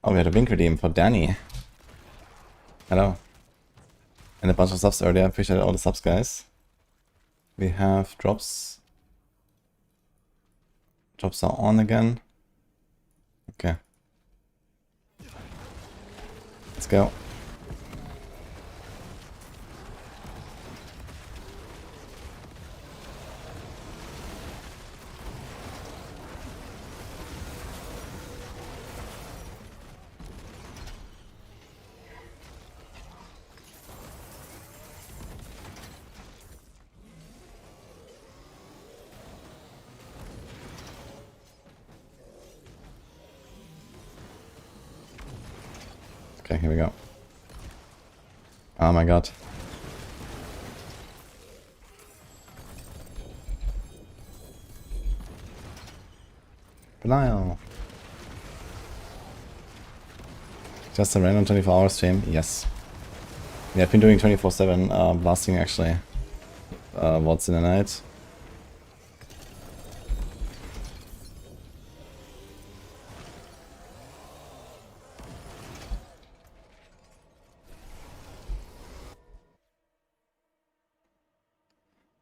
Oh, we had a link redeem for Danny. Hello. And a bunch of subs earlier. I appreciate all the subs, guys. We have drops. Drops are on again. Okay. Let's go. Okay, here we go. Oh my god. Belial. Just a random 24-hour stream? Yes. Yeah, I've been doing 24/7 blasting actually. Once in the night.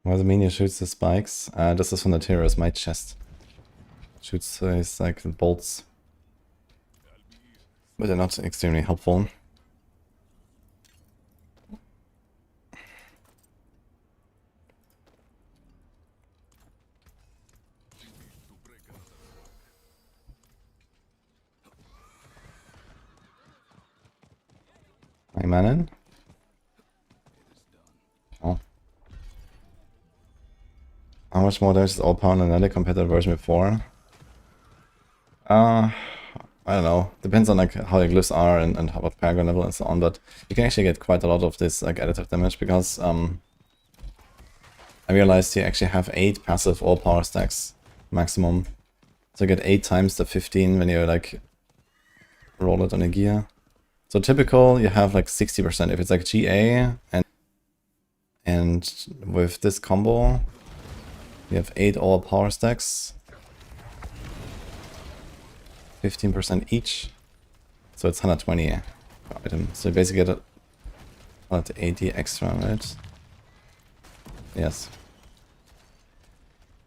Why the minion shoots the spikes? This is from the terrorist, my chest. Shoots his like the bolts. But they're not extremely helpful. My man. Oh. How much more damage is all power than LUNATIC compared to the version before? I don't know. Depends on like how your glyphs are and what paragon level and so on, but you can actually get quite a lot of this like additive damage because I realized you actually have 8 passive all power stacks maximum. So you get 8 times the 15 when you like roll it on a gear. So typical you have like 60% if it's like GA and with this combo you have 8 all power stacks. 15% each, so it's 120 item. So you basically get about 80 extra, right? Yes.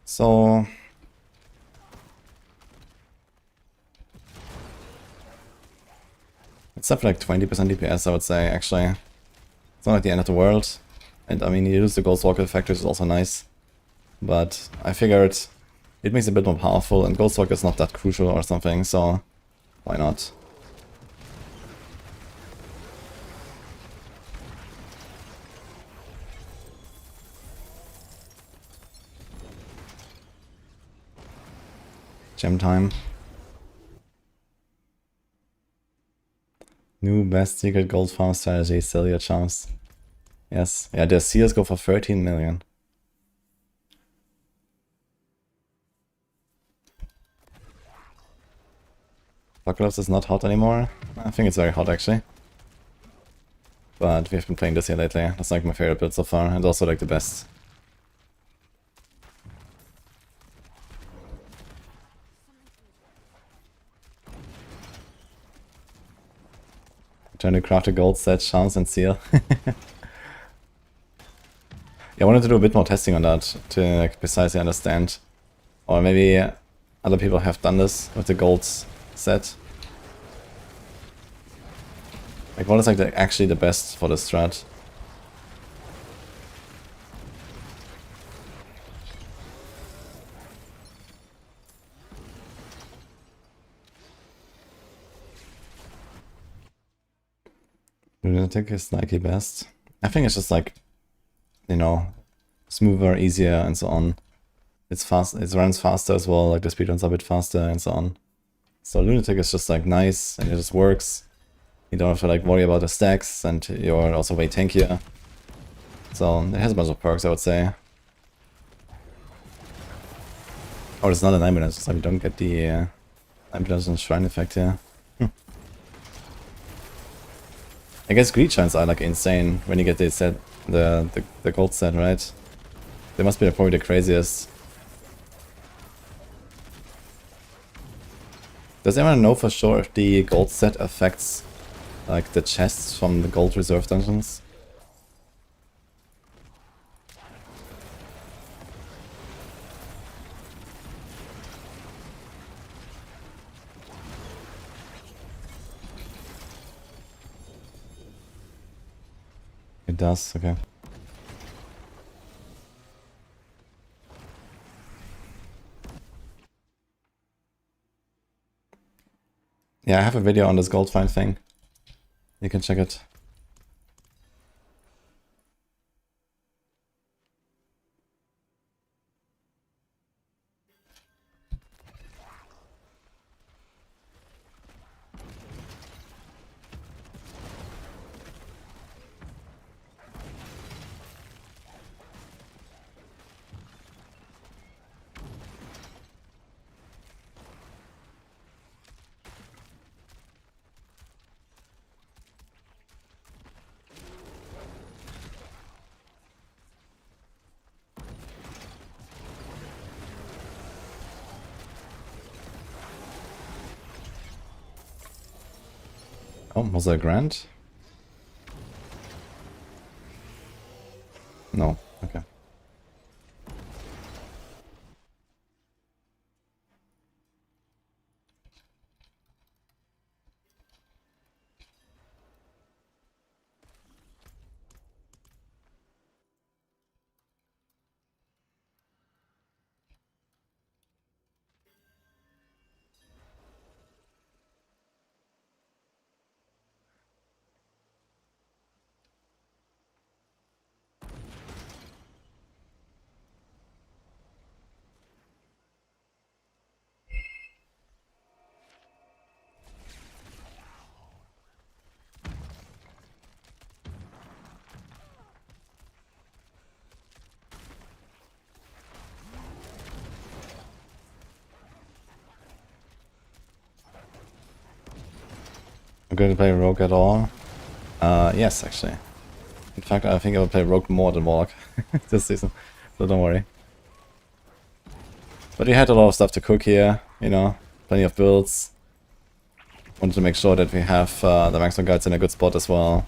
So it's up like 20% DPS, I would say. Actually, it's not like the end of the world. And I mean, you lose the Ghost Walker effect, which is also nice. But I figured it makes it a bit more powerful, and Ghost Walker is not that crucial or something, so why not? Gem time. New best secret gold farm strategy, sell your charms. Yes, yeah, the seals go for 13 million. Apocalypse is not hot anymore. I think it's very hot actually. But we've been playing this here lately. That's like my favorite build so far, and also like the best. Trying to craft a gold set, chance and seal. Yeah, I wanted to do a bit more testing on that to like precisely understand. Or maybe other people have done this with the gold set. Like what is like actually the best for the strat? LUNATIC is Nike best. I think it's just like, you know, smoother, easier and so on. It's fast, it runs faster as well, like the speed runs a bit faster and so on. So LUNATIC is just like nice and it just works. You don't have to like worry about the stacks and you're also way tankier. So it has a bunch of perks, I would say. Oh, it's not an ambulance, it's like you don't get the ambulance and shrine effect here. I guess greed shrines are like insane when you get the set, the gold set, right? They must be probably the craziest. Does anyone know for sure if the gold set affects like the chests from the gold reserve dungeons? It does, okay. Yeah, I have a video on this gold find thing. You can check it. Oh, was there a grant? No, okay. I'm going to play Rogue at all. Yes, actually. In fact, I think I will play Rogue more than Warlock this season, so don't worry. But we had a lot of stuff to cook here, you know, plenty of builds. Wanted to make sure that we have the maximum guides in a good spot as well.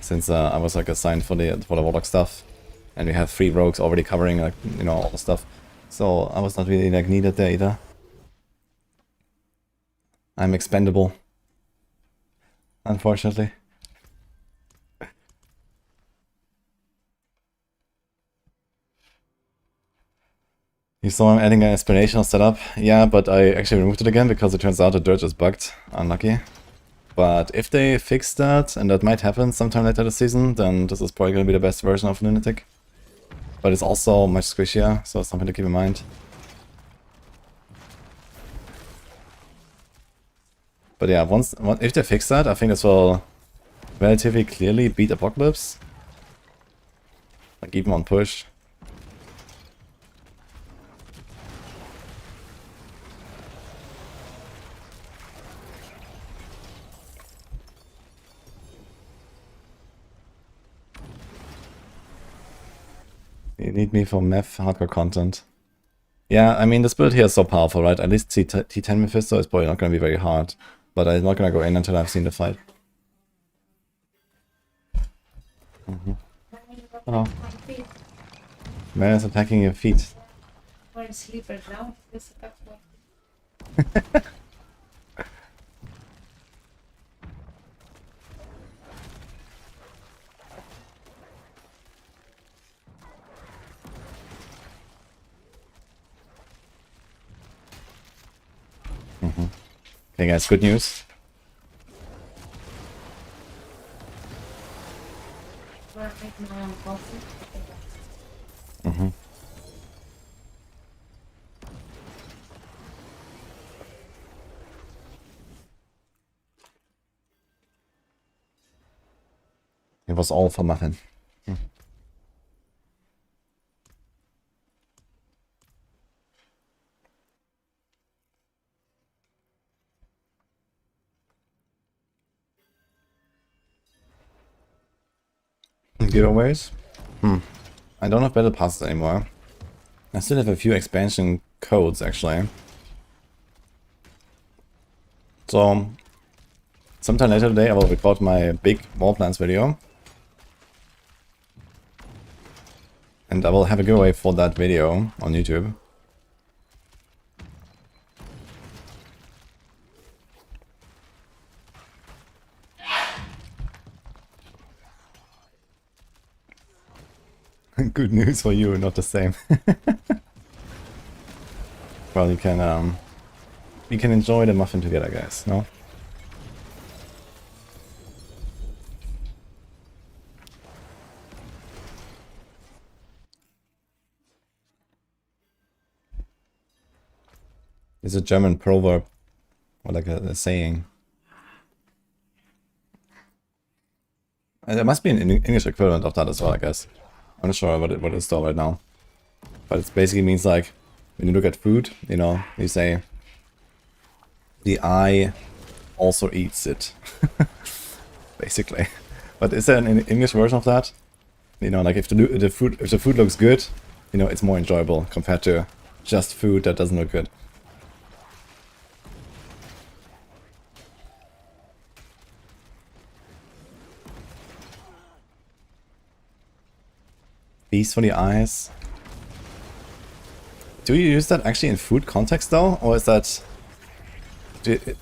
Since I was like assigned for the Warlock stuff. And we have 3 rogues already covering like, you know, all the stuff. So I was not really like needed there either. I'm expendable. Unfortunately. You saw I'm adding an explanational setup. Yeah, but I actually removed it again because it turns out the dirt is bugged. Unlucky. But if they fix that, and that might happen sometime later this season, then this is probably going to be the best version of Lunatic. But it's also much squishier, so it's something to keep in mind. But yeah, if they fix that, I think this will relatively clearly beat Apocalypse. Like even on push. You need me for meth hardcore content. Yeah, I mean, this build here is so powerful, right? At least T10 Mephisto is probably not going to be very hard. But I'm not going to go in until I've seen the fight. Hello. Man is attacking your feet. I'm asleep right now. This attack Okay guys, good news. It was all for nothing. Giveaways? I don't have battle passes anymore. I still have a few expansion codes actually. So, sometime later today I will record my big wall plans video. And I will have a giveaway for that video on YouTube. Good news for you, not the same. Well, you can enjoy the muffin together, guys, no? It's a German proverb, or like a saying. And there must be an English equivalent of that as well, I guess. I'm not sure what it is though right now. But it basically means like, when you look at food, you know, you say, the eye also eats it. Basically. But is there an English version of that? You know, like if the food looks good, you know, it's more enjoyable compared to just food that doesn't look good. Feast for the eyes. Do you use that actually in food context though? Or is that...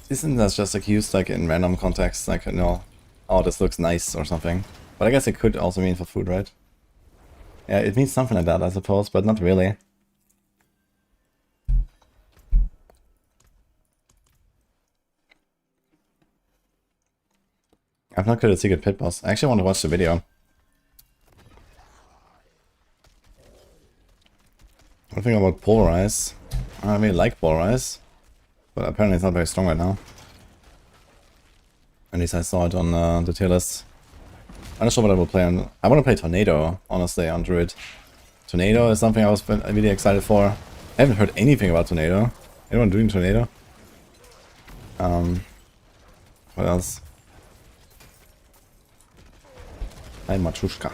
Isn't that just like used like in random contexts? Like, you know, oh, this looks nice or something. But I guess it could also mean for food, right? Yeah, it means something like that, I suppose, but not really. I've not got a secret pit boss. I actually want to watch the video. One thing about Polarize. I really like Polarize, but apparently it's not very strong right now. At least I saw it on the tier list. I'm not sure what I will play on. I want to play Tornado, honestly, on Druid. Tornado is something I was really excited for. I haven't heard anything about Tornado. Anyone doing Tornado? What else? Hi, Machushka.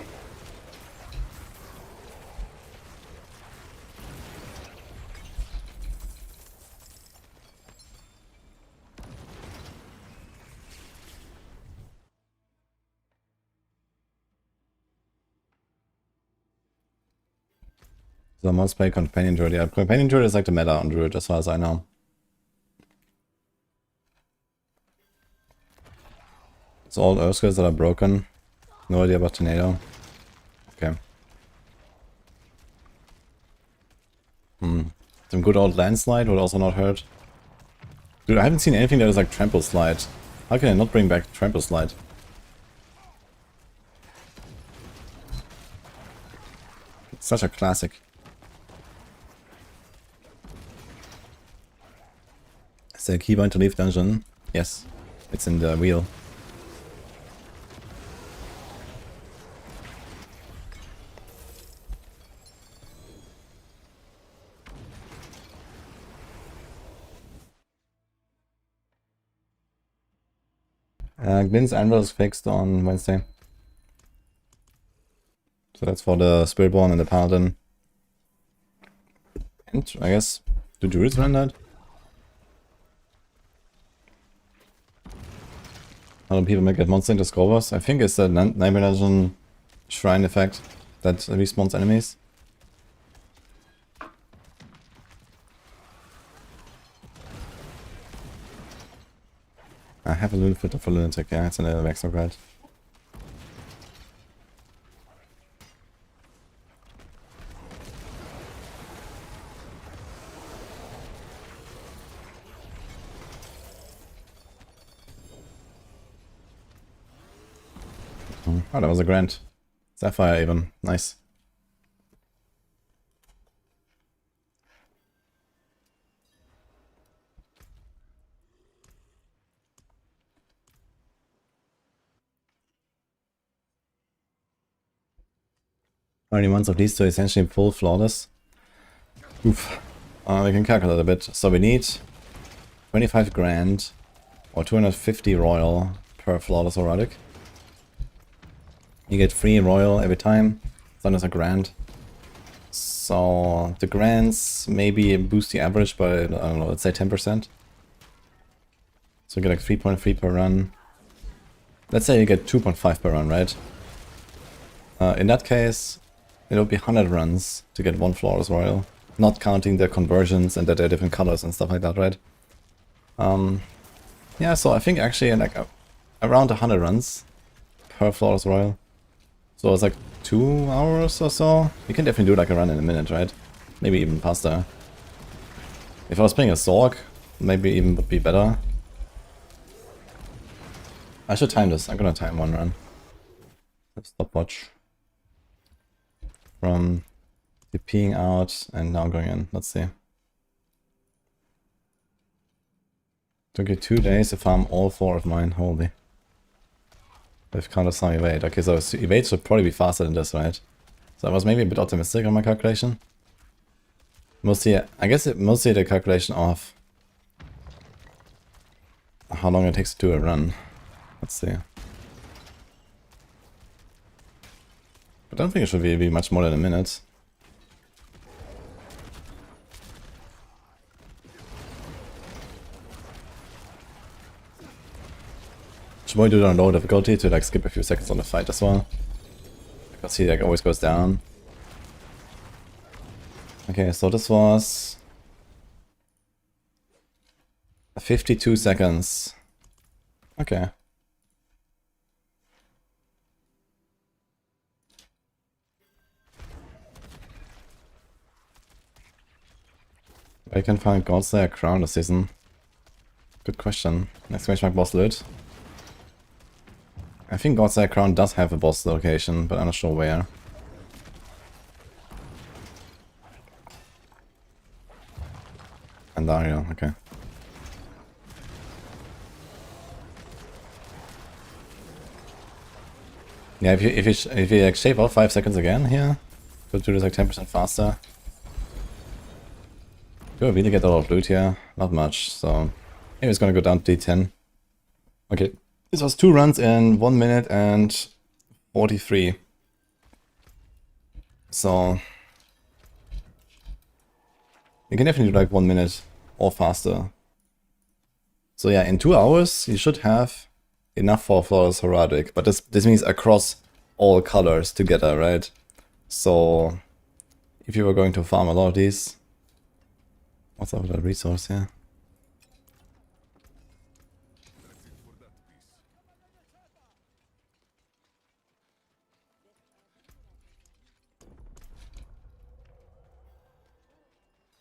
So I must play Companion Druid. Yeah, Companion Druid is like the meta on Druid as far as I know. It's all Earth skills that are broken. No idea about Tornado. Okay. Some good old Landslide would also not hurt. Dude, I haven't seen anything that is like Trample Slide. How can I not bring back Trample Slide? It's such a classic. Is there a keybind to leave dungeon? Yes. It's in the wheel. Glin's Anvil is fixed on Wednesday. So that's for the Spiritborn and the Paladin. And I guess, do Druids run that? How do people make that monster into Scovers? I think it's the Nightmare Dungeon Shrine effect that respawns enemies. I have a little bit of a lunatic, yeah, it's in the Vexor Guide. Oh, that was a Grand. Sapphire even. Nice. How many months of these two essentially full flawless? Oof. We can calculate a bit. So we need 25 grand or 250 royal per flawless erotic. You get free royal every time. So that's a grand. So the grands maybe boost the average by, I don't know, let's say 10%. So you get like 3.3 per run. Let's say you get 2.5 per run, right? In that case, it would be 100 runs to get one Flawless Royal. Not counting the conversions and that they're different colors and stuff like that, right? Yeah, so I think actually like around 100 runs per Flawless Royal. So it's like 2 hours or so. You can definitely do like a run in a minute, right? Maybe even faster. If I was playing a Zorg, maybe even would be better. I should time this. I'm gonna time one run. Stopwatch. From TPing out and now going in. Let's see. Took you 2 days to farm all 4 of mine. Holy. With counter some evade. Okay, so evade should probably be faster than this, right? So I was maybe a bit optimistic on my calculation. Mostly, I guess mostly the calculation of how long it takes to do a run. Let's see. I don't think it should be much more than a minute. Should probably do it on low difficulty to like skip a few seconds on the fight as well. Because he like always goes down. Okay, so this was 52 seconds. Okay. I can find Godslayer Crown this season. Good question. Exclamation mark boss loot. I think Godslayer Crown does have a boss location, but I'm not sure where. Andario, okay. Yeah, if you like shave off 5 seconds again here, to do this like 10% faster. Do I really get a lot of loot here? Not much, so maybe it's gonna go down to D10. Okay, this was 2 runs in 1 minute and 43. So you can definitely do like 1 minute or faster. So yeah, in 2 hours you should have enough for Flawless Heraldic, but this means across all colors together, right? So if you were going to farm a lot of these, what's up with that resource here?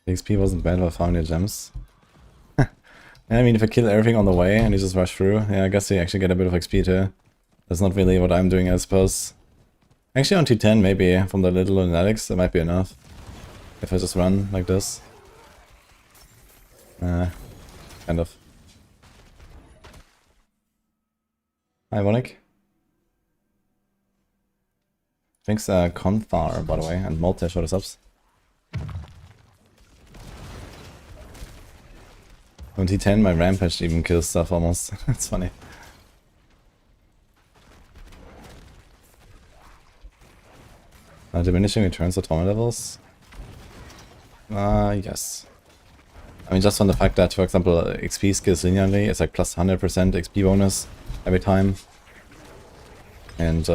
The XP wasn't bad for farming the gems. I mean, if I kill everything on the way and you just rush through, yeah, I guess you actually get a bit of XP too. That's not really what I'm doing, I suppose. Actually on T10 maybe, from the little lunatics, that might be enough. If I just run like this. Kind of. Hi, Wonik. Thanks, Conthar, by the way, and Multi for the subs. On T10, my Rampage even kills stuff almost. It's funny. Diminishing returns to torment levels? Yes. I mean, just from the fact that, for example, XP scales linearly, it's like plus 100% XP bonus every time. And,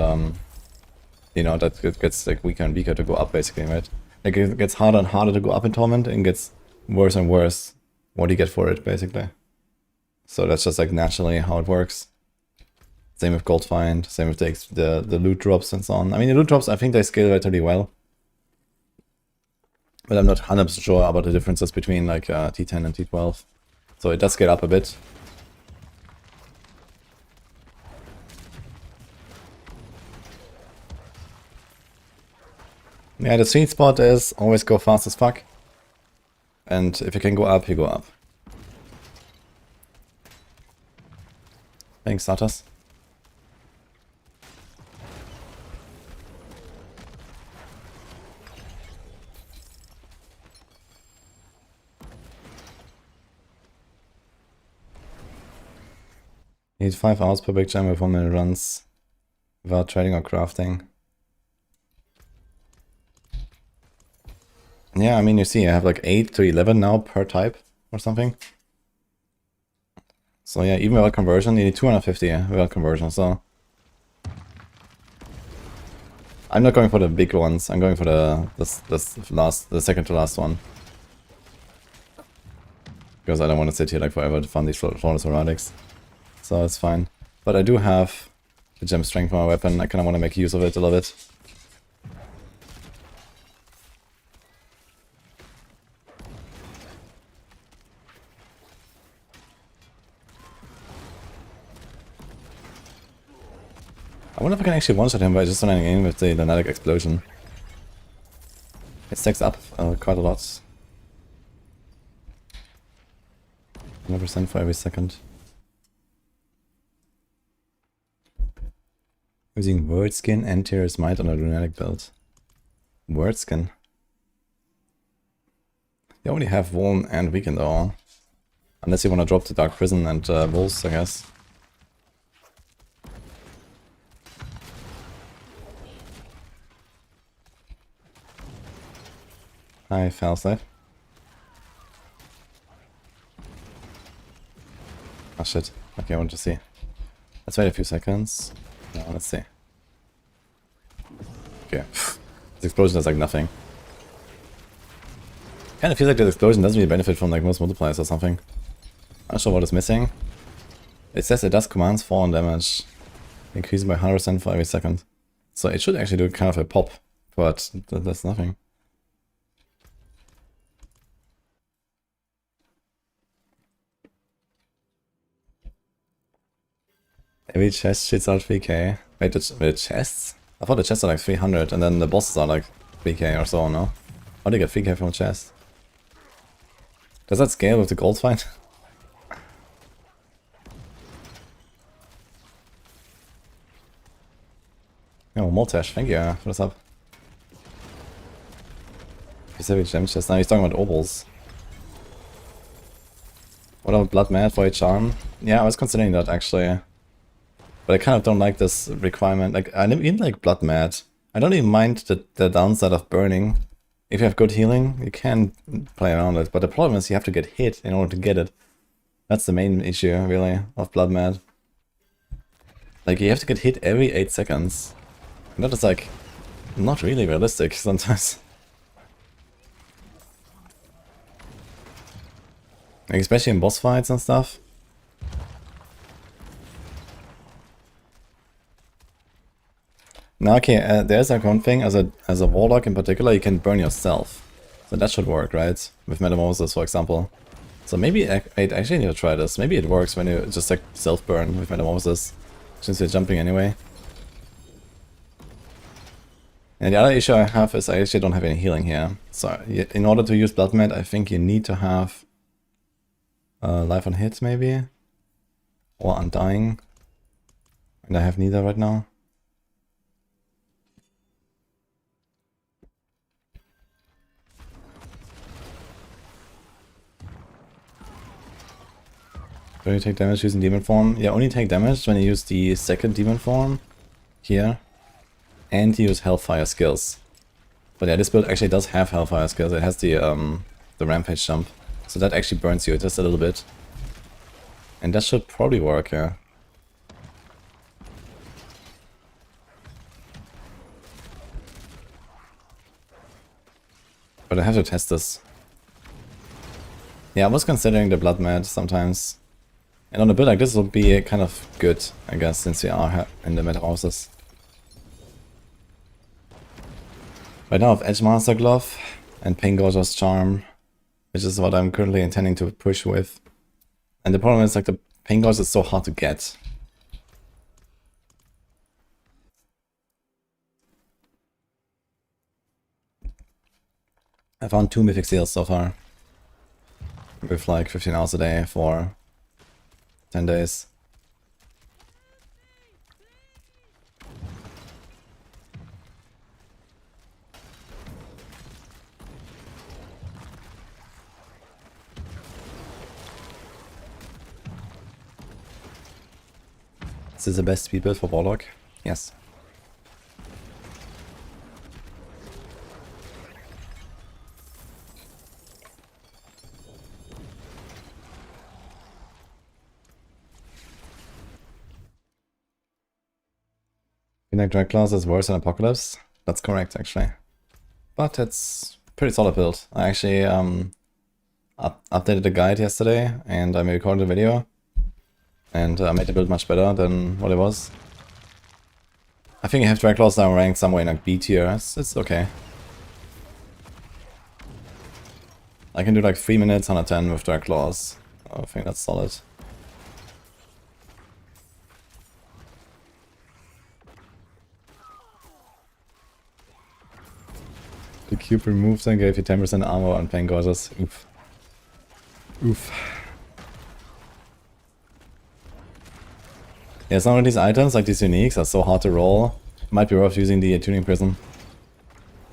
you know, that gets like weaker and weaker to go up, basically, right? Like, it gets harder and harder to go up in Torment, and gets worse and worse what you get for it, basically. So that's just like naturally how it works. Same with Gold Find, same with the loot drops and so on. I mean, the loot drops, I think they scale relatively well. But I'm not 100% sure about the differences between like T10 and T12. So it does scale up a bit. Yeah, the sweet spot is always go fast as fuck. And if you can go up, you go up. Thanks, Satas. Need 5 hours per big gem with 1 minute runs without trading or crafting. Yeah, I mean, you see, I have like 8 to 11 now per type or something. So yeah, even without conversion, you need 250 without conversion, so... I'm not going for the big ones, I'm going for the second to last one. Because I don't want to sit here like forever to farm these flawless hermetics. So it's fine. But I do have the gem strength for my weapon, I kinda want to make use of it a little bit. I wonder if I can actually one-shot him by just running in with the LUNATIC explosion. It stacks up quite a lot. 100% for every second. Using word skin and Terror's Might on a LUNATIC build. Word skin. You only have Vuln and Weaken though. Unless you want to drop the Dark Prison and Wolves, I guess. Hi, Failsafe. Oh shit. Okay, I want to see. Let's wait a few seconds. No, let's see. Okay. This explosion does like nothing. Kinda feels like this explosion doesn't really benefit from like most multipliers or something. I'm not sure what is missing. It says it does commands 4 on damage. Increasing by 100% for every second. So it should actually do kind of a pop, but that's nothing. Every chest shits out 3k. Wait, the chests? I thought the chests are like 300 and then the bosses are like 3k or so, no? How do you get 3k from a chest? Does that scale with the gold fight? Oh, Moltesh, thank you for the sub. Specific gem chest. Now he's talking about opals. What about Blood Mad for a charm? Yeah, I was considering that actually. But I kind of don't like this requirement. Like, I didn't like Blood Mad. I don't even mind the downside of burning. If you have good healing, you can play around it. But the problem is you have to get hit in order to get it. That's the main issue, really, of Blood Mad. Like, you have to get hit every 8 seconds. And that is, like, not really realistic sometimes. Like, especially in boss fights and stuff. Now, okay, there's like one thing, as a warlock in particular, you can burn yourself. So that should work, right? With Metamorphosis, for example. So maybe I actually need to try this. Maybe it works when you just like self-burn with Metamorphosis, since you're jumping anyway. And the other issue I have is I actually don't have any healing here. So in order to use Blood Mad, I think you need to have Life on Hit, maybe? Or Undying. And I have neither right now. Do you take damage using demon form? Yeah, only take damage when you use the second demon form here. And you use Hellfire skills. But yeah, this build actually does have Hellfire skills. It has the Rampage jump. So that actually burns you just a little bit. And that should probably work, yeah. But I have to test this. Yeah, I was considering the Blood Mad sometimes. And on a build like this would be kind of good, I guess, since we are in the Metamorphosis. Right now I have Edgemaster Glove and Paingorger's Charm, which is what I'm currently intending to push with. And the problem is like the Paingorger is so hard to get. I found 2 mythic seals so far. With like 15 hours a day for 10 days. This is the best speed build for Warlock? Yes. Phoenix Dragclaws is worse than Apocalypse. That's correct, actually. But it's pretty solid build. I actually updated the guide yesterday, and I recorded a video, and made the build much better than what it was. I think I have Dragclaws now ranked somewhere in like B tier. It's okay. I can do like 3 minutes, 110 with Dragclaws. I think that's solid. The cube removed and gave you 10% armor on Pain Gorgeous. Oof. Oof. Yeah, some of these items, like these uniques, are so hard to roll. Might be worth using the tuning prism.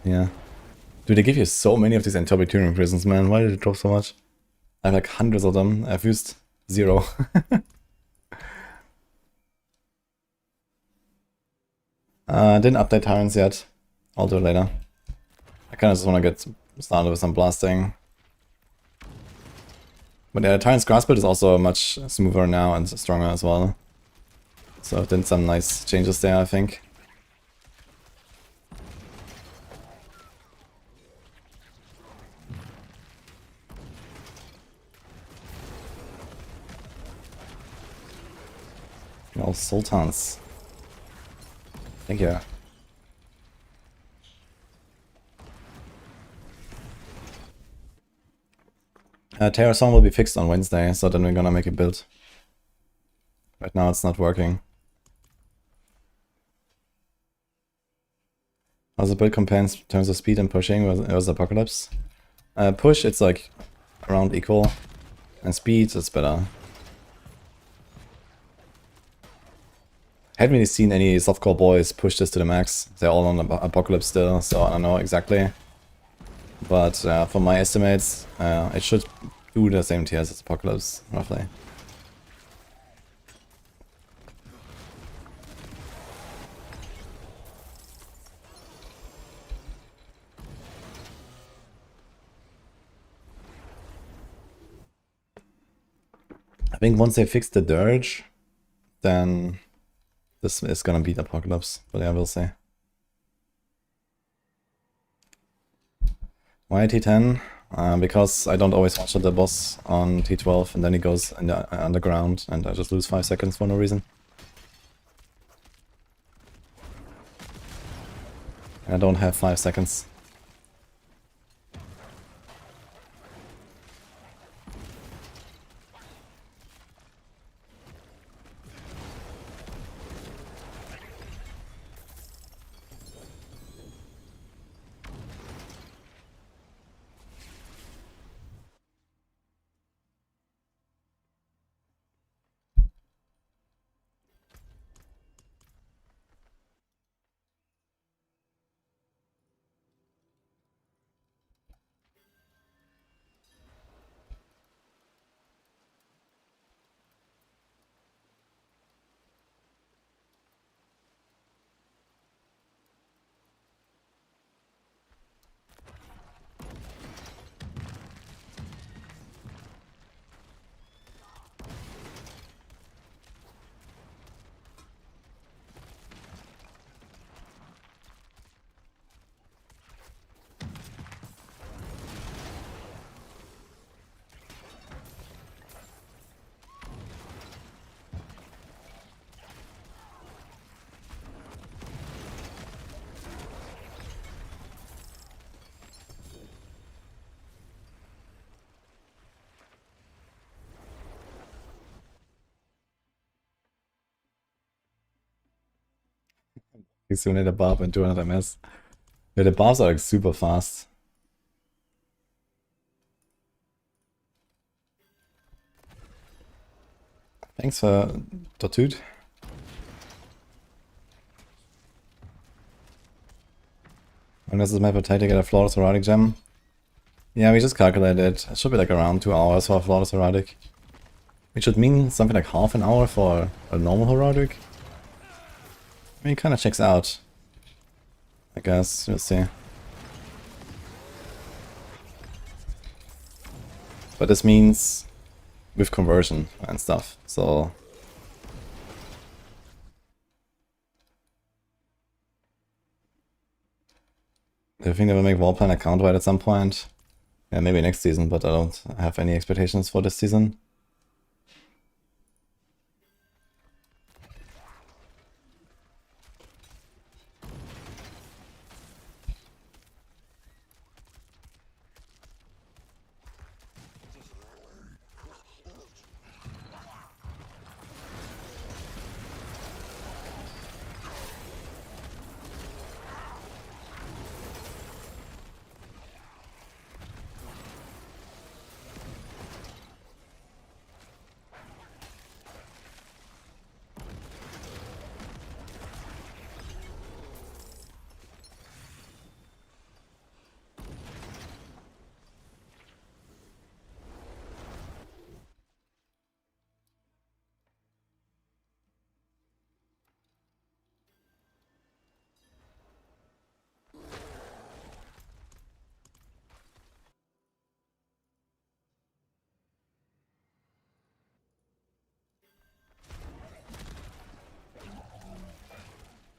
Yeah. Dude, they give you so many of these entropy tuning prisms, man. Why did it drop so much? I have like hundreds of them. I've used 0. Didn't update Tyrants yet. I'll do it later. I kinda just wanna get started with some blasting. But yeah, Tyrant's Grasp build is also much smoother now and stronger as well. So I've done some nice changes there, I think. All Sultans. Thank you. Terror Song will be fixed on Wednesday, so then we're gonna make a build. Right now it's not working. How's the build compares in terms of speed and pushing versus Apocalypse? Push, it's like around equal, and speed, it's better. Haven't really seen any softcore boys push this to the max. They're all on Apocalypse still, so I don't know exactly. But for my estimates, it should do the same tiers as Apocalypse, roughly. I think once they fix the Dirge, then this is gonna beat Apocalypse, but yeah, we'll see. Why T10? Because I don't always watch the boss on T12 and then he goes in the underground and I just lose 5 seconds for no reason. And I don't have 5 seconds. You soon hit a buff and 200 MS. Yeah, the buffs are like super fast. Thanks for Tortude. When does this map take to get a flawless heraldic gem? Yeah, we just calculated. It should be like around 2 hours for a flawless heraldic. Which should mean something like half an hour for a normal heraldic. I mean, it kind of checks out. I guess, we'll see. But this means with conversion and stuff, so... Do you think they will make Warplan account wide at some point? Yeah, maybe next season, but I don't have any expectations for this season.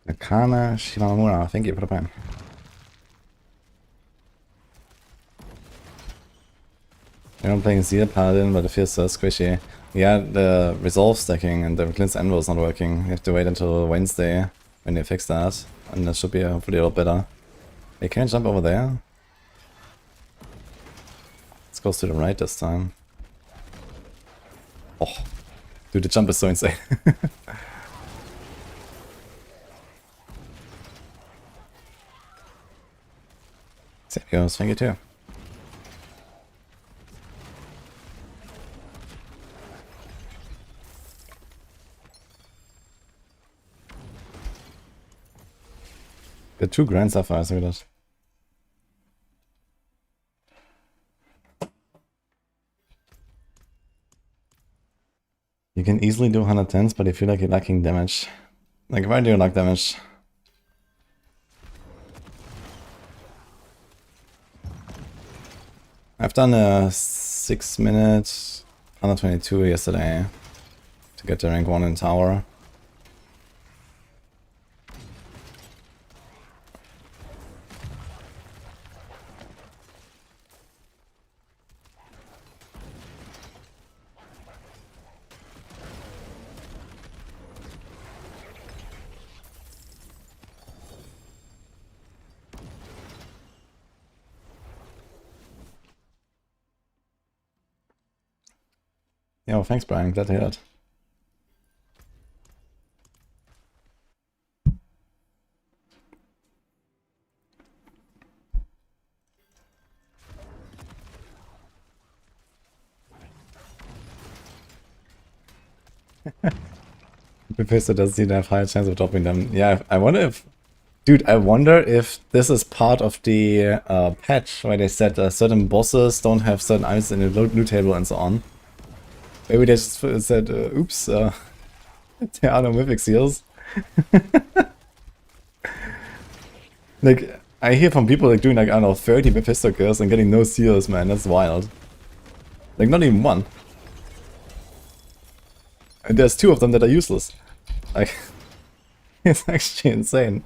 Nakana Shimamura, thank you for the prime. I'm playing Zeal Paladin, but it feels so squishy. Yeah, the resolve stacking and the Clint's Anvil is not working. You have to wait until Wednesday when they fix that, and that should be hopefully a lot better. They can't jump over there. Let's go to the right this time. Oh, dude, the jump is so insane. Savios, thank you too. The 2 Grand Sapphires, look at that. You can easily do 110s, but you feel like you're lacking damage. Like, why do you lack damage? I've done a 6-minute 122 yesterday to get to rank 1 in tower. Yeah, well, thanks, Brian. Glad to hear that. Bethesda doesn't seem to have higher chance of dropping them. Yeah, I wonder if... Dude, I wonder if this is part of the patch where they said certain bosses don't have certain items in the loot table and so on. Maybe they just said, oops, there are no mythic seals. Like, I hear from people like doing like, I don't know, 30 Mephisto kills and getting no seals, man, that's wild. Like, not even one. And there's 2 of them that are useless. Like, it's actually insane.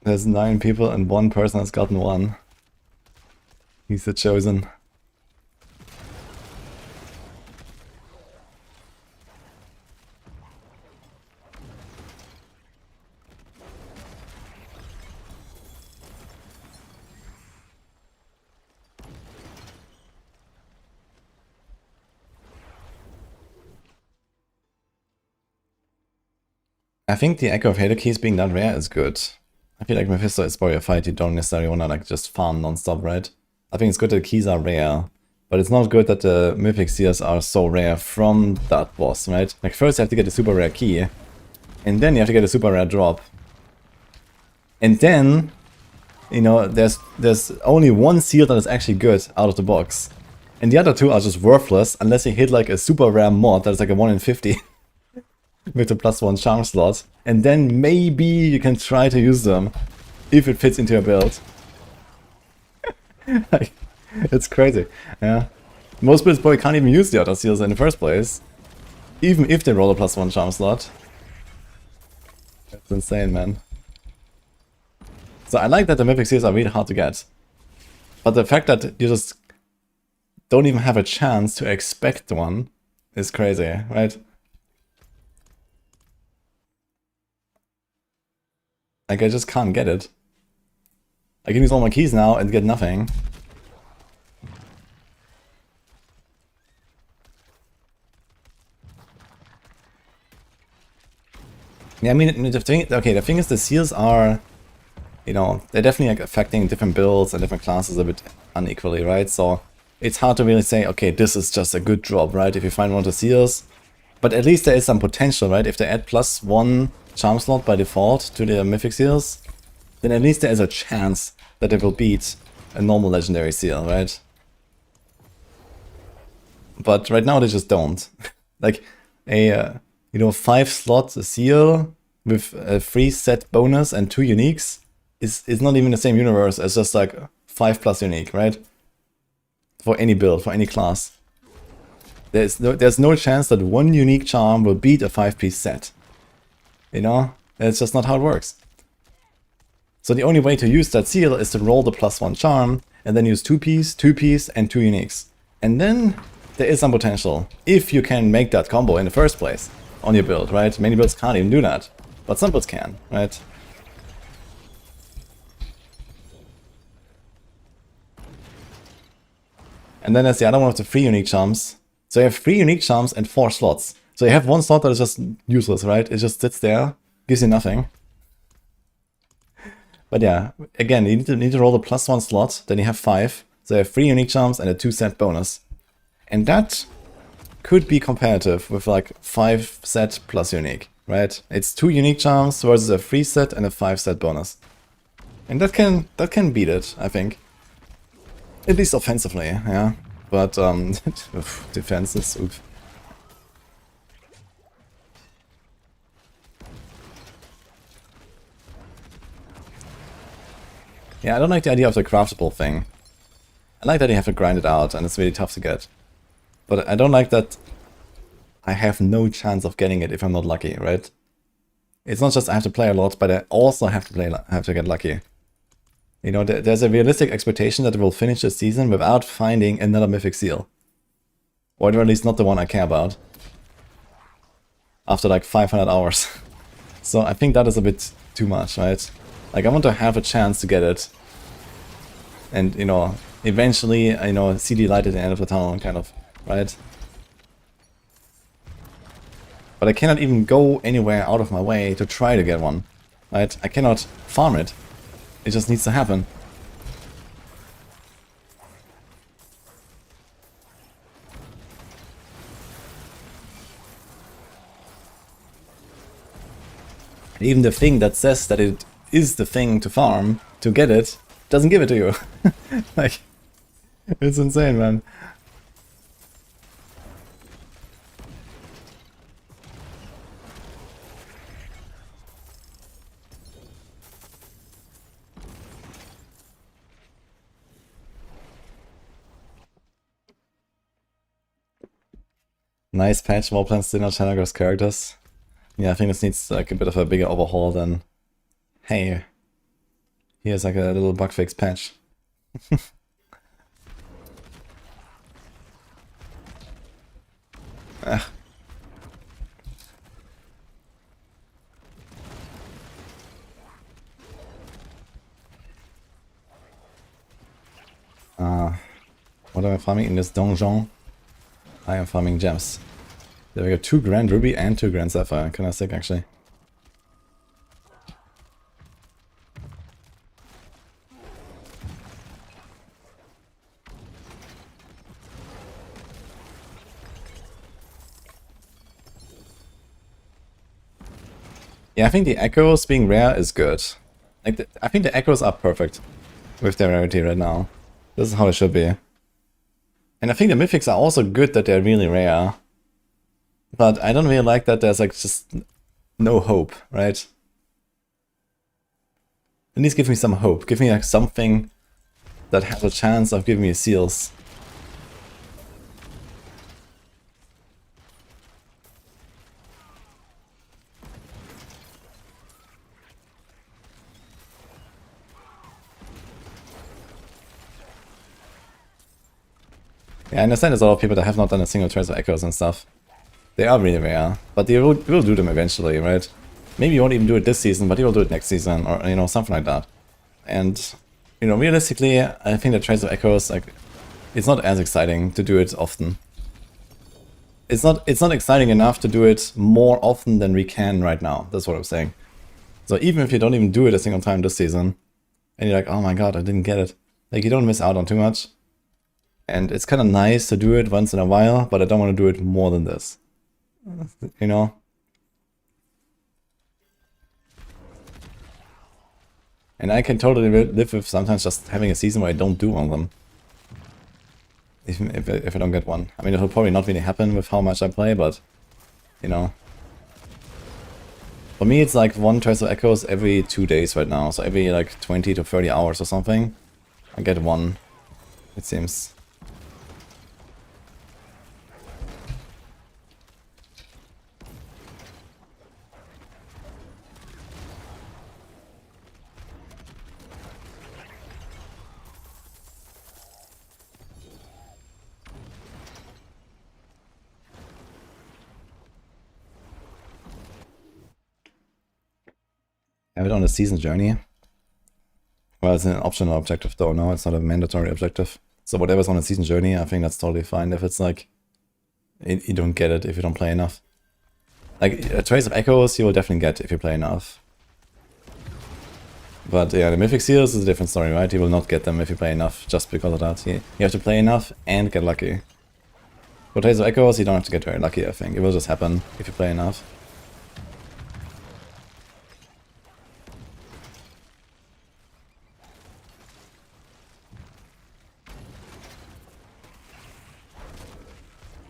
There's 9 people and 1 person has gotten 1. He's the chosen. I think the Echo of Halo keys being that rare is good. I feel like Mephisto is probably a fight you don't necessarily want to like just farm non-stop, right? I think it's good that the keys are rare, but it's not good that the mythic seals are so rare from that boss, right? Like first you have to get a super rare key, and then you have to get a super rare drop. And then, you know, there's only 1 seal that is actually good out of the box. And the other 2 are just worthless unless you hit like a super rare mod that is like a 1 in 50. with the +1 charm slot, and then maybe you can try to use them if it fits into your build. Like, it's crazy, yeah. Most builds probably can't even use the auto seals in the first place, even if they roll a +1 charm slot. That's insane, man. So I like that the mythic seals are really hard to get, but the fact that you just don't even have a chance to expect one is crazy, right? Like, I just can't get it. I can use all my keys now and get nothing. Yeah, I mean, the thing is the seals are, you know, they're definitely like affecting different builds and different classes a bit unequally, right? So it's hard to really say, okay, this is just a good drop, right? If you find one of the seals. But at least there is some potential, right? If they add +1 charm slot by default to the mythic seals, then at least there is a chance that they will beat a normal legendary seal, right? But right now they just don't. Like a, you know, 5-slot seal with a 3-set bonus and 2 uniques is not even the same universe as just like 5+ unique, right? For any build, for any class. There's no chance that 1 unique charm will beat a 5-piece set. You know? That's just not how it works. So the only way to use that seal is to roll the +1 charm, and then use 2-piece, 2-piece, and 2 uniques. And then there is some potential, if you can make that combo in the first place on your build, right? Many builds can't even do that, but some builds can, right? And then there's the other one of the 3 unique charms. So you have 3 unique charms and 4 slots. So you have 1 slot that is just useless, right? It just sits there, gives you nothing. But yeah, again, you need to roll the +1 slot, then you have 5. So you have 3 unique charms and a 2-set bonus. And that could be competitive with like 5-set plus unique, right? It's 2 unique charms versus a 3-set and a 5-set bonus. And that can beat it, I think. At least offensively, yeah. But defenses, oof. Yeah, I don't like the idea of the craftable thing. I like that you have to grind it out and it's really tough to get. But I don't like that I have no chance of getting it if I'm not lucky, right? It's not just I have to play a lot, but I also have to get lucky. You know, there's a realistic expectation that it will finish the season without finding another mythic seal. Or at least not the one I care about. After like 500 hours. So I think that is a bit too much, right? Like, I want to have a chance to get it. And, you know, eventually, you know, see the light at the end of the tunnel, kind of, right? But I cannot even go anywhere out of my way to try to get one, right? I cannot farm it. It just needs to happen. Even the thing that says that it is the thing to farm, to get it, doesn't give it to you. Like, it's insane, man. Nice patch, more plans still not Challenger's characters. Yeah, I think this needs like a bit of a bigger overhaul than, hey, here's like a little bug fix patch. Ah. What am I farming in this donjon? I am farming gems. There we go, 2 Grand Ruby and 2 Grand Sapphire. Kind of sick, actually. Yeah, I think the echoes being rare is good. Like, I think the echoes are perfect with their rarity right now. This is how it should be. And I think the mythics are also good that they're really rare. But I don't really like that there's like just no hope, right? At least give me some hope. Give me like something that has a chance of giving me seals. Yeah, I understand there's a lot of people that have not done a single Trace of Echoes and stuff. They are really rare, but they will do them eventually, right? Maybe you won't even do it this season, but you will do it next season, or, you know, something like that. And, you know, realistically, I think that Trace of Echoes, like, it's not as exciting to do it often. It's not exciting enough to do it more often than we can right now. That's what I'm saying. So even if you don't even do it a single time this season, and you're like, oh my god, I didn't get it. Like, you don't miss out on too much. And it's kind of nice to do it once in a while, but I don't want to do it more than this. You know? And I can totally live with sometimes just having a season where I don't do one of them. Even if I don't get one. I mean, it'll probably not really happen with how much I play, but, you know. For me, it's like one Trace of Echoes every 2 days right now. So every like 20 to 30 hours or something, I get one, it seems. Have it on a season journey. Well, it's an optional objective though, no, it's not a mandatory objective. So whatever's on a season journey, I think that's totally fine if it's like, you don't get it if you don't play enough. Like, a Trace of Echoes you will definitely get if you play enough. But yeah, the Mythic Seals is a different story, right? You will not get them if you play enough, just because of that. You have to play enough and get lucky. For Trace of Echoes, you don't have to get very lucky, I think. It will just happen if you play enough.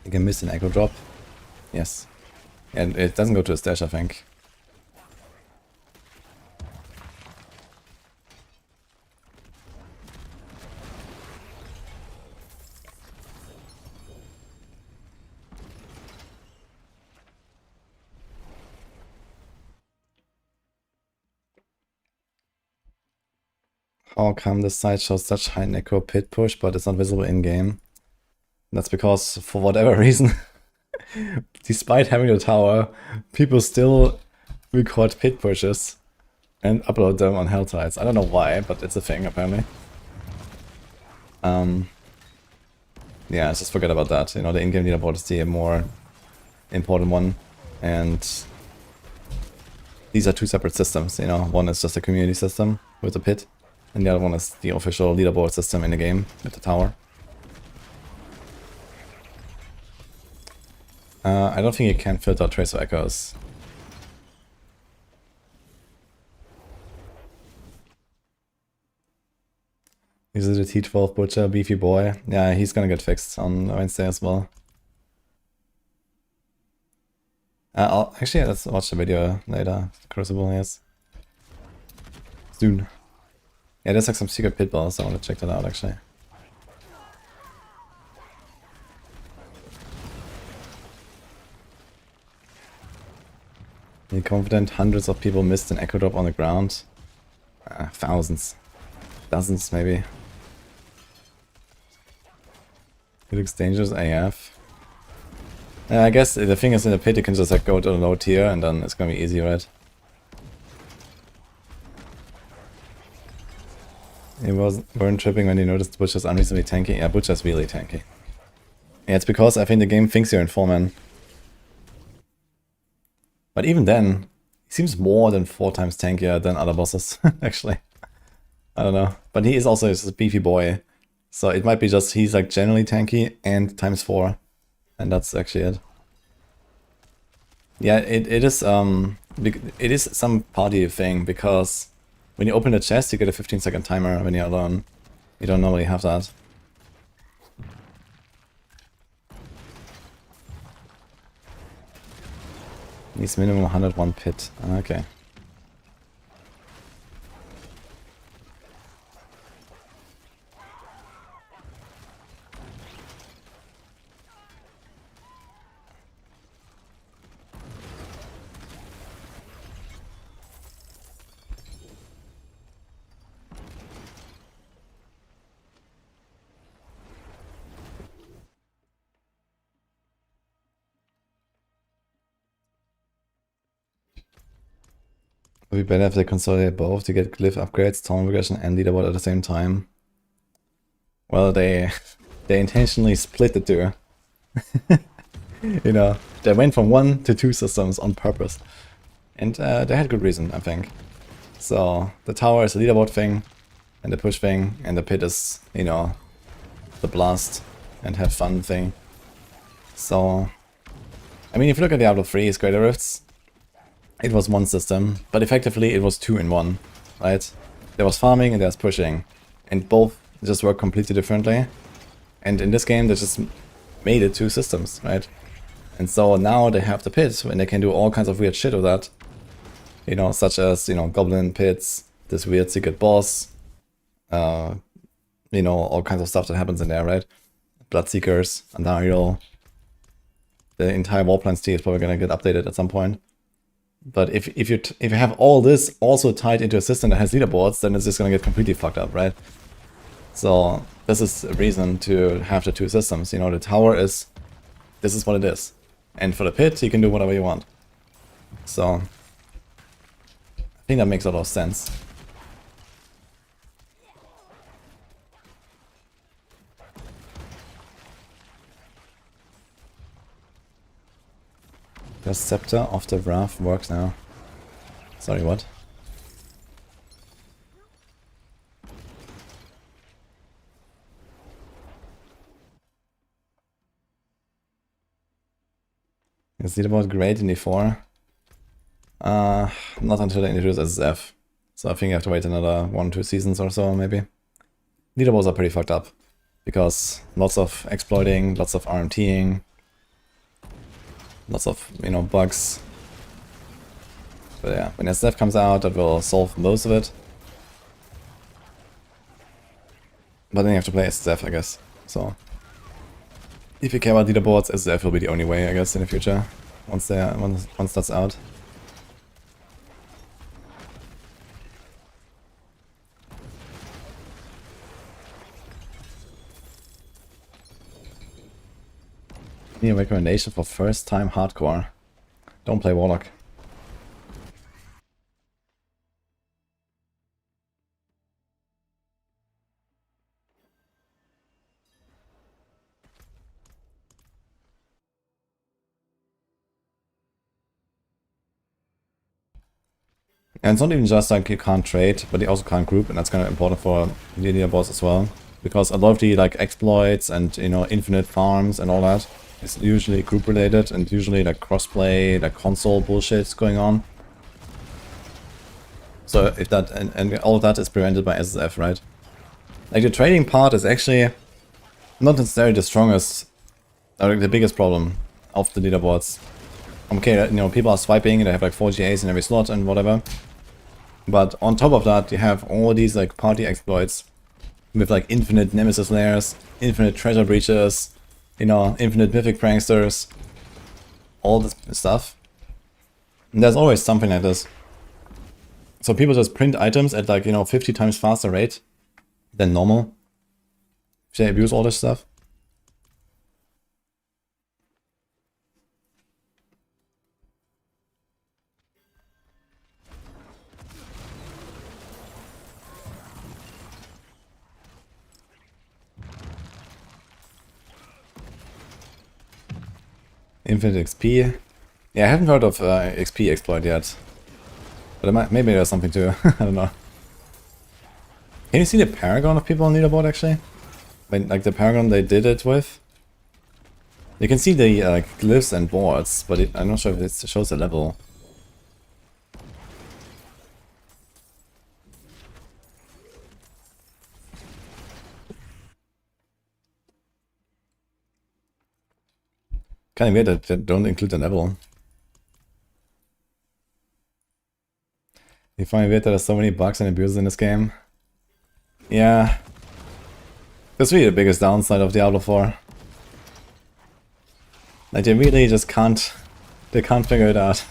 You can miss an Echo Drop. Yes. And it doesn't go to a stash, I think. How come this site shows such high Necro pit push, but it's not visible in-game? That's because, for whatever reason, despite having a tower, people still record pit pushes and upload them on Hell Tides. I don't know why, but it's a thing, apparently. Yeah, just forget about that. You know, the in-game leaderboard is the more important one, and these are two separate systems, you know. One is just a community system with a pit, and the other one is the official leaderboard system in the game with the tower. I don't think you can filter Trace of Echoes. Is it a T12 Butcher, beefy boy? Yeah, he's gonna get fixed on Wednesday as well. Actually, let's watch the video later. Crucible, yes. Soon. Yeah, there's like some secret pit balls. I want to check that out, actually. Be confident hundreds of people missed an Echo Drop on the ground. Thousands. Dozens, maybe. It looks dangerous AF. I guess the thing is, in the pit you can just like go to a low tier and then it's gonna be easy, right? You weren't tripping when you noticed Butcher's unreasonably tanky? Yeah, Butcher's really tanky. Yeah, it's because I think the game thinks you're in 4-man. But even then, he seems more than 4 times tankier than other bosses, actually. I don't know. But he is also just a beefy boy. So it might be just he's like generally tanky and times 4. And that's actually it. Yeah, it is some party thing, because when you open the chest you get a 15-second timer when you're alone. You don't normally have that. Needs minimum 101 pit. Okay. Would be better if they consolidate both to get glyph upgrades, town progression, and leaderboard at the same time. Well, they intentionally split the two. You know, they went from 1 to 2 systems on purpose. And they had good reason, I think. So, the tower is a leaderboard thing, and the push thing, and the pit is, you know, the blast and have fun thing. So, I mean, if you look at Diablo 3's Greater Rifts, it was one system, but effectively it was 2 in 1, right? There was farming and there was pushing, and both just work completely differently. And in this game, they just made it 2 systems, right? And so now they have the pit, and they can do all kinds of weird shit with that. You know, such as, you know, goblin pits, this weird secret boss, you know, all kinds of stuff that happens in there, right? Bloodseekers, Andariel. The entire Warplans tree is probably gonna get updated at some point. But if you have all this also tied into a system that has leaderboards, then it's just gonna get completely fucked up, right? So this is a reason to have the 2 systems. You know, the tower is, this is what it is, and for the pit you can do whatever you want. So I think that makes a lot of sense. The Scepter of the Wrath works now. Sorry, what? Is leaderboard great in D4? Not until they introduce SSF. So I think you have to wait another 1 or 2 seasons or so, maybe. Leaderboards are pretty fucked up. Because lots of exploiting, lots of RMTing, lots of, you know, bugs. But yeah, when SSF comes out, that will solve most of it. But then you have to play SSF, I guess. So if you care about leaderboards, SSF will be the only way, I guess, in the future. Once that's out. Any recommendation for first time hardcore? Don't play Warlock. And it's not even just like you can't trade, but you also can't group, and that's kind of important for the leaderboards as well. Because a lot of the like exploits and, you know, infinite farms and all that is usually group related, and usually like crossplay, like console bullshit going on. So if that, and all of that is prevented by SSF, right? Like the trading part is actually not necessarily the strongest, or the biggest problem of the leaderboards. Okay, you know, people are swiping and they have like 4 GAs in every slot and whatever. But on top of that, you have all these like party exploits with like infinite nemesis layers, infinite treasure breaches, you know, infinite mythic pranksters, all this stuff. And there's always something like this. So people just print items at like, you know, 50 times faster rate than normal. If they abuse all this stuff. Infinite XP. Yeah, I haven't heard of XP exploit yet. But maybe there's something to I don't know. Can you see the paragon of people on leaderboard actually? Like the paragon they did it with? You can see the glyphs and boards, but I'm not sure if it shows the level. Kind of weird that they don't include the level. You find it weird that there's so many bugs and abuses in this game? Yeah. That's really the biggest downside of Diablo 4. Like, they really just can't... They can't figure it out.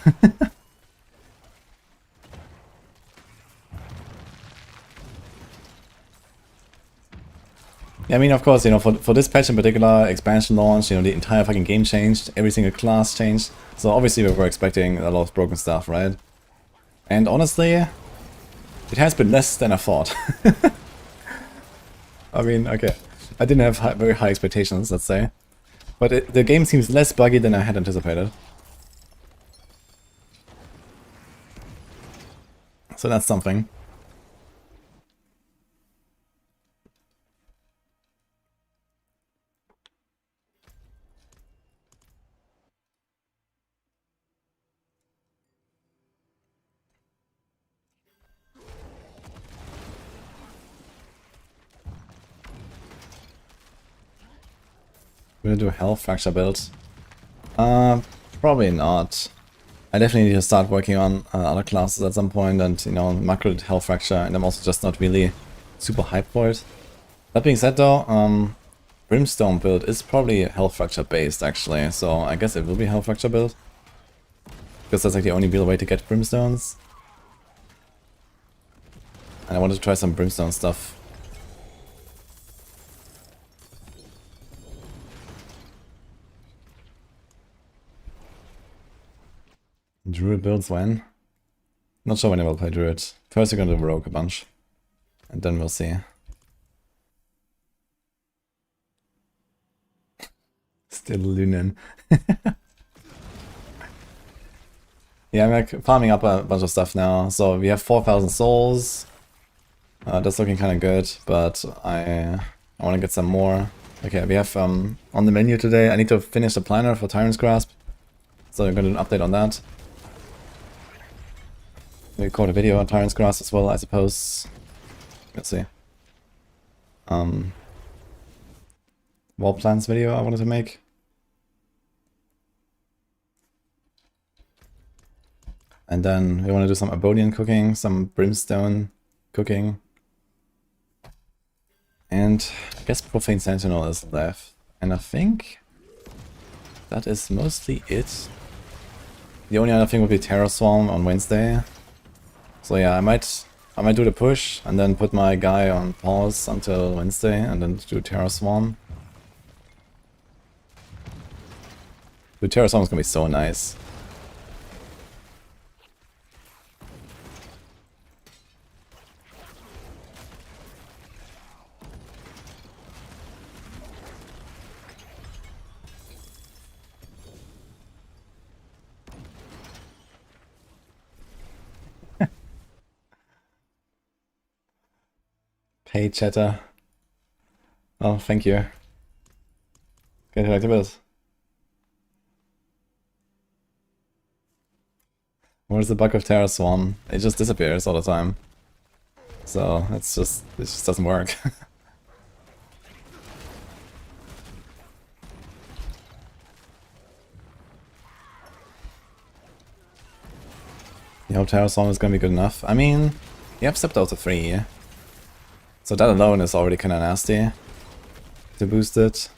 Yeah, I mean, of course, you know, for this patch in particular, expansion launch, you know, the entire fucking game changed, every single class changed. So obviously we were expecting a lot of broken stuff, right? And honestly, it has been less than I thought. I mean, okay, I didn't have very high expectations, let's say. But the game seems less buggy than I had anticipated. So that's something. We're gonna do a health fracture build. Probably not. I definitely need to start working on other classes at some point, and, you know, macro health fracture, and I'm also just not really super hyped for it. That being said though, Brimstone build is probably health fracture based actually, so I guess it will be health fracture build. Because that's like the only real way to get Brimstones. And I wanted to try some Brimstone stuff. Druid builds when? Not sure when I will play Druid. First we're gonna do Rogue a bunch. And then we'll see. Still Lunan. Yeah, I'm like farming up a bunch of stuff now. So we have 4,000 souls. That's looking kind of good, but I want to get some more. Okay, we have on the menu today, I need to finish the planner for Tyrant's Grasp. So I'm going to do an update on that. We record a video on Tyrant's Grasp as well, I suppose. Let's see. Wall plans video I wanted to make. And then we want to do some Abodian cooking, some Brimstone cooking. And I guess Profane Sentinel is left. And I think that is mostly it. The only other thing would be Terror Swarm on Wednesday. So yeah, I might do the push and then put my guy on pause until Wednesday and then do Terror Swarm. The Terror Swarm is gonna be so nice. Hey chatter. Oh, thank you. Get like a bit. Where's the bug of Terror Swarm? It just disappears all the time. So it just doesn't work. I hope Terror Swarm is gonna be good enough. I mean, you have stepped out to 3. So that alone is already kinda nasty to boost it.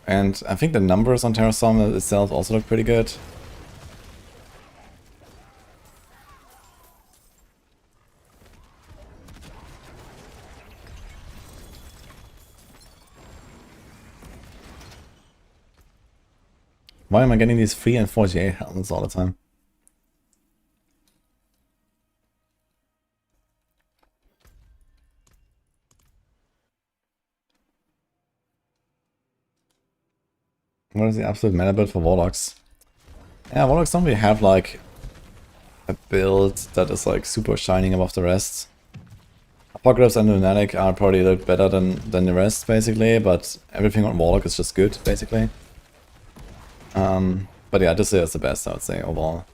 And I think the numbers on Terror Swarm itself also look pretty good. Why am I getting these 3 and 48 helmets all the time? What is the absolute meta build for Warlocks? Yeah, Warlocks don't really have like a build that is like super shining above the rest. Apocalypse and Lunatic are probably a little better than the rest basically, but everything on Warlock is just good basically. But yeah, this is the best I would say overall.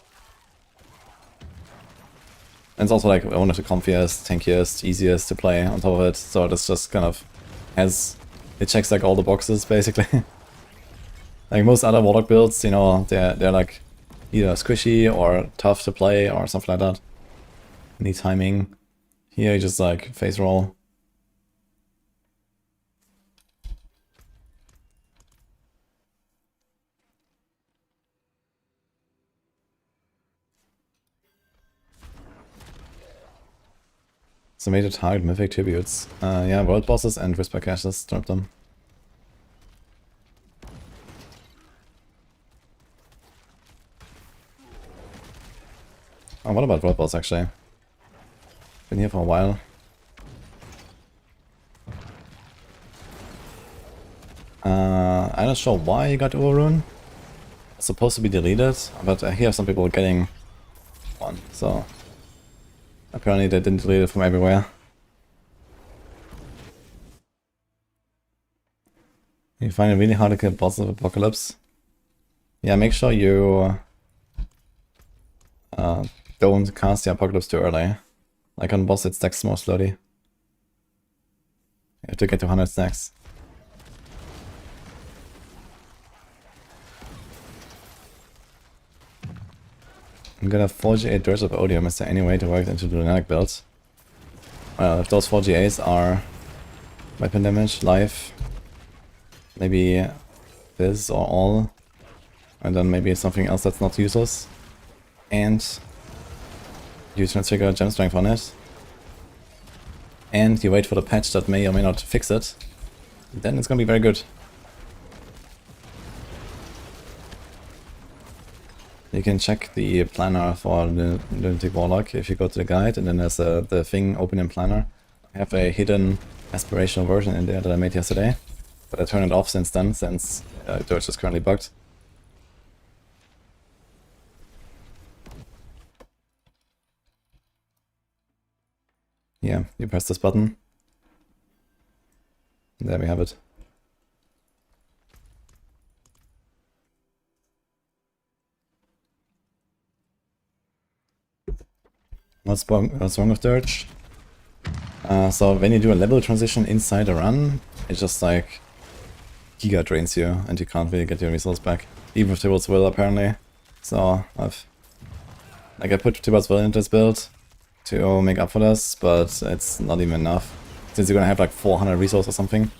And it's also like one of the comfiest, tankiest, easiest to play on top of it, so this just kind of it checks like all the boxes basically. Like most other Warlock builds, you know, they're like either squishy or tough to play or something like that. any timing. Here you just like face roll. So major target mythic tributes. Yeah, world bosses and whisper caches, drop them. Oh, what about world boss actually? Been here for a while. I'm not sure why you got Overrune. It's supposed to be deleted, but I hear some people getting one, so apparently they didn't delete it from everywhere. You find it really hard to kill bosses of Apocalypse. Yeah, make sure you don't cast the Apocalypse too early. Like on boss it stacks more slowly. You have to get to 100 stacks. I'm gonna 4GA Dirge of Odium. Is there any way to work into the LUNATIC build? Well, if those 4GAs are weapon damage, life, maybe this or all, and then maybe something else that's not useless, and you transfigure gem strength on it, and you wait for the patch that may or may not fix it, then it's gonna be very good. You can check the planner for the Lunatic Warlock if you go to the guide, and then there's the thing open in planner. I have a hidden aspirational version in there that I made yesterday, but I turned it off since then, since Dirge is currently bugged. Yeah, you press this button. There we have it. What's wrong with Dirge? So when you do a level transition inside a run, it just like giga drains you and you can't really get your resource back. Even with Tibalt's Will apparently. So I put Tibalt's Will into this build to make up for this, but it's not even enough. Since you're gonna have like 400 resources or something.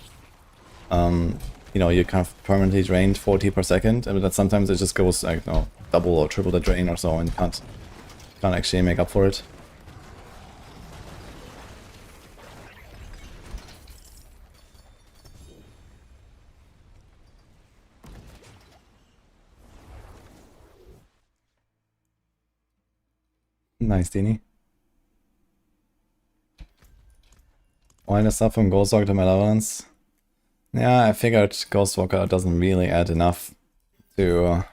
You know, you kind of permanently drained 40 per second, and that sometimes it just goes like, you know, double or triple the drain or so, and you can't actually make up for it. Nice, Dini. Why the stuff from Ghostwalker to Malevolence? Yeah, I figured Ghostwalker doesn't really add enough to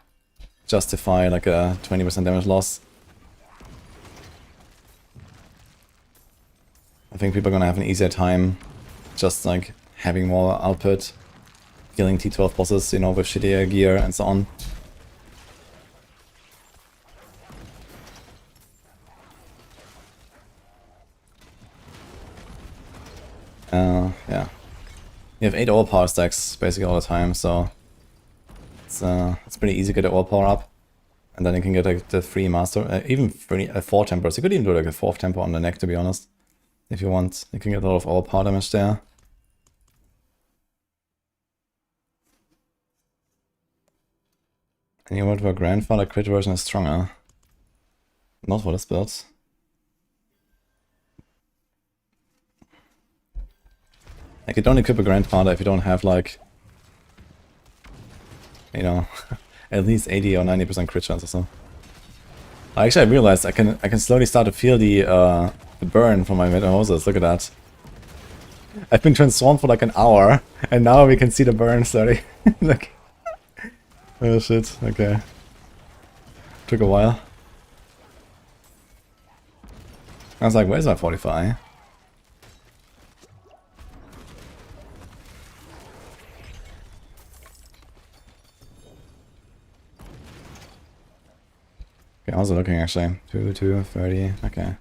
justify like a 20% damage loss. I think people are gonna have an easier time just like having more output, killing T12 bosses, you know, with shittier gear and so on. Yeah. You have 8 overpower stacks basically all the time, so it's pretty easy to get an overpower up. And then you can get like the 3 master, even 4 tempers. You could even do like a 4th temper on the neck, to be honest. If you want, you can get a lot of overpower damage there. And you want for Grandfather crit version is stronger. Not for this build. Like, you don't equip a Grandfather if you don't have, like, you know, at least 80 or 90% crit chance or so. Actually, I realized I can slowly start to feel the burn from my metal hoses. Look at that. I've been transformed for like an hour, and now we can see the burn slowly. Look. Oh shit, okay. Took a while. I was like, where's my 45? Okay, I was looking actually. 2, 30, okay.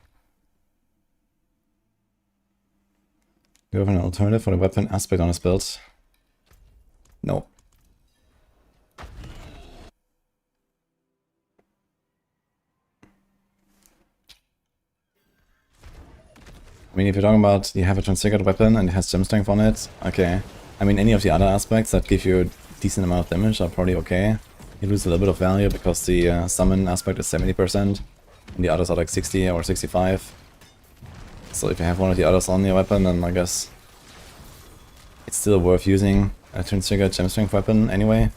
Do you have an alternative for the weapon aspect on this build? No. I mean, if you're talking about you have a transfigured weapon and it has gem strength on it, okay. I mean, any of the other aspects that give you a decent amount of damage are probably okay. You lose a little bit of value because the summon aspect is 70%, and the others are like 60 or 65. So if you have one of the others on your weapon, then I guess it's still worth using a transfigured gem strength weapon anyway.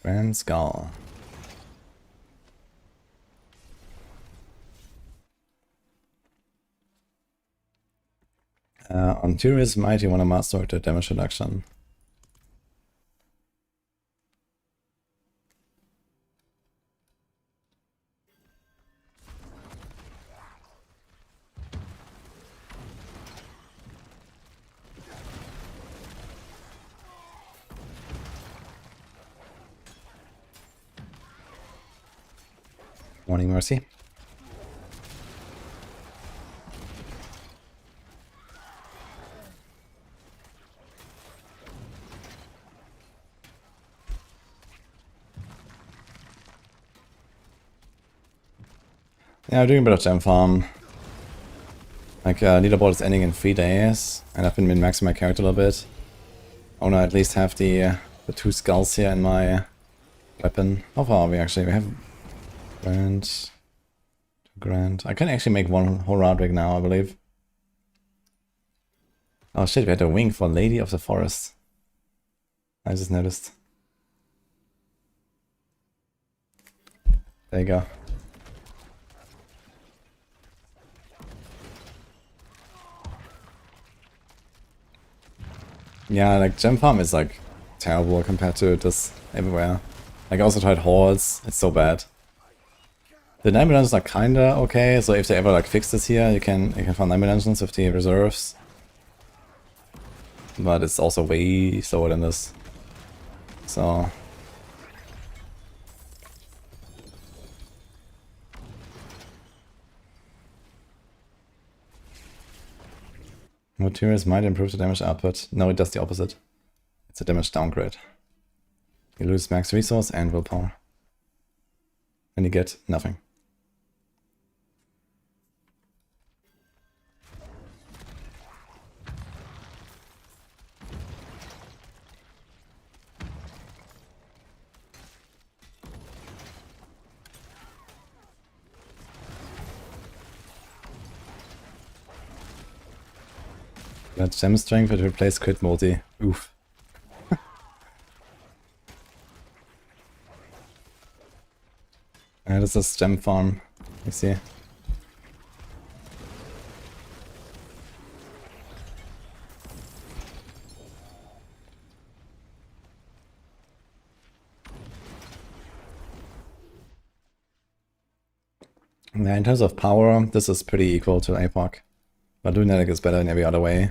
Grand Skull. On Enquiries Might, you want to master the damage reduction. Morning Mercy. Yeah, I'm doing a bit of gem farm. Like, leaderboard is ending in 3 days, and I've been min-maxing my character a little bit. I wanna at least have the 2 skulls here in my weapon. How far are we actually? We have grand, 2 grand. I can actually make 1 whole round rig now, I believe. Oh shit, we had a wing for Lady of the Forest. I just noticed. There you go. Yeah, like gem farm is like terrible compared to this everywhere. Like I also tried halls, it's so bad. The diamond dungeons are kinda okay, so if they ever like fix this here, you can find diamond dungeons with the reserves. But it's also way slower than this. So Materials might improve the damage output. No, it does the opposite. It's a damage downgrade. You lose max resource and willpower. And you get nothing. That gem strength that replace crit multi. Oof. This is gem farm. You see. Yeah, in terms of power, this is pretty equal to Epoch. But LUNATIC is better in every other way.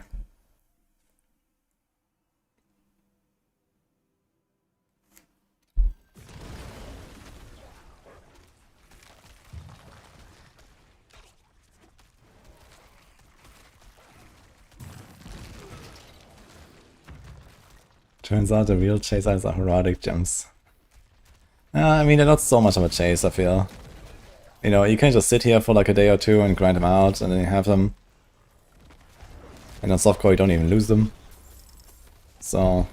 Turns out the real chase items are heroic gems. I mean, they're not so much of a chase, I feel. You know, you can just sit here for like a day or two and grind them out, and then you have them. And on softcore you don't even lose them. So...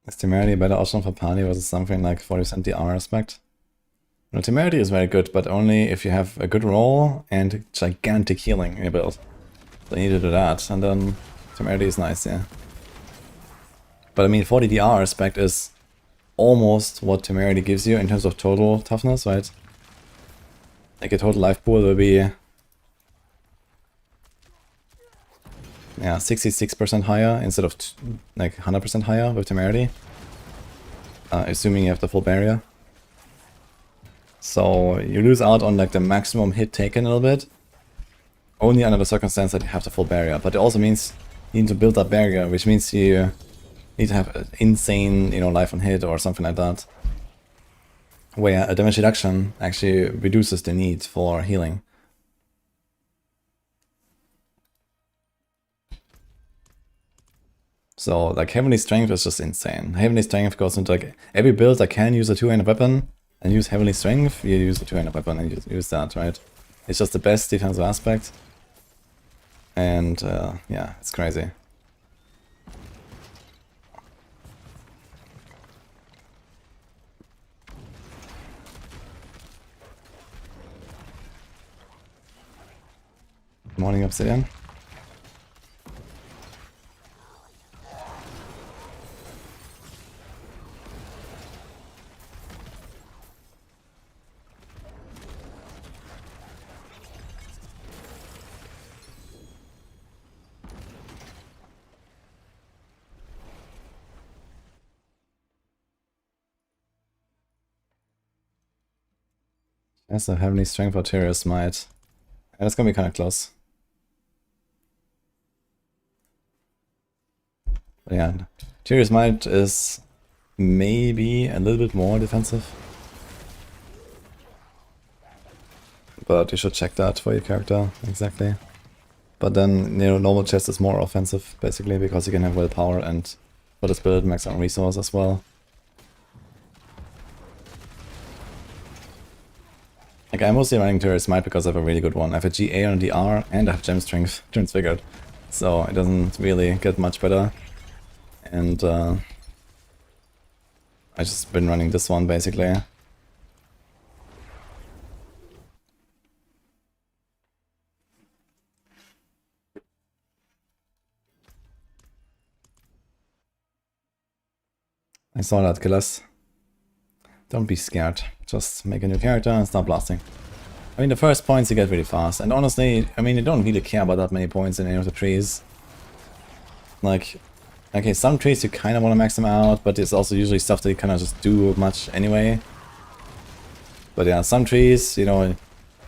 Is Temerity a better option for party versus something like 40% DR aspect? No, Temerity is very good, but only if you have a good roll and gigantic healing in your build. So you need to do that, and then Temerity is nice, yeah. But I mean, 40 DR aspect is almost what Temerity gives you in terms of total toughness, right? Like a total life pool will be... yeah, 66% higher instead of like 100% higher with Temerity. Assuming you have the full barrier. So you lose out on like the maximum hit taken a little bit. Only under the circumstance that you have the full barrier. But it also means you need to build that barrier, which means you need to have an insane, you know, life on hit or something like that, where a damage reduction actually reduces the need for healing. So like Heavenly Strength is just insane. Heavenly Strength goes into like every build that can use a two-handed weapon and use Heavenly Strength, you use a two-handed weapon and use that, right? It's just the best defensive aspect. And yeah, it's crazy. Morning, Obsidian. That's a Heavenly Strength for Tyrius Might. Yeah, that's gonna be kind of close. But yeah, Tyrius Might is maybe a little bit more defensive. But you should check that for your character, exactly. But then, you know, normal chest is more offensive, basically, because you can have willpower and for this build max on resource as well. Like, I'm mostly running Tyrius Might because I have a really good one. I have a GA on DR and I have Gem Strength Transfigured. So it doesn't really get much better. And I just been running this one basically. I saw that, killers. Don't be scared. Just make a new character and start blasting. I mean, the first points you get really fast. And honestly, I mean, you don't really care about that many points in any of the trees. Like, okay, some trees you kind of want to max them out, but it's also usually stuff that you kind of just do much anyway. But yeah, some trees, you know,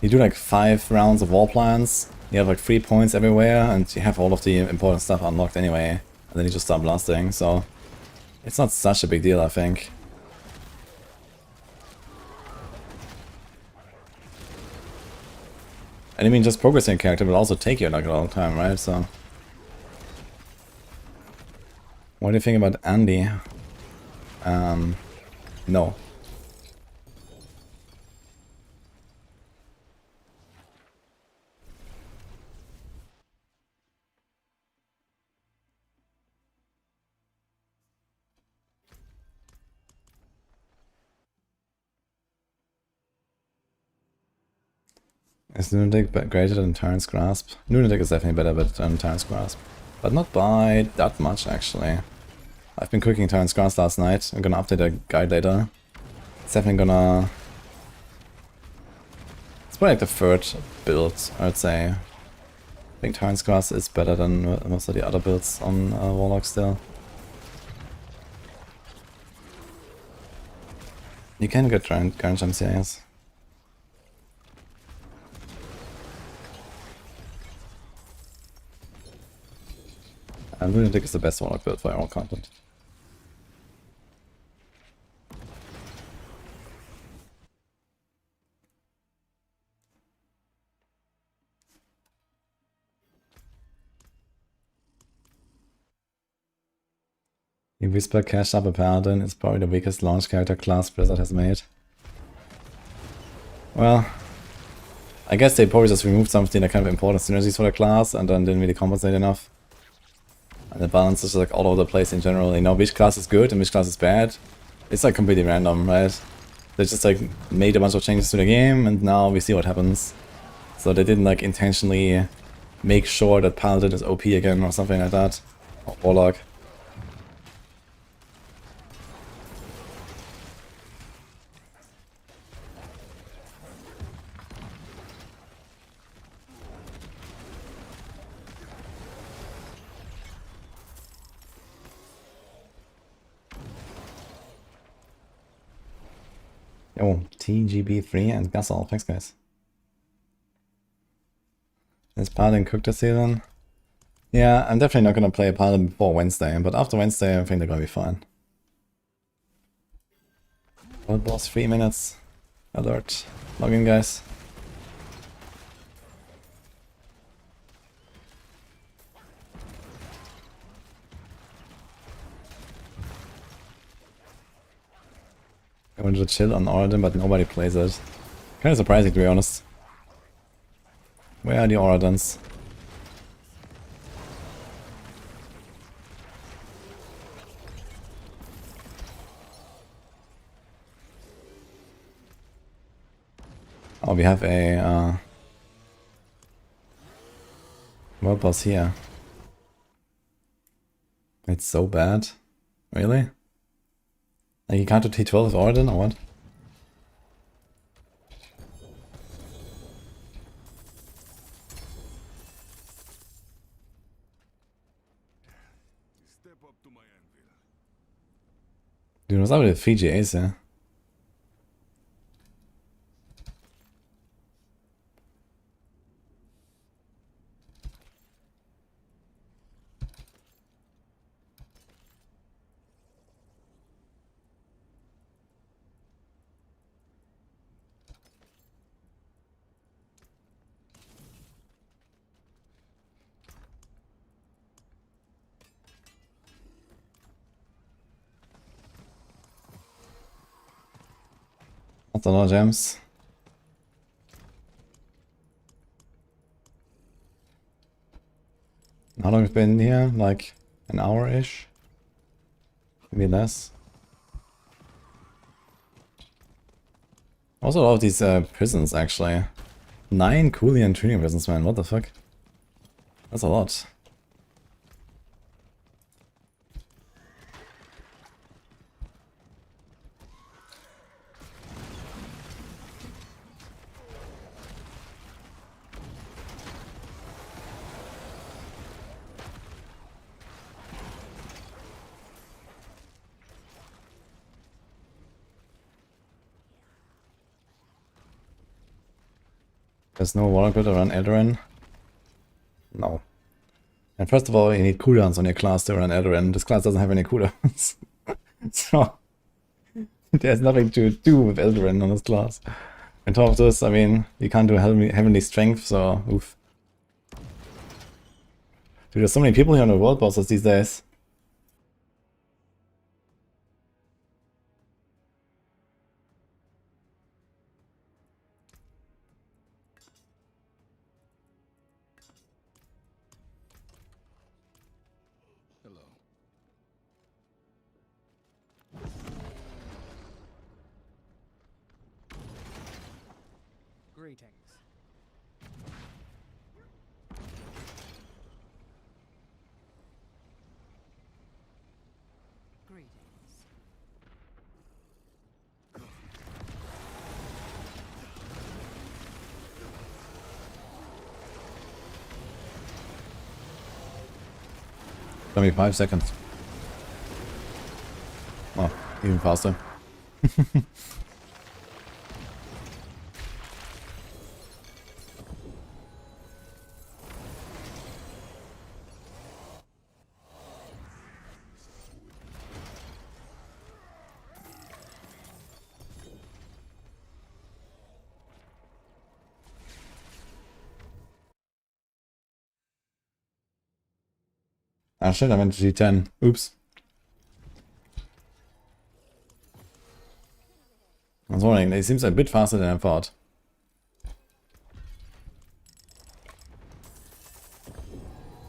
you do like 5 rounds of wall plants, you have like 3 points everywhere, and you have all of the important stuff unlocked anyway. And then you just start blasting, so it's not such a big deal, I think. And I mean, just progressing a character will also take you like a long time, right? So, what do you think about Andy? No. Is Lunatic greater than Tyrant's Grasp? Lunatic is definitely better than Tyrant's Grasp. But not by that much, actually. I've been cooking Tyrant's Grasp last night. I'm gonna update the guide later. It's definitely gonna... It's probably like the third build, I would say. I think Tyrant's Grasp is better than most of the other builds on Warlock still. You can get Current Gems, yeah, yes. Lunatic is the best Warlock build for all content. The Whisper cashed up a Paladin is probably the weakest launch character class Blizzard has made. Well, I guess they probably just removed something that kind of important synergies for the class and then didn't really compensate enough. And the balance is like all over the place in general. You know, which class is good and which class is bad. It's like completely random, right? They just like made a bunch of changes to the game and now we see what happens. So they didn't like intentionally make sure that Paladin is OP again or something like that. Or Warlock. Oh, TGB3 and Gasol. Thanks, guys. Is Paladin cooked this season? Yeah, I'm definitely not gonna play a Paladin before Wednesday, but after Wednesday I think they're gonna be fine. World boss 3 minutes. Alert. Log in, guys. I wanted to chill on Oradin, but nobody plays it. Kinda surprising, to be honest. Where are the Oradins? Oh, we have a world boss here. It's so bad. Really? Like you can't do T12 with Oradin or what? Dude, what's up with the Fiji Ace, yeah? That's a lot of gems. How long have we been here? Like an hour-ish? Maybe less. Also a lot of these prisons, actually. 9 Coolian training prisons, man. What the fuck? That's a lot. There's no Warlock build around Eldarin? No. And first of all, you need cooldowns on your class to run Eldarin. This class doesn't have any cooldowns. So, there's nothing to do with Eldarin on this class. On top of this, I mean, you can't do heavenly strength, so oof. Dude, there's so many people here on the world bosses these days. Greetings. Greetings. Only 5 seconds. Oh, even faster. Ah shit, I went to G10. Oops. I was wondering, it seems a bit faster than I thought.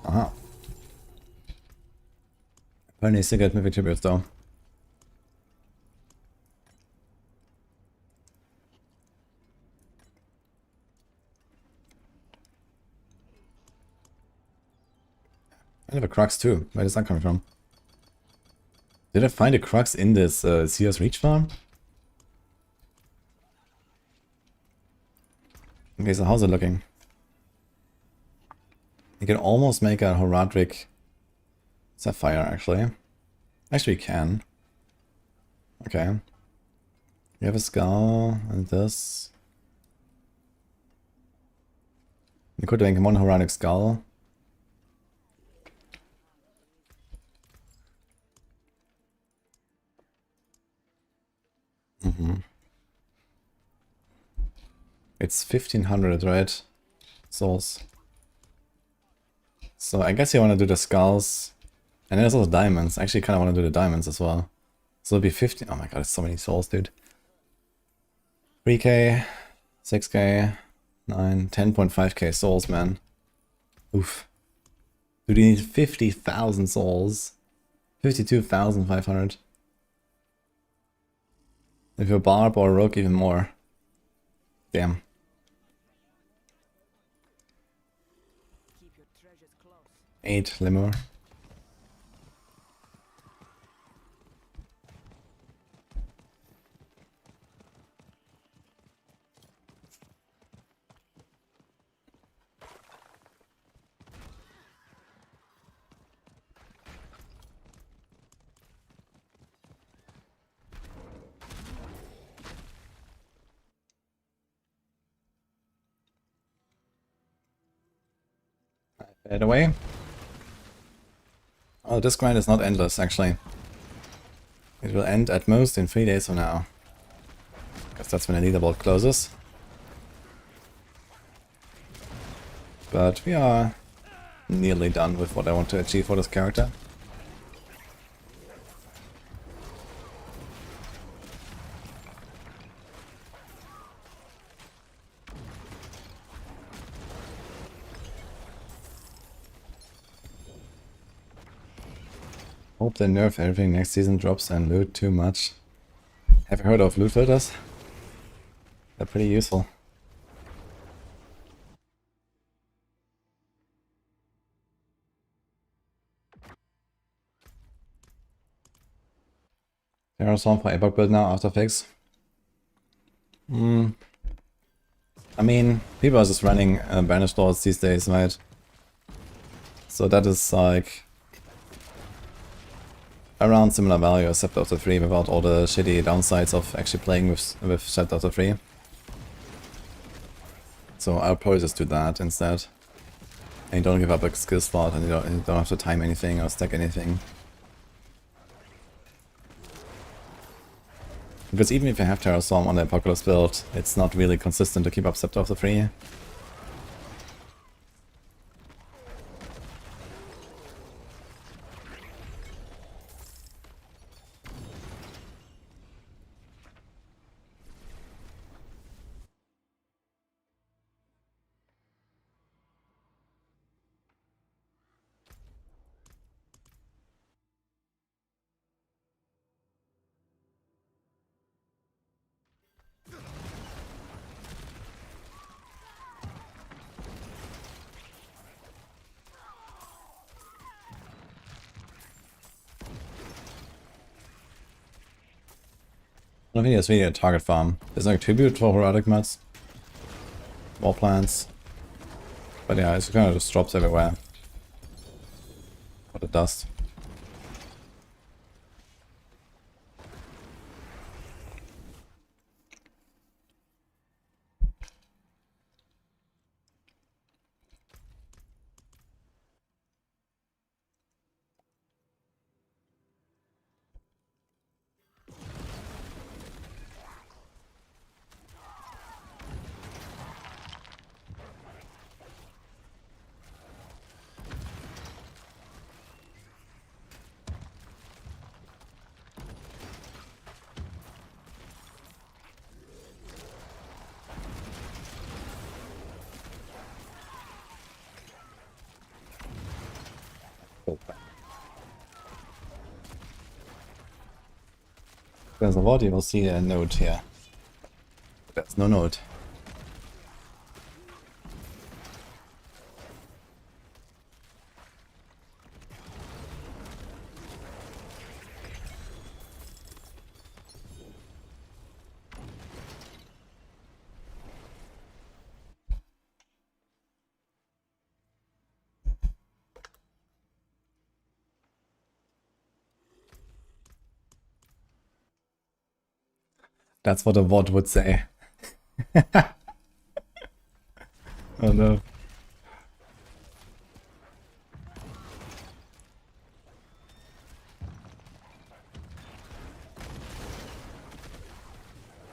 Aha. Apparently still get mythic tributes though. I have a crux too. Where is that coming from? Did I find a crux in this Seer's Reach farm? Okay, so how's it looking? You can almost make a Horadric Sapphire, actually. Actually, you can. Okay. You have a skull and this. You could make one Horadric skull. It's 1500, right? Souls. So I guess you want to do the skulls. And there's also diamonds. I actually kind of want to do the diamonds as well. So it'll be 15. Oh my god, it's so many souls, dude. 3k, 6k, 9, 10.5k souls, man. Oof. Dude, you need 50,000 souls. 52,500. If you're Barb or Rogue, even more. Damn. Keep your treasures close. 8 Lemur. By the way. Oh, this grind is not endless, actually. It will end at most in 3 days from now. Because that's when the leaderboard closes. But we are nearly done with what I want to achieve for this character. Hope they nerf everything next season drops and loot too much. Have you heard of loot filters? They're pretty useful. There are some for Epoch build now after fix. I mean, people are just running banished lords these days, right? So that is like around similar value as Scepter of the 3 without all the shitty downsides of actually playing with Scepter of the 3. So I'll probably just do that instead. And you don't give up a skill slot and you don't have to time anything or stack anything. Because even if you have Terrastorm on the Apocalypse build, it's not really consistent to keep up Scepter of the 3. I don't think it's really a target farm. There's no tribute for Herodic Mats. More plants. But yeah, it kind of just drops everywhere. For the dust. There's a ward, you will see a node here. There's no node. That's what a bot would say. Oh no.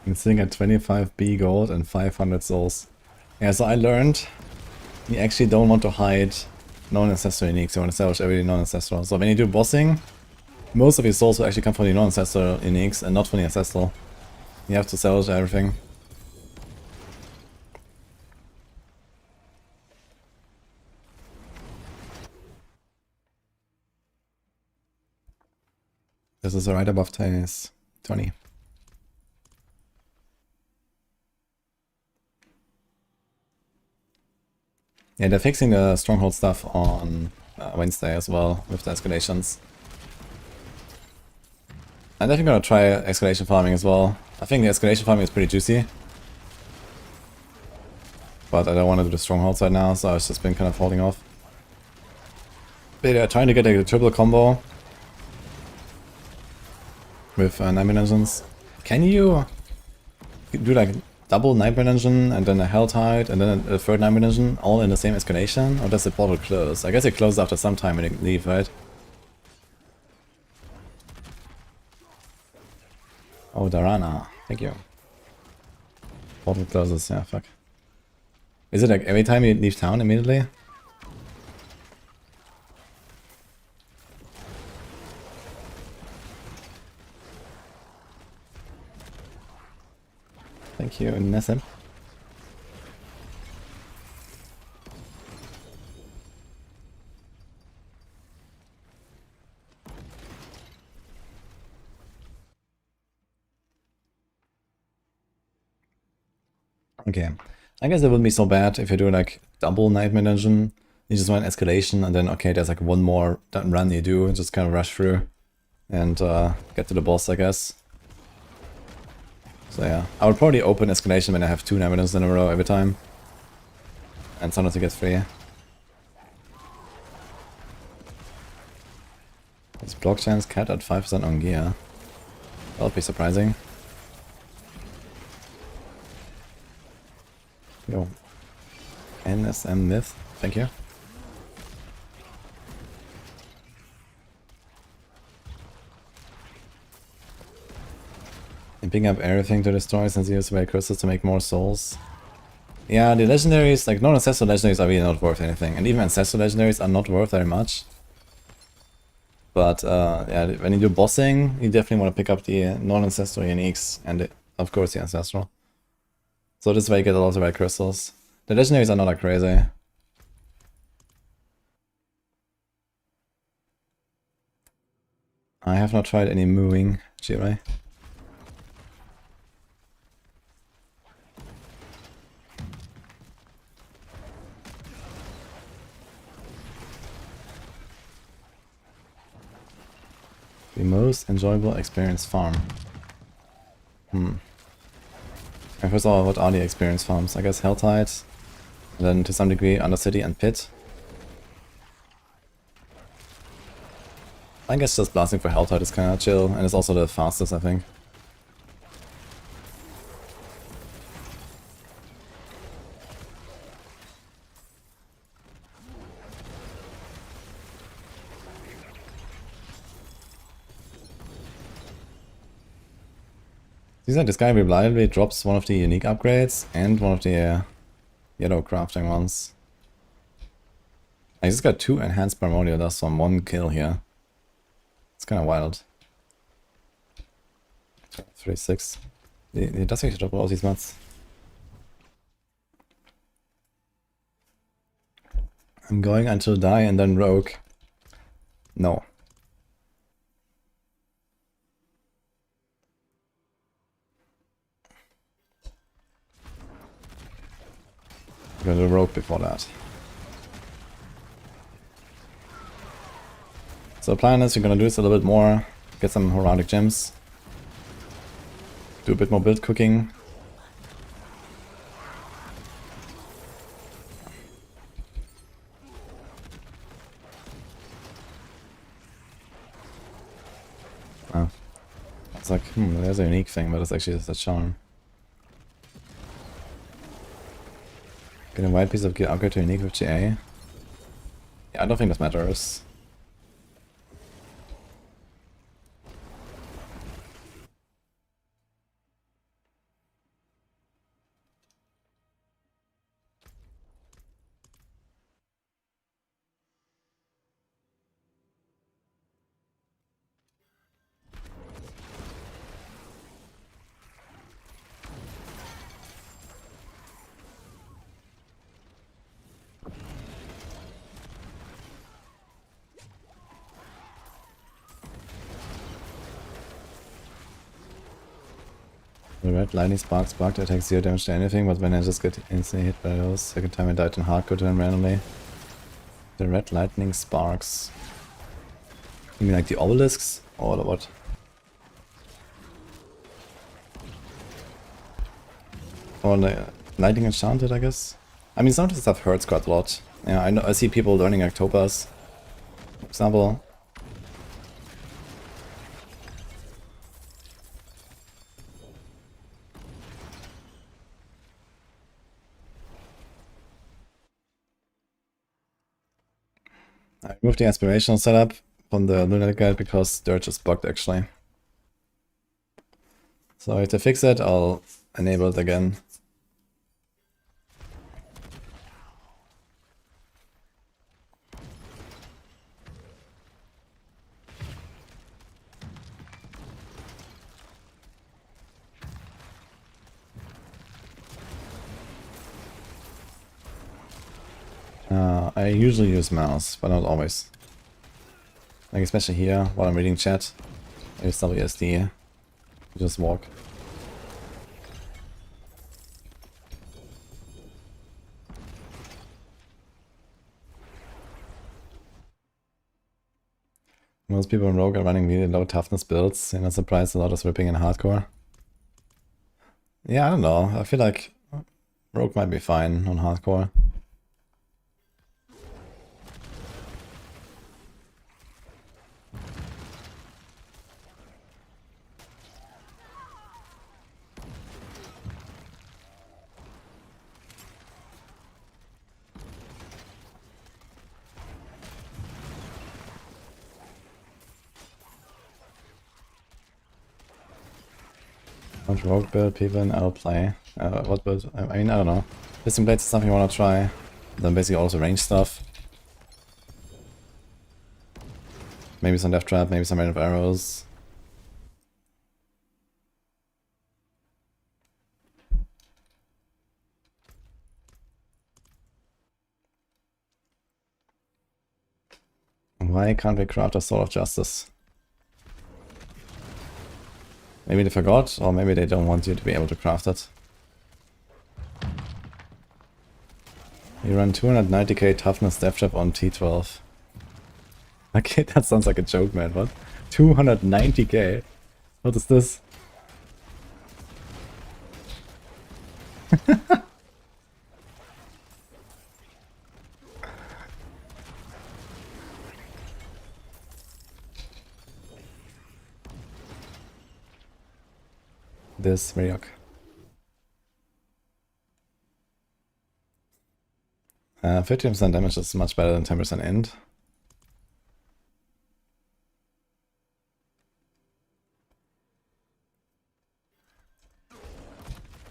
I'm sitting at 25B gold and 500 souls. Yeah, so I learned you actually don't want to hide non-ancestral uniques. You want to salvage every non-ancestral. So when you do bossing, most of your souls will actually come from the non-ancestral uniques and not from the ancestral. You have to salvage everything. This is right above phase 20. Yeah, they're fixing the stronghold stuff on Wednesday as well with the escalations. I'm definitely gonna try escalation farming as well. I think the escalation farming is pretty juicy. But I don't want to do the strongholds right now, so I've just been kind of holding off. But yeah, trying to get a triple combo with Nightmare Engines. Can you do like double Nightmare Engine and then a Helltide and then a third Nightmare Engine all in the same escalation? Or does the portal close? I guess it closes after some time when you leave, right? Oh, Darana. Thank you. Portal closes, yeah, fuck. Is it like every time you leave town immediately? Thank you, Nessim. Okay. I guess it wouldn't be so bad if you do like double Nightmare Dungeon. You just run escalation and then okay, there's like one more run you do, just kind of rush through and get to the boss, I guess. So yeah, I would probably open escalation when I have 2 Nightmare Dungeons in a row every time. And sometimes you get 3. Is blockchain's cat at 5% on gear? That would be surprising. Yo. NSM Myth, thank you. And picking up everything to destroy since you use away crystals to make more souls. Yeah, the legendaries, like non-ancestral legendaries are really not worth anything. And even ancestral legendaries are not worth very much. But yeah, when you do bossing, you definitely want to pick up the non-ancestral uniques and of course the ancestral. So this way you get a lot of red crystals. The legendaries are not that crazy. I have not tried any mooing, Jirai. The most enjoyable experience farm. And first of all, what are the experience farms? I guess Helltide, and then to some degree Undercity and Pit. I guess just blasting for Helltide is kinda chill, and it's also the fastest, I think. Seems like this guy reliably drops one of the unique upgrades and one of the yellow crafting ones. I just got 2 enhanced primordial dust on 1 kill here. It's kind of wild. 36. He does actually drop all these mats. I'm going until die and then rogue. No. I'm gonna do rogue before that. So the plan is you're gonna do this a little bit more, get some heraldic gems, do a bit more build cooking. Oh. It's like, there's a unique thing, but it's actually just a charm. Get a white piece of gear upgrade to unique with GA. Yeah, I don't think this matters. The red lightning sparks bugged, attacks 0 damage to anything, but when I just get instantly hit by those, second time I died in hardcore turn randomly. The red lightning sparks. You mean like the obelisks? Or what? Or lightning enchanted, I guess? I mean, some of the stuff hurts quite a lot. Yeah, I know. I see people learning Octopus, for example. I removed the aspirational setup from the LUNATIC guide because Dirge is bugged actually. So if they fix it, I'll enable it again. I usually use mouse, but not always. Like especially here, while I'm reading chat, I use WSD. Just walk. Most people in Rogue are running really low toughness builds, and I'm surprised a lot is ripping in hardcore. Yeah, I don't know. I feel like Rogue might be fine on hardcore. What Rogue build people in L play? What build? I mean, I don't know. Piston Blades is something I want to try. Then basically also range stuff. Maybe some Death Trap, maybe some Rain of Arrows. Why can't we craft a Sword of Justice? Maybe they forgot, or maybe they don't want you to be able to craft it. You run 290k toughness death trap on T12. Okay, that sounds like a joke, man. What? 290k? What is this? This Ryok. 15% damage is much better than 10% int.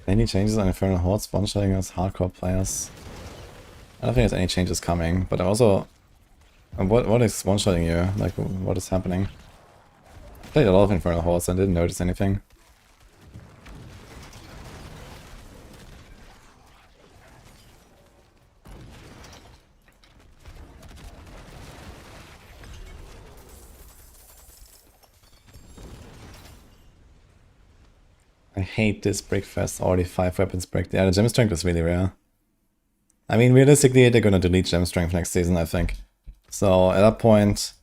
Any changes on Infernal Horde one-shotting as hardcore players? I don't think there's any changes coming, but also... What is one-shotting you? Like, what is happening? I played a lot of Infernal Hordes and didn't notice anything. I hate this Breakfast, already 5 weapons break. Yeah, the Gem Strength is really rare. I mean, realistically, they're gonna delete Gem Strength next season, I think. So, at that point,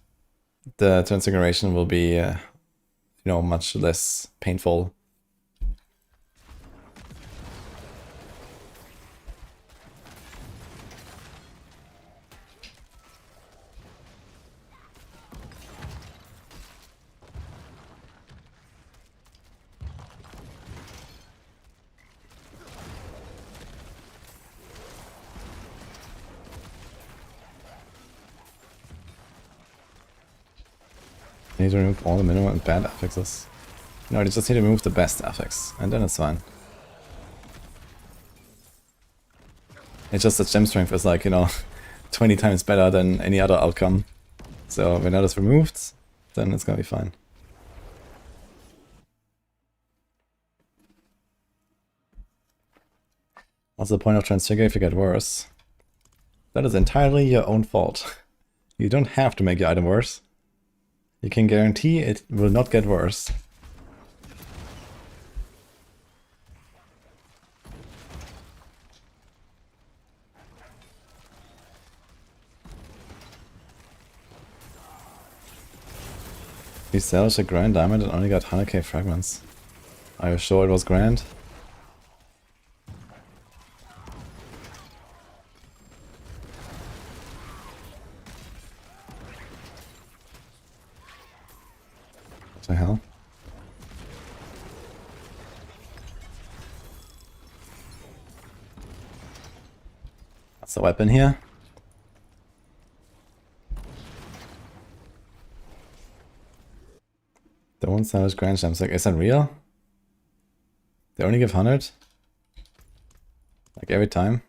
the Transfiguration will be, you know, much less painful. I need to remove all the minimum and bad affixes. No, I just need to remove the best affix, and then it's fine. It's just that Gem Strength is like, you know, 20 times better than any other outcome. So when that is removed, then it's gonna be fine. What's the point of Transfigure if you get worse? That is entirely your own fault. You don't have to make your item worse. You can guarantee it will not get worse. We salvaged a grand diamond and only got 100k fragments. Are you sure it was grand? What the hell? What's the weapon here? Don't salvage grand gems. Like, is that real? They only give 100? Like every time?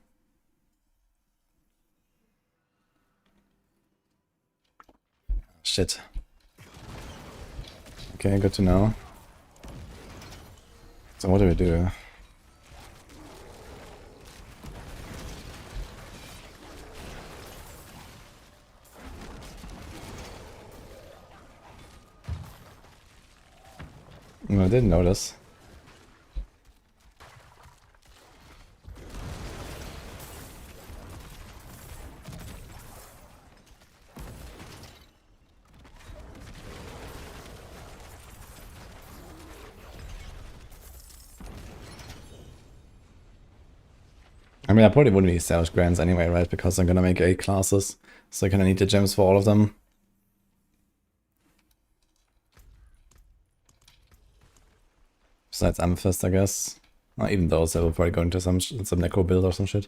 Shit. Okay, good to know. So what do we do? I didn't notice. I mean, I probably wouldn't be salvage grands anyway, right? Because I'm gonna make 8 classes, so I kinda need the gems for all of them. Besides Amethyst, I guess. Not even those, I will probably go into some necro build or some shit.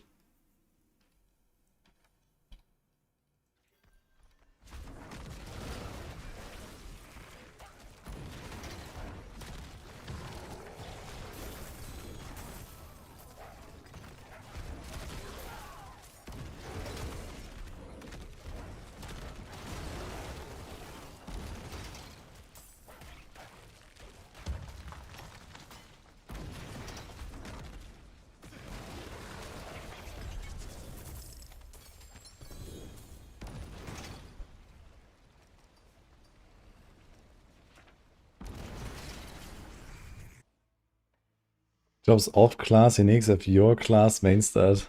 Drops off class uniques of your class main stat.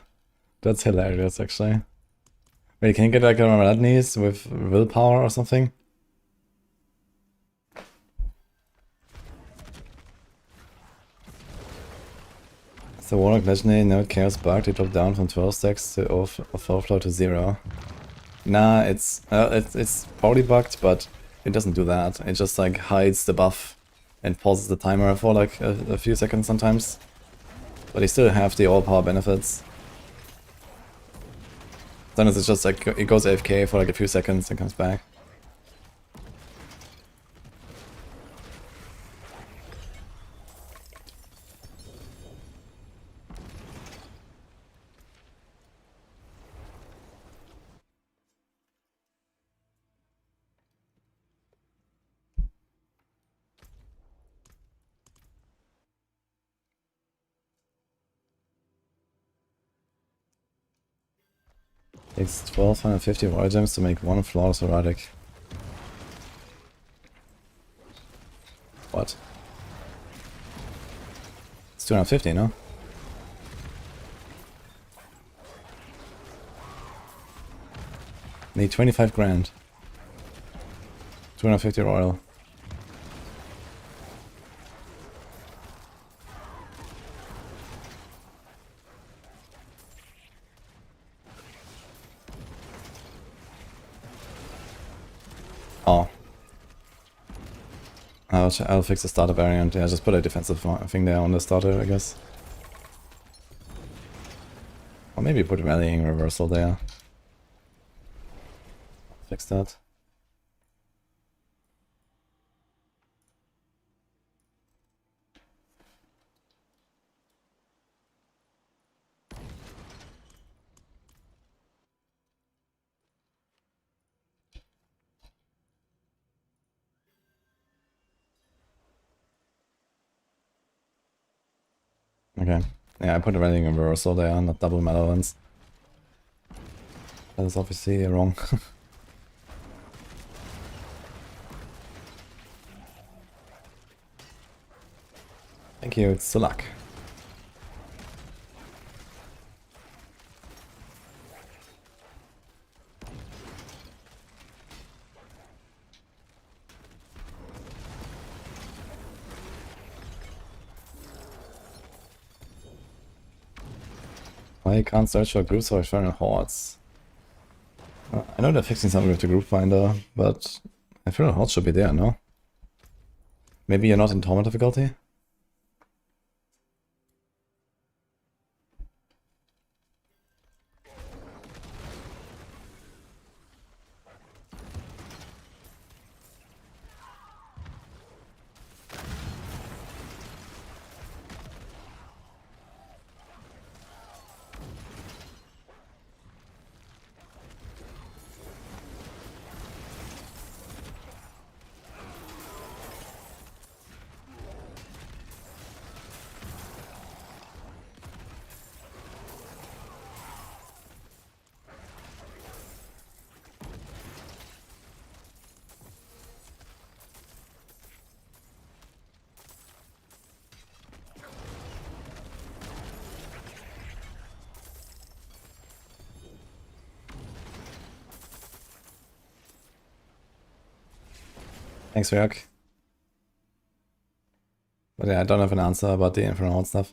That's hilarious, actually. Wait, can you get like a Radnies with willpower or something? So Warlock Legendary Node Chaos Bug, they drop down from 12 stacks to overflow to 0. Nah, it's probably bugged, but it doesn't do that. It just like hides the buff and pauses the timer for like a few seconds sometimes. But you still have the all-power benefits. Sometimes it's just like, it goes AFK for like a few seconds and comes back. Takes 1250 royal gems to make 1 flawless erotic. What? It's 250, no? Need 25 grand. 250 royal. Oh. I'll fix the starter variant. Yeah, just put a defensive thing there on the starter, I guess. Or maybe put rallying reversal there. Fix that. Okay. Yeah, I put a rallying reversal there, not double malevolence. That is obviously wrong. Thank you, it's the luck. Why can't search for groups or infernal hordes? I know they're fixing something with the group finder, but infernal hordes should be there, no? Maybe you're not in torment difficulty? Thanks, Jörg. But yeah, I don't have an answer about the infernal horde stuff.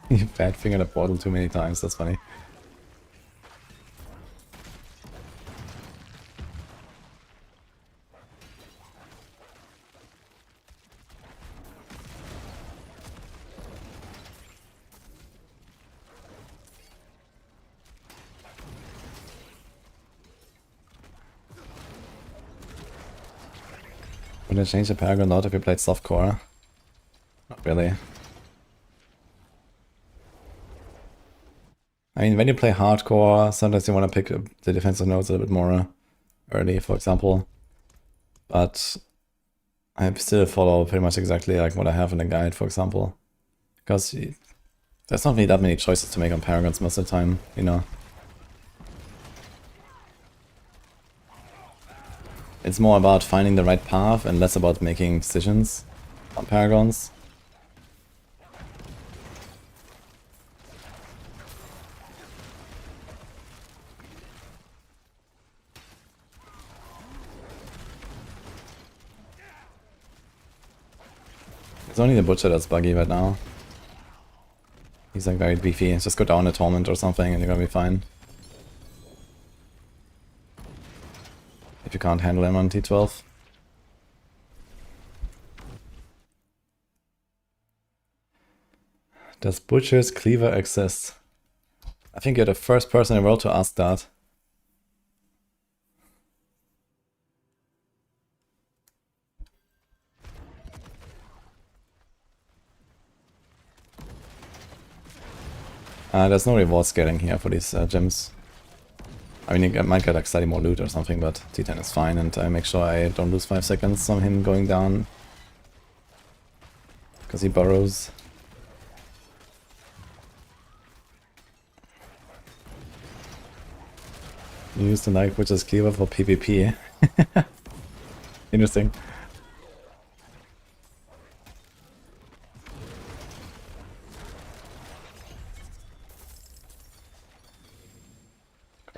You bad fingered a portal too many times, that's funny. Would I change the Paragon out if we played softcore? Not really. I mean, when you play hardcore, sometimes you want to pick the defensive nodes a little bit more early, for example. But I still follow pretty much exactly like what I have in the guide, for example. Because there's not really that many choices to make on Paragons most of the time, you know. It's more about finding the right path and less about making decisions on Paragons. It's only the Butcher that's buggy right now. He's like very beefy. Just go down a Torment or something and you're gonna be fine. If you can't handle him on T12. Does Butcher's Cleaver exist? I think you're the first person in the world to ask that. There's no reward scaling here for these gems. I mean, you might get like slightly more loot or something, but T10 is fine, and I make sure I don't lose 5 seconds on him going down. Because he burrows. You use the Night Witch's Cleaver for PvP. Interesting.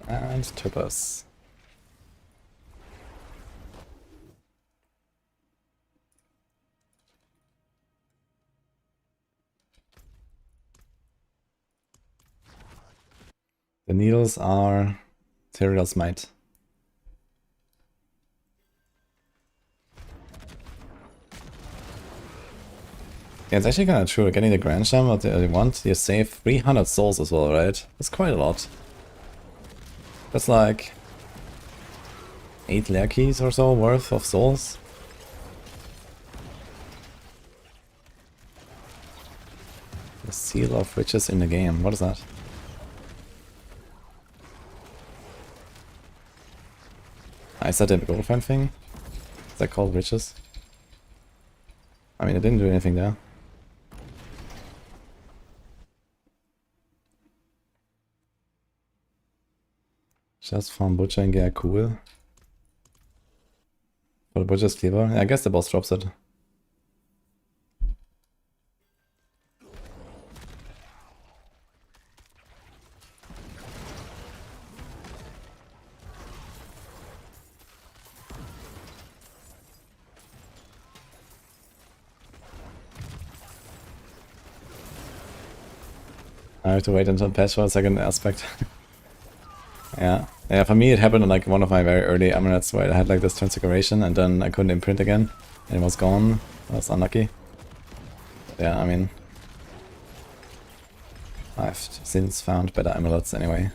And Topaz. The needles are Tyrael's Might. Yeah, it's actually kind of true. Getting the Grand Gem, what you want, you save 300 souls as well, right? That's quite a lot. That's like 8 lair keys or so worth of souls. The Seal of Riches in the game. What is that? Is that a girlfriend thing? Is that called Riches? I mean, I didn't do anything there. Just farm Butcher and get cool. For the Butcher's Cleaver. I guess the boss drops it. I have to wait until patch for a second aspect. Yeah. Yeah, for me it happened on like one of my very early amulets where I had like this transfiguration and then I couldn't imprint again. And it was gone. I was unlucky. But yeah, I mean... I've since found better amulets anyway.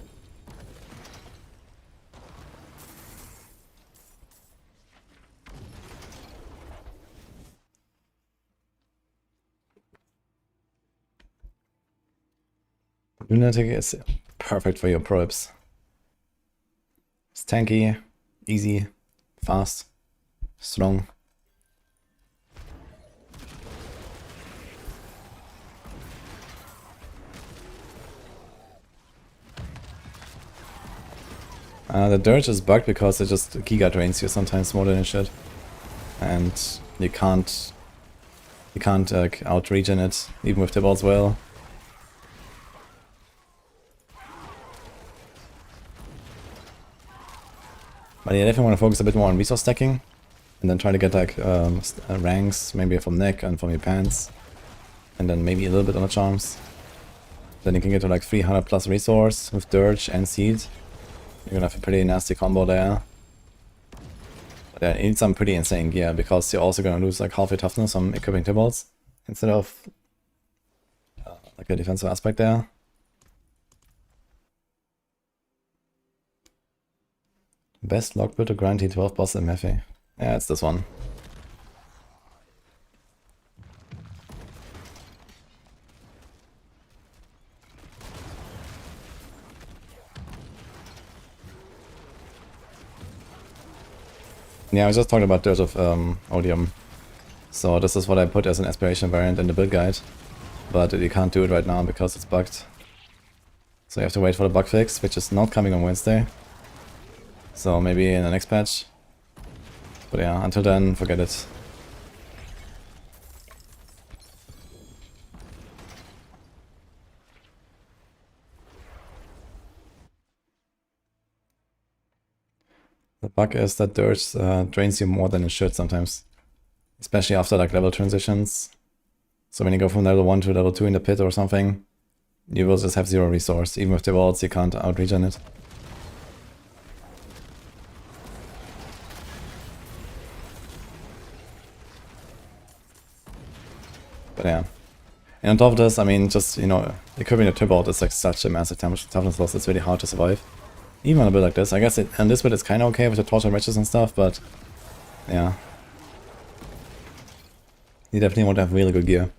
Lunatic is perfect for your probes. It's tanky, easy, fast, strong. The Dirge is bugged because it just Giga drains you sometimes more than it should. And you can't out regen it, even with the balls well. But yeah, definitely want to focus a bit more on resource stacking. And then try to get like ranks, maybe from neck and from your pants. And then maybe a little bit on the charms. Then you can get to like 300 plus resource with Dirge and Seed. You're gonna have a pretty nasty combo there. But yeah, you need some pretty insane gear because you're also gonna lose like half your toughness from equipping Tibalts instead of like a defensive aspect there. Best log build to grind T12 boss in Mephi. Yeah, it's this one. Yeah, I was just talking about Dirt of Odium. So this is what I put as an aspiration variant in the build guide. But you can't do it right now because it's bugged. So you have to wait for the bug fix, which is not coming on Wednesday. So maybe in the next patch. But yeah, until then, forget it. The bug is that Dirt drains you more than it should sometimes. Especially after like level transitions. So when you go from level 1 to level 2 in the pit or something, you will just have 0 resource. Even with the walls, you can't out-regen it. But yeah. And on top of this, I mean, just, you know, equipping the Tibalt is like such a massive toughness loss, it's really hard to survive. Even on a build like this. I guess on this build it's kind of okay with the torch and riches and stuff, but yeah. You definitely want to have really good gear.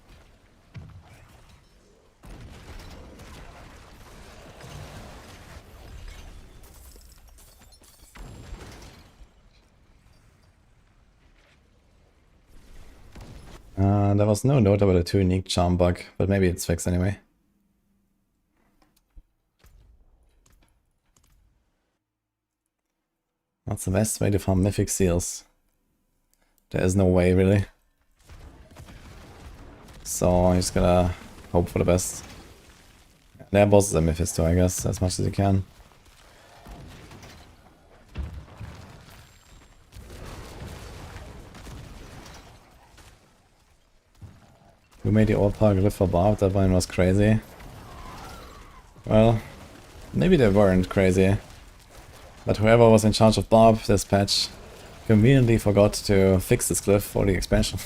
There was no note about a 2 unique charm bug, but maybe it's fixed anyway. What's the best way to farm mythic seals? There is no way, really. So I'm just gonna hope for the best. There are bosses and mythics too, I guess, as much as you can. Who made the all-power glyph for Barb? That one was crazy. Well, maybe they weren't crazy. But whoever was in charge of Barb this patch conveniently forgot to fix this glyph for the expansion.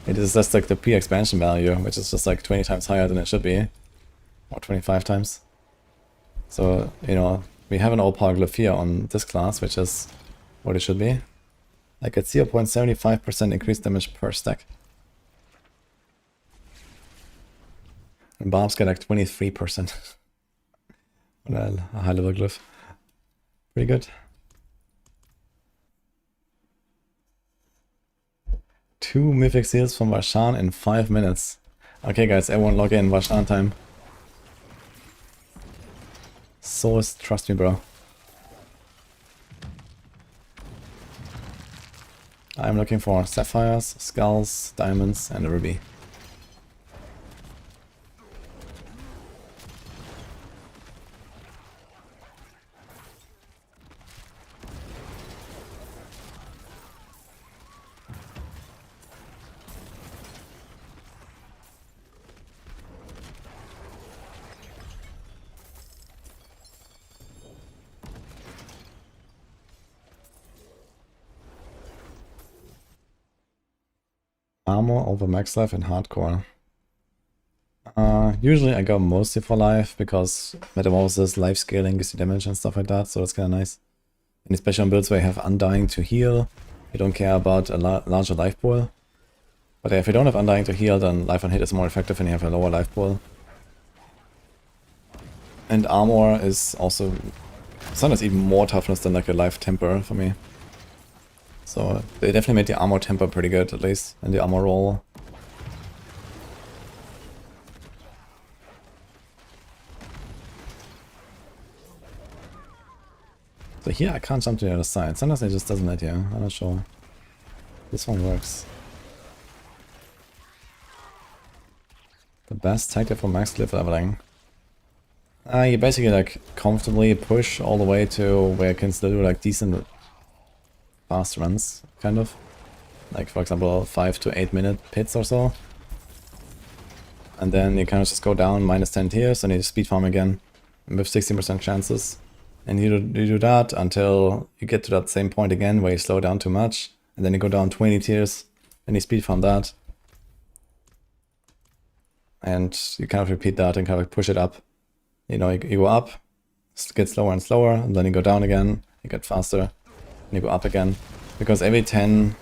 It is just like the pre-expansion value, which is just like 20 times higher than it should be. Or 25 times. So, you know, we have an all-power glyph here on this class, which is what it should be. Like at 0.75% increased damage per stack. And Barbs get like 23% on a high level glyph. Pretty good. 2 mythic seals from Varshan in 5 minutes. Okay guys, everyone log in, Varshan time. Source, trust me bro. I'm looking for sapphires, skulls, diamonds and a ruby. Armor over max life in hardcore. Usually I go mostly for life because metamorphosis, life scaling gives you damage and stuff like that, so that's kind of nice. And especially on builds where you have Undying to heal, you don't care about a larger life pool. But if you don't have Undying to heal, then life on hit is more effective when you have a lower life pool. And armor is also sometimes even more toughness than like a life temper for me. So they definitely made the armor temper pretty good, at least, and the armor roll. So here I can't jump to the other side. Sometimes it just doesn't let you. I'm not sure. This one works. The best tactic for max cliff leveling. You basically like comfortably push all the way to where you can still do like decent fast runs, kind of. Like for example 5 to 8 minute pits or so. And then you kind of just go down minus 10 tiers and you speed farm again with 60% chances. And you do that until you get to that same point again where you slow down too much. And then you go down 20 tiers and you speed farm that. And you kind of repeat that and kind of push it up. You know, you go up, get slower and slower, and then you go down again, you get faster, and you go up again. Because every 10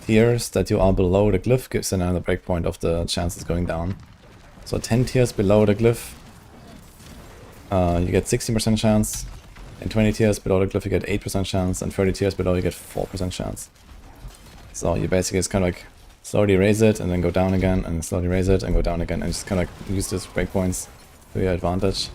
tiers that you are below the glyph gives another breakpoint of the chances going down. So 10 tiers below the glyph, you get 60% chance, and 20 tiers below the glyph you get 8% chance, and 30 tiers below you get 4% chance. So you basically just kind of like slowly raise it, and then go down again, and slowly raise it, and go down again, and just kind of like use these breakpoints to your advantage.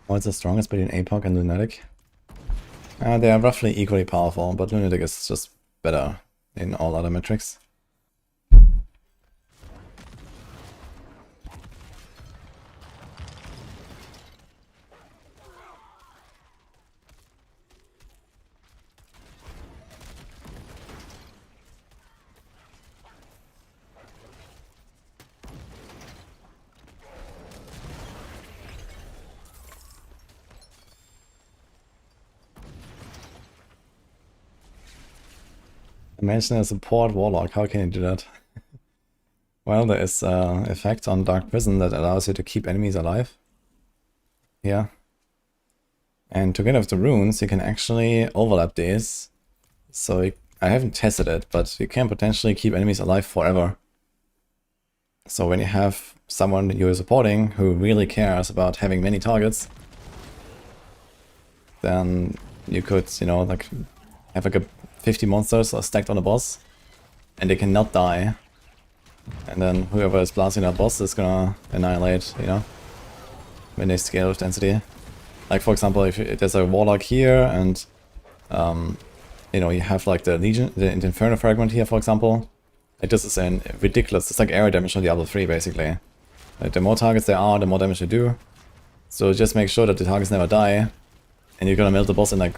What's the strongest between Epoch and Lunatic? They are roughly equally powerful, but Lunatic is just better in all other metrics. Imagine a support warlock, how can you do that? Well, there is an effect on Dark Prison that allows you to keep enemies alive. Yeah. And together with the runes, you can actually overlap these. So I haven't tested it, but you can potentially keep enemies alive forever. So when you have someone you're supporting who really cares about having many targets, then you could, you know, like have like a 50 monsters are stacked on a boss, and they cannot die. And then whoever is blasting that boss is gonna annihilate, you know, when they scale with density. Like for example, if there's a warlock here, and you know, you have like the Legion, the Inferno Fragment here, for example. Like this is an ridiculous. It's like area damage on Diablo 3, basically. Like the more targets there are, the more damage you do. So just make sure that the targets never die, and you're gonna melt the boss in like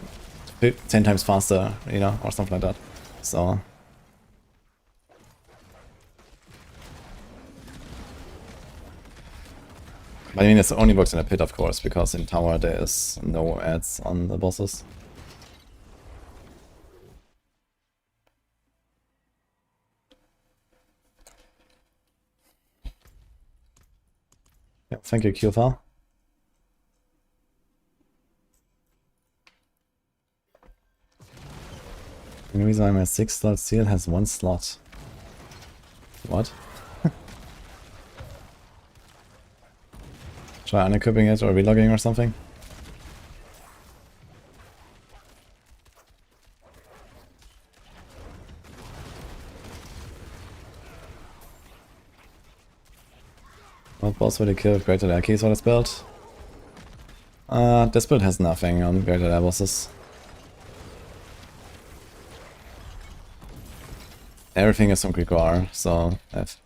10 times faster, you know, or something like that. So but I mean, it only works in a pit, of course, because in tower there is no ads on the bosses. Yeah, thank you, QFA. The reason why my 6-slot seal has 1 slot. What? Try unequipping it or relogging or something? What boss would you kill with Greater Lair keys for this build? This build has nothing on Greater Lair bosses. Everything is from Grimoire, so F.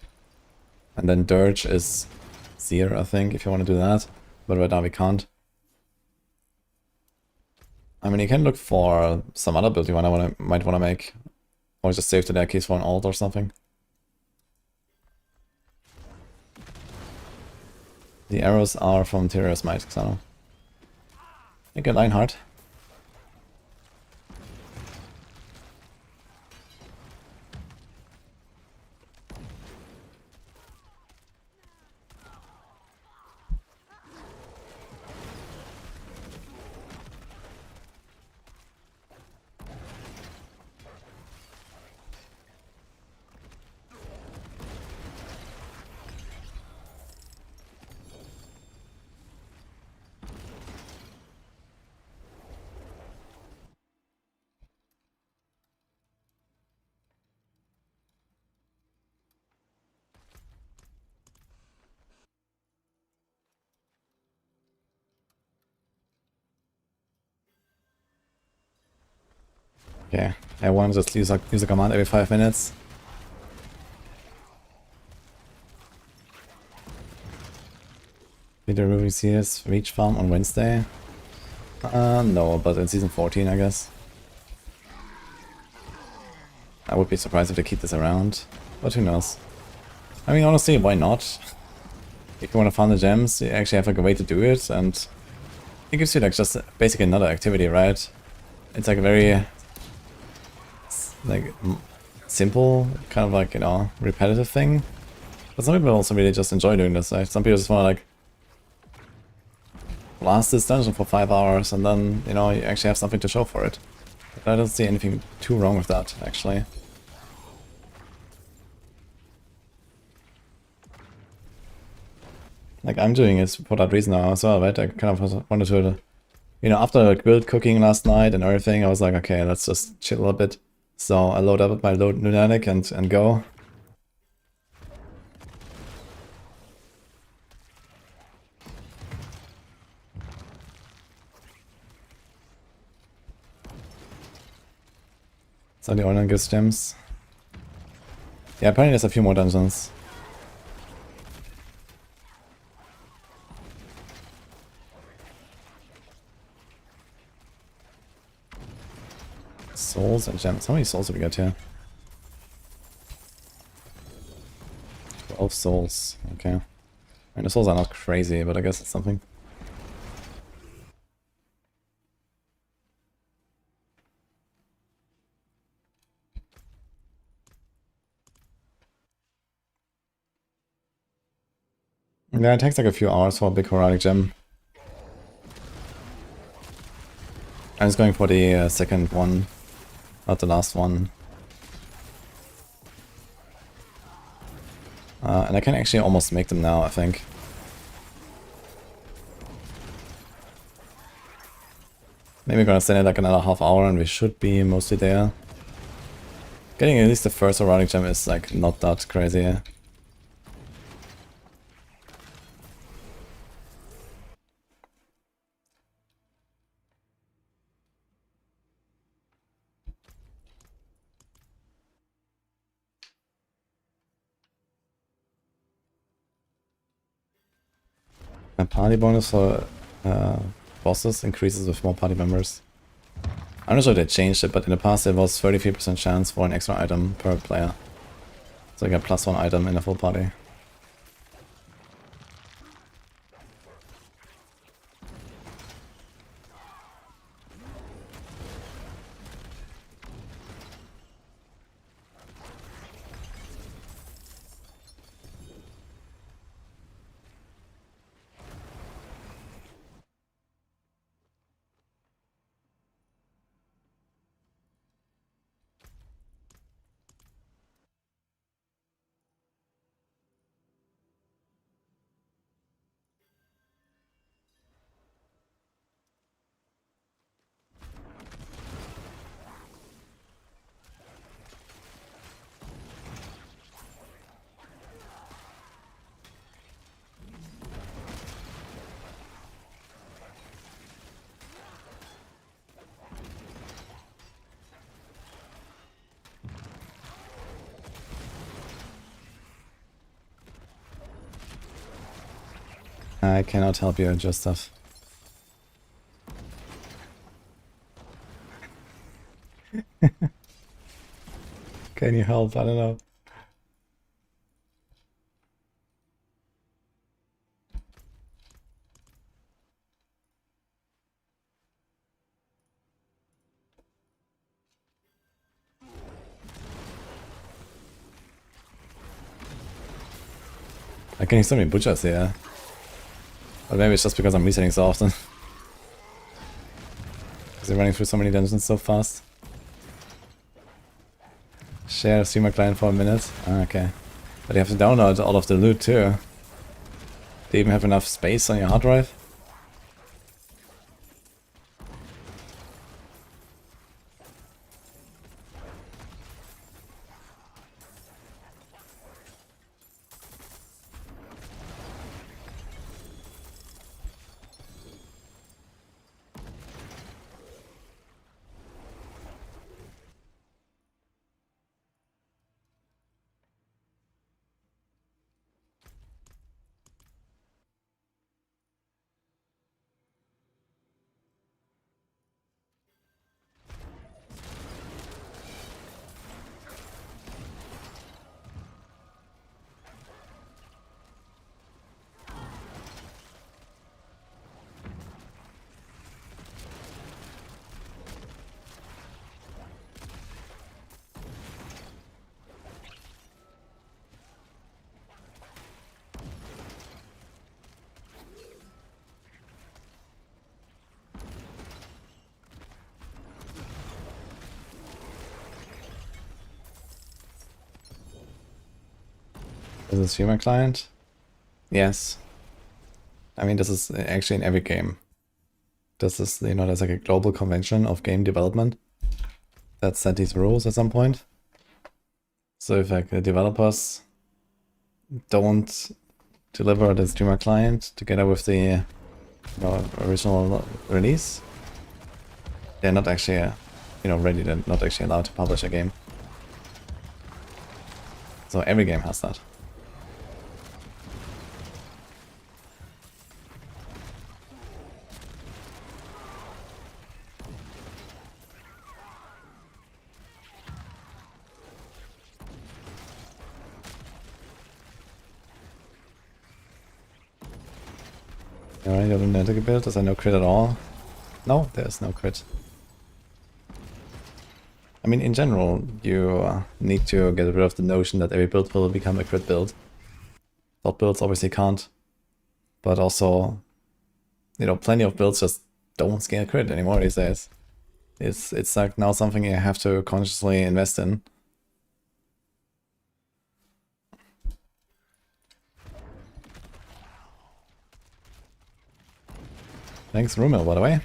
And then Dirge is Seer, I think, if you want to do that. But right now we can't. I mean, you can look for some other build you might want to make. Or just save the deck keys for an alt or something. The arrows are from Tyria's Might, Xano. I get Lionheart. Okay, I want to just use a command every 5 minutes. Did the removing CS reach farm on Wednesday? No, but in season 14, I guess. I would be surprised if they keep this around, but who knows. I mean, honestly, why not? If you want to farm the gems, you actually have like a way to do it, and it gives you like just basically another activity, right? It's like a very like simple, kind of like, you know, repetitive thing. But some people also really just enjoy doing this, right? Some people just want to like blast this dungeon for 5 hours and then, you know, you actually have something to show for it. But I don't see anything too wrong with that, actually. Like, I'm doing it for that reason now as well, right? I kind of wanted to, you know, after grilled cooking last night and everything, I was like, okay, let's just chill a little bit. So I load up my Lunatic and go. So the online gives gems. Yeah, apparently there's a few more dungeons. Souls and gems. How many souls did we get here? 12 souls. Okay. I mean, the souls are not crazy, but I guess it's something. Yeah, it takes like a few hours for a big Horadic gem. I was going for the second one, not the last one. And I can actually almost make them now, I think. Maybe we're gonna stand it like another half hour and we should be mostly there. Getting at least the first Horadic gem is like not that crazy. A party bonus for bosses increases with more party members. I'm not sure if they changed it, but in the past it was 33% chance for an extra item per player. So you get +1 item in a full party. I cannot help you adjust stuff. Can you help? I don't know. I'm getting so many butchers here. But maybe it's just because I'm resetting so often. Because they're running through so many dungeons so fast. Share streamer client for a minute. Ah, okay. But you have to download all of the loot too. Do you even have enough space on your hard drive? Is it streamer client? Yes. I mean, this is actually in every game. This is, you know, there's like a global convention of game development that set these rules at some point. So if like the developers don't deliver the streamer client together with the, you know, original release, they're not actually, you know, ready. They're not actually allowed to publish a game. So every game has that. Alright, your lunatic build, is there no crit at all? No, there's no crit. I mean, in general, you need to get rid of the notion that every build will become a crit build. Lot builds obviously can't. But also, you know, plenty of builds just don't scale crit anymore these days. It's like now something you have to consciously invest in. Thanks, Rumil, by the way.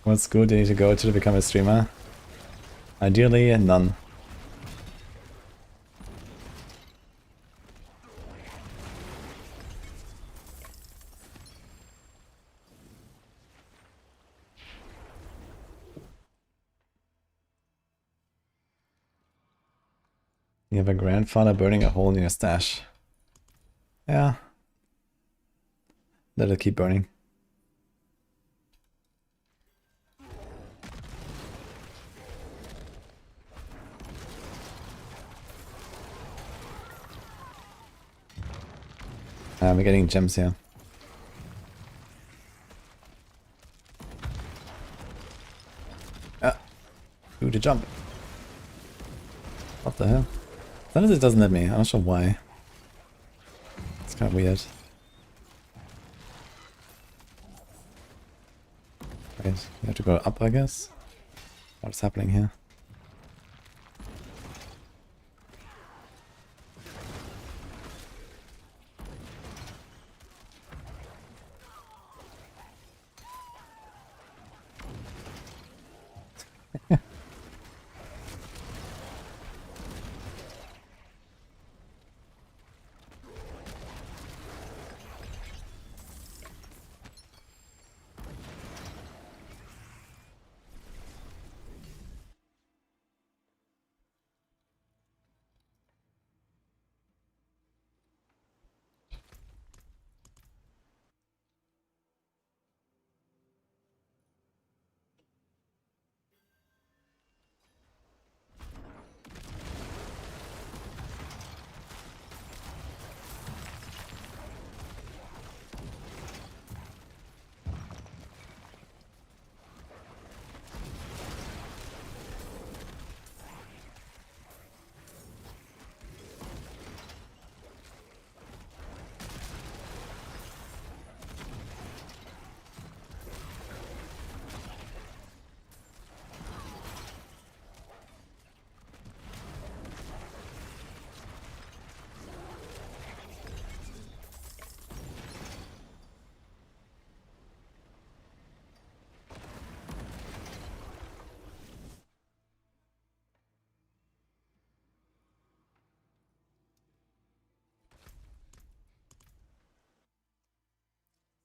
What school do you need to go to become a streamer? Ideally, none. You have a grandfather burning a hole in your stash. Yeah. Let it keep burning. We're getting gems here. Ah! Do the jump. What the hell? Sometimes it doesn't let me. I'm not sure why. It's kind of weird. Wait, you have to go up, I guess? What's happening here?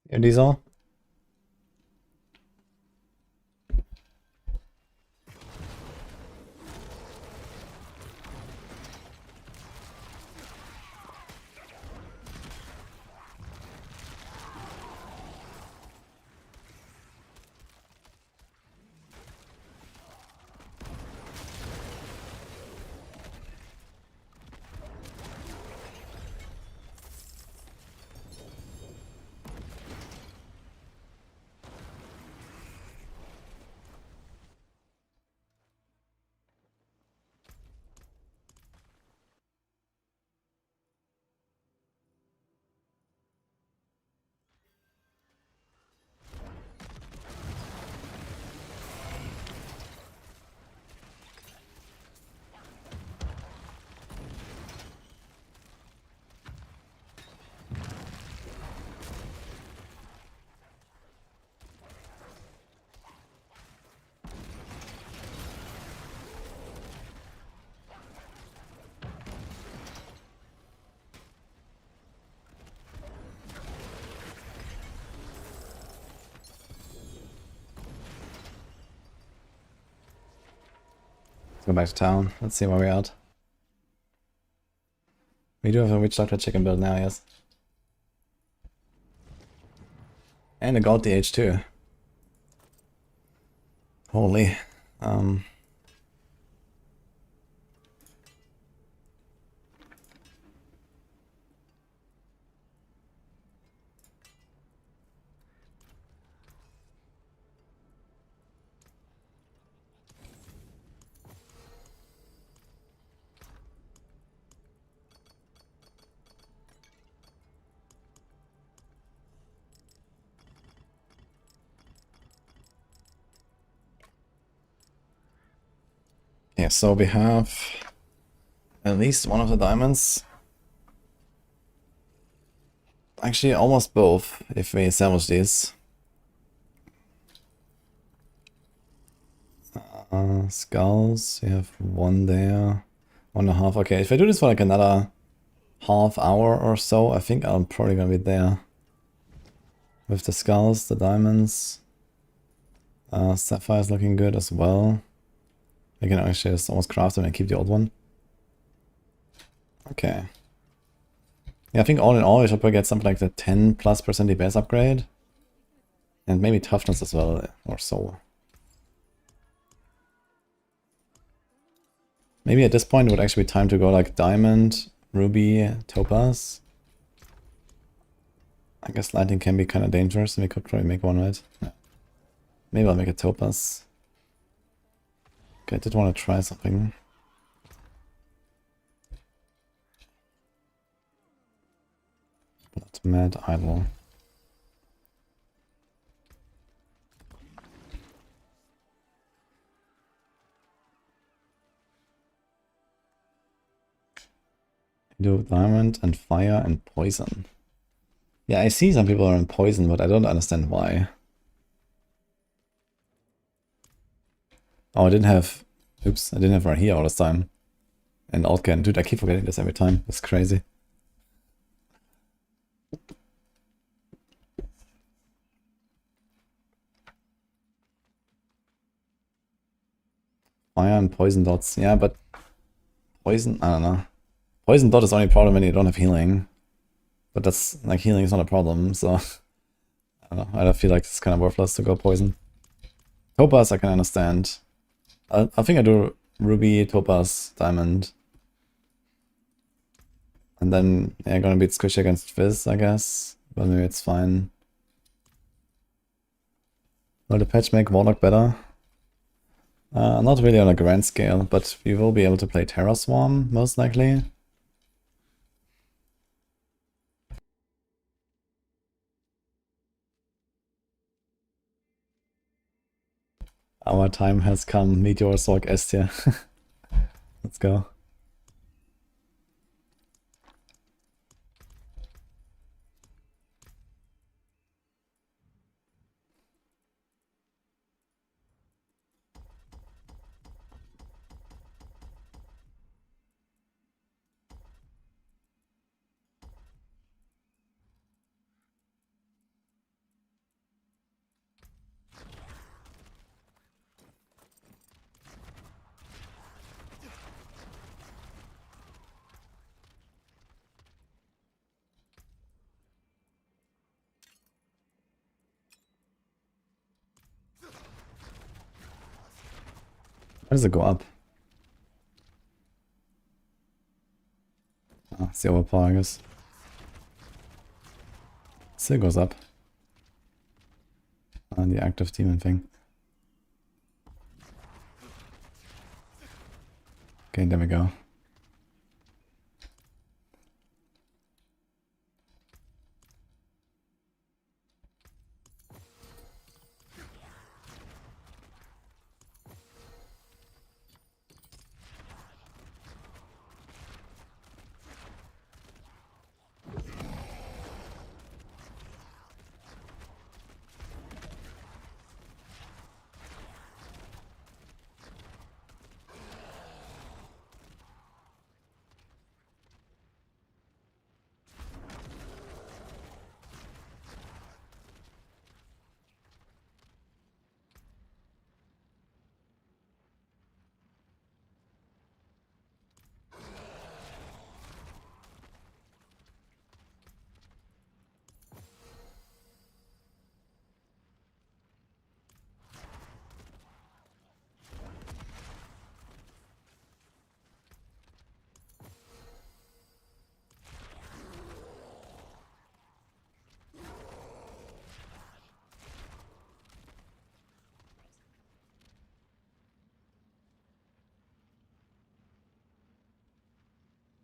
Here, Diesel. Let's go back to town. Let's see where we're at. We do have a Witch Doctor chicken build now, yes. And a God DH too. Holy. Yeah, so we have at least one of the diamonds. Actually, almost both, if we establish these. Skulls, we have one there. 1.5, okay. If I do this for like another half hour or so, I think I'm probably gonna be there. With the skulls, the diamonds. Sapphire's looking good as well. I can actually just almost craft them and keep the old one. Okay. Yeah, I think all in all, we should probably get something like the 10+% DPS upgrade. And maybe toughness as well, or so. Maybe at this point it would actually be time to go like diamond, ruby, topaz. I guess lightning can be kind of dangerous, and we could probably make one, right? Yeah. Maybe I'll make a topaz. Okay, I did want to try something. Blood Mad Idol. Do diamond and fire and poison. Yeah, I see some people are in poison, but I don't understand why. Oh, I didn't have... Oops, I didn't have right here all this time. And Altcan. Dude, I keep forgetting this every time. It's crazy. Fire and poison dots. Yeah, but... Poison? I don't know. Poison dot is only a problem when you don't have healing. But that's... Like, healing is not a problem, so... I don't know. I feel like it's kind of worthless to go poison. Topaz I can understand. I think I do ruby, topaz, diamond. And then yeah, gonna beat squishy against Fizz, I guess. But maybe it's fine. Will the patch make Warlock better? Not really on a grand scale, but we will be able to play Terra Swarm, most likely. Our time has come, Meteor Sorg Estia. Let's go. does it go up? Oh, it's the overpower, I guess. Still goes up. On the active demon thing. Okay, there we go.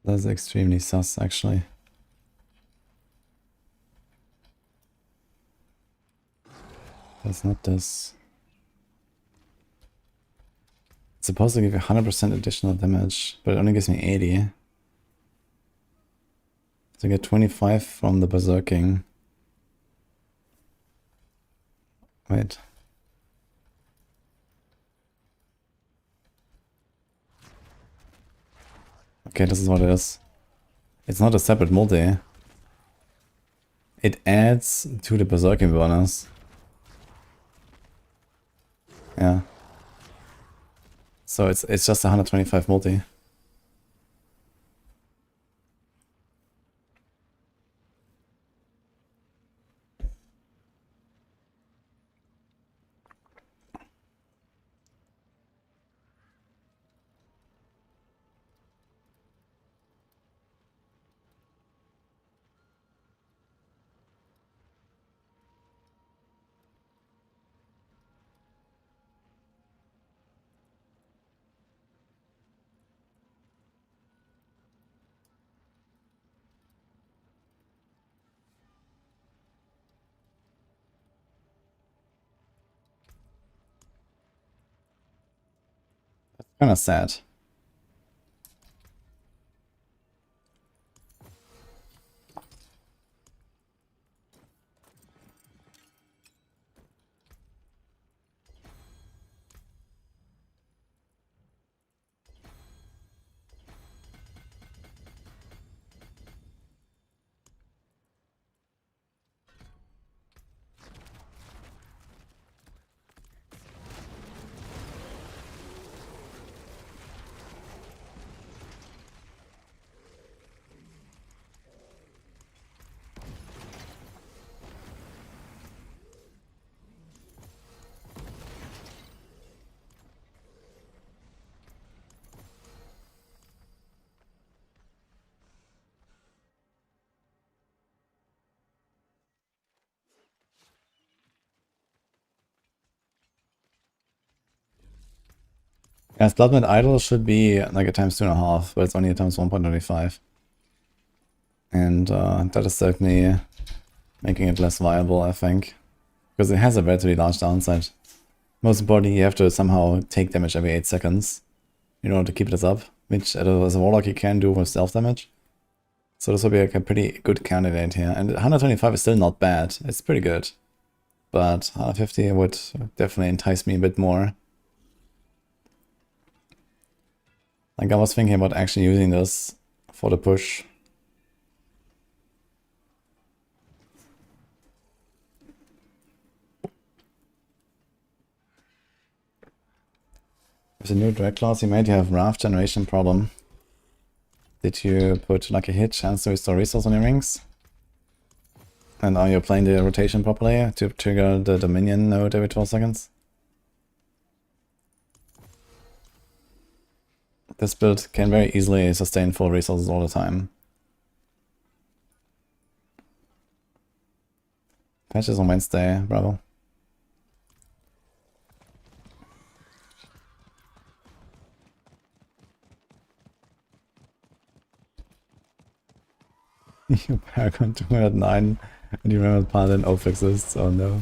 That's extremely sus, actually. That's not this. It's supposed to give you 100% additional damage, but it only gives me 80. So I get 25 from the berserking. Wait. Okay, this is what it is. It's not a separate multi. It adds to the berserking bonus. Yeah. So it's just 125 multi. Kind of sad. Yes, Bloodmad Idol should be like a times 2.5, but it's only a times 1.25. And that is certainly making it less viable, I think. Because it has a relatively large downside. Most importantly, you have to somehow take damage every 8 seconds in order to keep this up, which as a Warlock you can do with stealth damage. So this will be like a pretty good candidate here. And 125 is still not bad, it's pretty good. But 150 would definitely entice me a bit more. Like I was thinking about actually using this for the push. With the new drag class you made, you have Wrath generation problem. Did you put like a hit chance to restore resource on your rings? And are you playing the rotation properly to trigger the Dominion node every 12 seconds? This build can very easily sustain full resources all the time. Patches on Wednesday, bravo. You Paragon 209 and you remember Paladin O exists, oh no.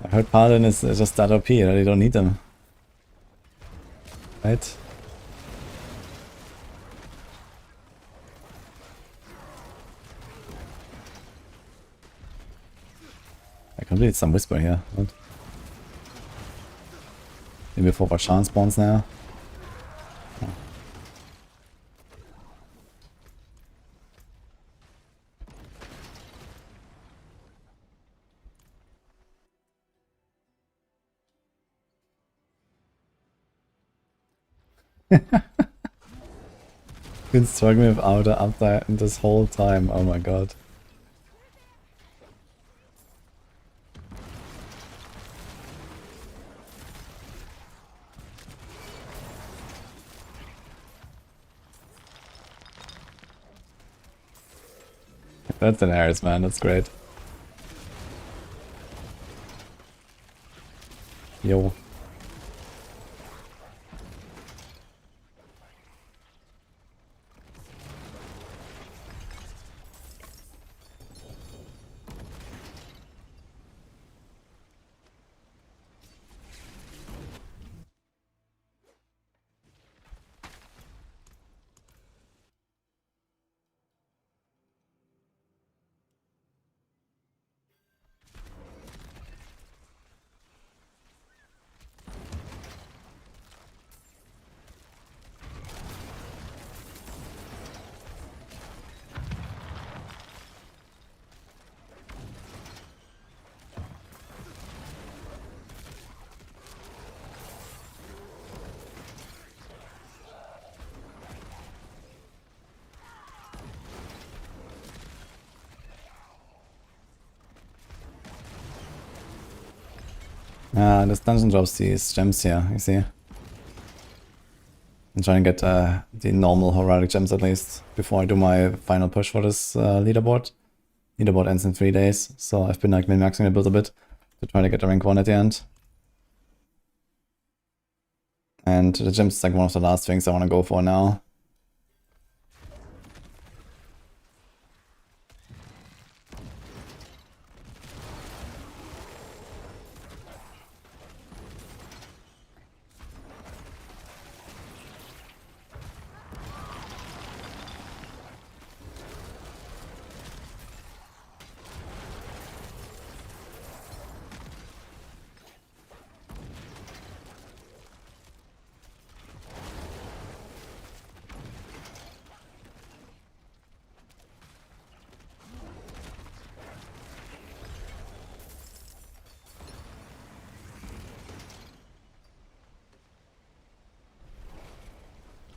I heard Paladin is just that OP, right? You don't need them. Right? I completed some Whisper here. What? Maybe before Varshan spawns now. Been struggling with Outer up there this whole time, oh my god. That's an Ares, man, that's great. Yo. This dungeon drops these gems here, you see. I'm trying to get the normal heraldic gems at least before I do my final push for this leaderboard. Leaderboard ends in 3 days, so I've been like min-maxing the build a bit to try to get the rank 1 at the end. And the gems is like one of the last things I want to go for now.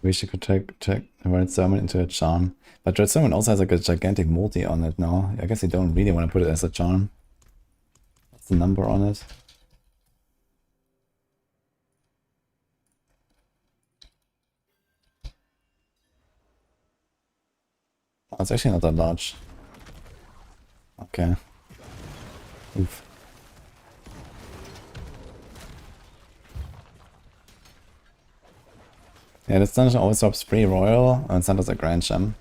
Wish you could check Red Sermon into a charm. But Red Sermon also has like a gigantic multi on it now. I guess you don't really want to put it as a charm. What's the number on it? Oh, it's actually not that large. Okay. Oof. Yeah, this dungeon always drops free royal and sends us a grand gem.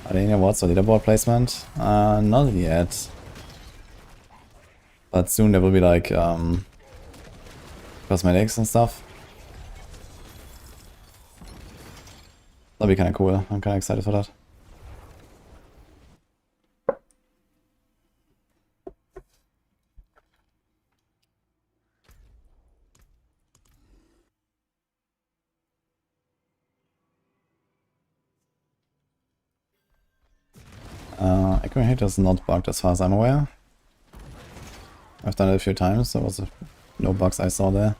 Are there any awards for leaderboard placement? Not yet. But soon there will be like cosmetics and stuff. That'll be kind of cool. I'm kind of excited for that. Echoing Hate is not bugged as far as I'm aware. I've done it a few times, there was no bugs I saw there.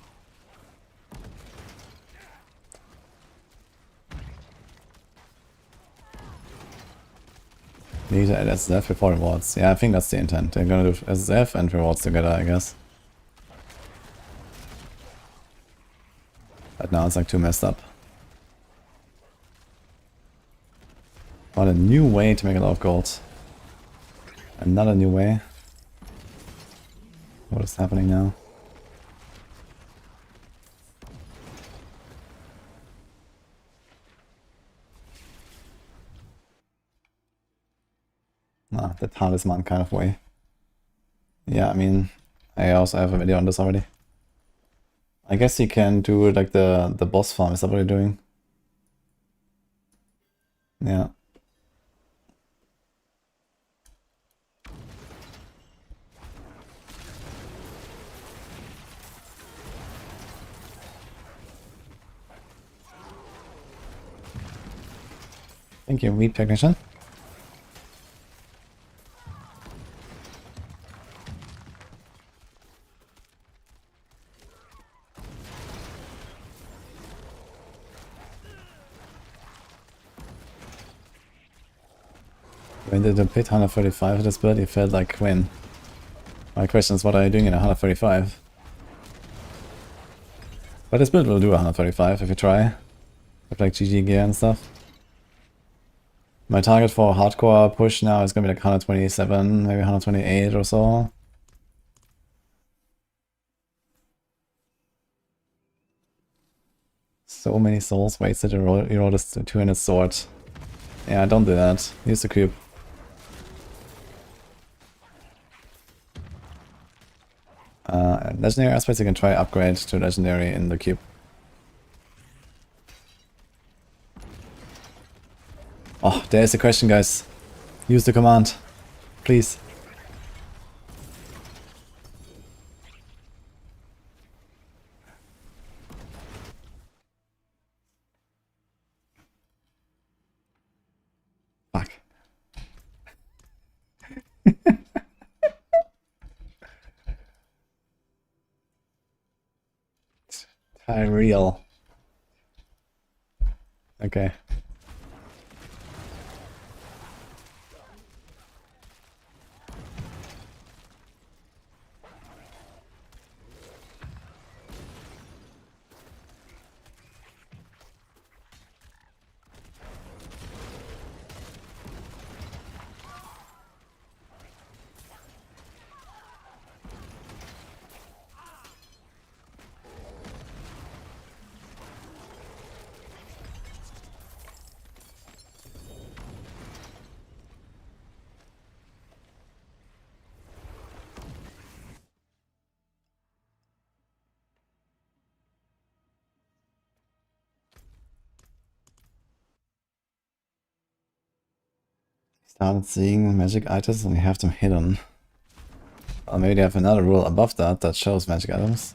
Need to add SSF before rewards. Yeah, I think that's the intent. They're gonna do SSF and rewards together, I guess. But now it's like too messed up. What a new way to make a lot of gold. Another new way. What is happening now? Ah, the talisman kind of way. Yeah, I mean, I also have a video on this already. I guess you can do like the boss farm. Is that what you're doing? Yeah. Thank you, meat technician. When did the pit 135 at this build? You felt like when? My question is, what are you doing in 135? But this build will do 135 if you try. With like GG gear and stuff. My target for hardcore push now is gonna be like 127, maybe 128 or so. So many souls wasted, you roll this 200 sword. Yeah, don't do that. Use the cube. Legendary aspects you can try upgrade to legendary in the cube. Oh, there's the question, guys. Use the command. Please. Fuck. Real. Okay. Started seeing magic items and you have them hidden. Or maybe they have another rule above that that shows magic items.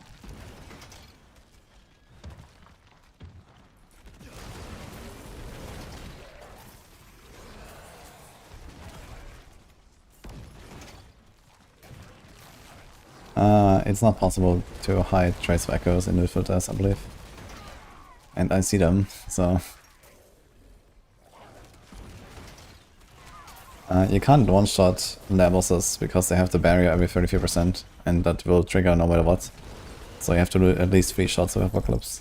It's not possible to hide trace of echoes in the filters, I believe. And I see them, so... you can't one-shot their bosses because they have the barrier every 33% and that will trigger no matter what. So you have to do at least 3 shots of Apocalypse.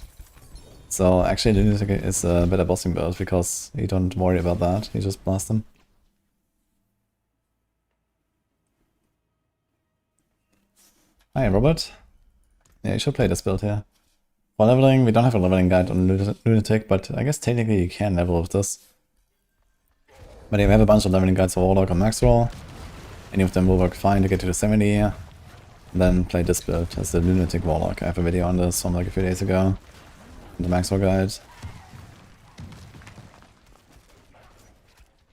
So actually LUNATIC is a better bossing build because you don't worry about that, you just blast them. Hi Robert. Yeah, you should play this build here. For leveling, we don't have a leveling guide on LUNATIC, but I guess technically you can level with this. But yeah, we have a bunch of leveling guides for Warlock and Max Roll. Any of them will work fine to get to the 70. And then play this build as the LUNATIC Warlock. I have a video on this from like a few days ago. The Max Roll guide.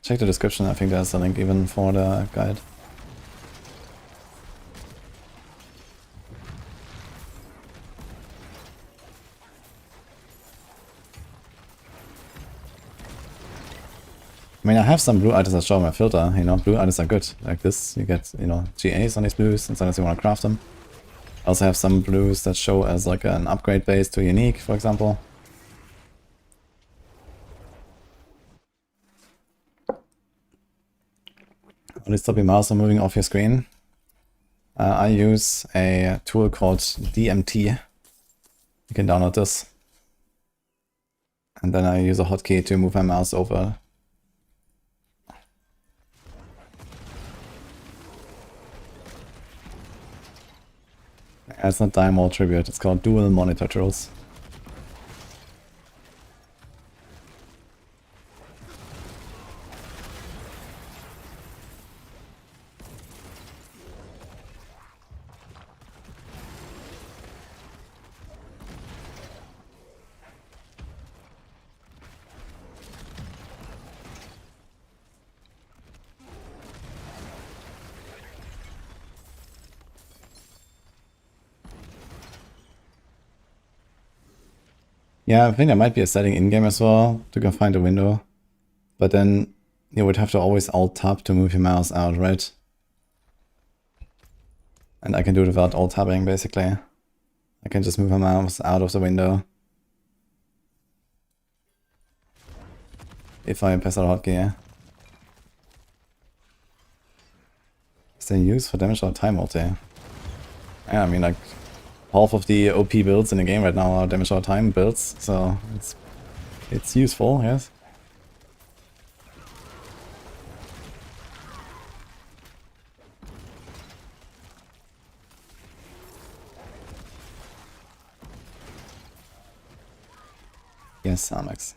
Check the description, I think there's a link even for the guide. I mean, I have some blue items that show my filter, you know, blue items are good. Like this, you get, you know, GAs on these blues, and sometimes you want to craft them. I also have some blues that show as like an upgrade base to unique, for example. Only stop your mouse from moving off your screen. I use a tool called DMT. You can download this. And then I use a hotkey to move my mouse over. It's not Diamond Tribute, it's called Dual Monitor Trolls. Yeah, I think there might be a setting in-game as well to go find a window. But then you would have to always alt-tab to move your mouse out, right? And I can do it without alt-tabbing, basically. I can just move my mouse out of the window. If I press a hotkey. Is there use for damage or time multi? Yeah, I mean, like, half of the OP builds in the game right now are damage or time builds, so it's useful, yes. Yes, Samex.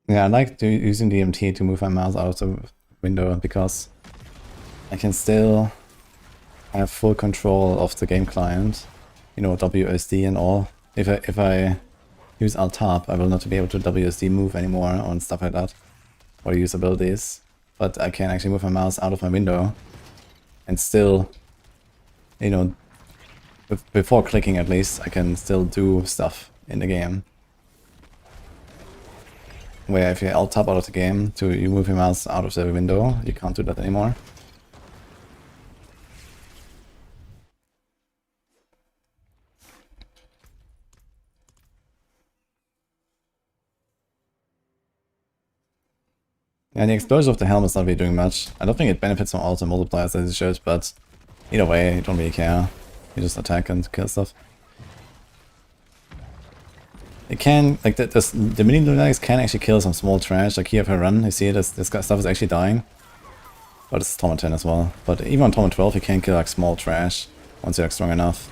Yeah, I like using the MT to move my mouse out of the window because I can still have full control of the game client. You know, WSD and all. If I use Alt-Tab, I will not be able to WSD move anymore and stuff like that. Or use abilities. But I can actually move my mouse out of my window and still, you know, before clicking at least, I can still do stuff in the game. Where if you alt-tab out of the game to you move your mouse out of the window, you can't do that anymore. Yeah, the explosion of the helm is not really doing much. I don't think it benefits from all the multipliers as it should, but either way, you don't really care. You just attack and kill stuff. It can, like, the mini lunatics can actually kill some small trash. Like here if I run, you see this stuff is actually dying. But it's Torment 10 as well. But even on Torment 12 you can kill like small trash once you're like, strong enough.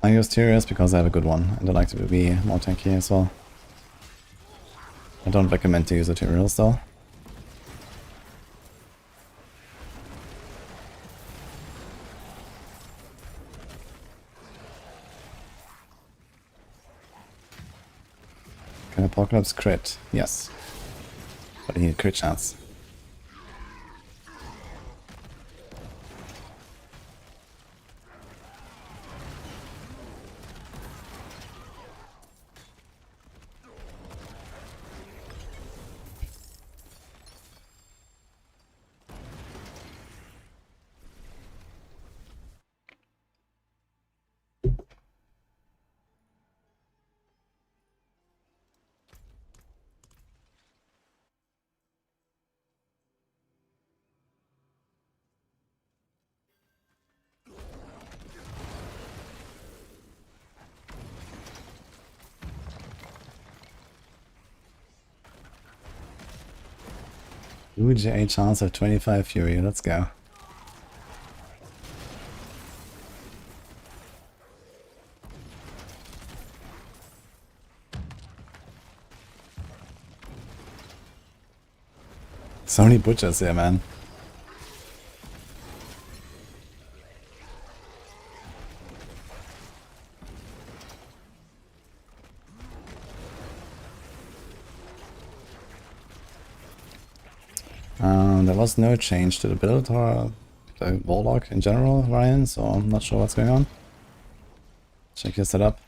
I use Tyrius because I have a good one, and I like to be more tanky as well. I don't recommend to use the Tyrius though. Can Apocalypse crit? Yes. But he need crit chance. UGA chance of 25 Fury, let's go. So many butchers here, man. There was no change to the build or the Warlock in general, Ryan, so I'm not sure what's going on. Check your setup.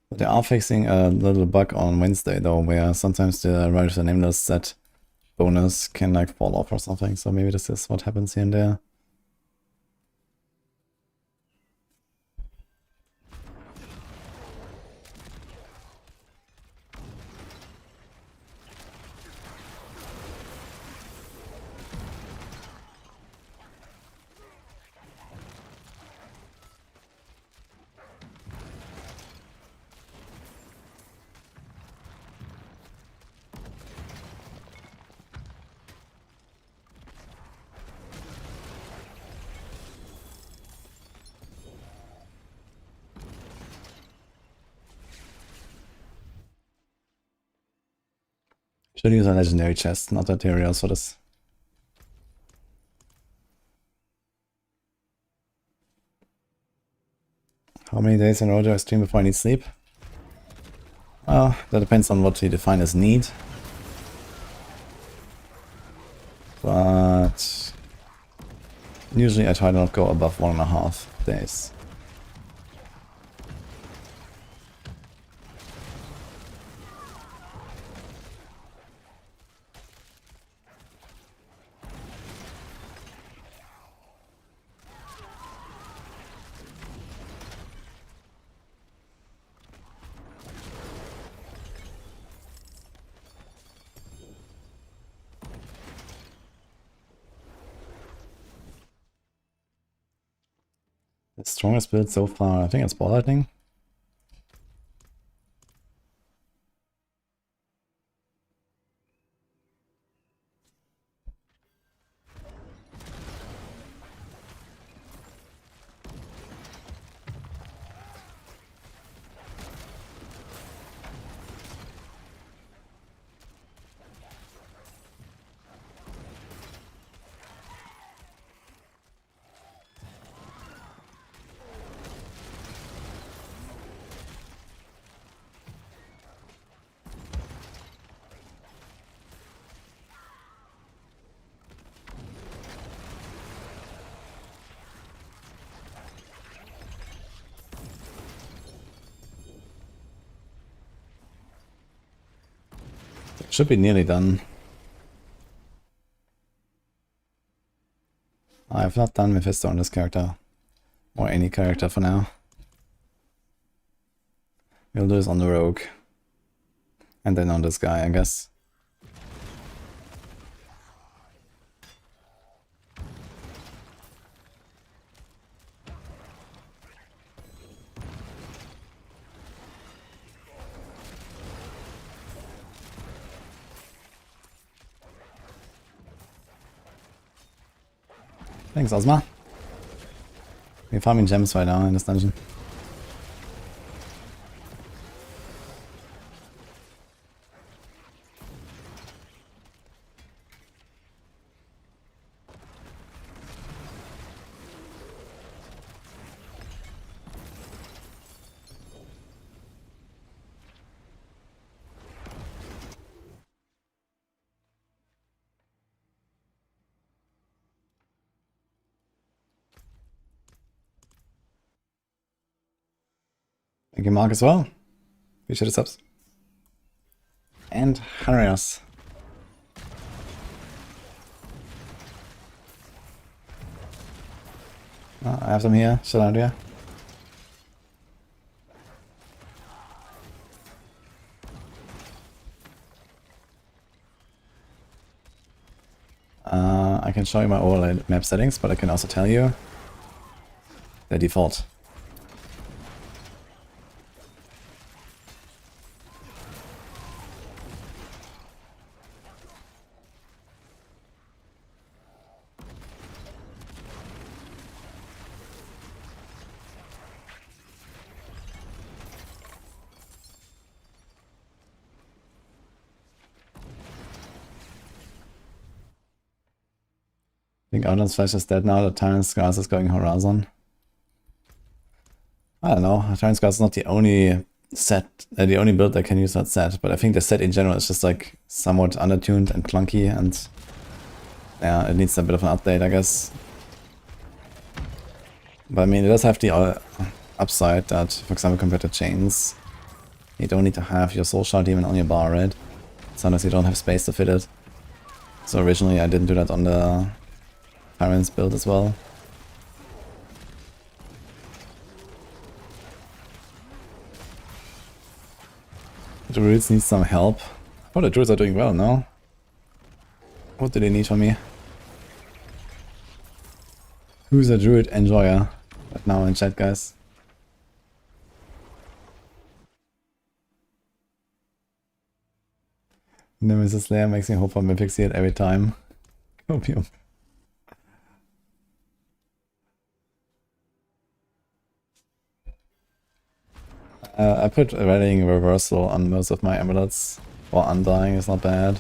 But they are fixing a little bug on Wednesday though, where sometimes the Rise of the Nameless set bonus can like fall off or something, so maybe this is what happens here and there. Should use a legendary chest, not materials for this. How many days in a row do I stream before I need sleep? Well, that depends on what you define as need. But usually I try to not go above 1.5 days. The strongest build so far, I think it's Ball Lightning. Should be nearly done. I've not done Mephisto on this character. Or any character for now. We'll do this on the rogue. And then on this guy, I guess. Thanks, Ozma. We're farming gems right now in this dungeon. Thank you, Mark, as well. Appreciate the subs. And Henrios. Oh, I have them here. Shalandia. I can show you my overlay map settings, but I can also tell you the default. think Outland's Flash is dead now that Tyrant Scars is going Horizon. I don't know, Tyrant Scars is not the only set, the only build that can use that set, but I think the set in general is just like somewhat undertuned and clunky, and yeah, it needs a bit of an update, I guess. But I mean, it does have the upside that, for example, compared to Chains, you don't need to have your Soul Shard even on your bar, right? Sometimes you don't have space to fit it. So originally I didn't do that on the Tyrant's build as well. The Druids need some help. Oh, the Druids are doing well now. What do they need from me? Who's a Druid enjoyer right now in chat, guys? Nemesis Slayer makes me hope for Mythic Seed every time. Copium. I put Rallying Reversal on most of my amulets, or Undying is not bad.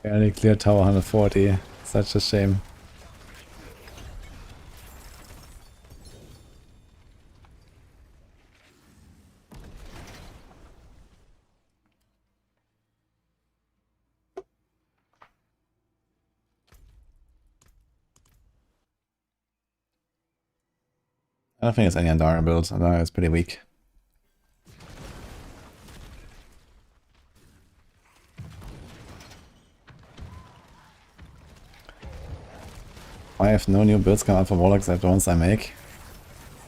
Barely clear tower 140. Such a shame. I don't think it's any Andara build. Andara is pretty weak. I have no new builds come out for Warlock except the ones I make.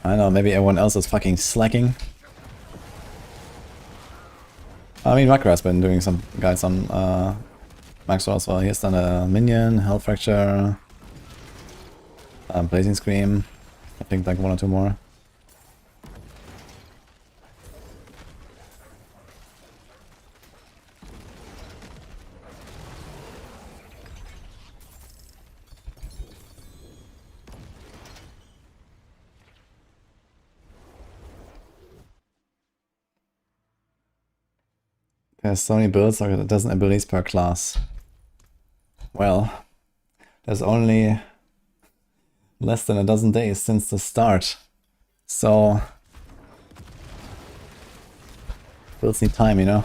I know, maybe everyone else is fucking slacking. I mean, Makra has been doing some guides on Maxwell as well. He has done a Minion, Health Fracture, Blazing Scream. I think like one or two more. There's so many builds, like a dozen abilities per class. Well, there's only less than a dozen days since the start. So builds need time, you know?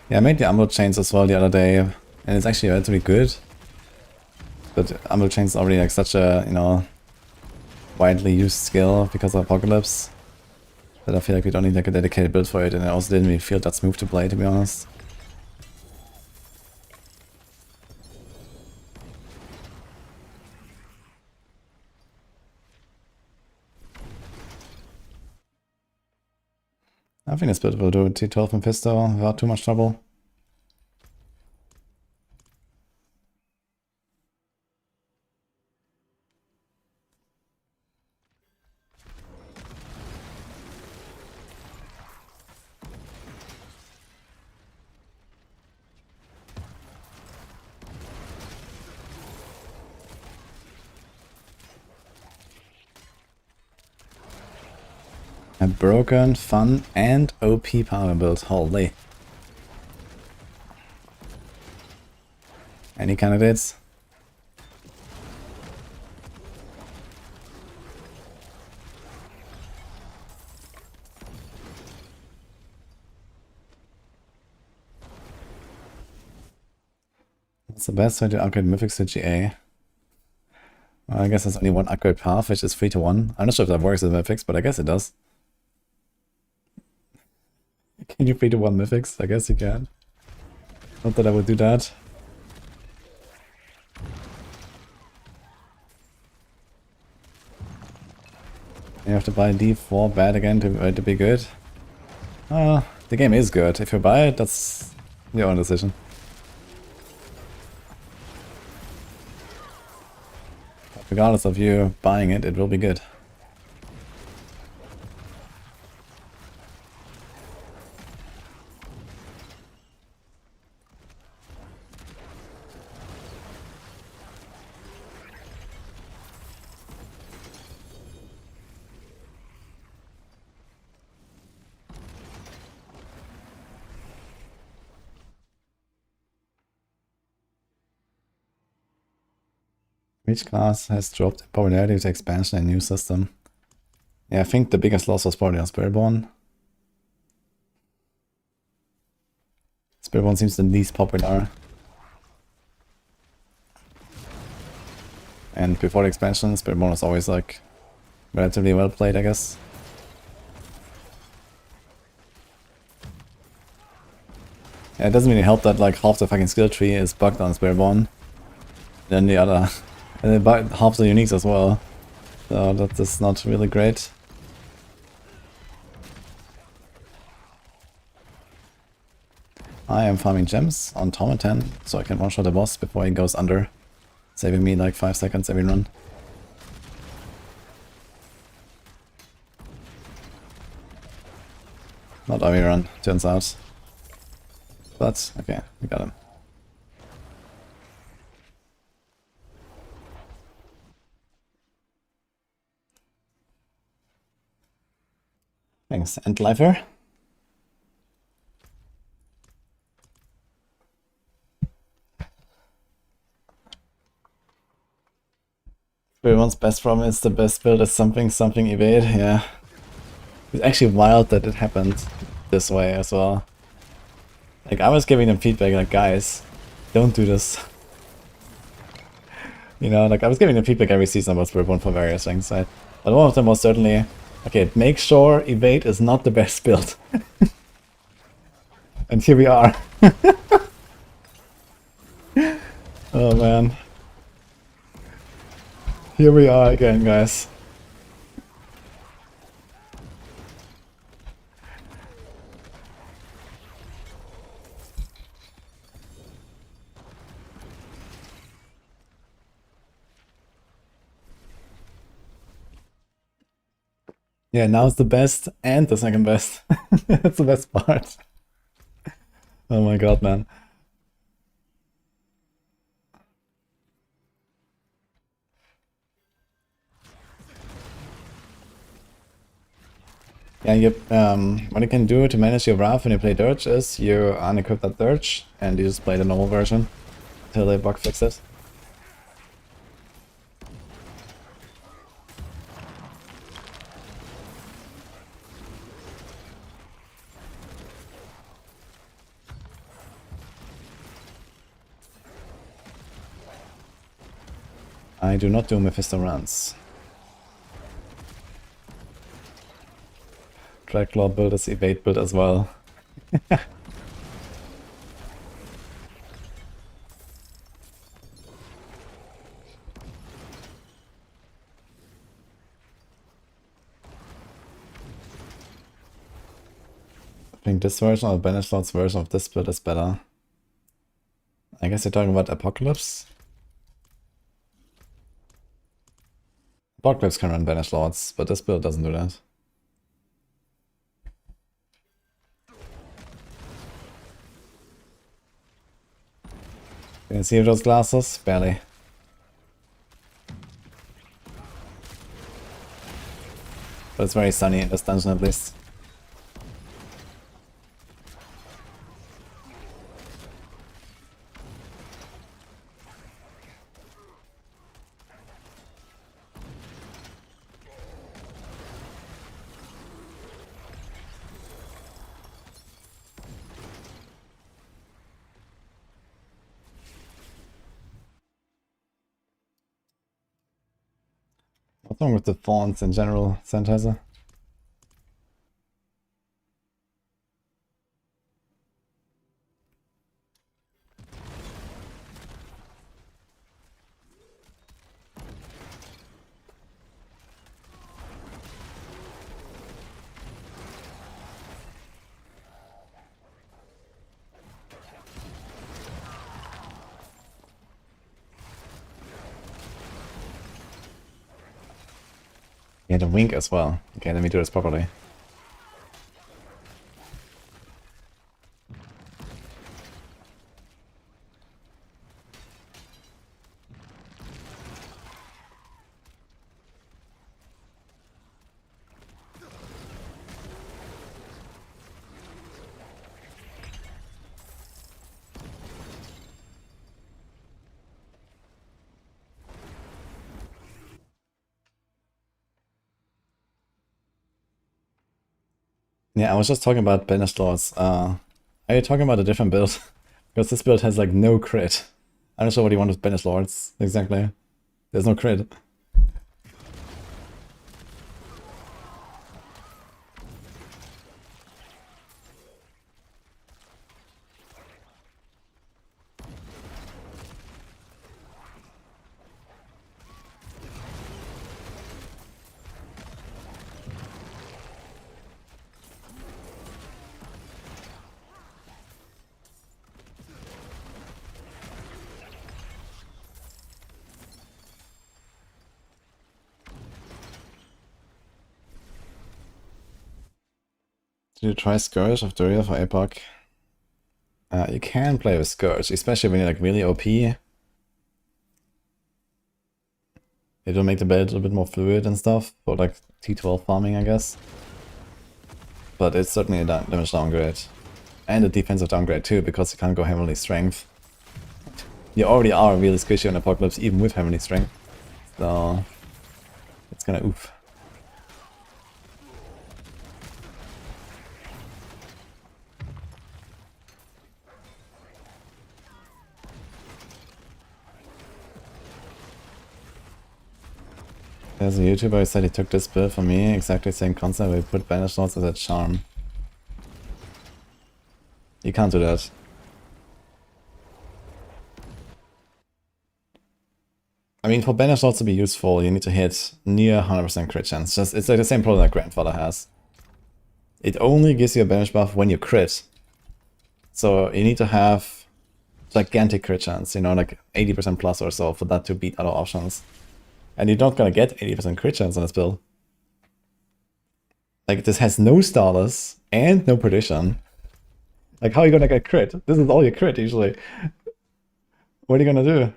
Yeah, I made the Umbral Chains as well the other day, and it's actually relatively good. But Umbral Chains is already like such a, you know, widely used skill because of Apocalypse, that I feel like we don't need like a dedicated build for it, and it also didn't really feel that smooth to play, to be honest. I think this build will do T12 Mephisto without too much trouble. A broken, fun, and OP power build. Holy. Any candidates? What's the best way to upgrade Mythics to GA? Well, I guess there's only one upgrade path, which is 3-1. I'm not sure if that works with Mythics, but I guess it does. Can you 3-1 mythics? I guess you can. Not that I would do that. You have to buy D4 bad again to be good. The game is good. If you buy it, that's your own decision. But regardless of you buying it, it will be good. Which class has dropped in popularity with expansion and new system? Yeah, I think the biggest loss was probably on Spiritborn. Spiritborn seems the least popular. And before the expansion, Spiritborn was always like relatively well played, I guess. Yeah, it doesn't really help that like half the fucking skill tree is bugged on Spiritborn. Then the other, and then half the uniques as well. So that is not really great. I am farming gems on Tomaten, so I can one-shot the boss before he goes under, saving me like 5 seconds every run. Not every run, turns out. But, okay, we got him. Thanks, Endlifer. Everyone's best problem is the best build is something evade, yeah. It's actually wild that it happened this way as well. Like, I was giving them feedback like, guys, don't do this. You know, like, I was giving them feedback every season about Spiritborn for various things, right? But one of them was certainly, okay, make sure evade is not the best build. And here we are. Oh man. Here we are again, guys. Yeah, now it's the best and the second best. That's the best part. Oh my god, man. Yeah, what you can do to manage your Wrath when you play Dirge is you unequip that Dirge and you just play the normal version until they bug fix it. I do not do Mephisto runs. Dragclaw build is evade build as well. I think this version or Banishlord's version of this build is better. I guess you're talking about Apocalypse? Apocalypse can run Banishlords, but this build doesn't do that. Can you see those glasses? Barely. But it's very sunny in this dungeon at least. What's wrong with the fonts in general, Sanitizer? Yeah, the wink as well. Okay, let me do this properly. Yeah, I was just talking about banished lords. Are you talking about a different build? Because this build has like no crit. I'm not sure what you want with banished lords exactly. There's no crit. Did you try Scourge of Duria for Epoch? You can play with Scourge, especially when you're like really OP. It'll make the build a bit more fluid and stuff, for like T12 farming, I guess. But it's certainly a damage downgrade. And a defensive downgrade too, because you can't go heavily strength. You already are really squishy on Apocalypse, even with heavily strength. So it's kinda oof. There's a YouTuber who said he took this build for me, exactly the same concept, where he put Banished Lords as a charm. You can't do that. I mean, for Banished Lords to be useful, you need to hit near 100% crit chance. It's like the same problem that Grandfather has. It only gives you a banish buff when you crit. So you need to have gigantic crit chance, you know, like 80% plus or so for that to beat other options. And you're not gonna get 80% crit chance on this build. Like, this has no starters and no perdition. Like, how are you gonna get crit? This is all your crit usually. What are you gonna do?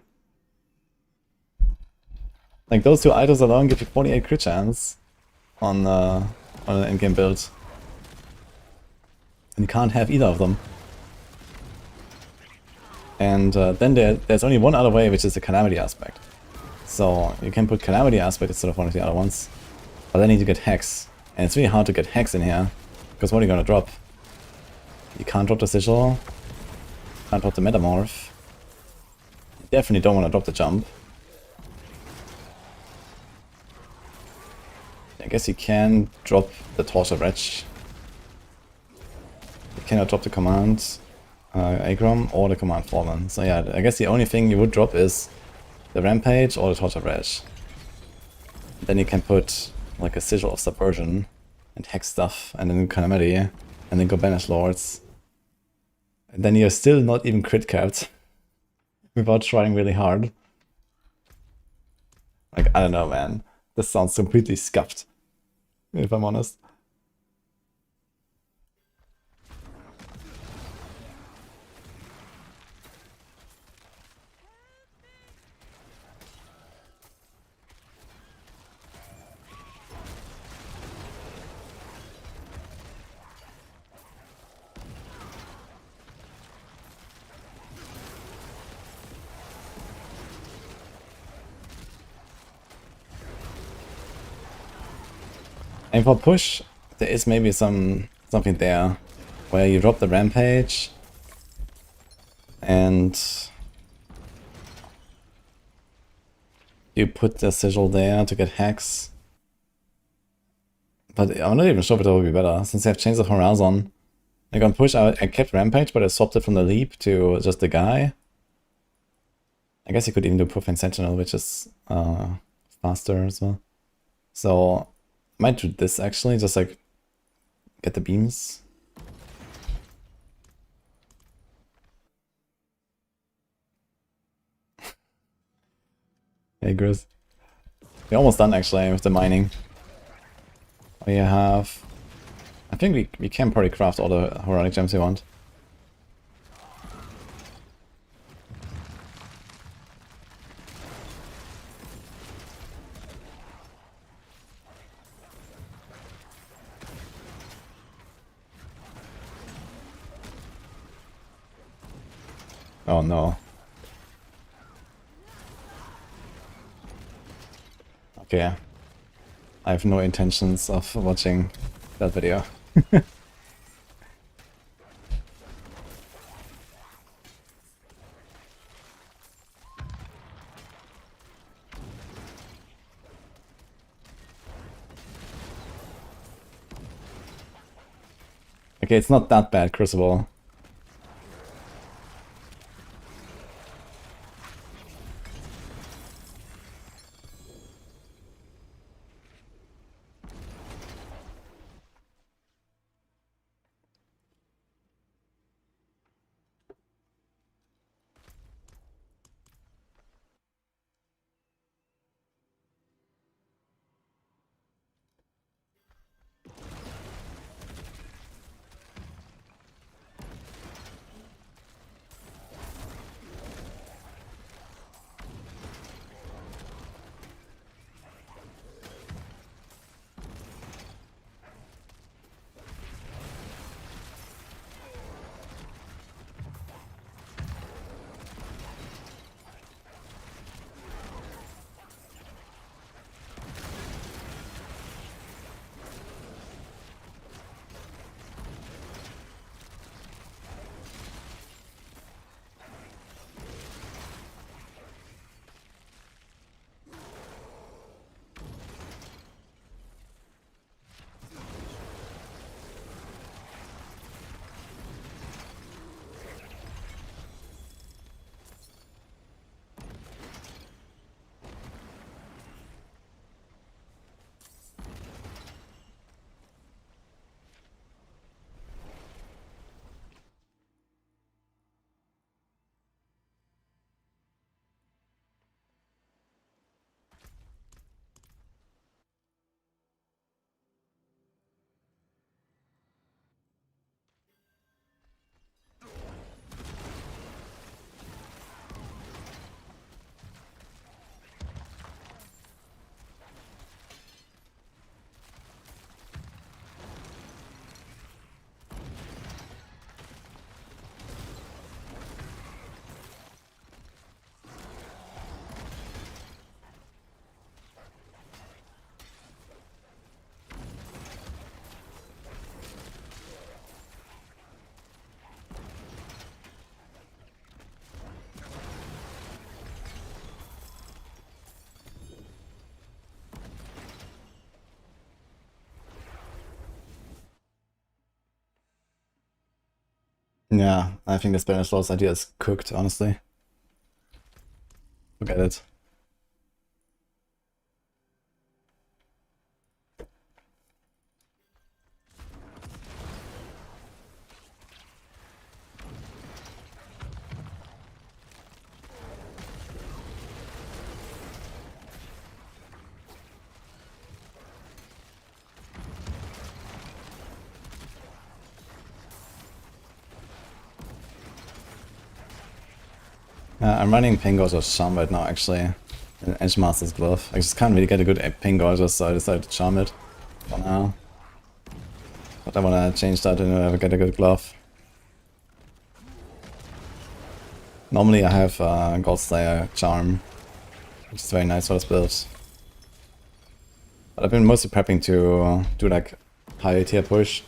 Like, those two items alone give you 48 crit chance on an endgame build. And you can't have either of them. And then there's only one other way, which is the Calamity aspect. So you can put Calamity aspect instead of one of the other ones. But then you need to get Hex. And it's really hard to get Hex in here. Because what are you gonna drop? You can't drop the Sigil. Can't drop the Metamorph. You definitely don't want to drop the Jump. I guess you can drop the Torture Wretch. You cannot drop the command Agrom or the command Fallen. So yeah, I guess the only thing you would drop is the Rampage or the Torture Wretch. Then you can put like a Sigil of Subversion and Hex stuff and then Calamity and then go Banish Lords. And then you're still not even crit capped without trying really hard. Like, I don't know, man. This sounds completely scuffed, if I'm honest. And for push, there is maybe something there where you drop the Rampage and you put the Sigil there to get Hex. But I'm not even sure if that would be better, since they have Chains of Horizon. Like on push, I kept Rampage, but I swapped it from the Leap to just the guy. I guess you could even do Profane Sentinel, which is faster as well. So might do this actually, just like get the beams. Hey Grizz. We're almost done actually with the mining. We have... I think we can probably craft all the Heronic gems we want. Oh no. Okay. I have no intentions of watching that video. Okay, it's not that bad, Crucible. Yeah, I think the Spanish Laws idea is cooked, honestly. Forget it. I'm running Pingos or Charm right now, actually. In Edgemaster's Glove. I just can't really get a good Pingo, so I decided to Charm it for now. But I wanna change that and ever get a good glove. Normally I have Gold Slayer Charm, which is very nice for this build. But I've been mostly prepping to do like high tier push.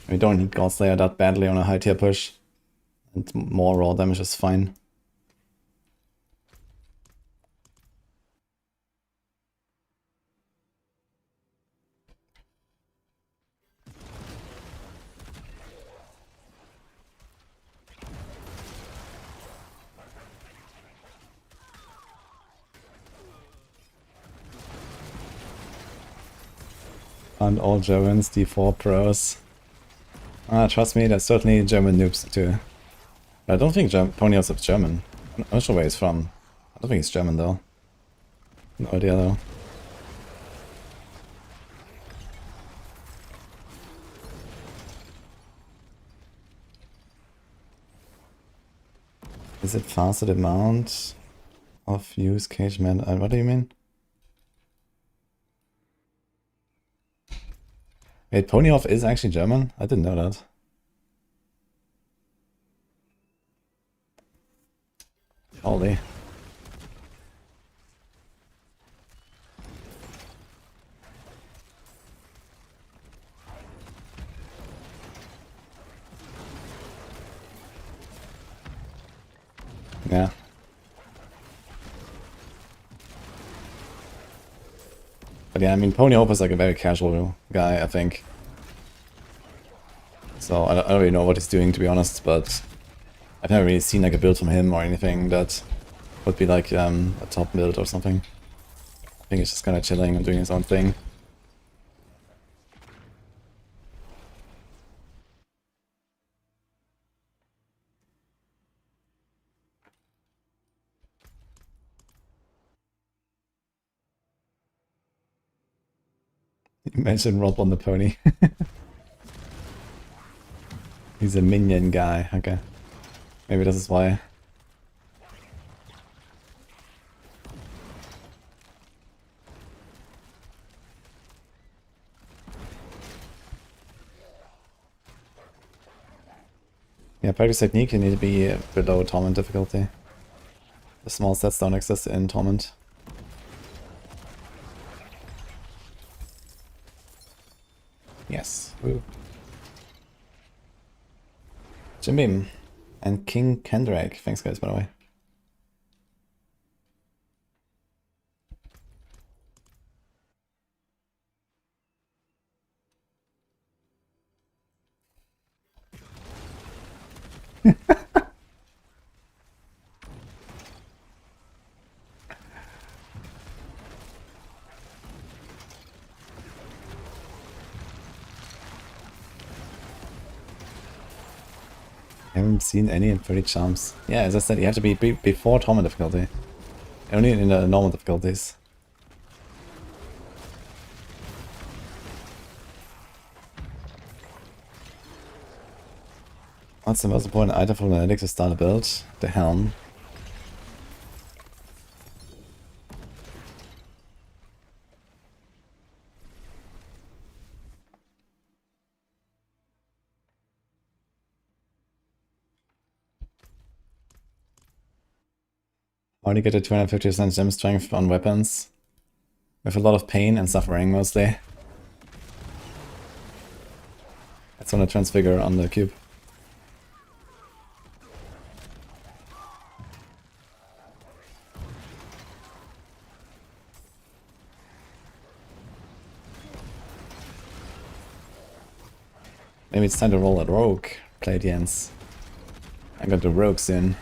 We don't need Gold Slayer that badly on a high tier push. And more raw damage is fine. And all Germans, D4 pros. Trust me, there's certainly German noobs too. I don't think Ponyos is German. I'm not sure where he's from. I don't think he's German though. No idea though. Is it faster the amount of use cage man? What do you mean? Wait, Ponyhoff is actually German? I didn't know that. Holy. Yeah. But yeah, I mean, Ponyhoff is like a very casual guy, I think. So I don't really know what he's doing, to be honest, but I've never really seen like a build from him or anything that would be like a top build or something. I think he's just kind of chilling and doing his own thing. Imagine Rob on the pony. He's a minion guy, okay. Maybe this is why. Yeah, practice technique, you need to be below Torment difficulty. The small sets don't exist in Torment. Yes. Woo. Jim Beam. And King Kendrake. Thanks guys, by the way. I haven't seen any in 30 charms. Yeah, as I said, you have to be before Torment difficulty. Only in the normal difficulties. What's the most important item for LUNATIC to start a build? The helm. Only get a 250% gem strength on weapons. With a lot of pain and suffering mostly. That's on a transfigure on the cube. Maybe it's time to roll a rogue, Pleiadians. I got the rogue soon.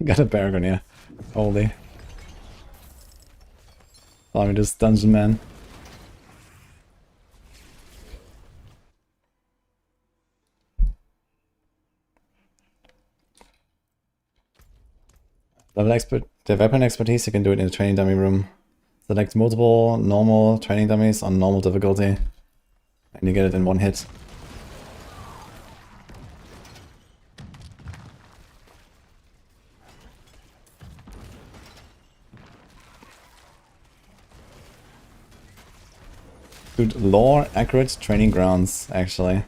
Got a Paragon, yeah. Holy. Follow me this dungeon, man. Level expert, the weapon expertise, you can do it in the training dummy room. Select multiple normal training dummies on normal difficulty. And you get it in one hit. Dude, lore accurate training grounds, actually.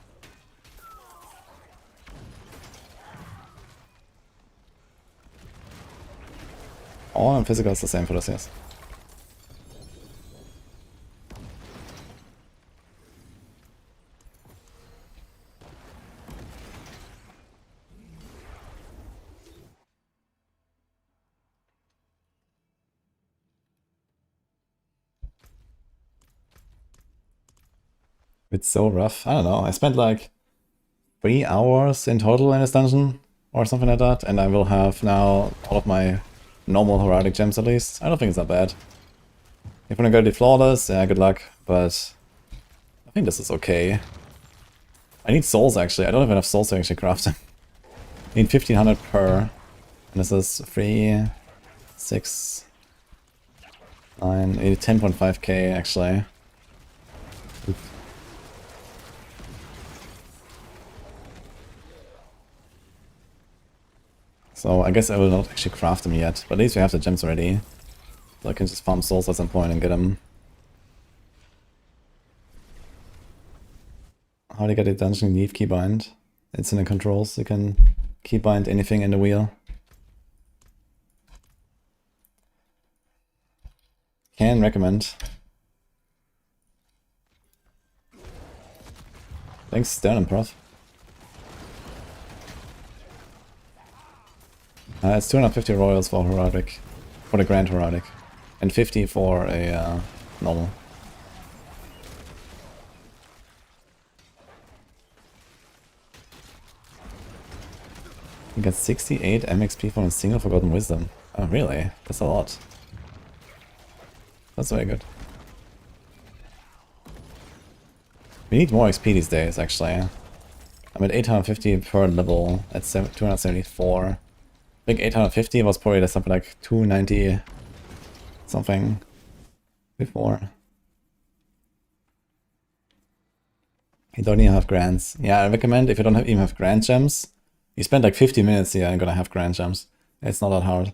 All and physical is the same for this, yes. It's so rough. I don't know. I spent like 3 hours in total in this dungeon or something like that, and I will have now all of my normal heraldic gems at least. I don't think it's that bad. If I'm gonna go to flawless, yeah, good luck, but I think this is okay. I need souls actually. I don't have enough souls to actually craft them. I need 1500 per. And this is 3, 6, 9, 10.5k actually. Oof. So I guess I will not actually craft them yet, but at least we have the gems ready. So I can just farm souls at some point and get them. How do you get a dungeon leaf keybind? It's in the controls, you can keybind anything in the wheel. Can recommend. Thanks, Stern Prof. It's 250 royals for heraldic, for the grand heraldic, and 50 for a normal. You get 68 MXP from a single Forgotten Wisdom. Oh really? That's a lot. That's very good. We need more XP these days, actually. I'm at 850 per level at 274. I think 850 was probably something like 290 something before. You don't even have grants. Yeah, I recommend if you don't even have grant gems, you spend like 50 minutes here and gonna have grant gems. It's not that hard.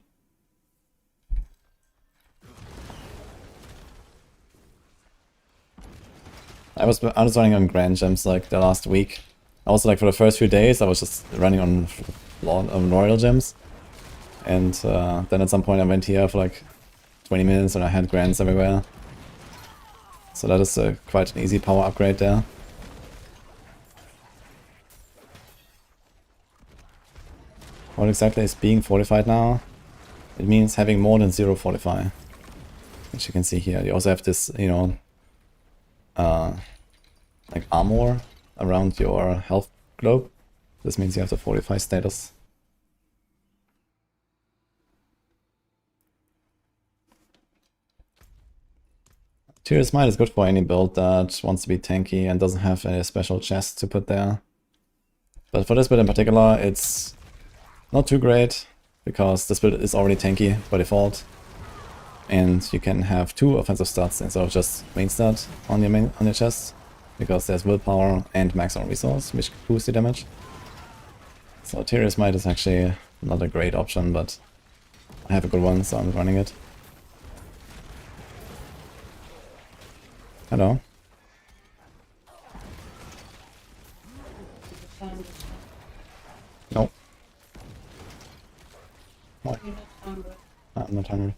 I was running on grand gems like the last week. Also, like for the first few days, I was just running on royal gems, and then at some point I went here for like 20 minutes and I had grants everywhere. So that is quite an easy power upgrade there. What exactly is being fortified now? It means having more than 0 fortify, which you can see here. You also have this, you know, like armor around your health globe. This means you have the fortify status. Tears Might is good for any build that wants to be tanky and doesn't have a special chest to put there. But for this build in particular, it's not too great, because this build is already tanky by default. And you can have 2 offensive stats instead of just main stat on your chest, because there's willpower and maximum resource, which boosts the damage. So Tears Might is actually not a great option, but I have a good one, so I'm running it. Hello. No. What? You're not hungry. I'm not hungry.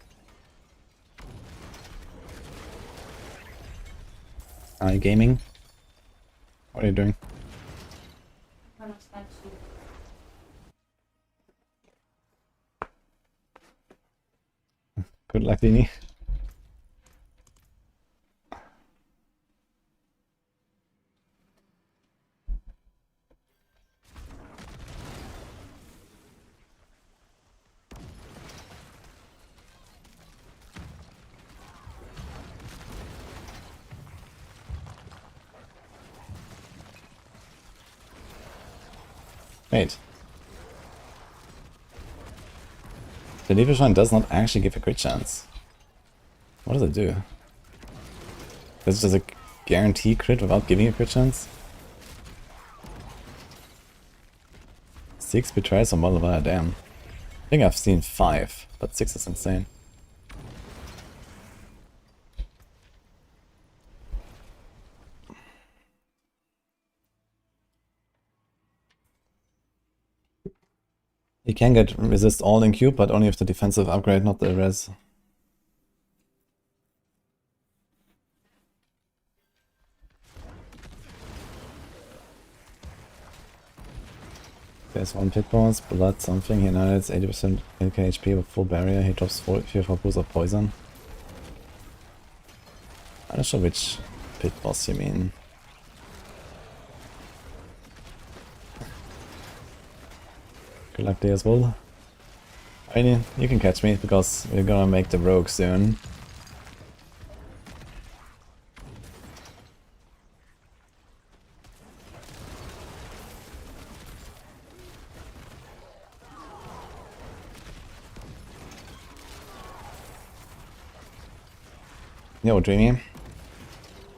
Are you gaming? What are you doing? I'm gonna start soon. Good luck, Dini. Wait. The Lever Shine does not actually give a crit chance. What does it do? Does it just a guarantee crit without giving a crit chance? 6 betrayals on Motherfire, damn. I think I've seen 5, but 6 is insane. You can get resist all in cube, but only if the defensive upgrade, not the res. There's one pit boss, blood something, he annihilates 80% AK HP with full barrier, he drops 4 boost of poison. I'm not sure which pit boss you mean. Good luck there as well. I mean, you can catch me because we're gonna make the rogue soon. Yo, Dreamy. If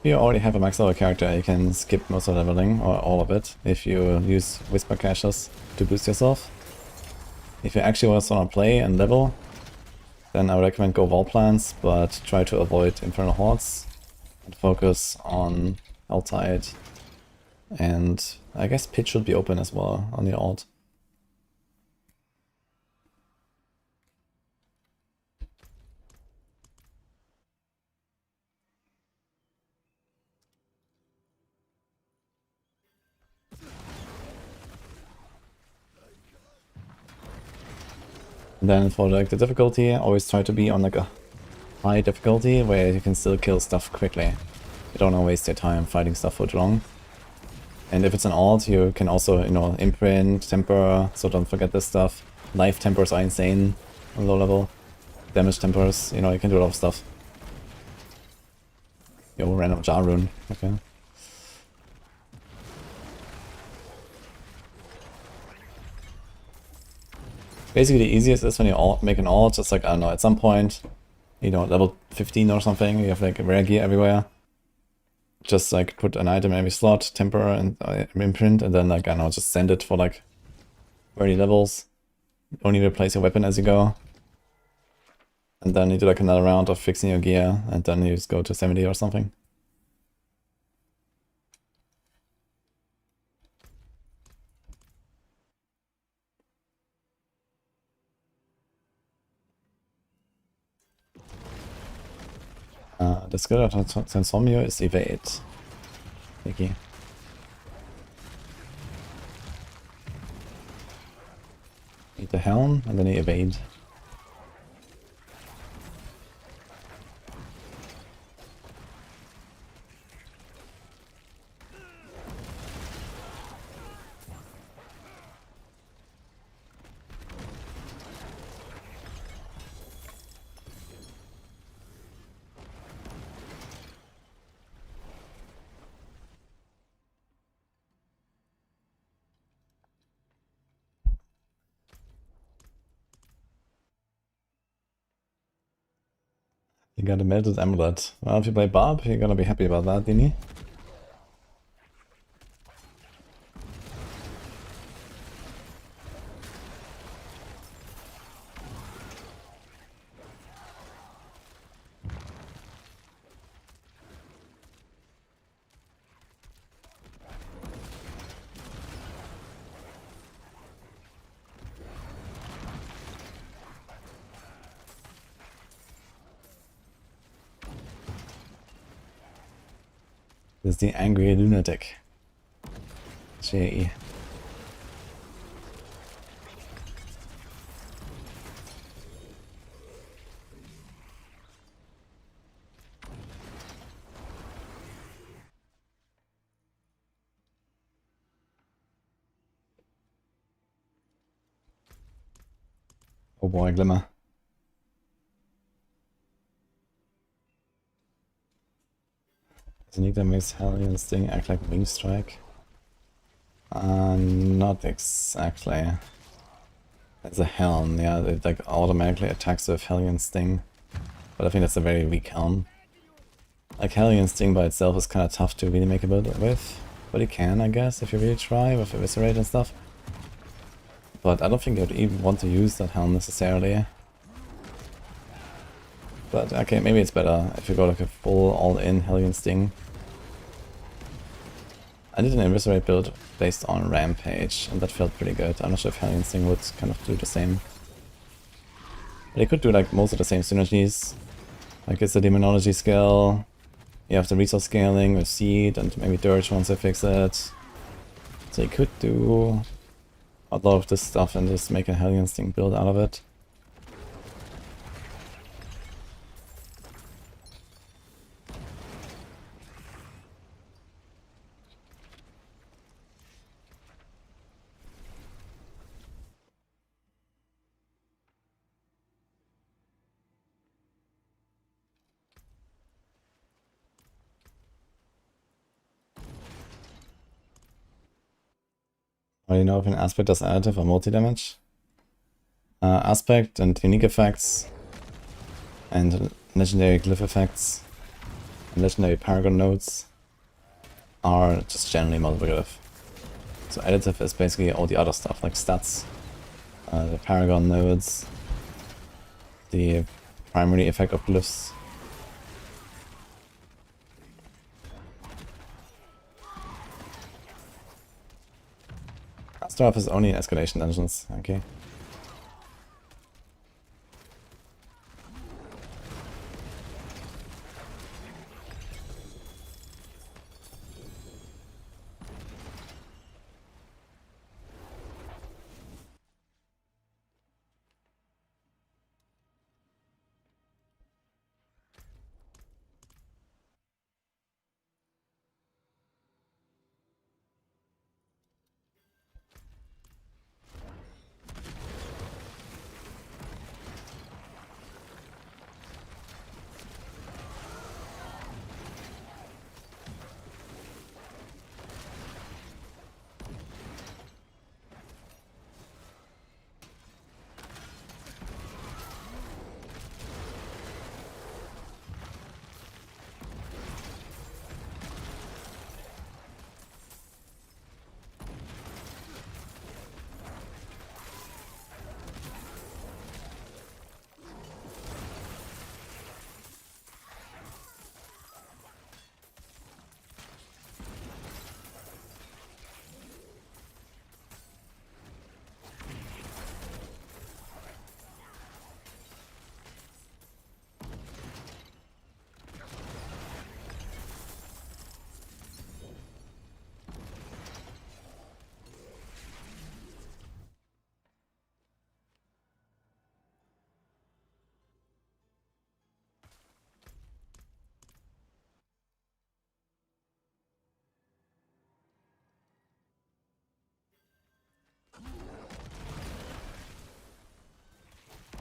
you already have a max level character, you can skip most of the leveling, or all of it, if you use Whisper Caches to boost yourself. If you actually want to play and level, then I would recommend go wall plants, but try to avoid Infernal Hordes and focus on Helltide. And I guess Pit should be open as well on the alt. And then for like the difficulty, always try to be on like a high difficulty where you can still kill stuff quickly. You don't want to waste your time fighting stuff for too long. And if it's an alt, you can also, you know, imprint, temper, so don't forget this stuff. Life tempers are insane on low level. Damage tempers, you know, you can do a lot of stuff. Yo, random jar rune, okay. Basically the easiest is when you make an alt, it's like, I don't know, at some point, you know, level 15 or something, you have like rare gear everywhere. Just like put an item in every slot, temper and imprint, and then like, I don't know, just send it for like 30 levels. Only replace your weapon as you go. And then you do like another round of fixing your gear, and then you just go to 70 or something. The skill of Transformio is evade. Thank Eat the helm, and then you evade. You got a melted amulet. Well, if you play Bob, you're gonna be happy about that, Dini. This is the angry lunatic. J. Oh boy, Glimmer. Sneak that makes Hellion Sting act like Wing Strike? Not exactly. It's a Helm, yeah, it like automatically attacks with Hellion Sting. But I think that's a very weak Helm. Like Hellion Sting by itself is kind of tough to really make a build with. But you can, I guess, if you really try with Eviscerate and stuff. But I don't think you'd even want to use that Helm necessarily. But okay, maybe it's better if you go like a full all-in Hellion Sting. I did an Eviscerate build based on Rampage, and that felt pretty good. I'm not sure if Hellion Sting would kind of do the same. But it could do like most of the same synergies. Like it's a Demonology skill, you have the resource scaling with Seed and maybe Dirge once I fix it. So you could do a lot of this stuff and just make a Hellion Sting build out of it. do you know if an aspect does additive or multi-damage? Aspect and unique effects and legendary glyph effects and legendary paragon nodes are just generally multiplicative. So additive is basically all the other stuff like stats, the paragon nodes, the primary effect of glyphs. Stuff is only in escalation dungeons, okay.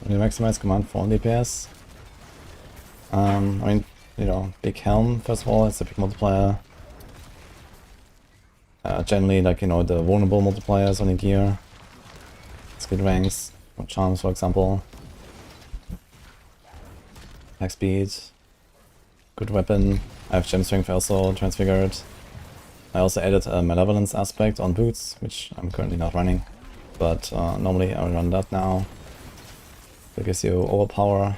When you maximize command for DPS, I mean, you know, big helm first of all, it's a big multiplier. Generally, like, you know, the vulnerable multipliers on the gear, skill ranks, or charms, for example. Attack speed, good weapon. I have gem strength also transfigured. I also added a malevolence aspect on boots, which I'm currently not running, but normally I run that now. That gives you overpower.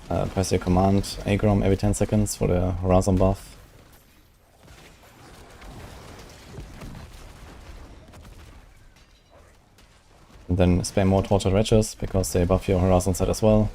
Press your command Agrom every 10 seconds for the Horizon buff. And then spam more Tortured Wretches because they buff your Horizon set as well.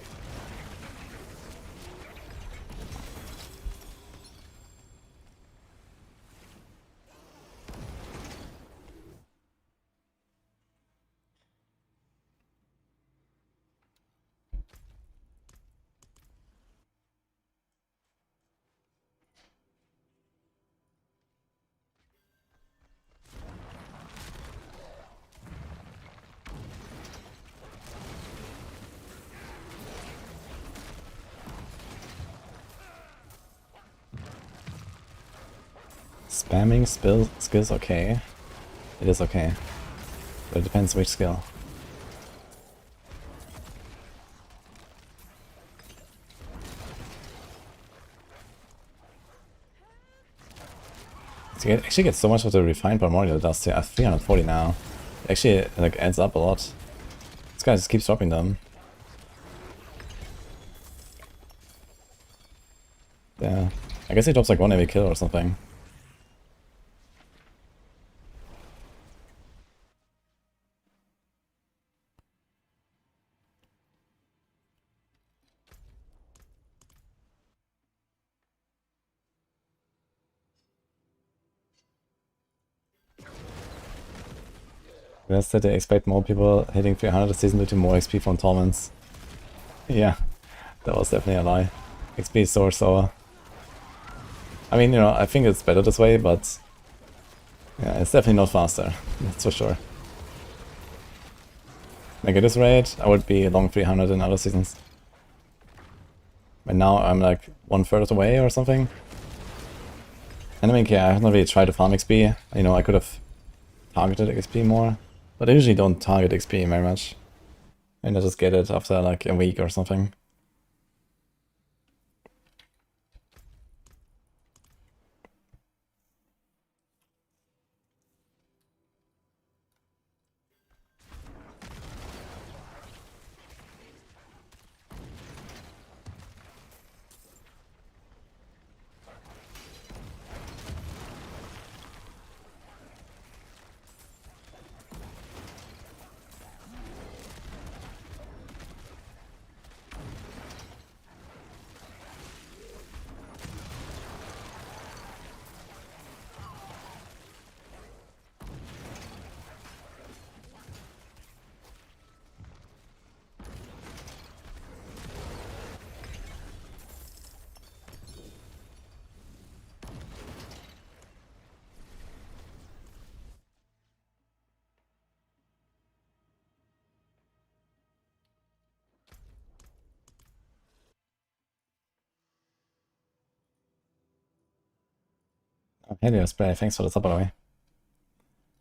Spamming skills okay. It is okay. But it depends which skill. So it actually gets so much of the refined primordial dust here. I have 340 now. It actually like adds up a lot. This guy just keeps dropping them. Yeah. I guess he drops like one every kill or something. That's that they expect more people hitting 300 this season due to more XP from torments. Yeah, that was definitely a lie. XP is so. I mean, you know, I think it's better this way, but yeah, it's definitely not faster. That's for sure. Like at this rate, I would be long 300 in other seasons. But now I'm like 1/3 away or something. And I mean, yeah, I have not really tried to farm XP. You know, I could have targeted XP more, but I usually don't target XP very much. And I just get it after like a week or something. Oh, hey there, Spray. Thanks for the sub, by the way.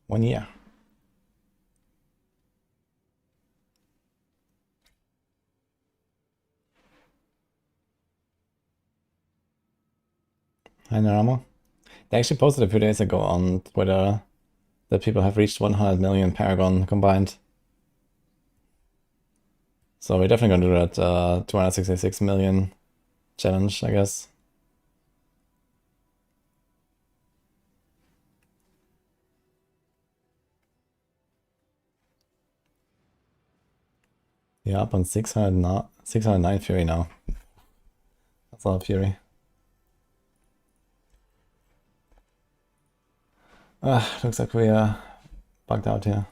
1 year. Hi, Naramo. They actually posted a few days ago on Twitter that people have reached 100 million Paragon combined. So we're definitely going to do that 266 million challenge, I guess. Yeah, up on 609 Fury now. That's a lot of Fury. Looks like we are bugged out here.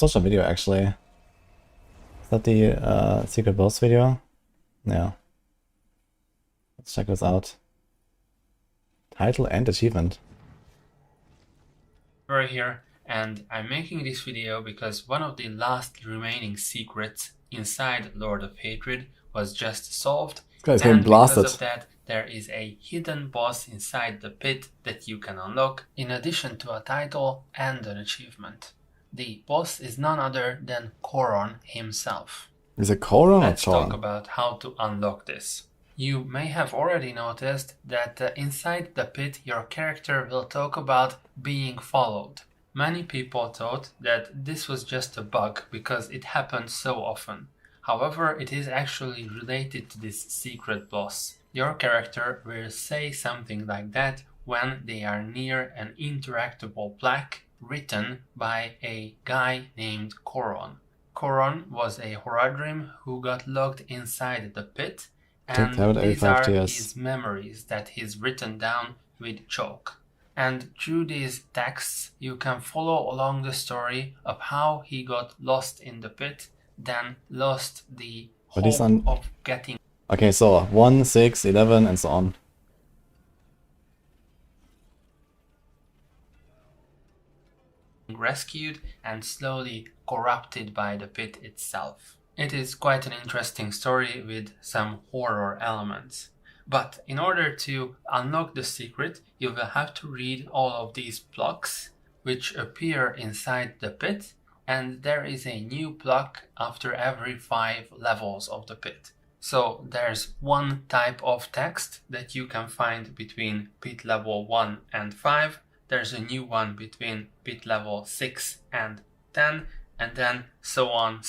Let's watch a video actually. Is that the secret boss video? Yeah. Let's check this out. Title and achievement. We're here, and I'm making this video because one of the last remaining secrets inside Lord of Hatred was just solved, This guy's and getting blasted. because of that there is a hidden boss inside the pit that you can unlock, in addition to a title and an achievement. The boss is none other than Choron himself. Is it Choron or Let's talk Choron? about how to unlock this. You may have already noticed that inside the pit your character will talk about being followed. Many people thought that this was just a bug because it happens so often. However, it is actually related to this secret boss. Your character will say something like that when they are near an interactable plaque written by a guy named Choron. Choron was a Horadrim who got locked inside the pit, and these are his memories that he's written down with chalk. And through these texts you can follow along the story of how he got lost in the pit, then lost the hope of getting... Okay, so 1, 6, 11 and so on. rescued and slowly corrupted by the pit itself. It is quite an interesting story with some horror elements. But in order to unlock the secret, you will have to read all of these blocks which appear inside the pit, and there is a new block after every 5 levels of the pit. So there's one type of text that you can find between pit level 1 and 5. There's a new one between pit level 6 and 10, and then so on,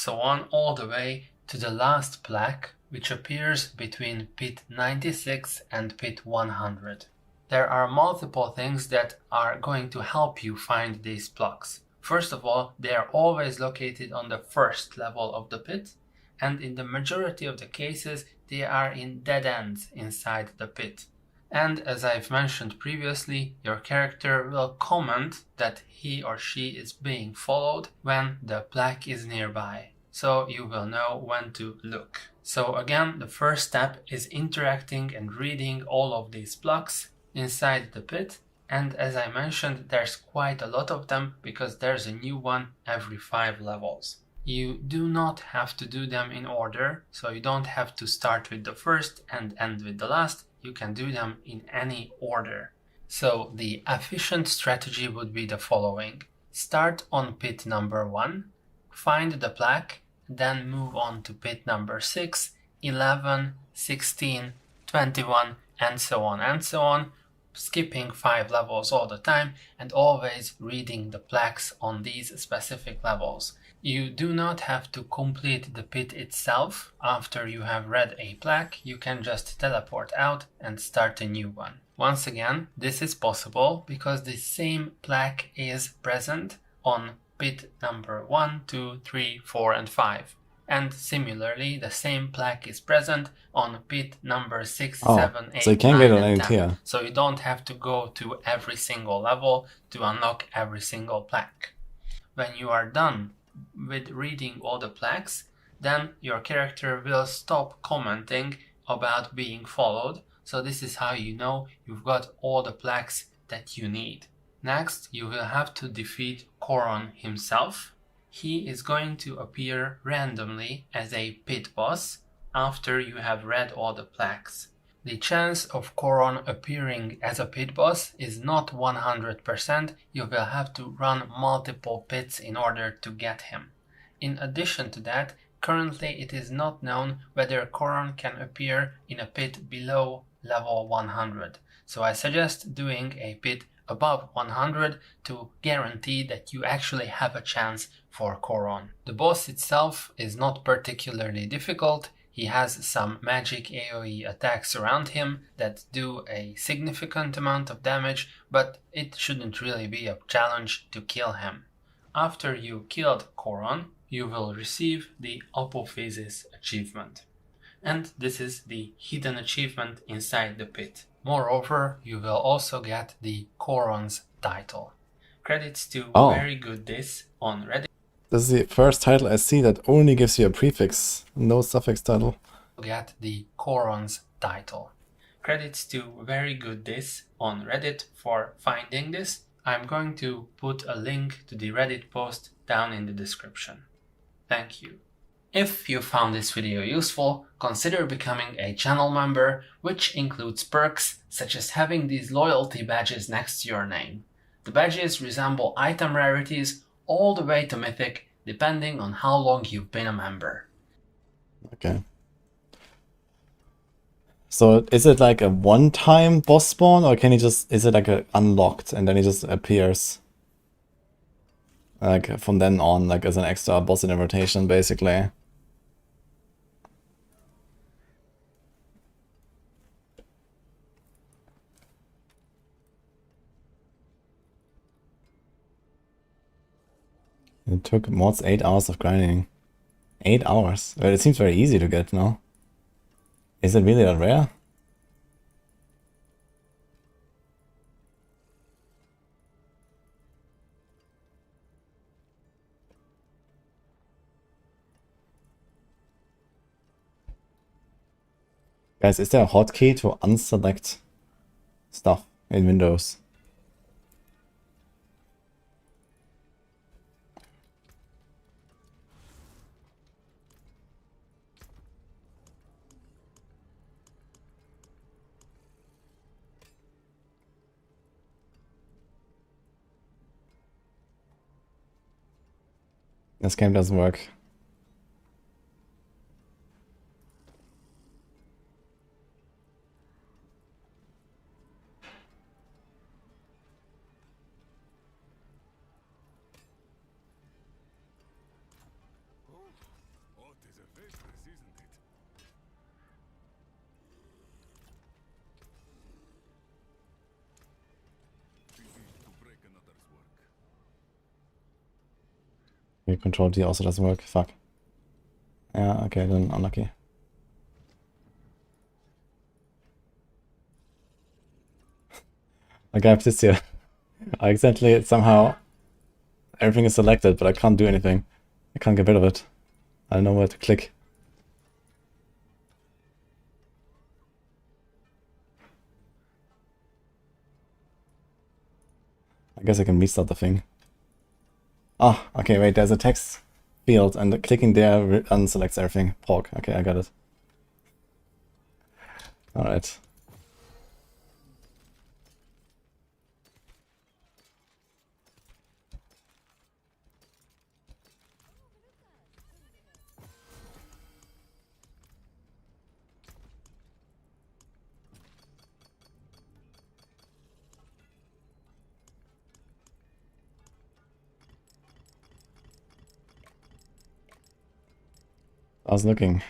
all the way to the last plaque, which appears between pit 96 and pit 100. There are multiple things that are going to help you find these blocks. First of all, they are always located on the first level of the pit, and in the majority of the cases, they are in dead ends inside the pit. And as I've mentioned previously, your character will comment that he or she is being followed when the plaque is nearby, so you will know when to look. So again, the first step is interacting and reading all of these blocks inside the pit, and as I mentioned, there's quite a lot of them because there's a new one every 5 levels. You do not have to do them in order, so you don't have to start with the first and end with the last. You can do them in any order. So the efficient strategy would be the following. Start on pit number 1, find the plaque, then move on to pit number 6, 11, 16, 21, and so on, skipping 5 levels all the time and always reading the plaques on these specific levels. You do not have to complete the pit itself. After you have read a plaque, you can just teleport out and start a new one. Once again, this is possible because the same plaque is present on pit number 1, 2, 3, 4, and 5. And similarly, the same plaque is present on pit number 6, 7, 8, so you can 9, get on and 10. here. So you don't have to go to every single level to unlock every single plaque. When you are done with reading all the plaques, then your character will stop commenting about being followed. So this is how you know you've got all the plaques that you need. Next, you will have to defeat Choron himself. He is going to appear randomly as a pit boss after you have read all the plaques. The chance of Choron appearing as a pit boss is not 100%. You will have to run multiple pits in order to get him. In addition to that, currently it is not known whether Choron can appear in a pit below level 100. So I suggest doing a pit above 100 to guarantee that you actually have a chance for Choron. The boss itself is not particularly difficult. He has some magic AoE attacks around him that do a significant amount of damage, but it shouldn't really be a challenge to kill him. After you killed Choron, you will receive the Apophysis achievement. And this is the hidden achievement inside the pit. Moreover, you will also get the Choron's title. Credits to Very Good This on Reddit. This is the first title I see that only gives you a prefix, no suffix title. Get the Coron's title. Credits to Very Good This on Reddit for finding this. I'm going to put a link to the Reddit post down in the description. Thank you. If you found this video useful, consider becoming a channel member, which includes perks such as having these loyalty badges next to your name. The badges resemble item rarities all the way to mythic, depending on how long you've been a member. Okay. So is it like a one-time boss spawn, or can he just, is it like a unlocked and then he just appears? Like from then on, like as an extra boss in a rotation, basically. It took mods 8 hours of grinding. 8 hours? Well, it seems very easy to get, no? Is it really that rare? Guys, is there a hotkey to unselect stuff in Windows? This game doesn't work. Control D also doesn't work. Fuck. Yeah, okay, then unlucky. Like I have this here. I accidentally somehow everything is selected, but I can't do anything. I can't get rid of it. I don't know where to click. I guess I can restart the thing. Ah, okay, wait, there's a text field, and clicking there unselects everything. Pork. Okay, I got it. Alright. I was looking.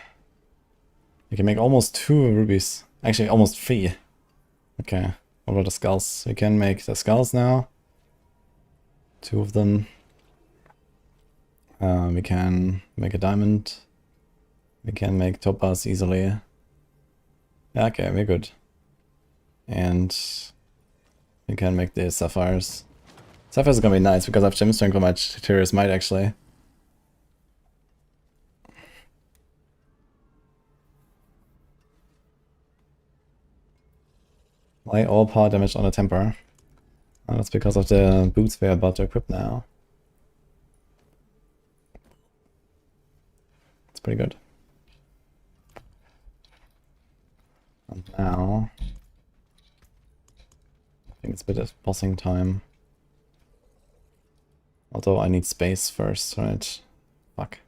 We can make almost 2 rubies. Actually, almost 3. Okay. What about the skulls? We can make the skulls now. 2 of them. We can make a diamond. We can make topaz easily. Yeah, okay, we're good. And we can make the sapphires. Sapphires are gonna be nice because I have gemstone for my Terrier's Might actually. Why all power damage on a temper? Oh, that's because of the boots we're about to equip now. It's pretty good. And now I think it's a bit of bossing time. Although I need space first, right? Fuck.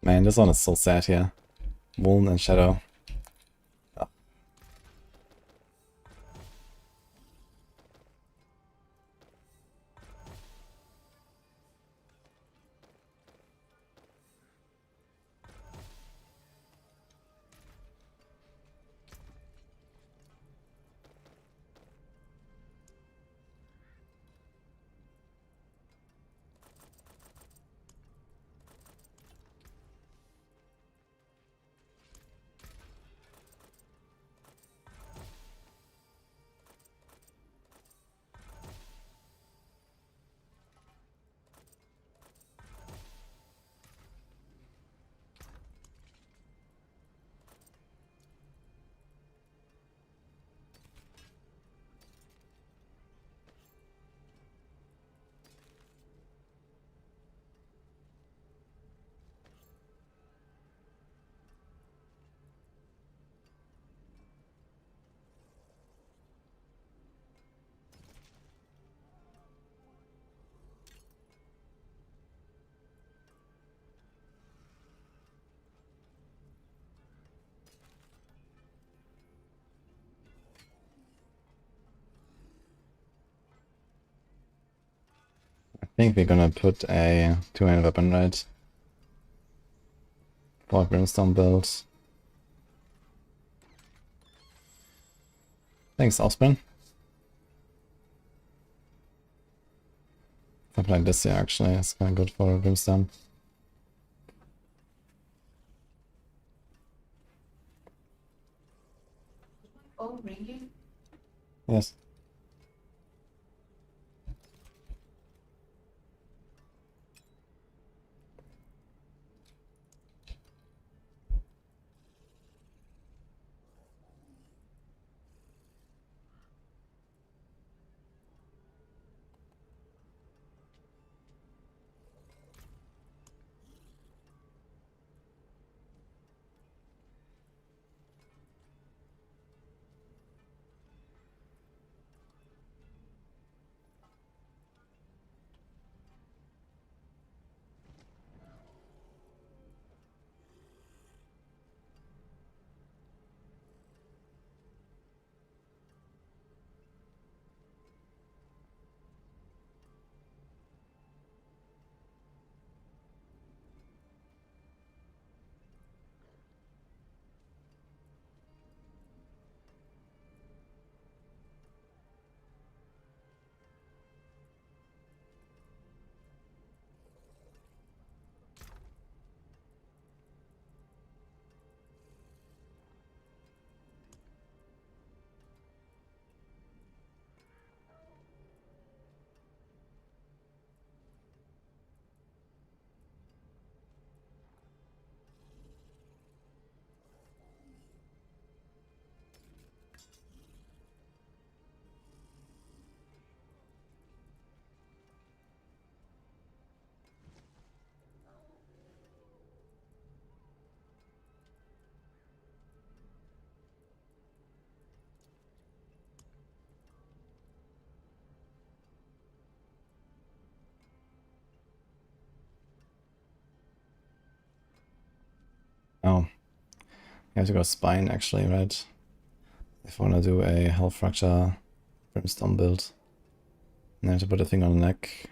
Man, this one is so sad here. Moon and Shadow. Oh. think we're gonna put a two-handed weapon, right? For Brimstone build. Thanks, Osman. Something like this here, actually. It's kind of good for Brimstone. Oh, ringing? Yes. Oh. You have to go spine, actually, right? If I want to do a health fracture Brimstone build. And I have to put a thing on the neck.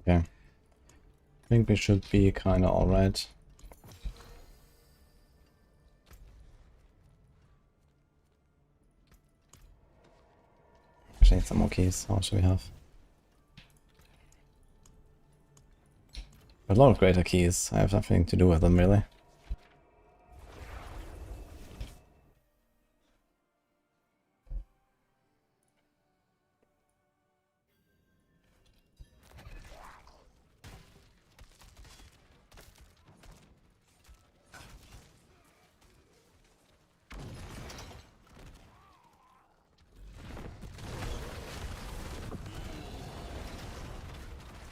Okay. I think we should be kinda alright. Actually need some more keys. How much do we have? A lot of greater keys. I have nothing to do with them really.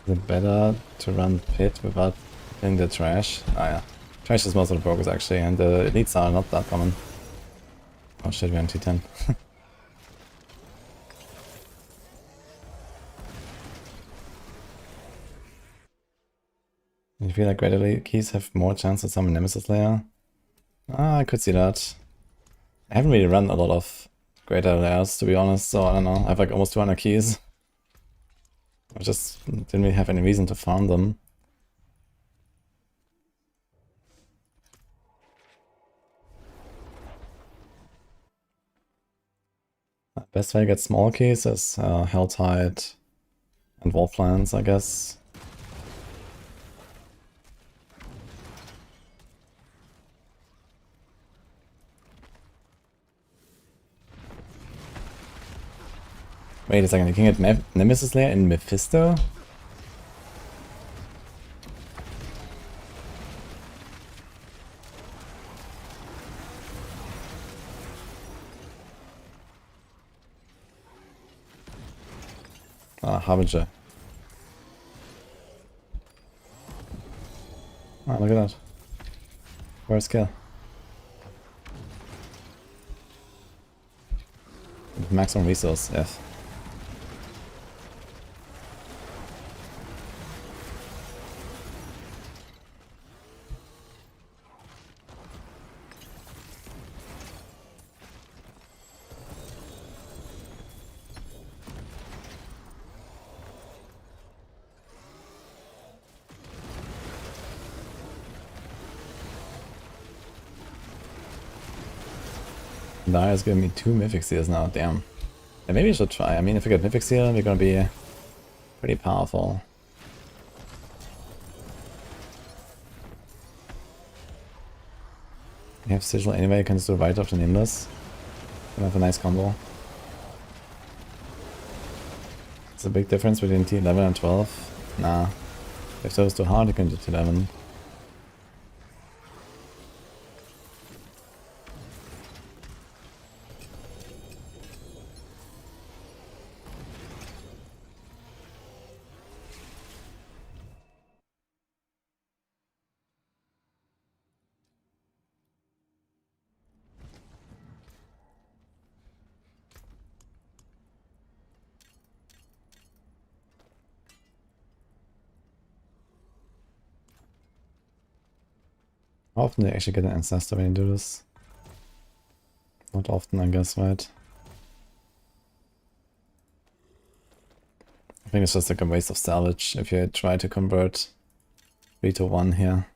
Is it better to run pit without in the trash? Ah yeah. Trash is most of the progress actually, and the elites are not that common. Oh shit, we're on T10. You feel like greater elite keys have more chance to summon Nemesis Layer? Ah, I could see that. I haven't really run a lot of greater layers to be honest, so I don't know. I have like almost 200 keys. I just didn't really have any reason to farm them. Best way to get small keys is Helltide and Wolflands, I guess. Wait a second, you can get Nemesis Lair in Mephisto? Ah, Harbinger. Ah, look at that. Where's kill? Maximum resource, yes. Dire's giving me 2 Mythic Seals now, damn. Yeah, maybe I should try. I mean, if we get Mythic Seal, we're gonna be pretty powerful. We have Sigil anyway, you can just do right off the Nimbus. Gonna have a nice combo. It's a big difference between T11 and 12. Nah. If those too hard, you can do T11. How often do you actually get an ancestor when you do this? Not often, I guess, right? I think it's just like a waste of salvage if you try to convert 3 to 1 here.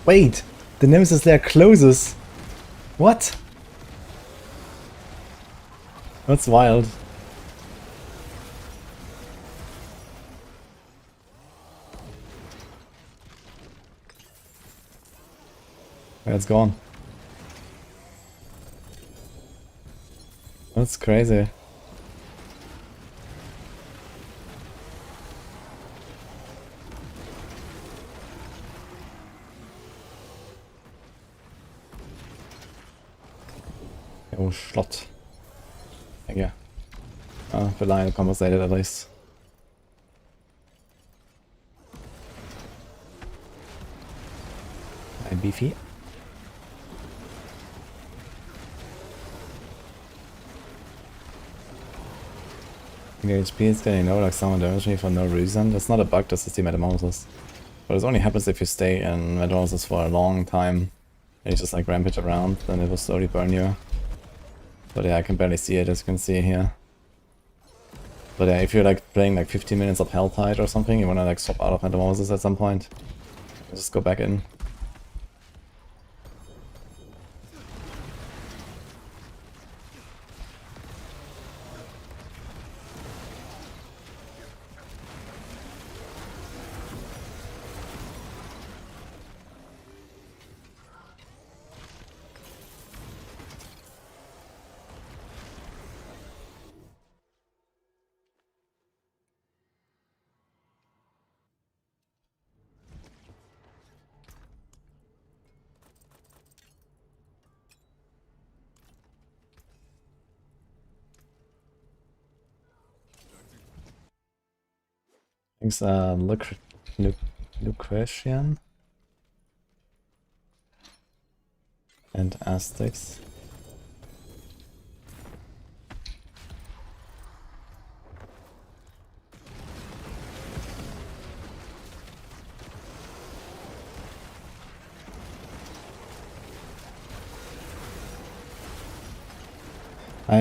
Wait! The Nemesis Lair closes! What? That's wild. It's gone. That's crazy. Oh, slot. Thank you. The line compensated at least. Ein Beefy. Your HP is getting low, like someone damaged me for no reason. That's not a bug, that's just the metamorphosis. But it only happens if you stay in metamorphosis for a long time. And you just like rampage around, then it will slowly burn you. But yeah, I can barely see it, as you can see here. But yeah, if you're like playing like 15 minutes of Helltide or something, you wanna like swap out of metamorphosis at some point. Just go back in. Thanks, Lucretian and Aztecs.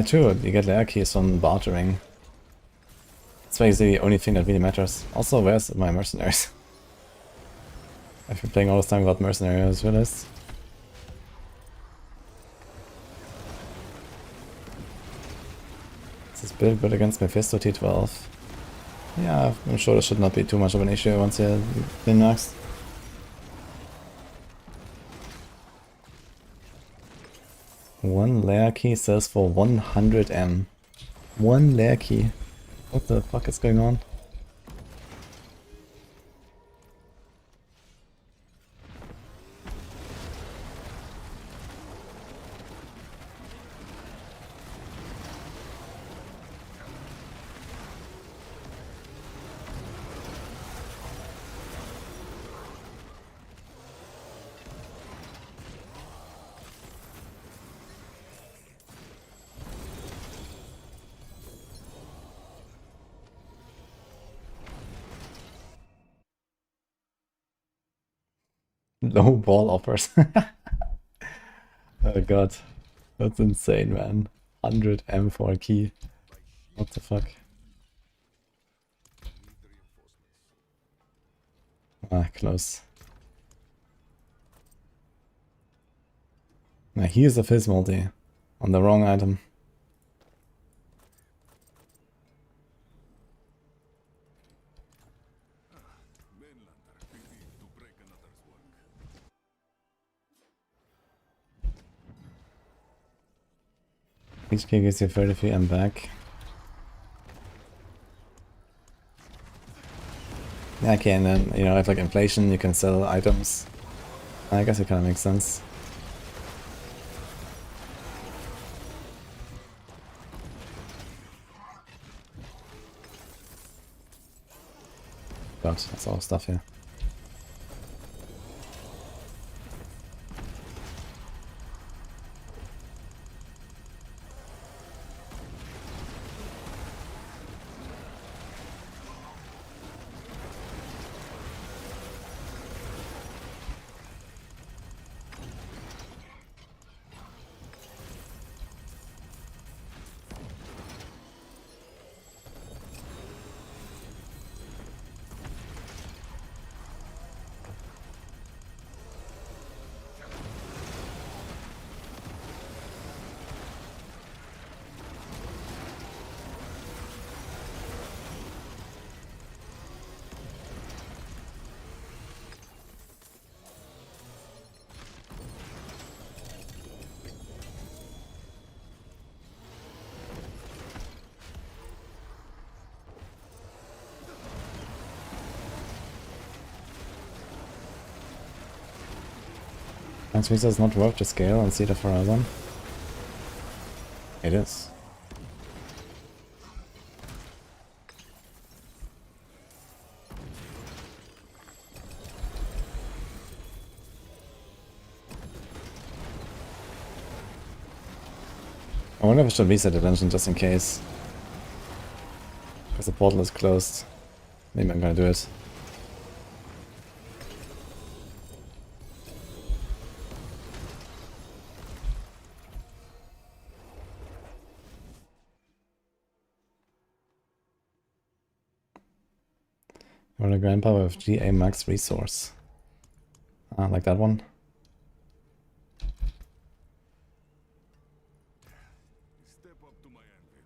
True, you get layer keys from bartering. That's basically the only thing that really matters. Also, where's my mercenaries? I've been playing all this time without mercenaries, realized. This is build good against Mephisto T12. Yeah, I'm sure this should not be too much of an issue once you're min-maxed. One layer key sells for 100 M. One layer key. What the fuck is going on? Low ball offers. Oh god. That's insane, man. 100 M for a key. What the fuck? Ah, close. Now here's a Fizz multi. On the wrong item. HP gives you 33 M back. Yeah, okay, and then, you know, if like inflation, you can sell items. I guess it kind of makes sense. God, that's all stuff here. Transmitter is not worth the scale and see the horizon. It is. I wonder if I should reset the dungeon just in case. Because the portal is closed. Maybe I'm gonna do it. Or the grand power of GA max resource. Ah, like that one. Step up to my anvil.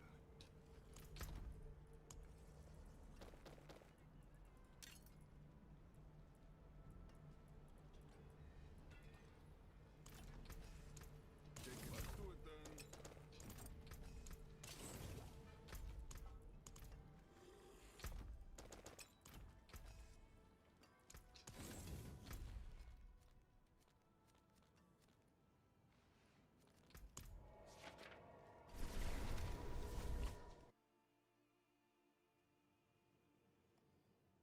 Let's do it then.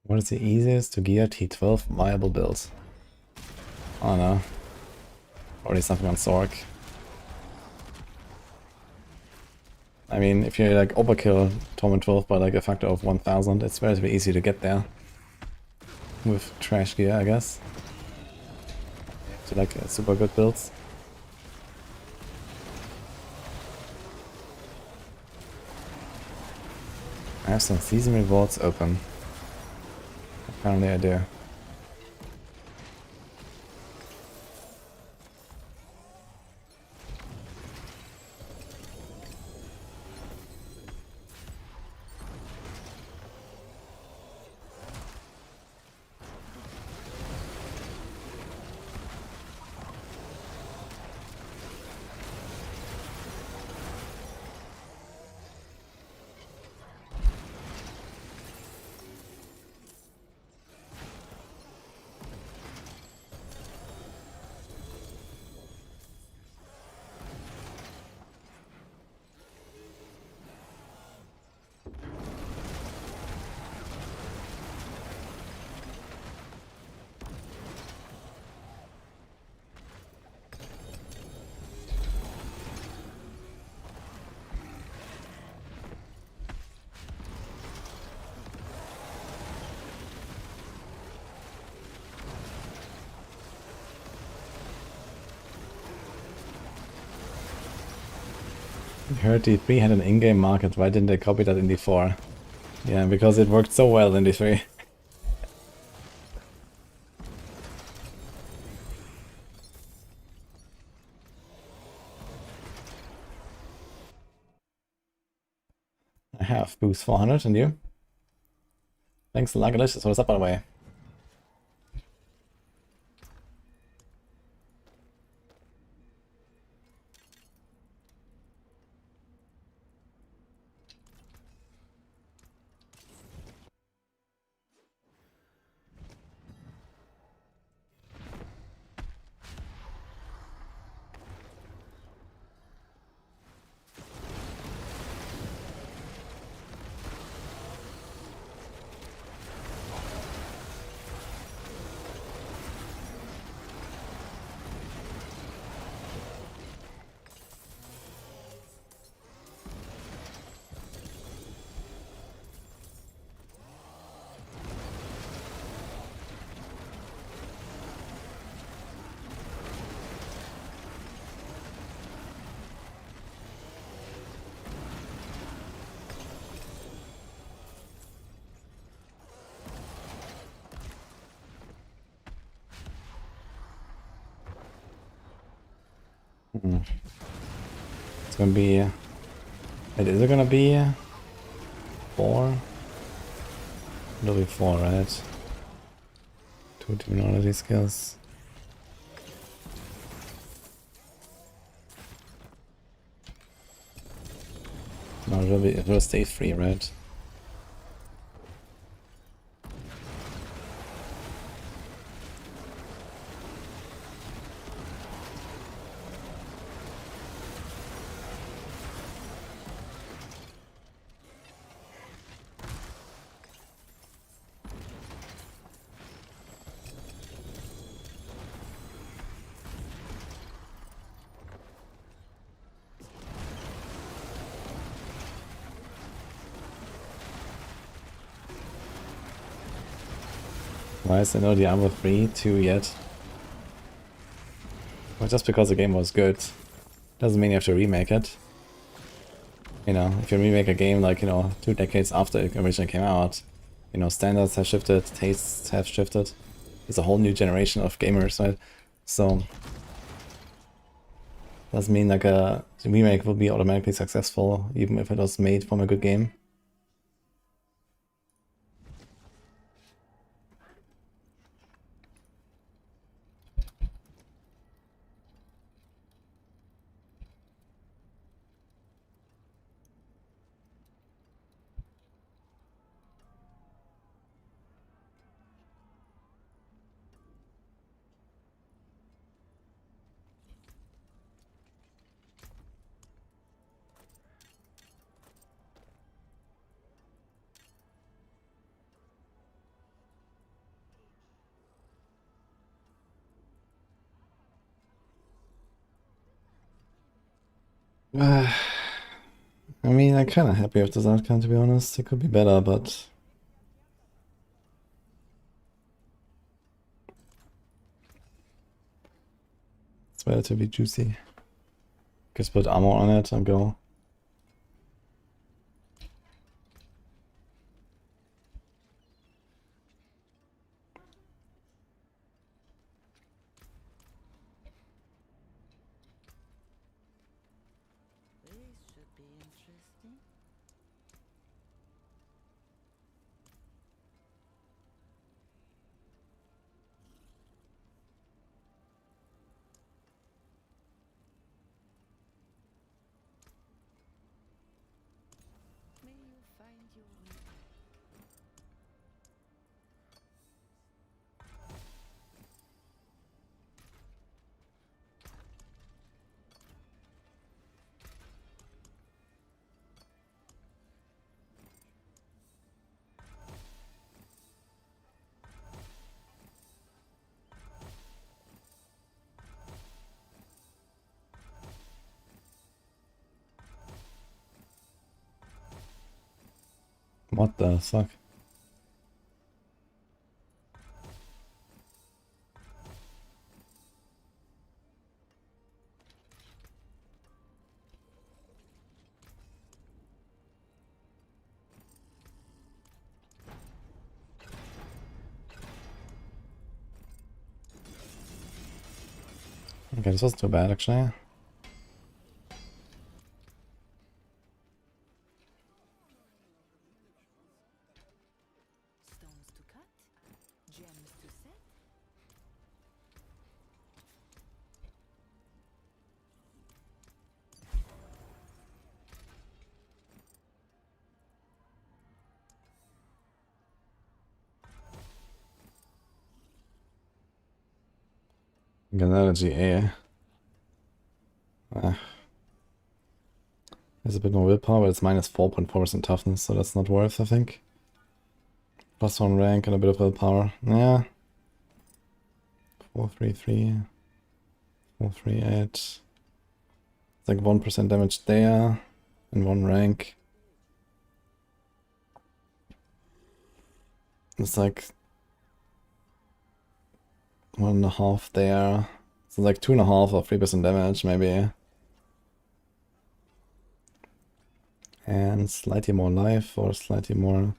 What is the easiest to gear T12 viable build? Oh no. Already something on Zork. I mean, if you like overkill Torment 12 by like a factor of 1000, it's very easy to get there. With trash gear, I guess. To like super good builds. I have some season rewards open. Apparently I do. I heard D3 had an in-game market, why didn't they copy that in D4? Yeah, because it worked so well in D3. I have boost 400 and you? Thanks, Lagalicious. What is up, by the way? It's gonna be... Wait, is it gonna be 4? It'll be 4, right? 2 terminology skills. No, it will stay free, right? surprised I know Diablo 3 2 yet. But just because the game was good doesn't mean you have to remake it. You know, if you remake a game like, you know, 2 decades after it originally came out, you know, standards have shifted, tastes have shifted. There's a whole new generation of gamers, right? So doesn't mean like a remake will be automatically successful, even if it was made from a good game. I mean, I'm kind of happy with this outcome, to be honest. It could be better, but it's relatively juicy. Just put armor on it and go. This should be interesting. May you find your way. What the fuck? Okay, this wasn't too bad actually. Stones to cut, gems to set. Got another GA. There's a bit more willpower, but it's minus 4.4% toughness, so that's not worth, I think. Plus 1 rank and a bit of willpower. Yeah. 433. 438. It's like 1% damage there. And 1 rank. It's like 1.5 there. So like 2.5 or 3% damage, maybe. And slightly more life or slightly more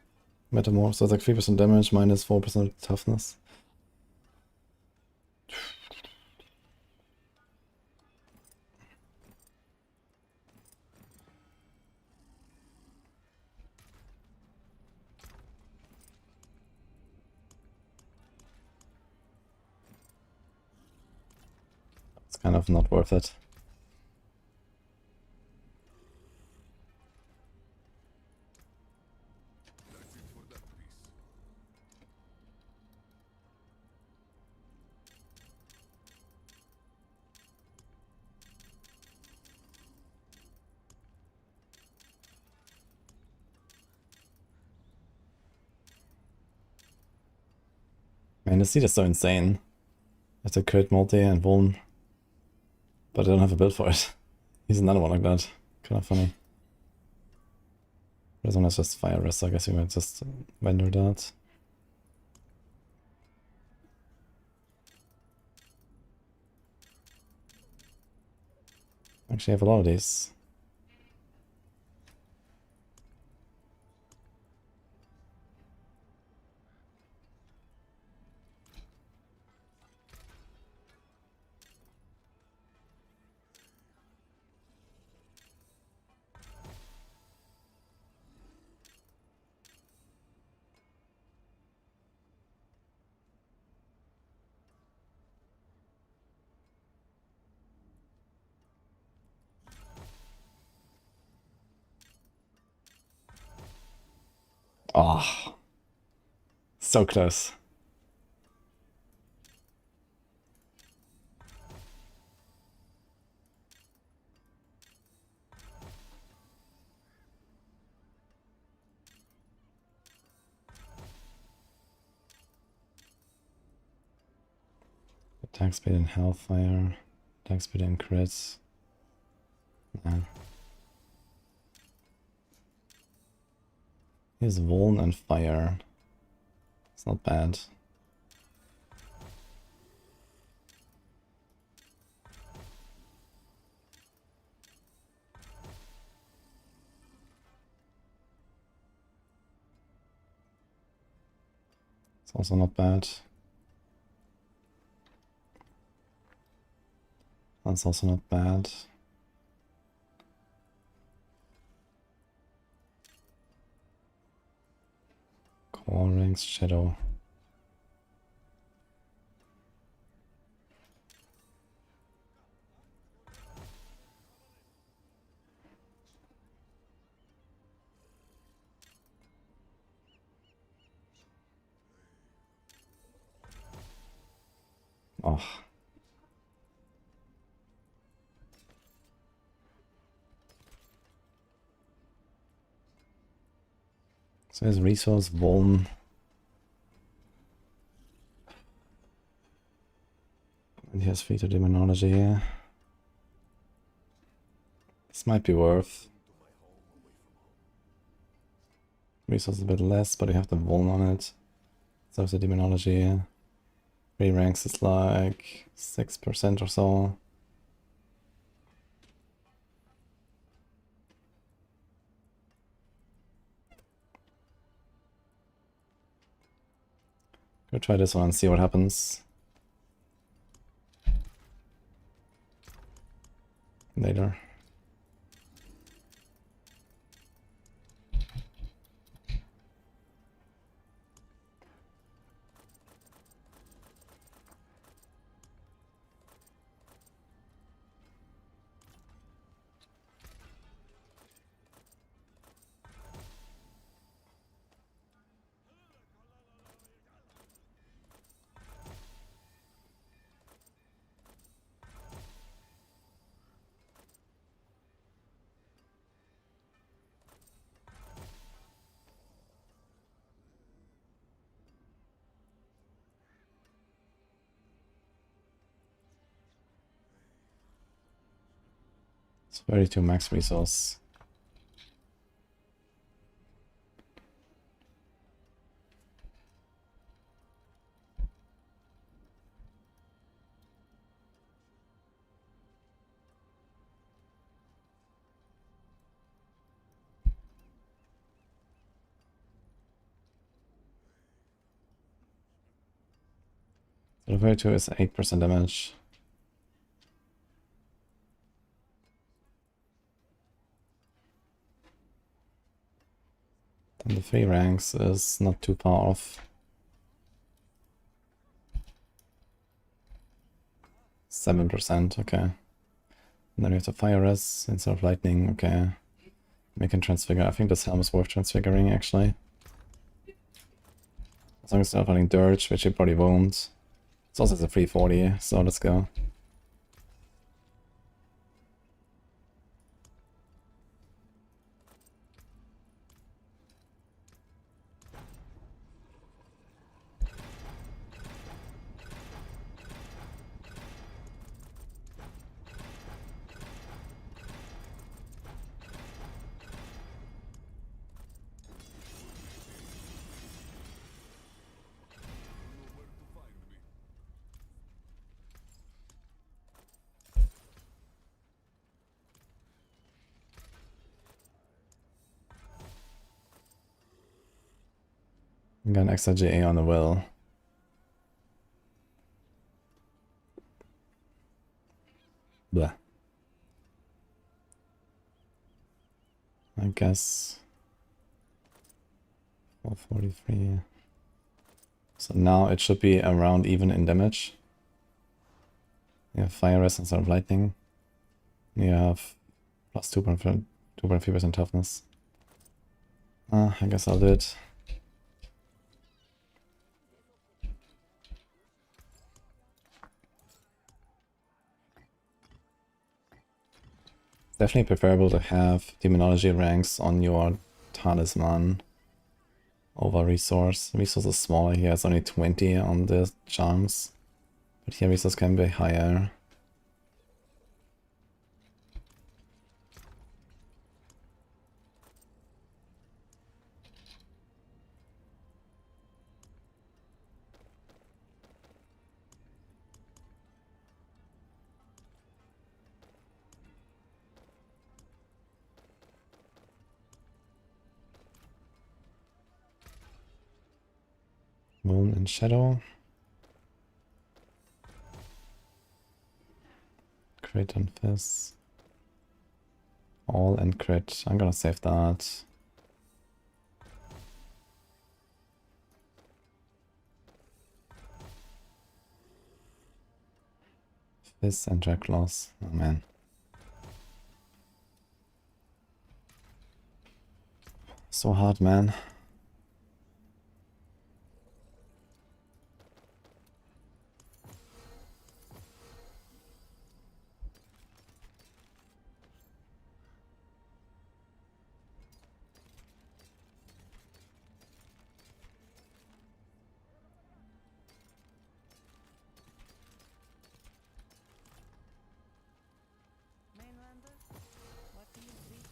metamorph. So it's like 3% damage minus 4% toughness. It's kind of not worth it. That's it for that piece. Man, this seed is so insane. It's a crit multi and vuln. But I don't have a build for it. He's another one like that. Kind of funny. This one is just fire rest, so I guess we might just vendor that. Actually, I have a lot of these. Oh, so close. Attack speed and hellfire. Attack speed and crits. Yeah. Here's Vuln and fire. It's not bad. It's also not bad. That's also not bad. Core ranks, shadow. Oh. So there's resource, Vuln. And he has Fetal Demonology here. This might be worth. Resource a bit less, but you have the Vuln on it. So the Demonology here. 3 ranks is like 6% or so. Go try this one and see what happens. Later. It's 32 max resource. So the 32 is 8% damage. And the 3 ranks is not too far off. 7%, okay. And then we have the fire res instead of lightning, okay. We can transfigure. I think this helm is worth transfiguring actually. As long as it's not running Dirge, which it probably won't. It's also a 340, so let's go. I got an extra GA on the will. Blah. I guess 443. So now it should be around even in damage. You have fire rest instead of lightning. You have plus 2.3% toughness. I guess I'll do it. Definitely preferable to have demonology ranks on your talisman over resource. Resource is smaller here, it's only 20 on the charms. But here resource can be higher. Moon and Shadow. Crit and Fizz. All and crit. I'm gonna save that. Fizz and Drag Claws. Oh man. So hard, man. Mainlander, what do you see?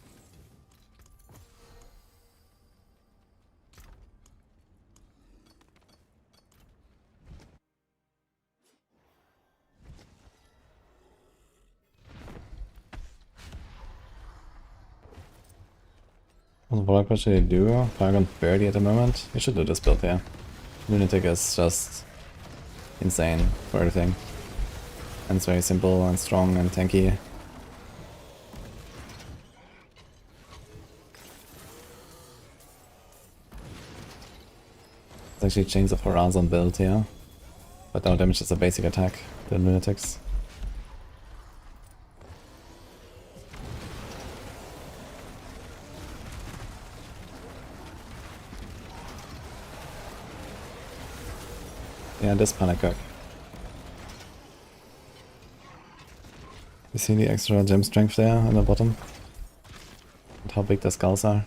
What should I do? Paragon 30 at the moment? You should do this build here. Lunatic is just insane for everything. And it's very simple and strong and tanky. It's actually Chains of Horizon build here. But no damage is a basic attack, the Lunatics. Yeah, this panic cook. You see the extra gem strength there on the bottom? And how big the skulls are?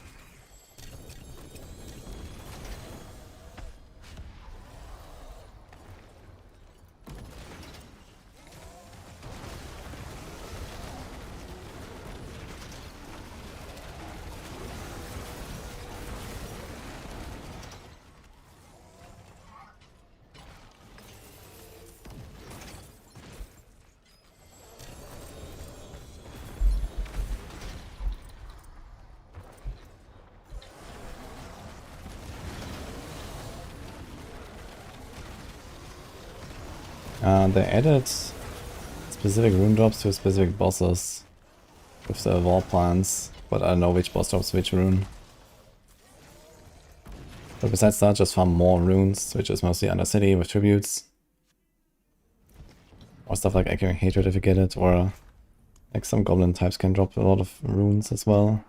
They added specific rune drops to specific bosses with the war plans, but I don't know which boss drops which rune. But besides that, just farm more runes, which is mostly Undercity with tributes. Or stuff like Echoing Hatred if you get it, or like some goblin types can drop a lot of runes as well.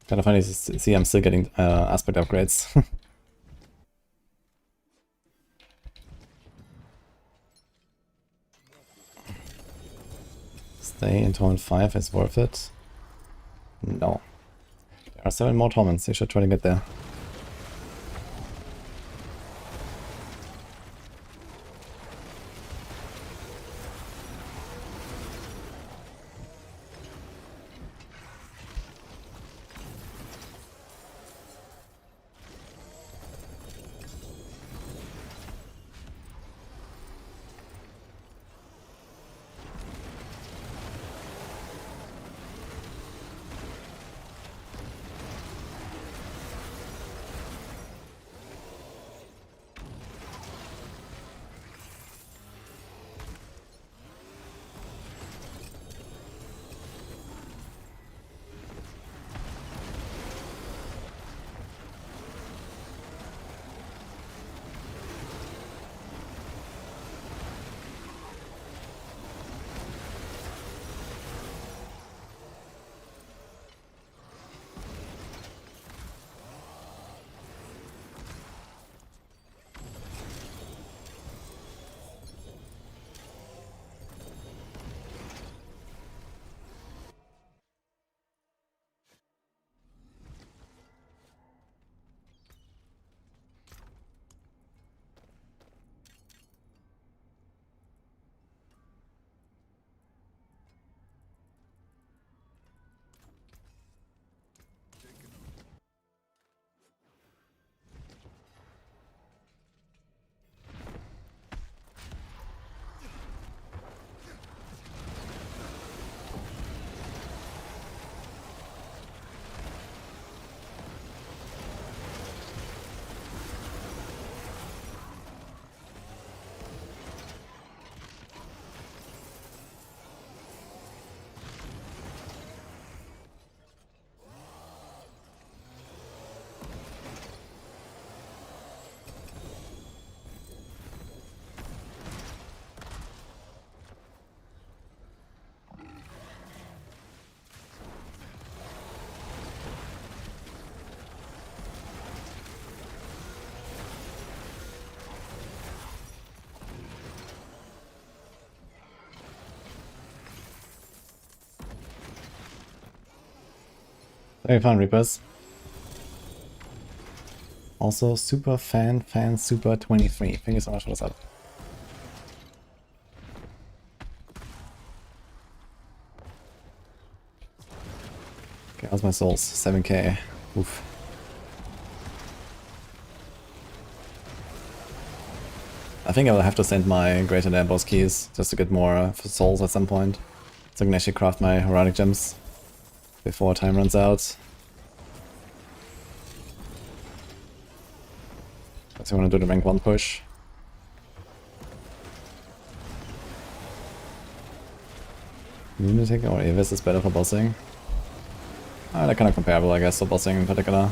Kind of funny to see I'm still getting aspect upgrades. Stay in Torment 5 is worth it. No. There are 7 more torments, you should try to get there. Very fun, Reapers. Also, super fan super 23. Thank you so much for the sub. Okay, how's my souls? 7k. Oof. I think I will have to send my Greater Dad boss keys just to get more souls at some point. So I can actually craft my Herodic gems before time runs out. So I want to do the rank 1 push. Lunatic or Avis is better for bossing. They're kind of comparable, I guess, for bossing in particular.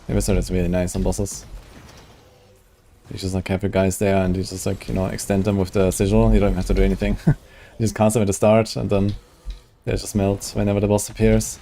Avis is really nice on bosses. You just like have your guys there and you just like, you know, extend them with the sigil. You don't have to do anything. You just cast them at the start and then they just melt whenever the boss appears.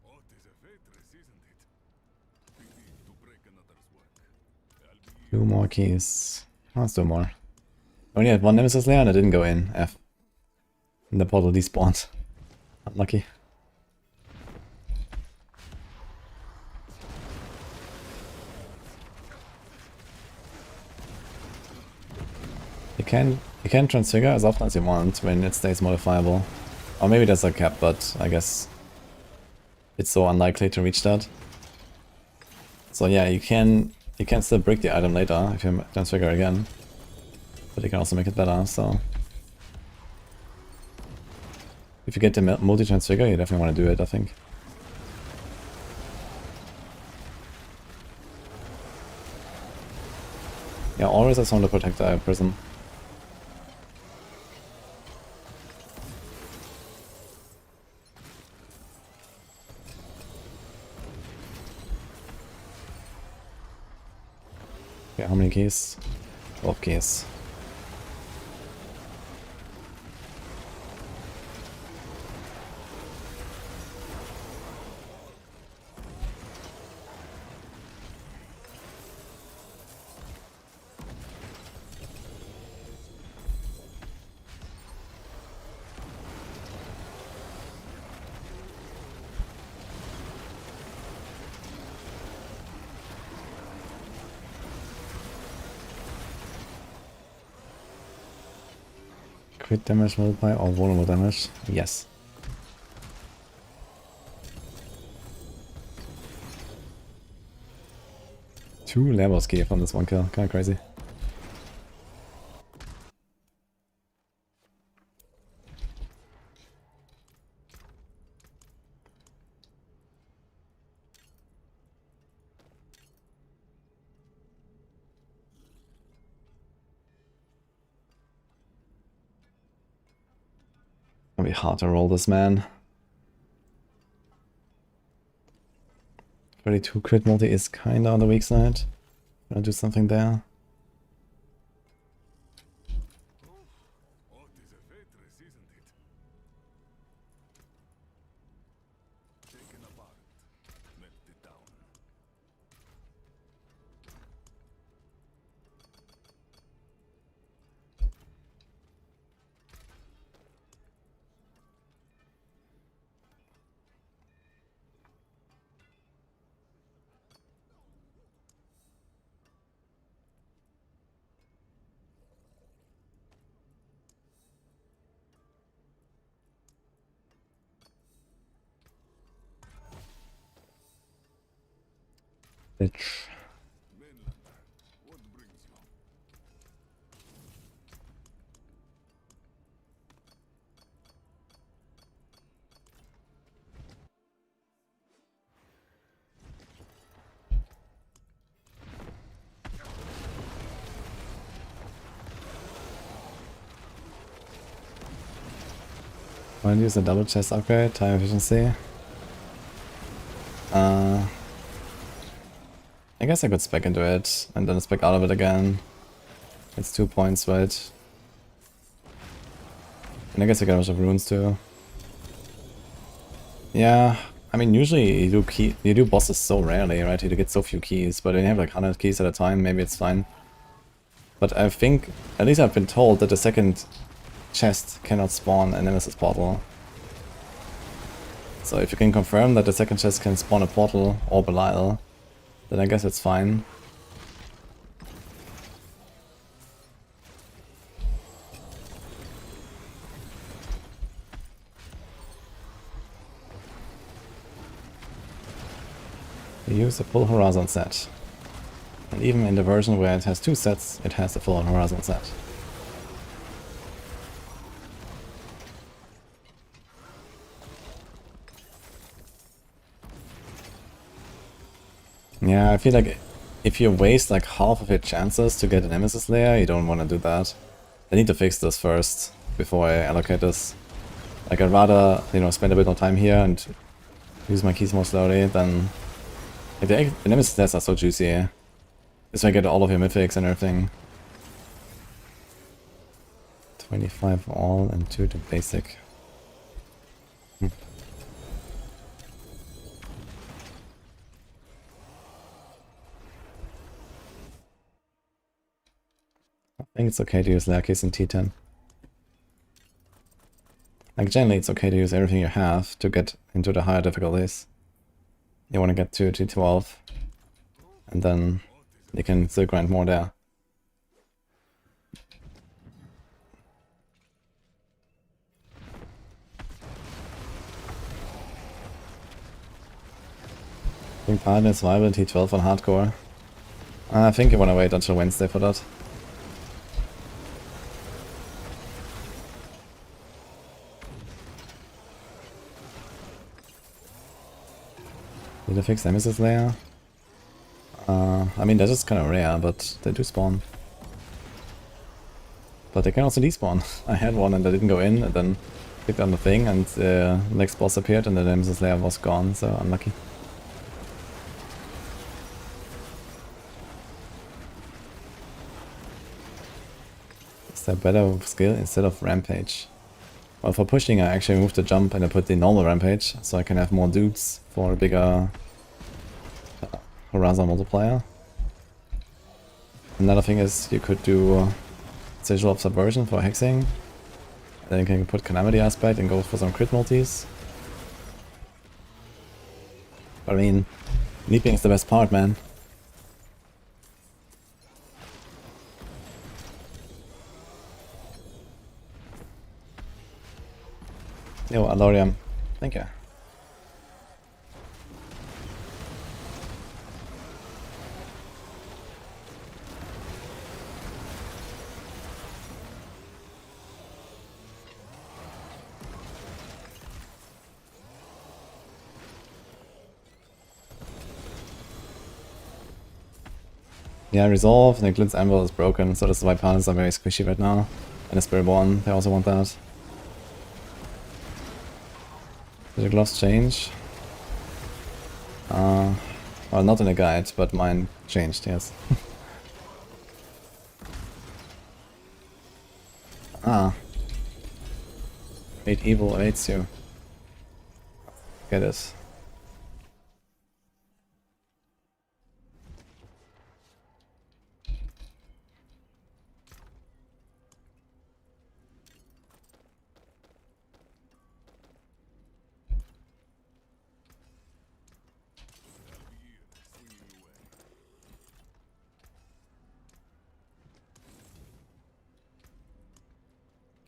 What is a waitress, isn't it? Pity to break another's work. I'll be 2 more keys. Let's do more. Only had 1 Nemesis layer and I didn't go in. F. And the portal despawned. Unlucky. You can transfigure as often as you want when it stays modifiable. Or maybe there's a cap, but I guess it's so unlikely to reach that. So yeah, you can still break the item later if you transfigure again. But you can also make it better, so... If you get the multi-transfigure, you definitely want to do it, I think. Yeah, always I want to protect the prism. Okay, how many keys? 12 keys. Crit damage multiplier or vulnerable damage? Yes. Two Labos key from this one kill, kinda crazy. Gonna be hard to roll this, man. 32 crit multi is kinda on the weak side. Gonna do something there. what is a waitress, isn't it? Taken apart, melted down. Bitch. Mainlander, what brings you? Want to use a double chest upgrade, time efficiency. I guess I could spec into it and then spec out of it again. It's 2 points, right? And I guess I get a bunch of runes too. Yeah, I mean usually you do bosses so rarely, right? You get so few keys, but when you have like 100 keys at a time, maybe it's fine. But I think, at least I've been told that the second chest cannot spawn a Nemesis portal. So if you can confirm that the second chest can spawn a portal or Belial, then I guess it's fine. We use a full Horizon set. And even in the version where it has 2 sets, it has the full Horizon set. Yeah, I feel like if you waste like half of your chances to get a Nemesis layer, you don't want to do that. I need to fix this first before I allocate this. Like I'd rather, you know, spend a bit more time here and use my keys more slowly than... Like, the Nemesis stats are so juicy. This way I get all of your mythics and everything. 25 all and 2 to basic. I think it's okay to use Lackey's in T10. Like generally it's okay to use everything you have to get into the higher difficulties. You want to get to T12 and then you can still grind more there. I think Paladin is viable T12 on hardcore. I think you want to wait until Wednesday for that. Did I fix Nemesis layer? I mean, they're just kind of rare, but they do spawn. But they can also despawn. I had one and I didn't go in, and then picked on the thing, and the next boss appeared, and the Nemesis layer was gone, so unlucky. Is there better skill instead of Rampage? Well, for pushing I actually moved the jump and I put the normal Rampage, so I can have more dudes for a bigger Horizon multiplier. Another thing is you could do Sigil of Subversion for hexing. Then you can put Calamity Aspect and go for some crit multis. But I mean, leaping is the best part, man. Yo, Alorium. Thank you. Yeah, Resolve, and the Glint's Anvil is broken, so that's why Paladins are very squishy right now. And the Spiritborn, they also want that. Did the gloves change? Well, not in the guide, but mine changed, yes. Ah. Great Evil awaits you. Get it.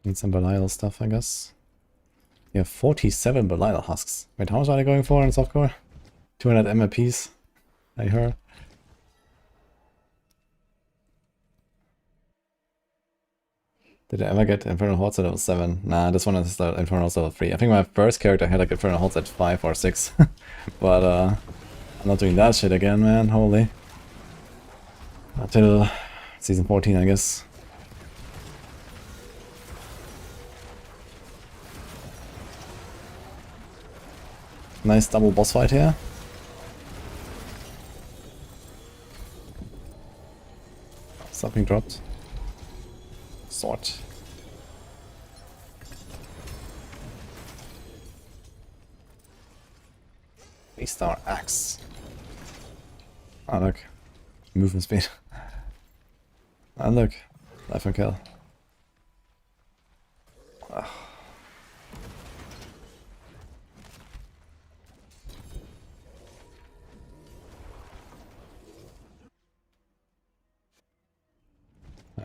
Need some Belial stuff, I guess. You have 47 Belial husks. Wait, how much are they going for in softcore? 200 M apiece, I heard. Did I ever get Infernal Hordes at level 7? Nah, this one is the Infernal level 3. I think my first character had like Infernal Hordes at 5 or 6. But I'm not doing that shit again, man. Holy. Until season 14, I guess. Nice double boss fight here. Something dropped. Sword. 3-star axe. Oh look. Movement speed. And look. Life and kill. Ugh.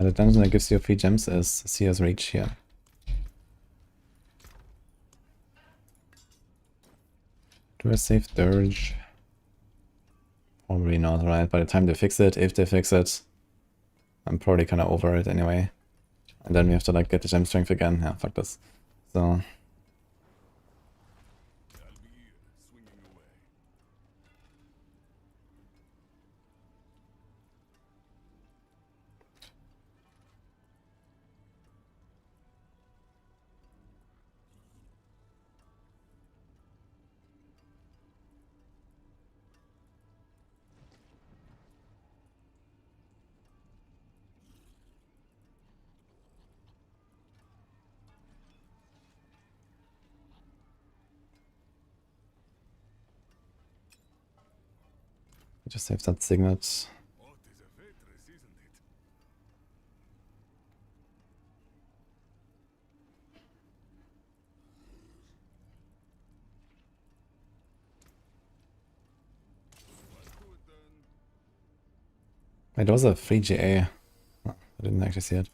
The dungeon that gives you 3 gems is Seer's Reach here. Do I save Dirge? Probably not, right? By the time they fix it, if they fix it, I'm probably kind of over it anyway. And then we have to like get the gem strength again. Yeah, fuck this. So I'll be swinging away. I just save that signet. What is a fortress, isn't it? Let's do it then. Wait, there was a free GA. Oh, I didn't actually see it.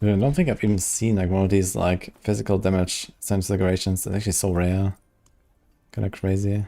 I don't think I've even seen like one of these like physical damage sense decorations. It's actually so rare. Kinda crazy.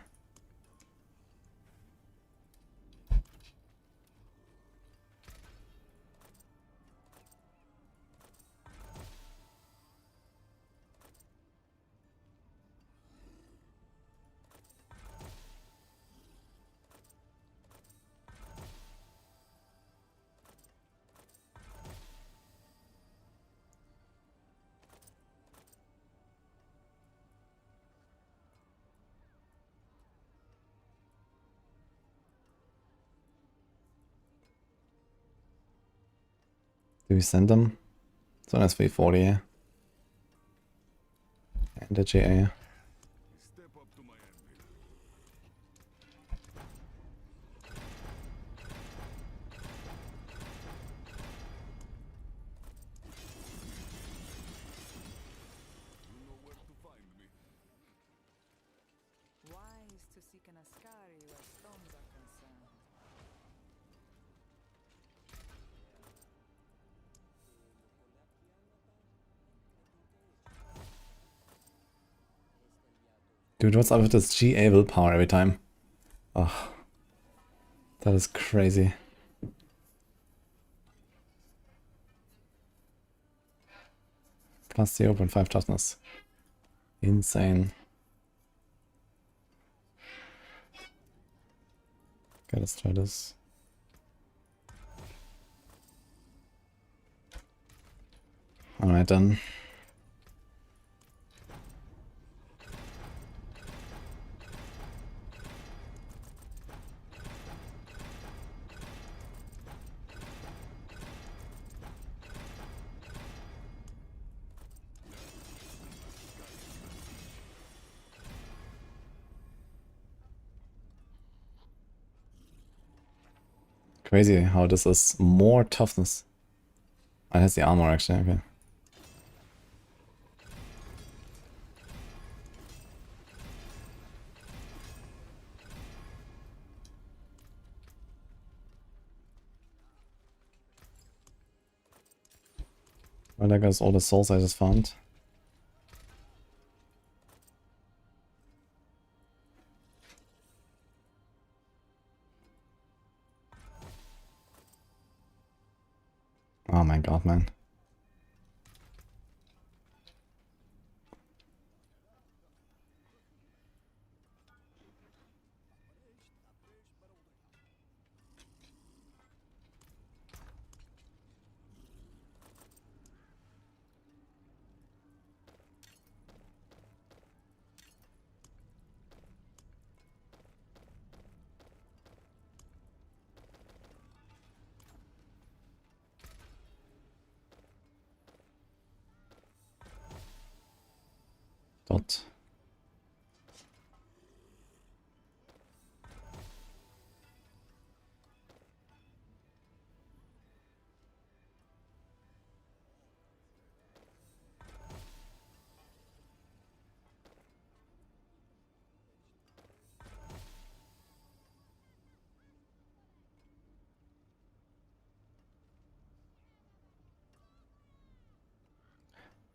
Do we send them? So that's 340. And the GA. Step up to my anvil. You know where to find me. Wise to seek an Ascari where stones are concerned. Dude, what's up with this GA willpower every time? Oh, that is crazy. Plus 0.5 toughness. Insane. Okay, let's try this. Alright then. Crazy how this is more toughness. Oh, that's the armor actually, okay. Well, there goes all the souls I just found. Oh my god, man.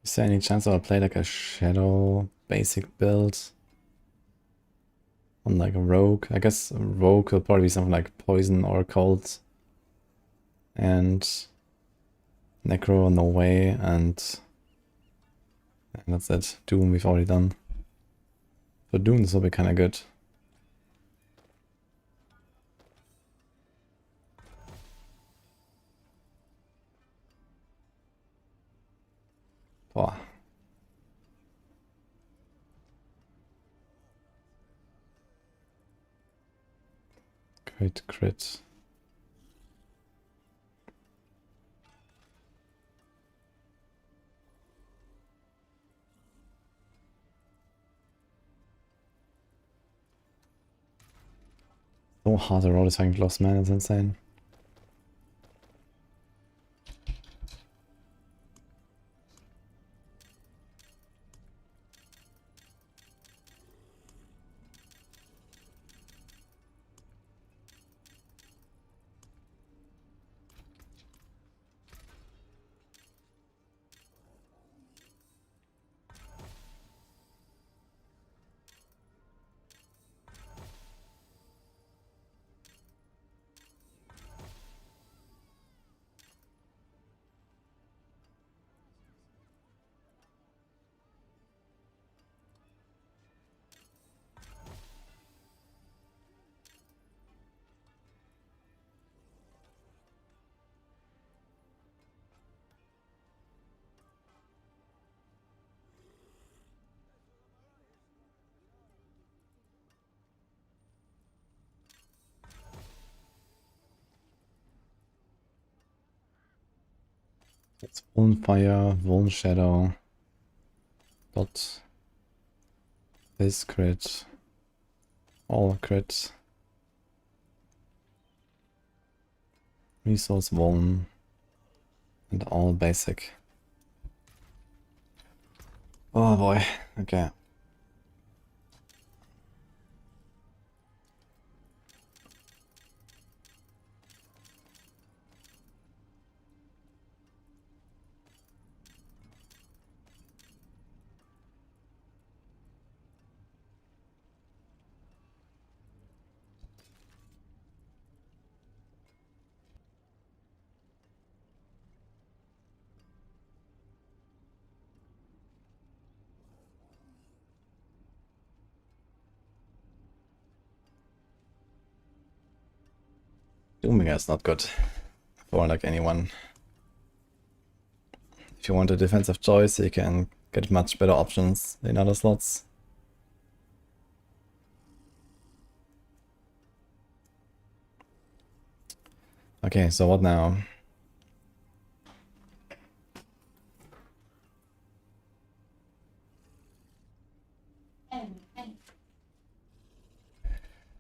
Is there any chance I'll play like a shadow basic build on like a rogue? I guess a rogue will probably be something like poison or cold. And necro, no way, and that's it. Doom we've already done. For Doom this will be kinda good. Boah. Crit, crit. So hard to roll this fucking gloss, man, it's insane. It's Vuln Fire, Vuln Shadow. Dot. This crit. All crit. Resource Vuln. And all basic. Oh boy, okay. Dooming is not good for like anyone. If you want a defensive choice, you can get much better options in other slots. Okay, so what now?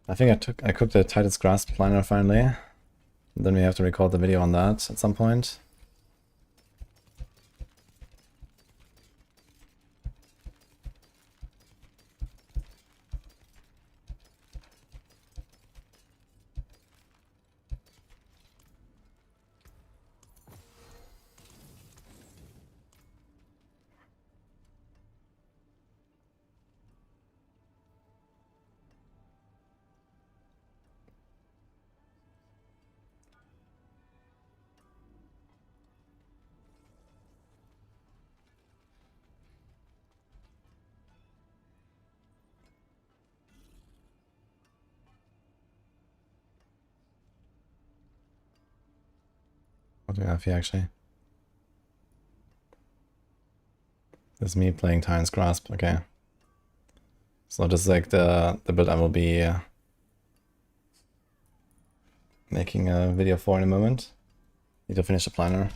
I think I cooked the Titan's Grasp liner finally. Then we have to record the video on that at some point. What do we have here actually? This is me playing Titan's Grasp, okay. So this is like the build I will be making a video for in a moment. Need to finish the planner.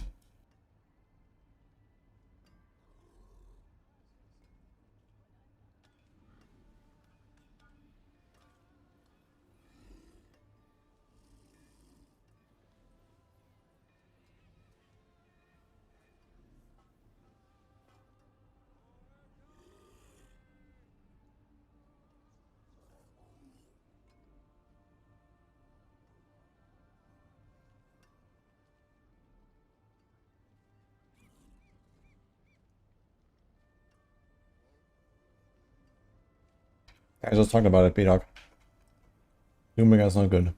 I just talked about it, B-Dog. Doombringer is not good.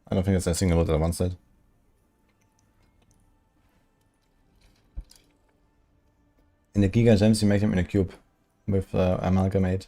I don't think it's a single that I once said. In the Giga Gems, you make them in a cube with Amalgamate.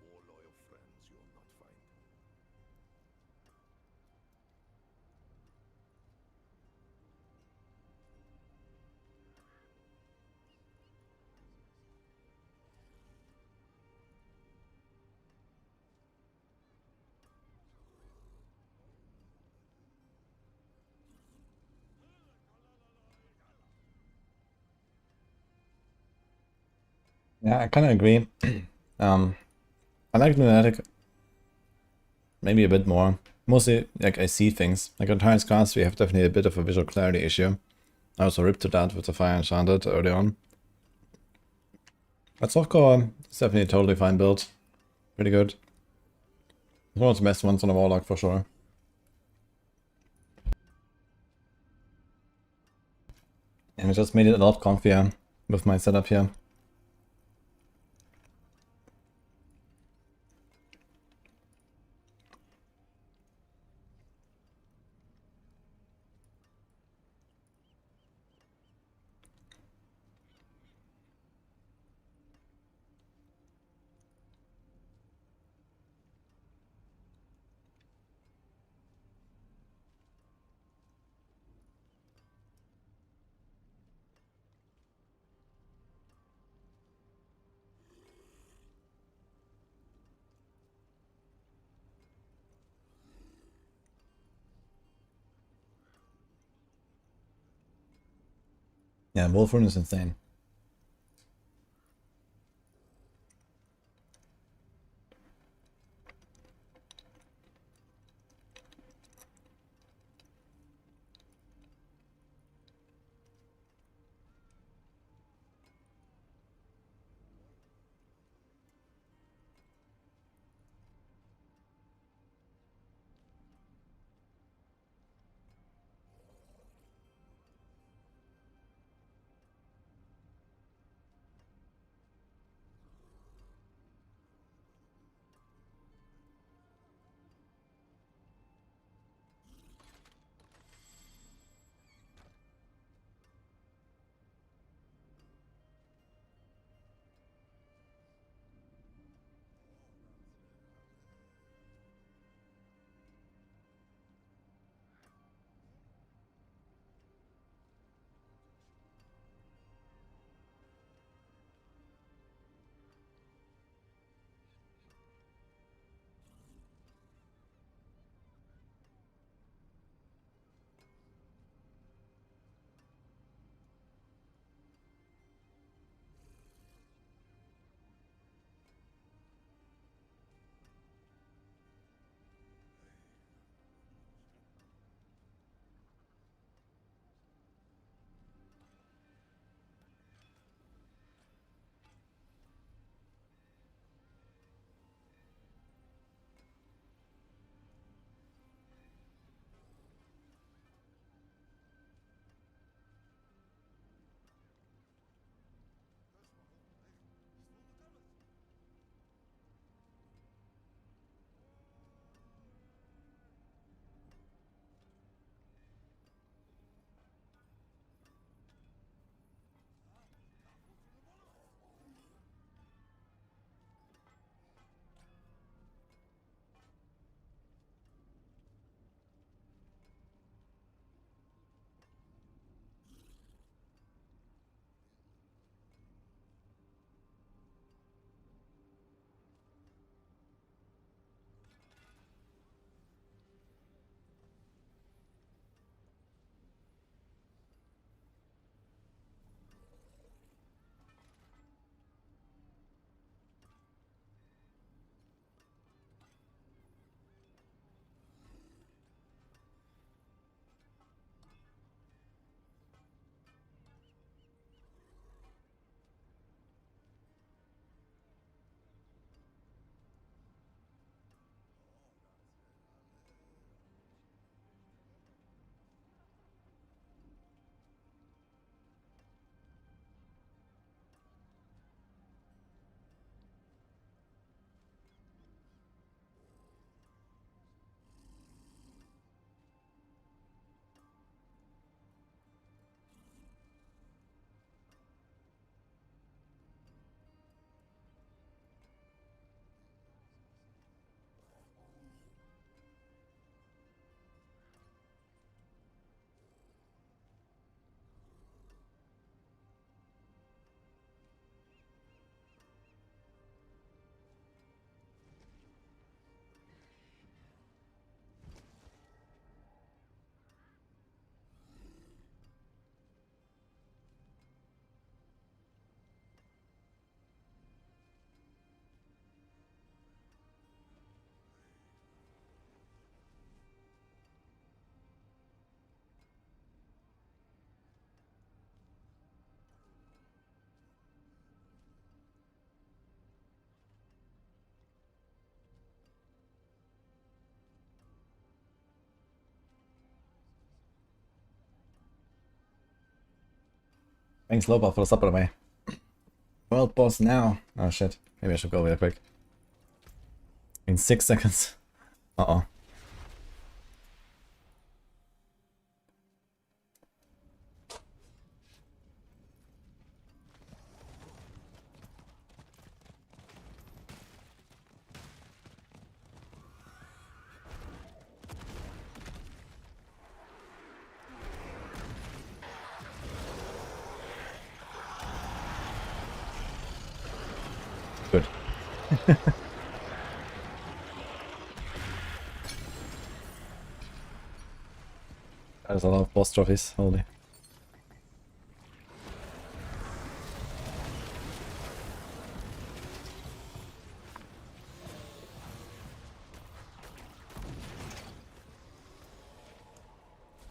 More loyal friends you'll not find. Yeah, I kind of agree. I like Lunatic maybe a bit more. Mostly, like, I see things. Like, on Tyrant's Class, we have definitely a bit of a visual clarity issue. I also ripped to that with the Fire Enchanted early on. But softcore is definitely a totally fine build. Pretty good. It's one of the best ones on a Warlock for sure. And it just made it a lot comfier with my setup here. Yeah, Wolf Rune is insane. Thanks, Loba, for the support, mate. World boss now. Oh shit. Maybe I should go there quick. In 6 seconds. Uh-oh. Good. There's a lot of boss trophies, holy.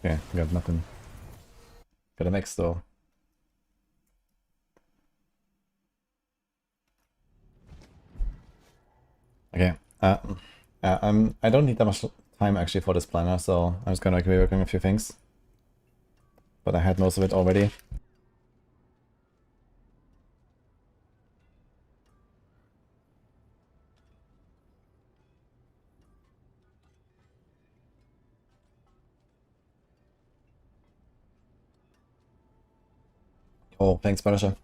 Okay, got nothing. Got a max though. Okay. I don't need that much time actually for this planner, so I'm just gonna like reworking a few things. But I had most of it already. Oh, thanks, Punisher.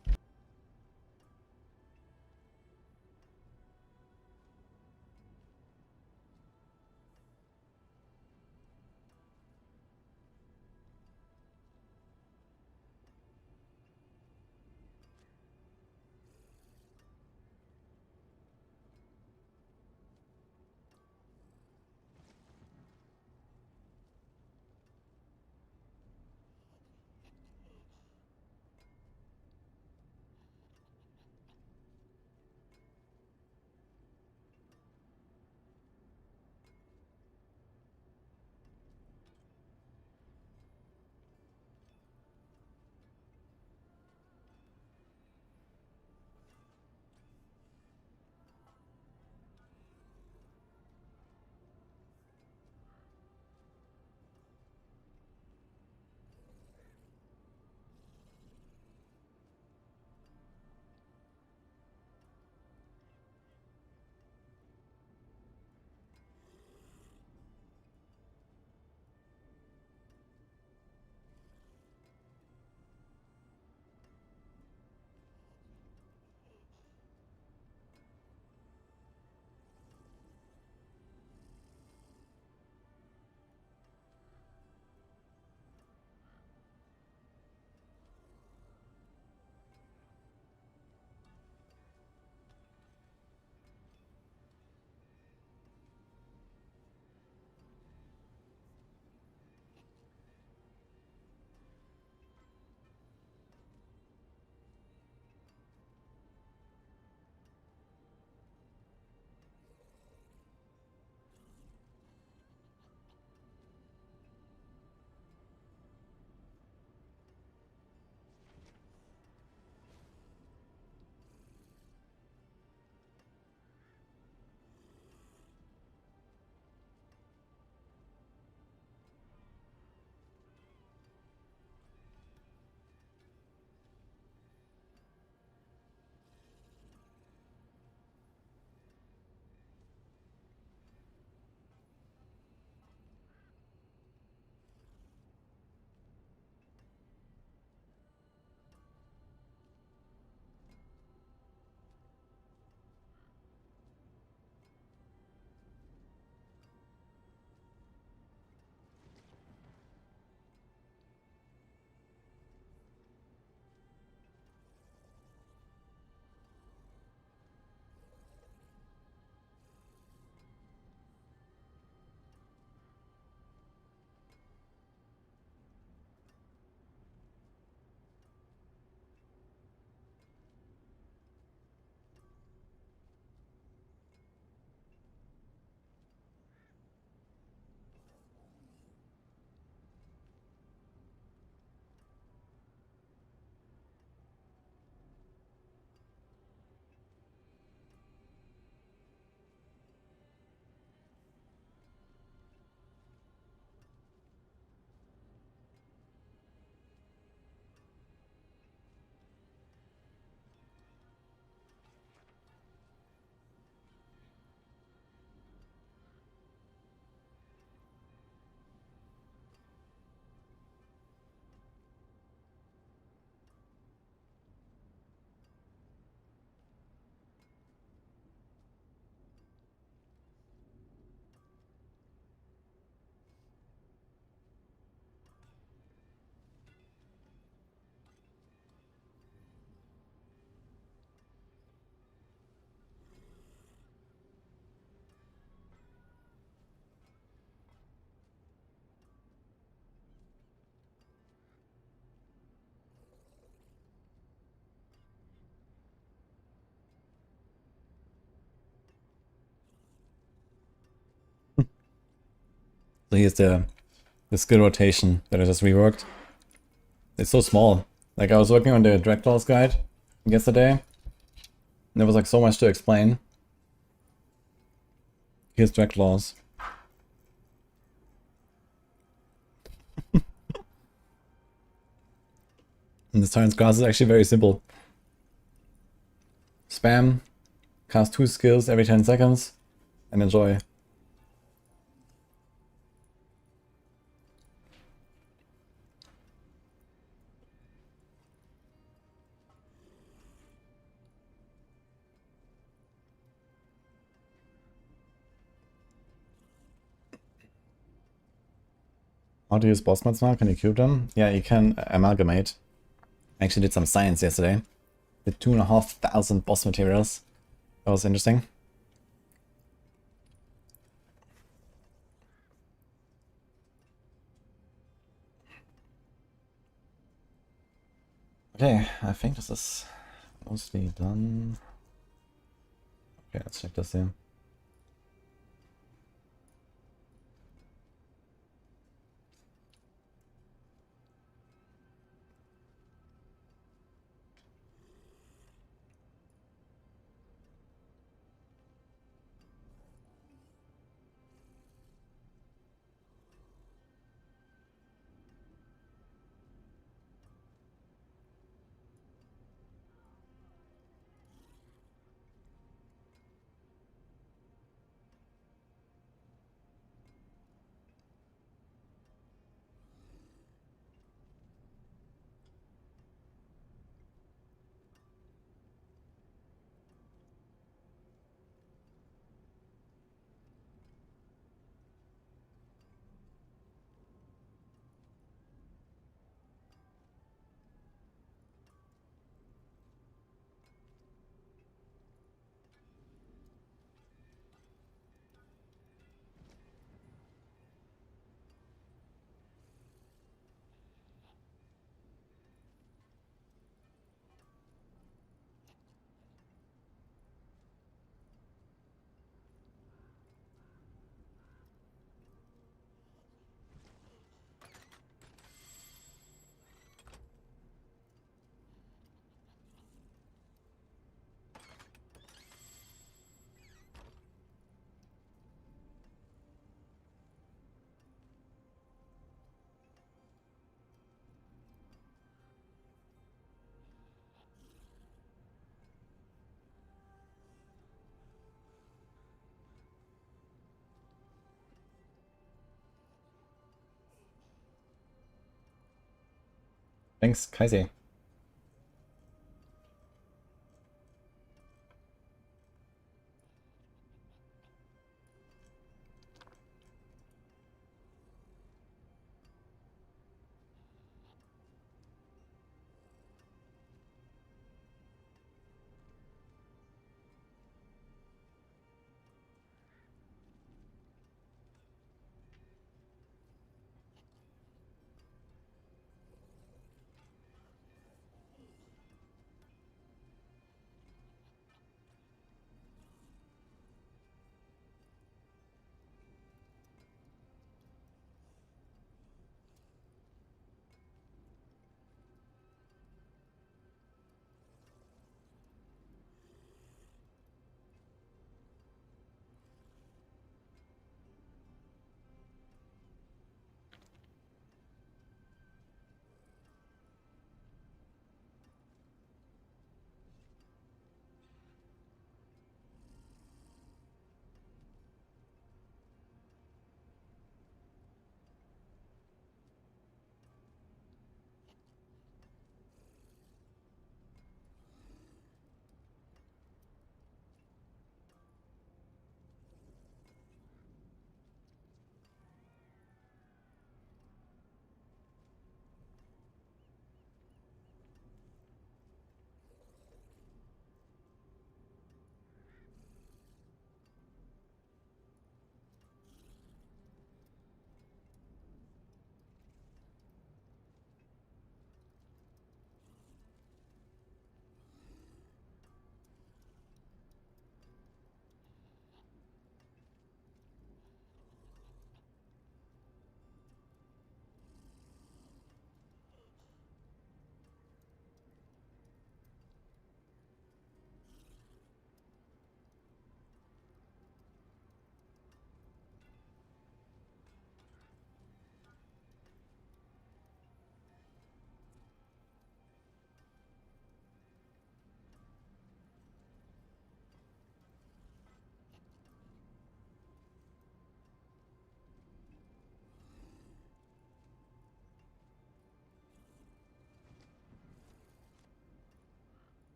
So here's the the skill rotation that I just reworked. It's so small. Like I was working on the Dreadclaws guide yesterday, and there was like so much to explain. Here's Dreadclaws. And the Tyrant's class is actually very simple. Spam, cast 2 skills every 10 seconds, and enjoy. How to use boss mods now? Can you cube them? Yeah, you can amalgamate. I actually did some science yesterday. Did 2,500 boss materials. That was interesting. Okay, I think this is mostly done. Okay, let's check this here. Thanks, Kaise.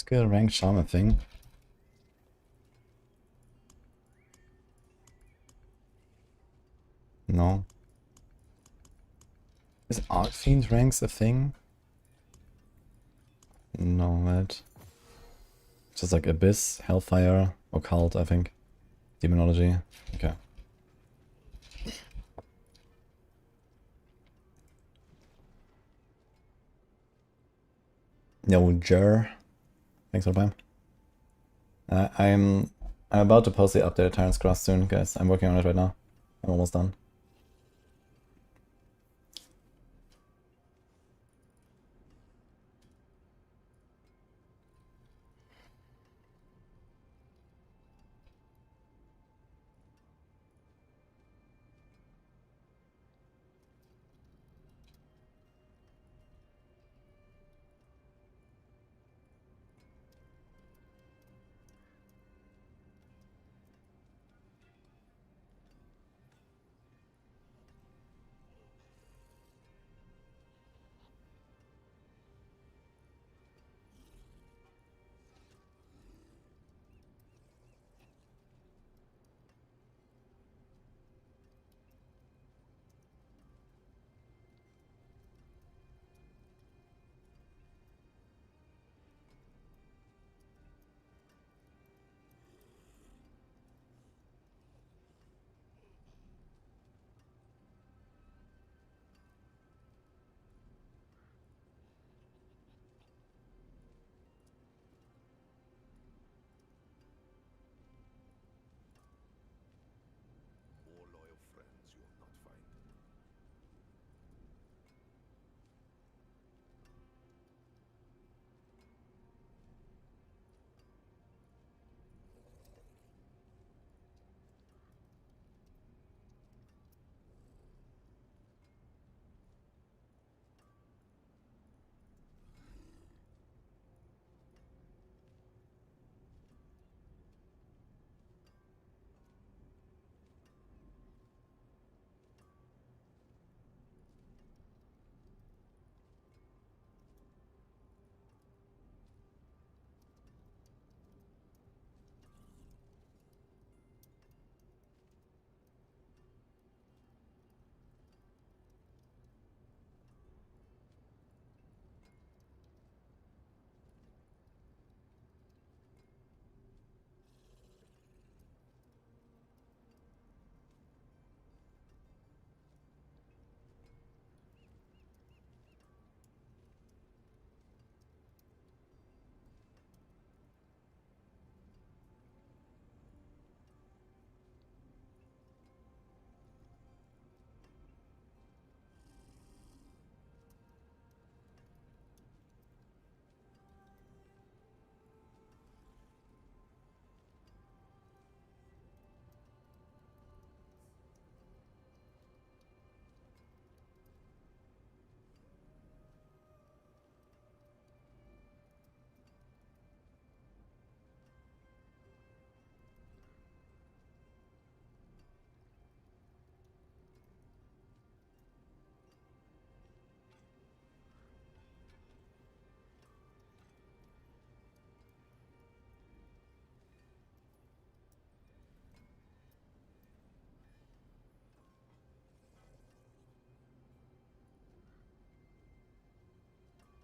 Skill rank shaman thing. No. Is Arcfiend ranks a thing? No, right. Just like Abyss, Hellfire, Occult, I think. Demonology. Okay. Yo, Jer. Thanks for the time. I'm about to post the updated Tyrant's Cross soon, guys. I'm working on it right now. I'm almost done. More loyal friends you will not find.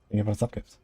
Thank you for the sub gifts.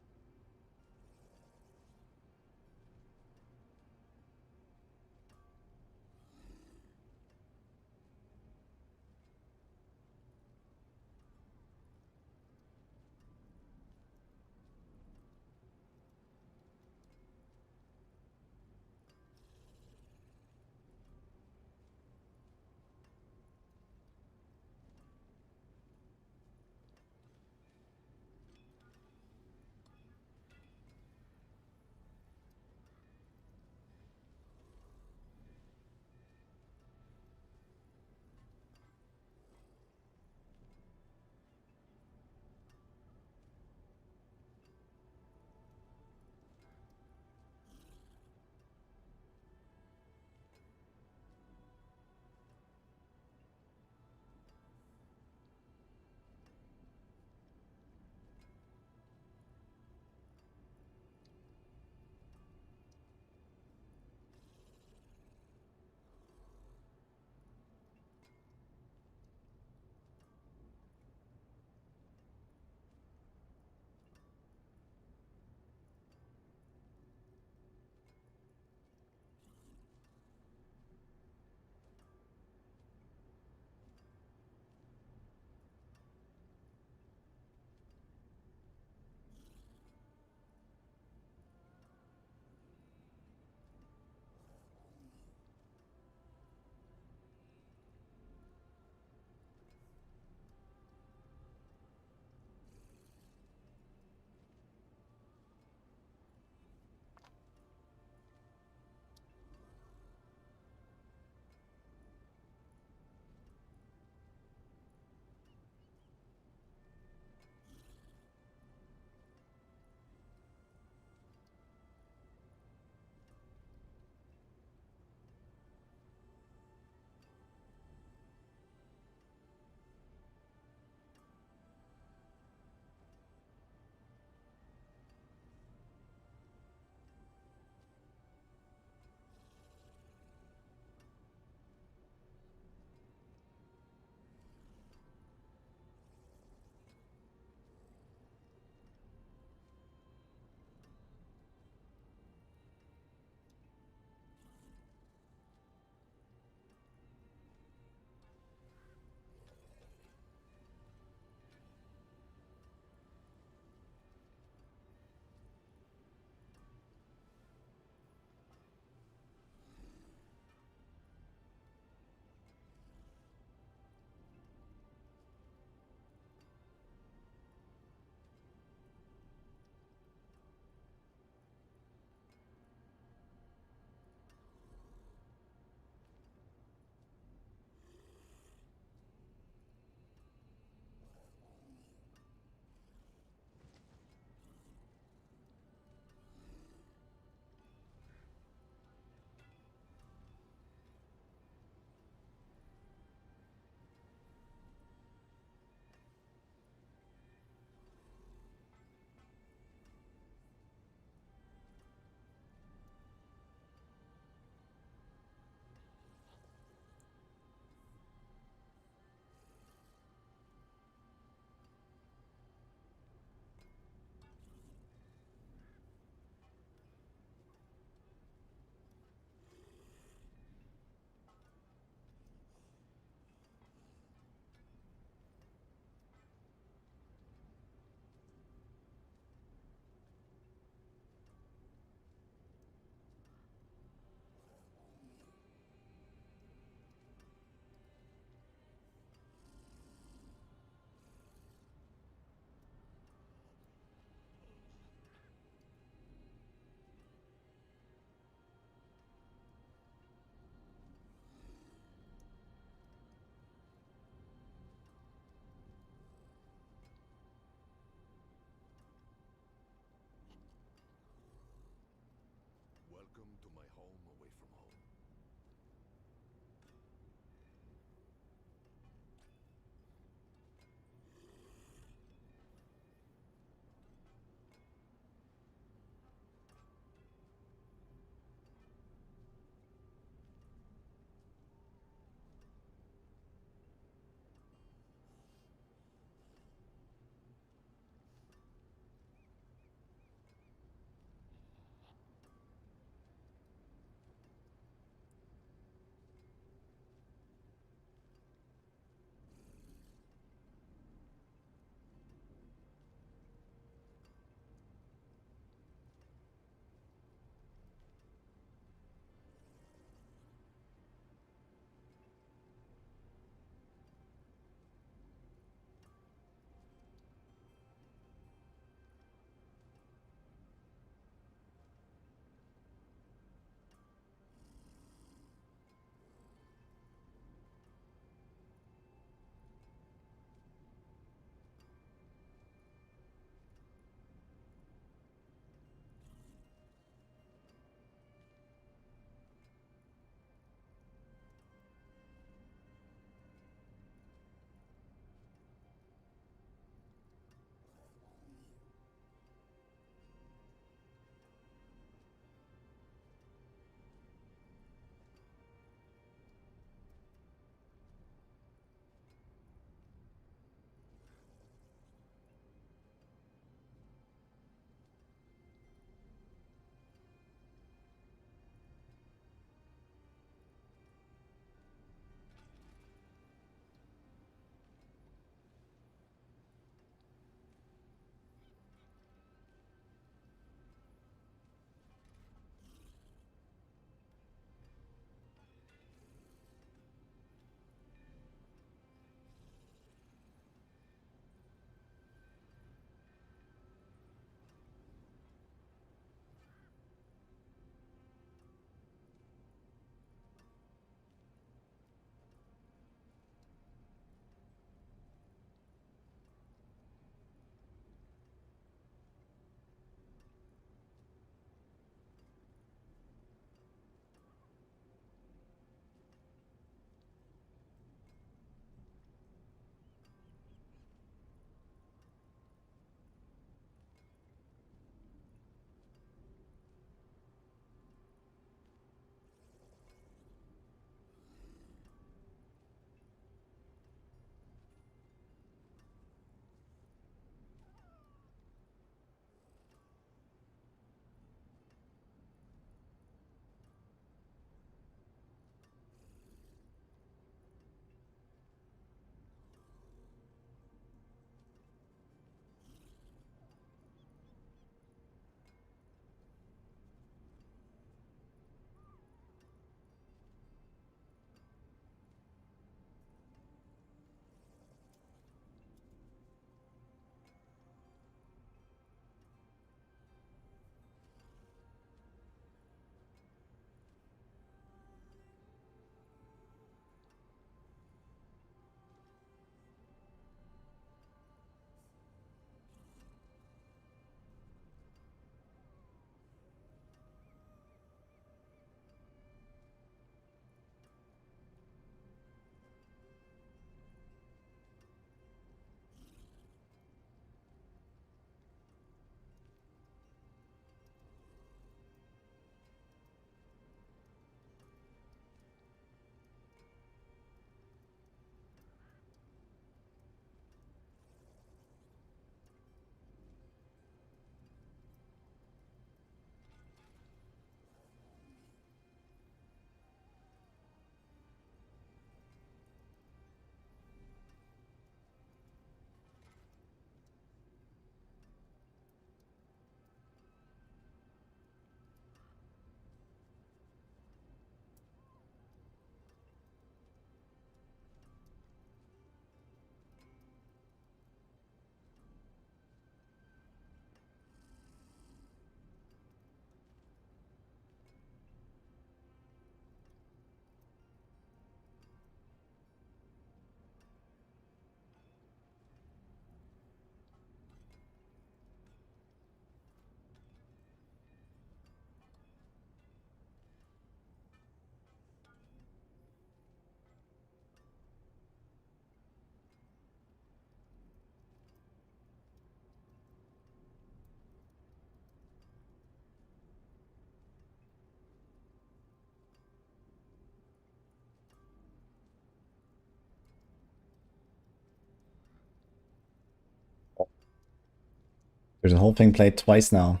There's a whole thing played twice now.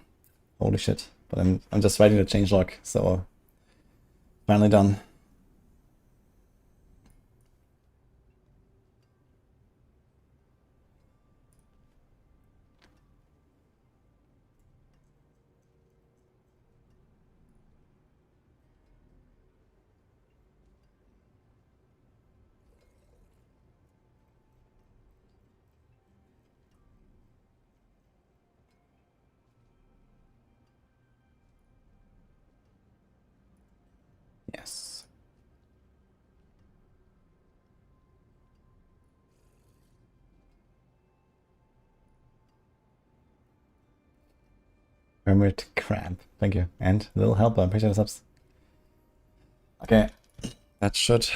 Holy shit. But I'm just writing the changelog, so finally done. Yes. Hermit Cramp. Thank you. And little helper. Appreciate the subs. Okay. That should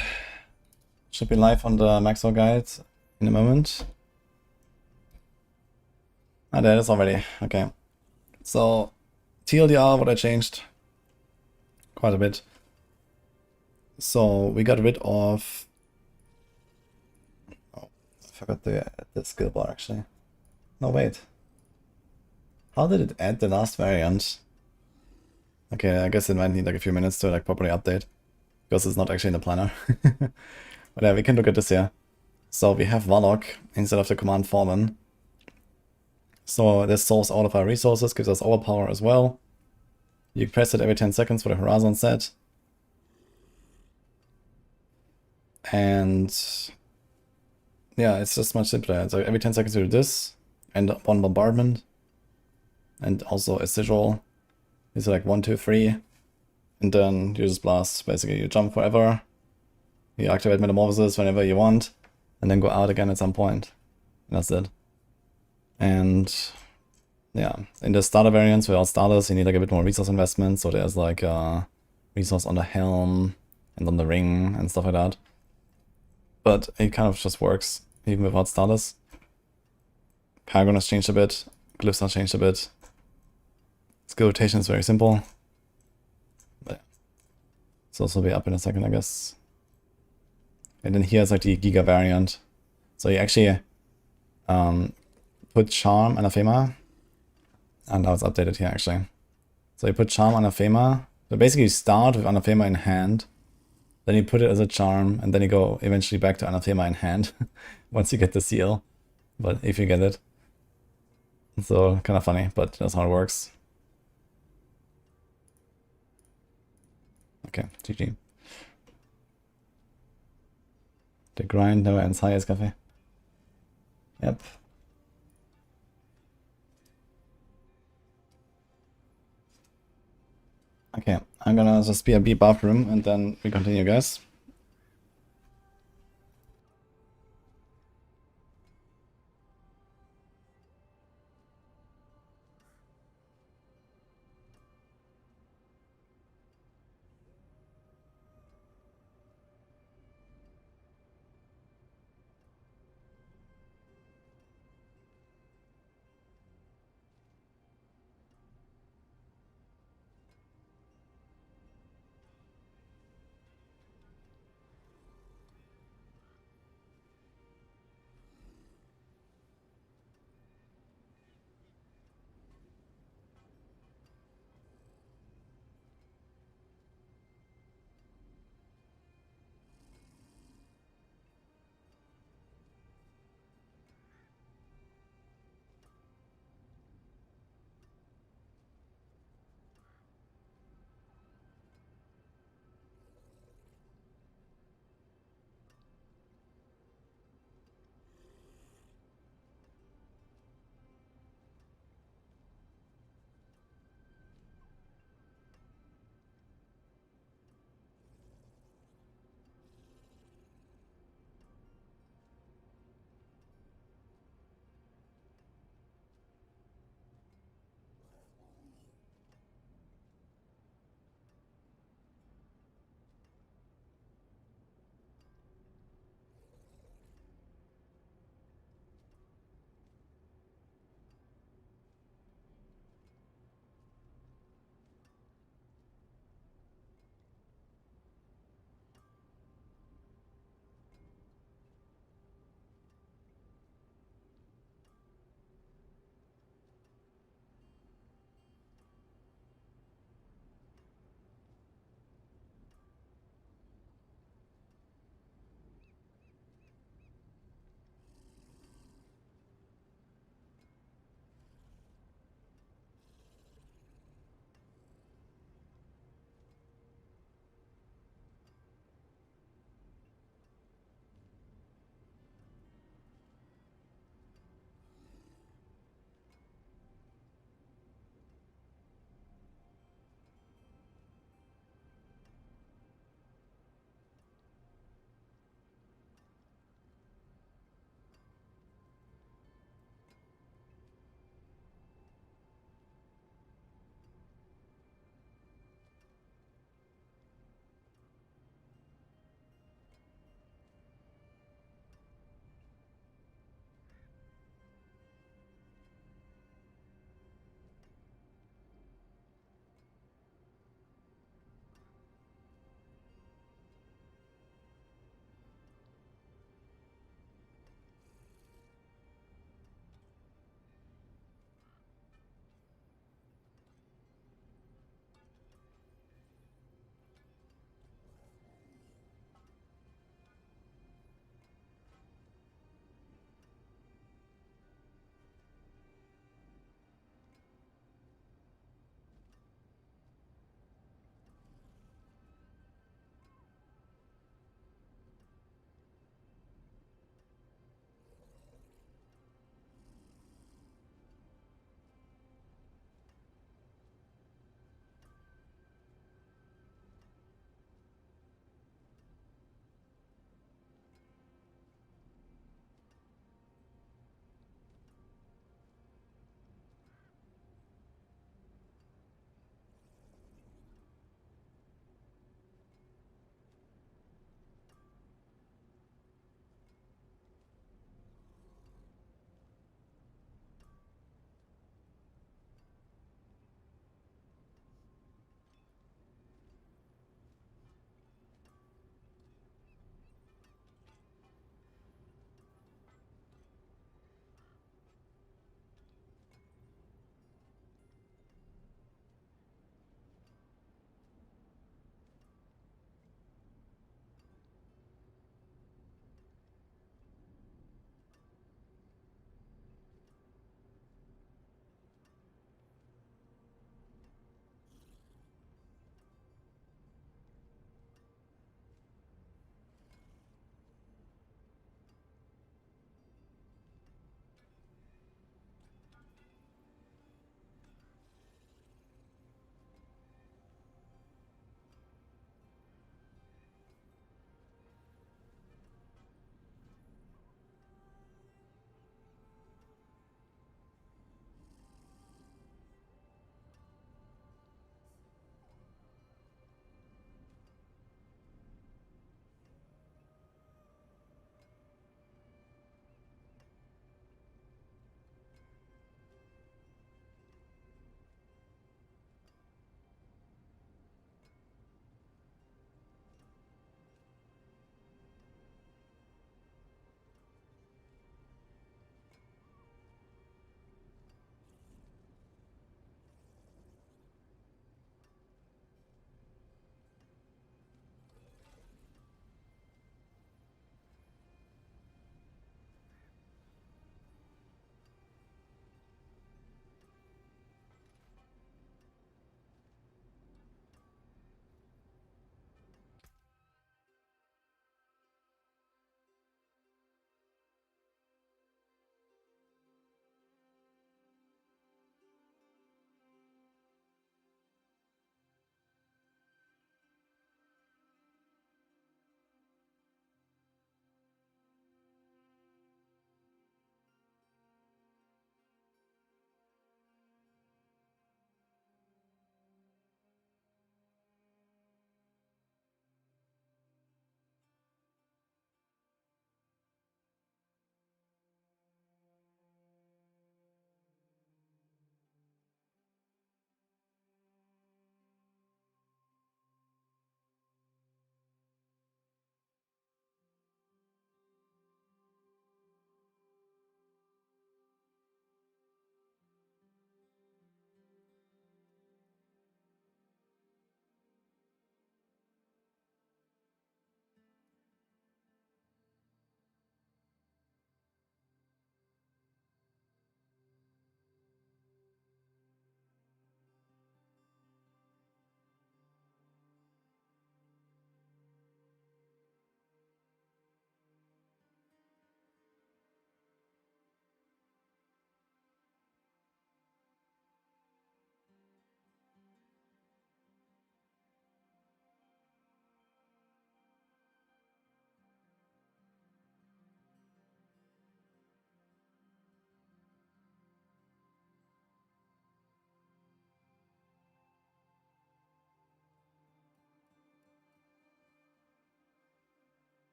be live on the Maxwell guide in a moment. Ah, there it is already. Okay. So, TLDR, what I changed quite a bit. So, we got rid of... Oh, I forgot the skill bar actually. No, wait. How did it add the last variant? Okay, I guess it might need like a few minutes to like properly update. Because it's not actually in the planner. But yeah, we can look at this here. So we have WARLOCK instead of the command foreman. So this solves all of our resources, gives us overpower as well. You press it every 10 seconds for the Horizon set. And yeah, it's just much simpler. So every 10 seconds you do this, and one bombardment. And also a sigil. These are like 1, 2, 3. And then you just blast. Basically, you jump forever. You activate Metamorphosis whenever you want. And then go out again at some point. And that's it. And yeah, in the starter variants, without starters, you need like a bit more resource investment. So there's like resource on the helm and on the ring and stuff like that. But it kind of just works even without starters. Paragon has changed a bit. Glyphs have changed a bit. Skill rotation is very simple. But so this will be up in a second, I guess. And then here's like the Giga variant. So you actually put Charm, Anathema, and now it's updated here actually. So you put Charm, Anathema. So basically you start with Anathema in hand, then you put it as a Charm, and then you go eventually back to Anathema in hand once you get the seal. But if you get it. So kind of funny, but that's how it works. Okay, GG. The grind never ends high as cafe. Yep. Okay, I'm gonna just be a bathroom and then we continue, guys.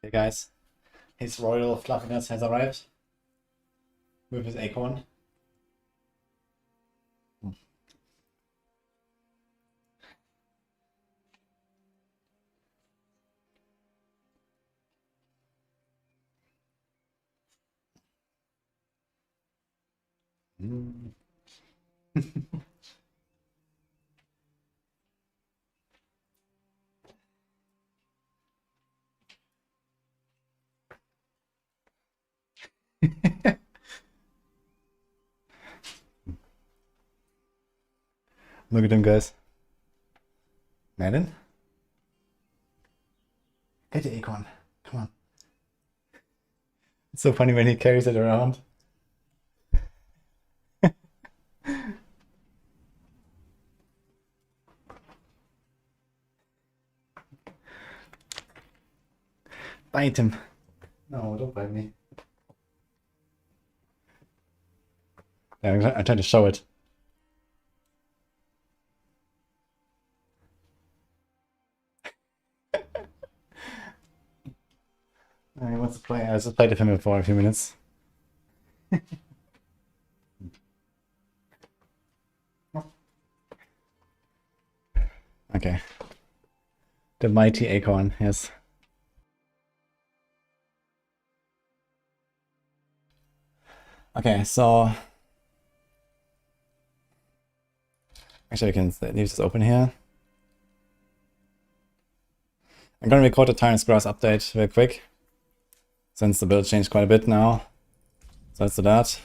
Hey guys, his royal fluffiness has arrived with his acorn. Mm. Look at him, guys. Madden? Get the acorn. Come on. It's so funny when he carries it around. Bite him. No, don't bite me. Yeah, I'm trying to show it. He wants to play. I just played with him for a few minutes. Okay. The mighty acorn, yes. Okay, so actually we can leave this open here. I'm gonna record the Tyrant's Grass update real quick, since the build changed quite a bit now. So let's do that.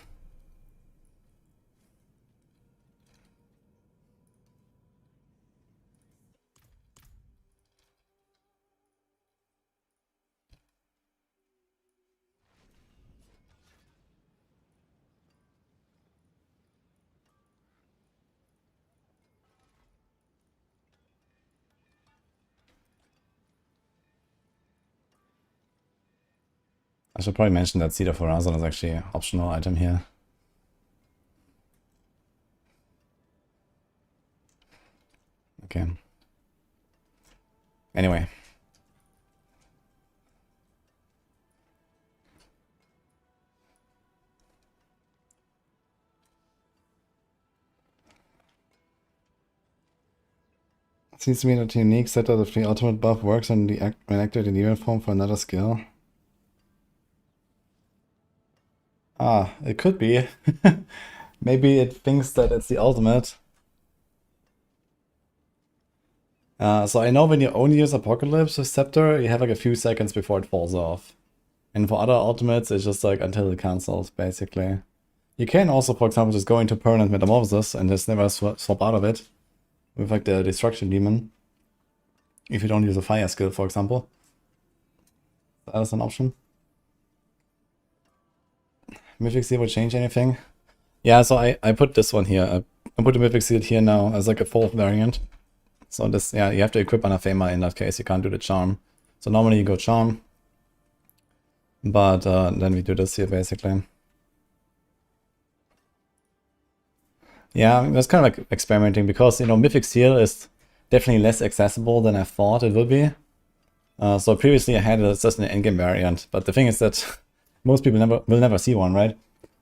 I should probably mention that Cedar for Razan is actually an optional item here. Okay. Anyway. It seems to me that the unique setup of the ultimate buff works when activated in event form for another skill. Ah, it could be. Maybe it thinks that it's the ultimate. So I know when you only use Apocalypse with Scepter, you have like a few seconds before it falls off. And for other ultimates, it's just like until it cancels, basically. You can also, for example, just go into Permanent Metamorphosis and just never swap out of it. With like the Destruction Demon. If you don't use a fire skill, for example. That is an option. Mythic Seal will change anything? Yeah, so I put this one here. I put the Mythic Seal here now as like a fourth variant. So this, yeah, you have to equip Anathema in that case. You can't do the Charm. So normally you go Charm. But then we do this here basically. Yeah, that's kind of like experimenting because, you know, Mythic Seal is definitely less accessible than I thought it would be. So previously I had it as just an endgame variant, but the thing is that most people will never see one, right?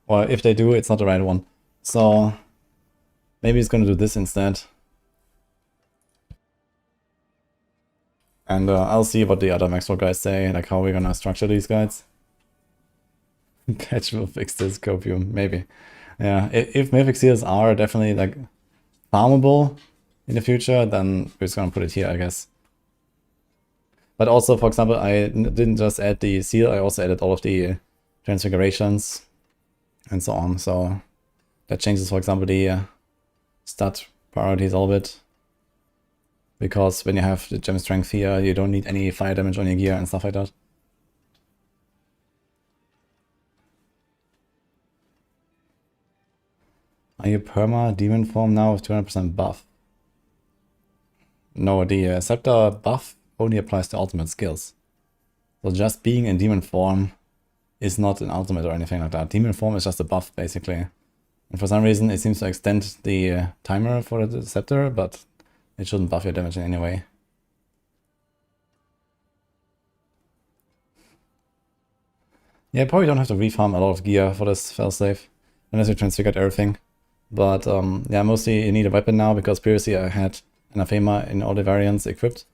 Or if they do, it's not the right one. So maybe it's gonna do this instead. And I'll see what the other Maxwell guys say, like how we're gonna structure these guides. Patch will fix this copium, maybe. Yeah, if Mythic Seals are definitely like farmable in the future, then we're just gonna put it here, I guess. But also, for example, I didn't just add the seal, I also added all of the transfigurations and so on. So that changes, for example, the stat priorities a little bit. Because when you have the gem strength here, you don't need any fire damage on your gear and stuff like that. Are you perma demon form now with 200% buff? No, the scepter buff only applies to ultimate skills. So just being in demon form is not an ultimate or anything like that. Demon form is just a buff, basically. And for some reason, it seems to extend the timer for the scepter, but it shouldn't buff your damage in any way. Yeah, probably don't have to refarm a lot of gear for this failsafe, unless you transfigured everything. But yeah, mostly you need a weapon now, because previously I had Anathema in all the variants equipped.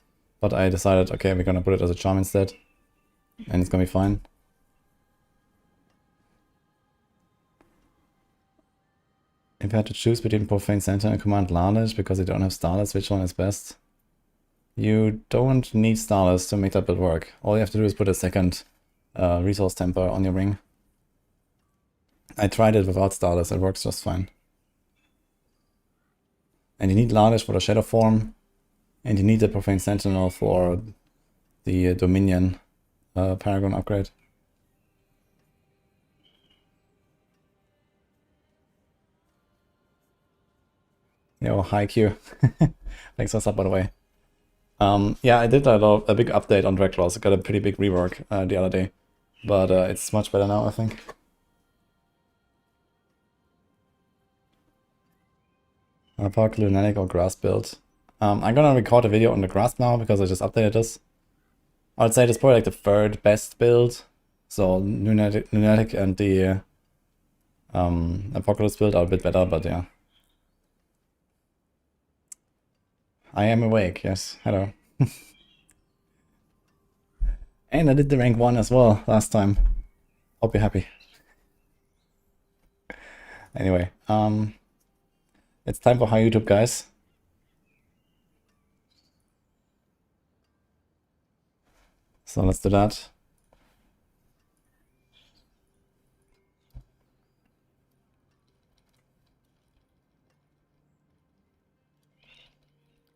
But I decided, okay, we're gonna put it as a charm instead, and it's gonna be fine. If I had to choose between Profane Sentinel and Command Larnish because you don't have Starless, which one is best? You don't need Starless to make that build work. All you have to do is put a second resource temper on your ring. I tried it without Starless, it works just fine. And you need Larnish for the Shadow form, and you need the Profane Sentinel for the Dominion Paragon upgrade. Yo, hi Q. Thanks for sub, by the way. Yeah, I did a big update on Dragclaws. I got a pretty big rework the other day, but it's much better now, I think. Epoch, LUNATIC or Grass build. I'm gonna record a video on the Grass now because I just updated this. I would say it's probably like the third best build. So LUNATIC and the Apocalypse build are a bit better, but yeah. I am awake, yes. Hello. And I did the rank 1 as well last time. Hope you're happy. Anyway, it's time for Hi YouTube, guys. So let's do that.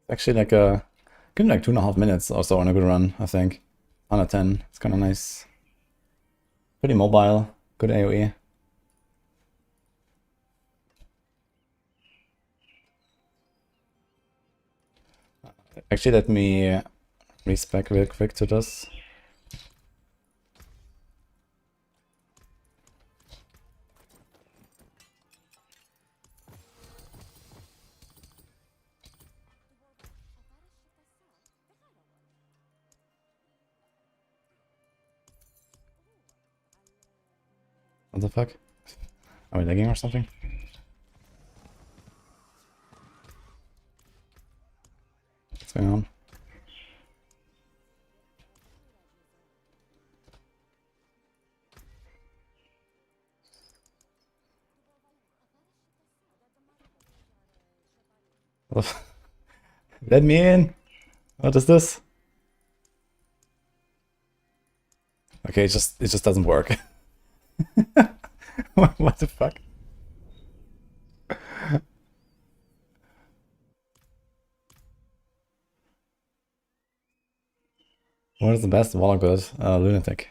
Actually, like give me like 2.5 minutes or so on a good run, I think. On a 10, it's kind of nice. Pretty mobile, good AoE. Actually, let me respec real quick to this. What the fuck? Are we lagging or something? What's going on? Let me in! What is this? Okay, it just doesn't work. What the fuck? What is the best Warlock build? Lunatic.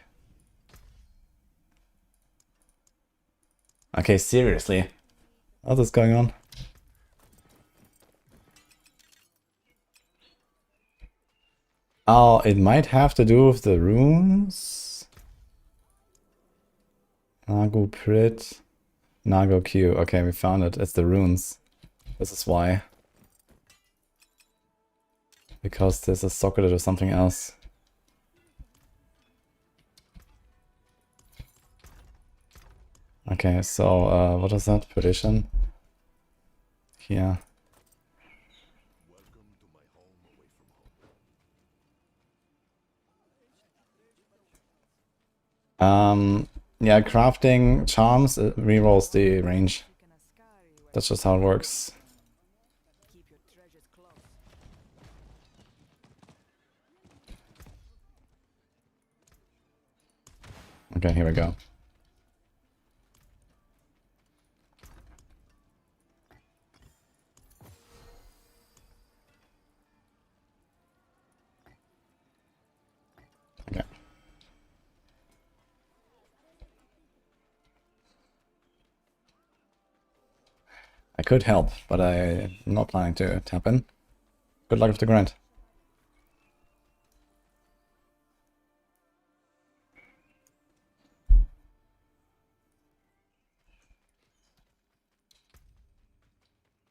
Okay, seriously. What is going on? Oh, it might have to do with the runes. Nago Prit. Nago Q. Okay, we found it. It's the runes. This is why. Because this is socketed or something else. Okay, so what is that? Perdition? Here. Yeah, crafting charms rerolls the range. That's just how it works. Okay, here we go. Okay. I could help, but I'm not planning to tap in. Good luck with the grind.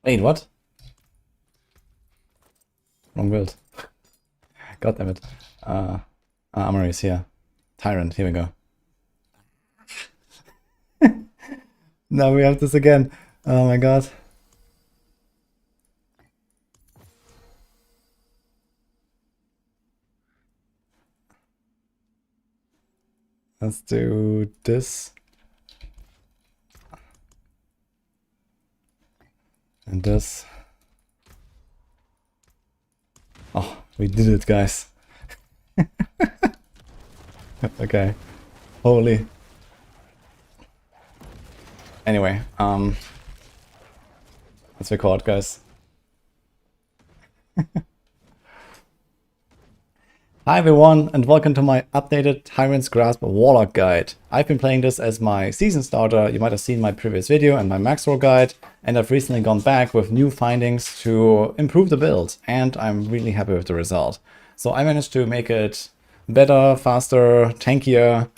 Wait, what? Wrong build. God damn it. Armory is here. Tyrant, here we go. Now we have this again. Oh my god. Let's do this. And this. Oh, we did it, guys. Okay. Holy. Anyway, let's record, guys. Hi everyone, and welcome to my updated Tyrant's Grasp Warlock guide. I've been playing this as my season starter. You might have seen my previous video and my max roll guide, and I've recently gone back with new findings to improve the build, and I'm really happy with the result. So I managed to make it better, faster, tankier,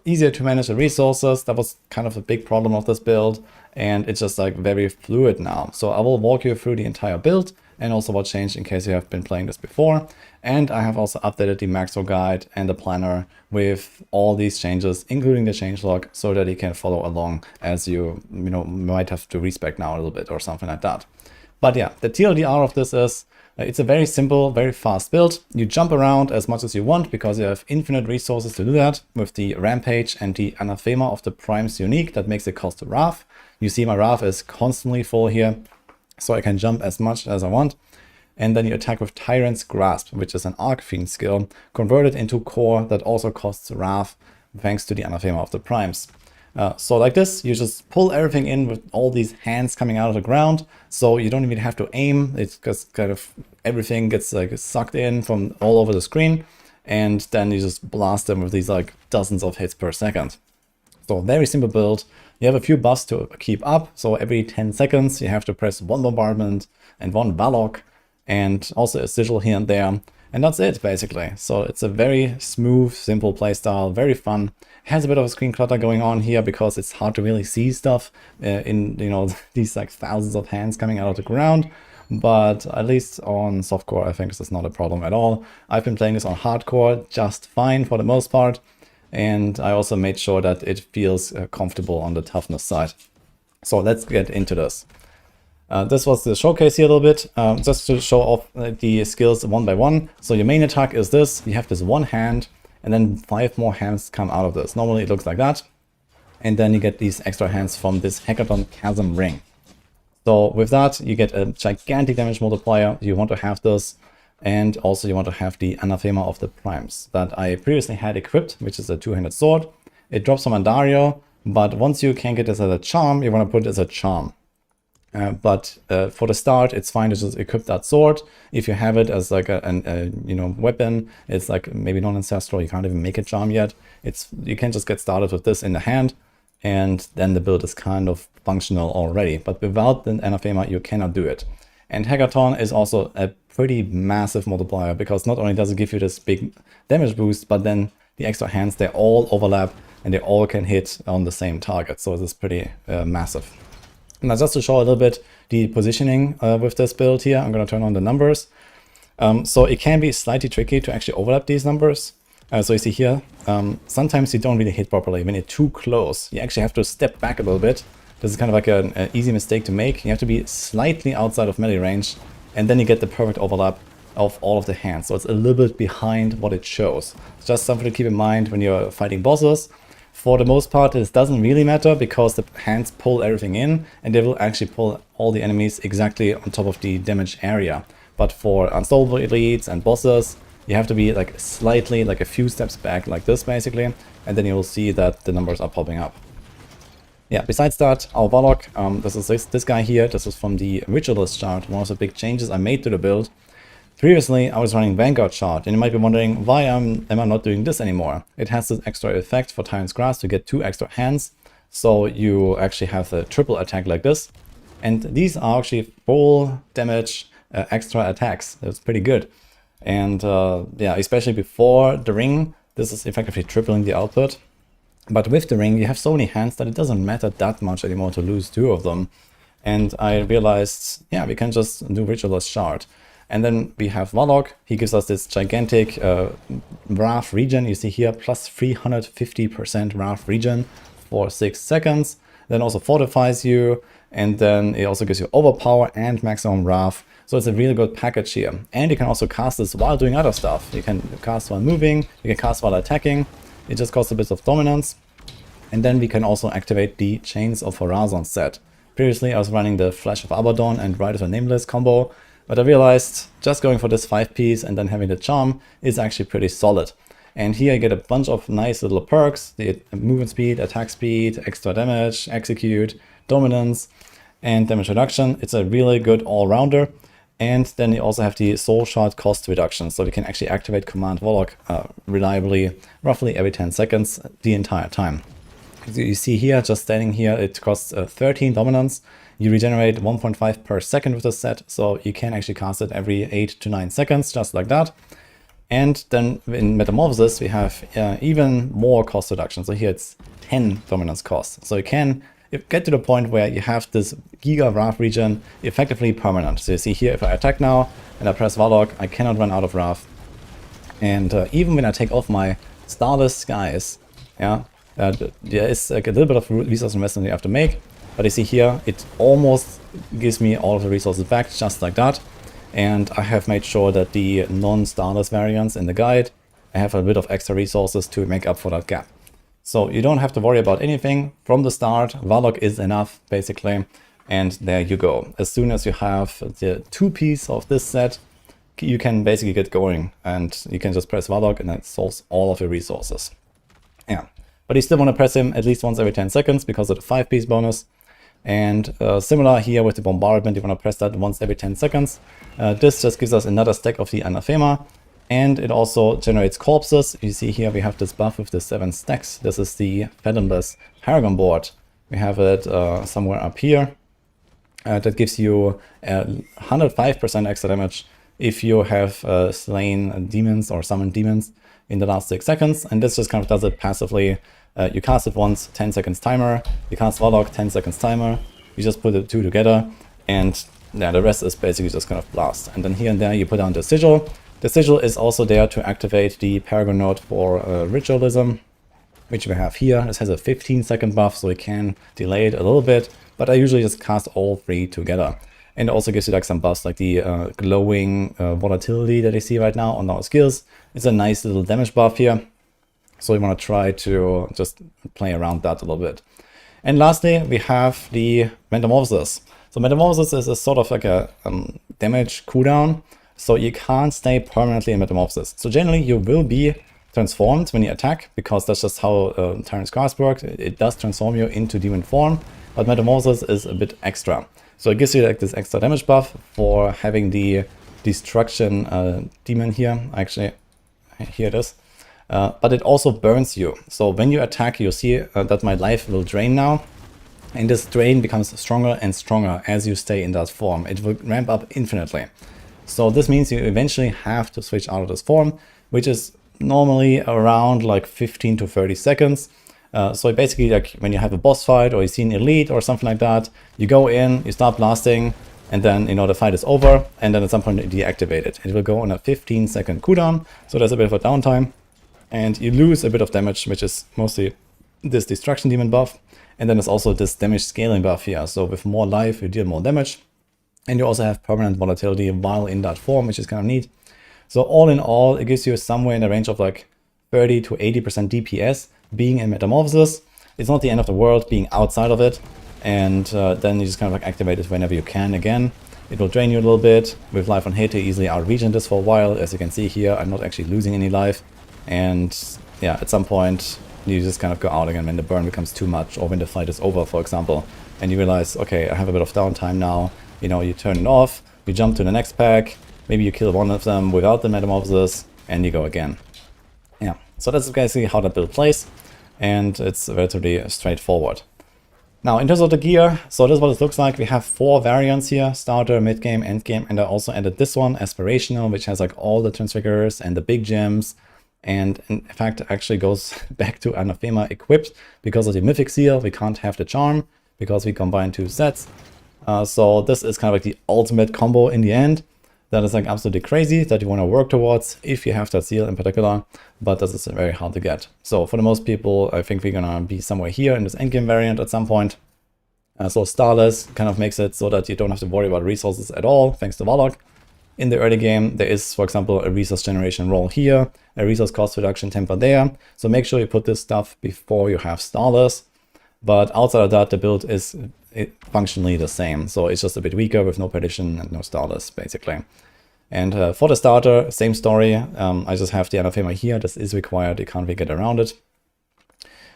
easier to manage the resources. That was kind of a big problem of this build, and it's just like very fluid now. So I will walk you through the entire build and also what changed in case you have been playing this before. And I have also updated the Maxwell guide and the planner with all these changes, including the changelog, so that you can follow along as you might have to respec now a little bit or something like that. But yeah, the TLDR of this is it's a very simple, very fast build. You jump around as much as you want because you have infinite resources to do that with the Rampage and the Anathema of the Primes unique that makes it cost a Wrath. You see my Wrath is constantly full here, so I can jump as much as I want. And then you attack with Tyrant's Grasp, which is an Arcfiend skill, converted into core that also costs Wrath, thanks to the Anathema of the Primes. So like this, you just pull everything in with all these hands coming out of the ground, so you don't even have to aim. It's just kind of everything gets like sucked in from all over the screen, and then you just blast them with these like dozens of hits per second. So very simple build. You have a few buffs to keep up, so every 10 seconds you have to press one bombardment and one Warlock, and also a sigil here and there, and that's it basically. So it's a very smooth, simple playstyle, very fun. Has a bit of a screen clutter going on here because it's hard to really see stuff in these like thousands of hands coming out of the ground. But at least on softcore, I think this is not a problem at all. I've been playing this on hardcore just fine for the most part, and I also made sure that it feels comfortable on the toughness side. So let's get into this. This was the showcase here a little bit, just to show off the skills one by one. So your main attack is this. You have this one hand, and then 5 more hands come out of this. Normally it looks like that. And then you get these extra hands from this Hackathon Chasm Ring. So with that, you get a gigantic damage multiplier. You want to have this. And also you want to have the Anathema of the Primes that I previously had equipped, which is a 2-handed sword. It drops from Andario, but once you can get this as a charm, you want to put it as a charm. But for the start, it's fine to just equip that sword. If you have it as like a weapon, it's like maybe non-ancestral. You can't even make a charm yet. You can just get started with this in the hand, and then the build is kind of functional already. But without the Anathema, you cannot do it. And Hackathon is also a pretty massive multiplier because not only does it give you this big damage boost, but then the extra hands, they all overlap and they all can hit on the same target. So this is pretty massive. Now just to show a little bit the positioning with this build here, I'm going to turn on the numbers. So it can be slightly tricky to actually overlap these numbers. So you see here, sometimes you don't really hit properly. When you're too close, you actually have to step back a little bit. This is kind of like an easy mistake to make. You have to be slightly outside of melee range, and then you get the perfect overlap of all of the hands. So it's a little bit behind what it shows. It's just something to keep in mind when you're fighting bosses. For the most part, this doesn't really matter because the hands pull everything in, and they will actually pull all the enemies exactly on top of the damage area. But for unstoppable elites and bosses, you have to be like slightly, like a few steps back like this basically, and then you will see that the numbers are popping up. Yeah, besides that, our Warlock, this is this guy here. This is from the Ritualist chart, one of the big changes I made to the build. Previously, I was running Vanguard chart, and you might be wondering, why am I not doing this anymore? It has this extra effect for Tyrant's Grasp to get 2 extra hands, so you actually have a triple attack like this. And these are actually full damage extra attacks. That's pretty good. And yeah, especially before the ring, this is effectively tripling the output. But with the ring, you have so many hands that it doesn't matter that much anymore to lose 2 of them. And I realized, yeah, we can just do Ritualist Shard. And then we have Warlock. He gives us this gigantic Wrath regen. You see here, plus 350% Wrath regen for 6 seconds. then also fortifies you, and then it also gives you overpower and maximum wrath. So it's a really good package here. And you can also cast this while doing other stuff. You can cast while moving, you can cast while attacking. It just costs a bit of dominance. And then we can also activate the Chains of Horazon set. Previously I was running the Flash of Abaddon and Riders of Nameless combo, but I realized just going for this 5-piece and then having the charm is actually pretty solid. And here you get a bunch of nice little perks, the movement speed, attack speed, extra damage, execute, dominance, and damage reduction. It's a really good all-rounder. And then you also have the soul shard cost reduction, so we can actually activate Command Warlock reliably, roughly every 10 seconds the entire time. As you see here, just standing here, it costs 13 dominance. You regenerate 1.5 per second with this set, so you can actually cast it every 8 to 9 seconds, just like that. And then in Metamorphosis, we have even more cost reduction. So here it's 10 dominance cost. So you can get to the point where you have this Giga Wrath regen effectively permanent. So you see here, if I attack now and I press Warlock, I cannot run out of Wrath. And even when I take off my Starless Skies, yeah, there is like a little bit of resource investment you have to make. But you see here, it almost gives me all of the resources back, just like that. And I have made sure that the non-Starless variants in the guide, I have a bit of extra resources to make up for that gap. So you don't have to worry about anything from the start. Warlock is enough, basically. And there you go. As soon as you have the 2-piece of this set, you can basically get going. And you can just press Warlock and that solves all of your resources. Yeah. But you still want to press him at least once every 10 seconds because of the 5-piece bonus. And similar here with the bombardment, you want to press that once every 10 seconds. This just gives us another stack of the Anathema. And it also generates corpses. You see here we have this buff with the 7 stacks. This is the Fathomless Paragon board. We have it somewhere up here. That gives you 105% extra damage if you have slain demons or summoned demons in the last 6 seconds. And this just kind of does it passively. You cast it once, 10 seconds timer. You cast Warlock, 10 seconds timer. You just put the two together. And yeah, the rest is basically just kind of blast. And then here and there you put down the sigil. The sigil is also there to activate the Paragon node for Ritualism, which we have here. This has a 15-second buff, so we can delay it a little bit, but I usually just cast all 3 together. And it also gives you like some buffs, like the glowing volatility that you see right now on our skills. It's a nice little damage buff here, so we want to try to just play around that a little bit. And lastly, we have the Metamorphosis. So Metamorphosis is a sort of like a damage cooldown. So you can't stay permanently in Metamorphosis. So generally you will be transformed when you attack, because that's just how Tyrant's Grasp works. It does transform you into demon form, but Metamorphosis is a bit extra. So it gives you like this extra damage buff for having the Destruction demon here. Actually, here it is. But it also burns you. So when you attack, you see that my life will drain now. And this drain becomes stronger and stronger as you stay in that form. It will ramp up infinitely. So this means you eventually have to switch out of this form, which is normally around like 15 to 30 seconds. So basically, like when you have a boss fight or you see an elite or something like that, you go in, you start blasting, and then the fight is over, and then at some point you deactivate it. It will go on a 15-second cooldown, so there's a bit of a downtime, and you lose a bit of damage, which is mostly this Destruction Demon buff, and then there's also this damage scaling buff here. So with more life, you deal more damage. And you also have permanent volatility while in that form, which is kind of neat. So all in all, it gives you somewhere in the range of like 30 to 80% DPS being in Metamorphosis. It's not the end of the world being outside of it. And then you just kind of like activate it whenever you can again. It will drain you a little bit. With Life on Hate, you easily out-regen this for a while. As you can see here, I'm not actually losing any life. And yeah, at some point, you just kind of go out again when the burn becomes too much, or when the fight is over, for example. And you realize, okay, I have a bit of downtime now. You turn it off, you jump to the next pack, maybe you kill one of them without the Metamorphosis, and you go again. Yeah, so that's basically how that build plays, and it's relatively straightforward. Now, in terms of the gear, so this is what it looks like. We have 4 variants here: starter, mid-game, end-game, and I also added this one, aspirational, which has like all the transfigurers and the big gems, and in fact actually goes back to Anathema equipped because of the Mythic Seal. We can't have the charm because we combine 2 sets. So this is kind of like the ultimate combo in the end. That is like absolutely crazy that you want to work towards if you have that seal in particular, but this is very hard to get. So for the most people, I think we're gonna be somewhere here in this endgame variant at some point. So Starless kind of makes it so that you don't have to worry about resources at all, thanks to WARLOCK. In the early game, there is, for example, a resource generation roll here, a resource cost reduction temper there. So make sure you put this stuff before you have Starless. But outside of that, the build is functionally the same. So it's just a bit weaker with no Perdition and no Starless, basically. And for the starter, same story. I just have the Anathema here. This is required. You can't really get around it.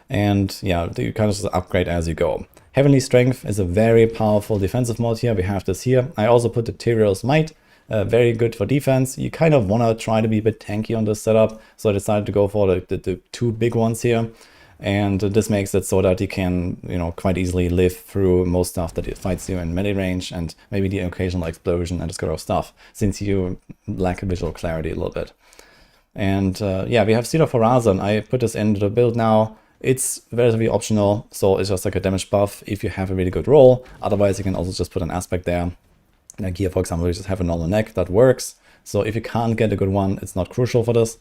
And yeah, you kind of just upgrade as you go. Heavenly Strength is a very powerful defensive mod here. We have this here. I also put the Tyrael's Might. Very good for defense. You kind of want to try to be a bit tanky on this setup. So I decided to go for the two big ones here. And this makes it so that you can, you know, quite easily live through most stuff that it fights you in melee range and maybe the occasional explosion and this kind of stuff, since you lack visual clarity a little bit. And yeah, we have Cedar for Razan. I put this into the build now. It's relatively optional, so it's just like a damage buff if you have a really good roll. Otherwise, you can also just put an aspect there. Like here, for example, you just have a normal neck that works. So if you can't get a good one, it's not crucial for this.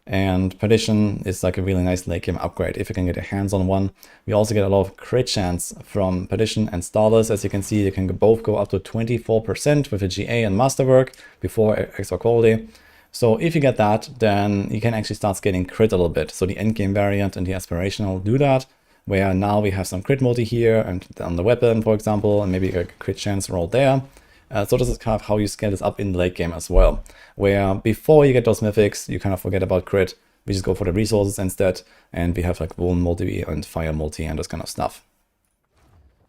And Perdition is like a really nice late game upgrade if you can get your hands on one. We also get a lot of crit chance from Perdition and Starless. As you can see, they can both go up to 24% with a GA and Masterwork before extra quality. So if you get that, then you can actually start scaling crit a little bit. So the endgame variant and the aspirational do that, where now we have some crit multi here and on the weapon, for example, and maybe a crit chance roll there. So this is kind of how you scale this up in the late game as well, where before you get those mythics, you kind of forget about crit. We just go for the resources instead, and we have like Wound multi and Fire multi and this kind of stuff.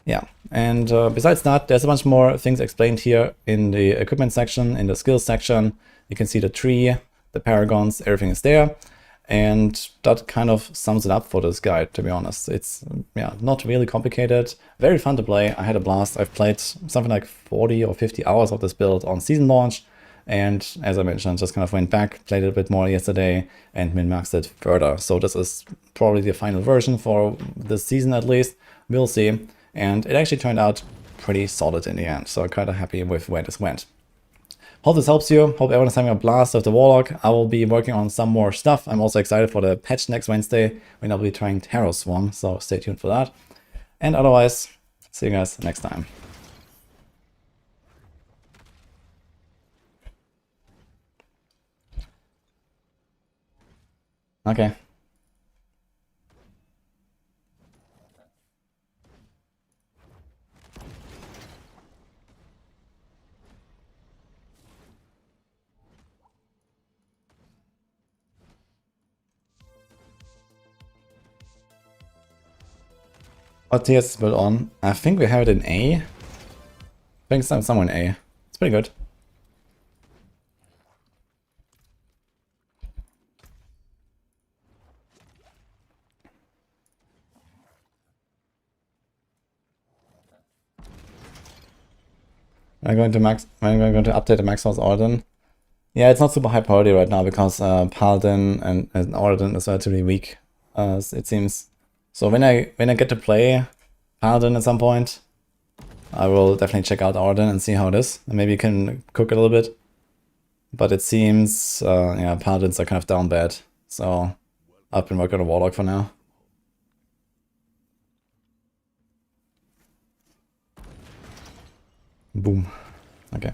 Yeah, and besides that, there's a bunch more things explained here in the equipment section, in the skills section. You can see the tree, the paragons, everything is there. And that kind of sums it up for this guide, to be honest. It's yeah, not really complicated, very fun to play. I had a blast. I've played something like 40 or 50 hours of this build on season launch. And as I mentioned, just kind of went back, played it a bit more yesterday and min-maxed it further. So this is probably the final version for this season at least. We'll see. And it actually turned out pretty solid in the end. So I'm kind of happy with where this went. Hope this helps you. Hope everyone is having a blast with the Warlock. I will be working on some more stuff. I'm also excited for the patch next Wednesday when I'll be trying Terror Swarm, so stay tuned for that. And otherwise, see you guys next time. Okay. What tier is built on? I think we have it in A. I think it's somewhere in A. It's pretty good. I'm going to update the max force Orden. Yeah, it's not super high priority right now because Paladin and Orden is relatively weak, it seems. So when I get to play Paladin at some point, I will definitely check out Orden and see how it is. And maybe you can cook a little bit. But it seems, yeah, Paladins are kind of down bad. So I've been working on a Warlock for now. Boom. Okay.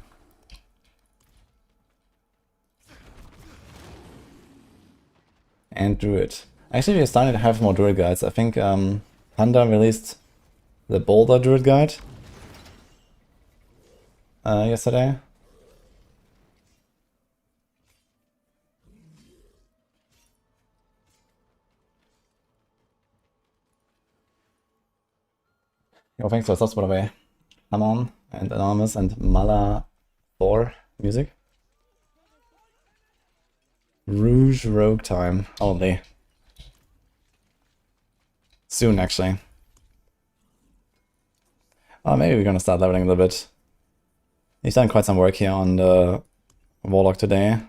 And Druid. Actually, we're starting to have more Druid guides. I think Thunder released the Boulder Druid guide yesterday. Yo, thanks for the subs, by the way. Hamon and Anonymous and Mala 4 music. Rouge Rogue time. Only. Soon, actually. Oh, maybe we're gonna start leveling a little bit. He's done quite some work here on the Warlock today.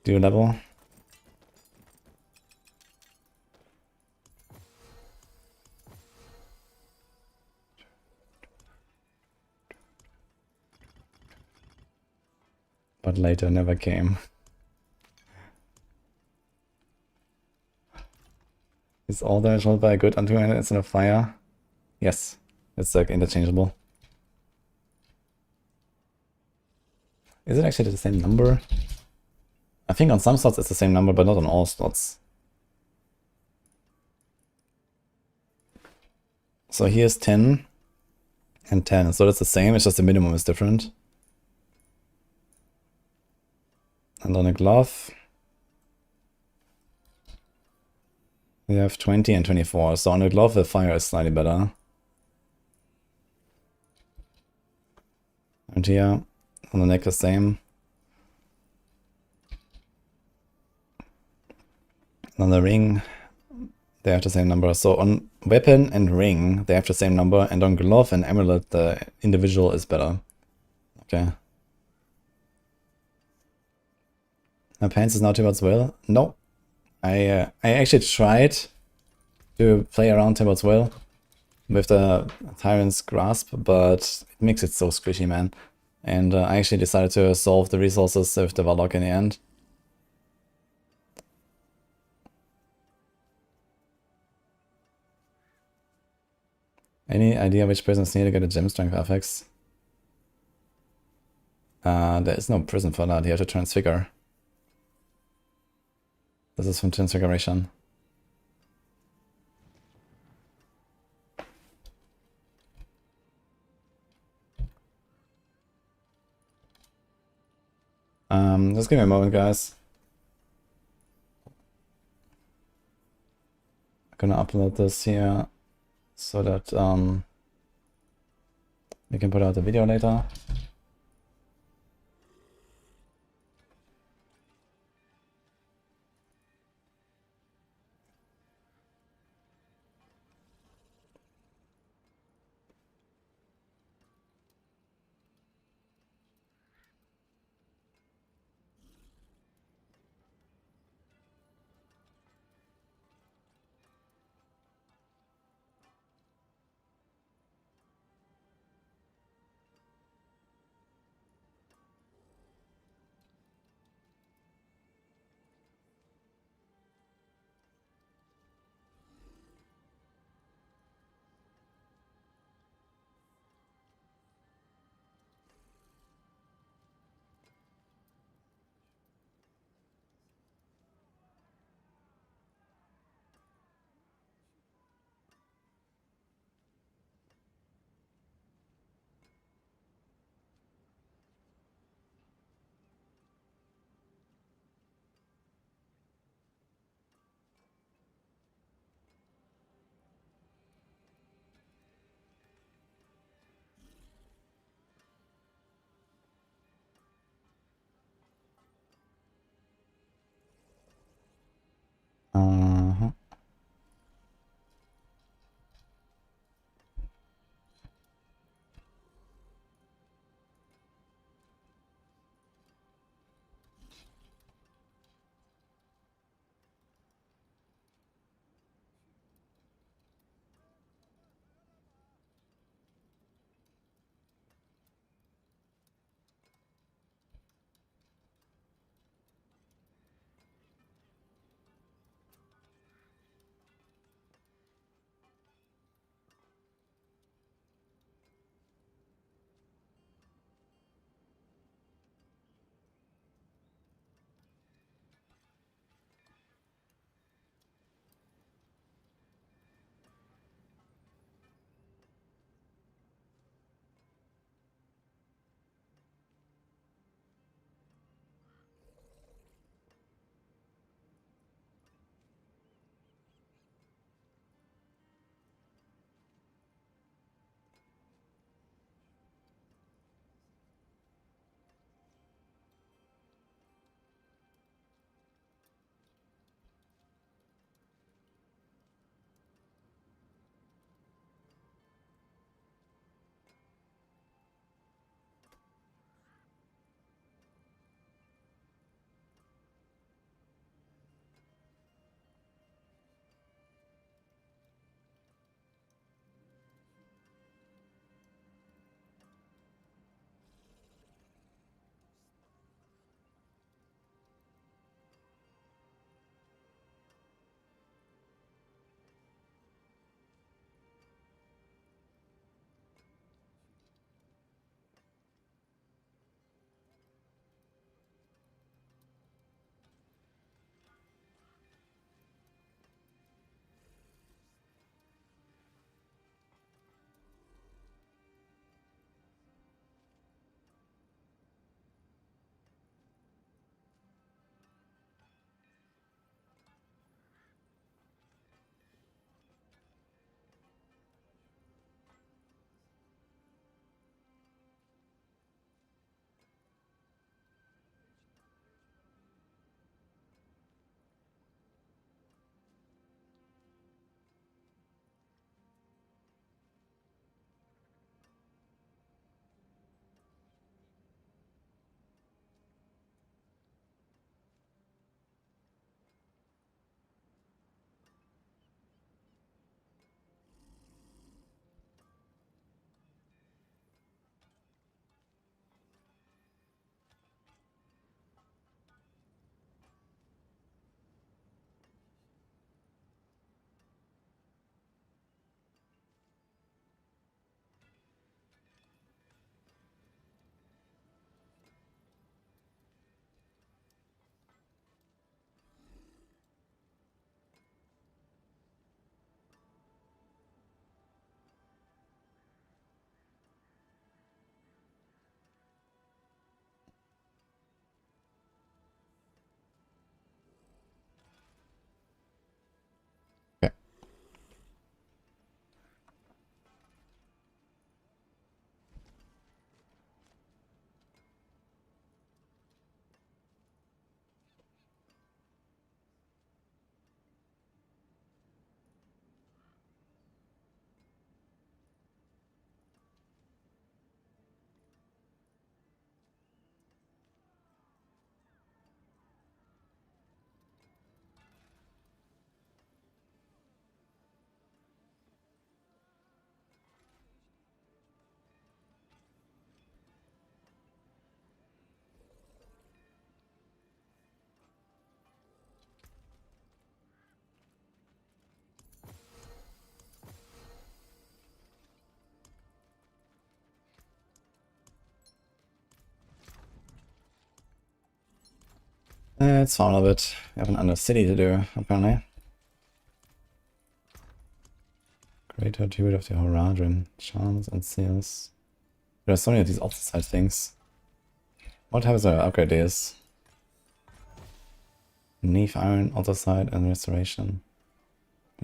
Do level. But later never came. Is all damage rolled by a good unto instead of fire? Yes. It's like interchangeable. Is it actually the same number? I think on some slots it's the same number, but not on all slots. So here's 10 and 10. So that's the same, it's just the minimum is different. And on a glove, we have 20 and 24. So on a glove, the fire is slightly better. And here, on the neck, the same. On the ring, they have the same number. So on weapon and ring, they have the same number. And on glove and amulet, the individual is better. Okay. My pants is not towards will? No. I actually tried to play around towards will with the Tyrant's Grasp, but it makes it so squishy, man. And I actually decided to solve the resources with the WARLOCK in the end. Any idea which prisons need to get a gem strength affix? There is no prison for that, you have to transfigure. This is from Transfiguration. Just give me a moment, guys. I'm gonna upload this here so that we can put out the video later. It's fine a bit. We have an under city to do, apparently. Greater Tribute of the Horadrim. Charms and seals. There are so many of these opposite things. What happens when I upgrade these? Neve Iron, Altar Side, and Restoration.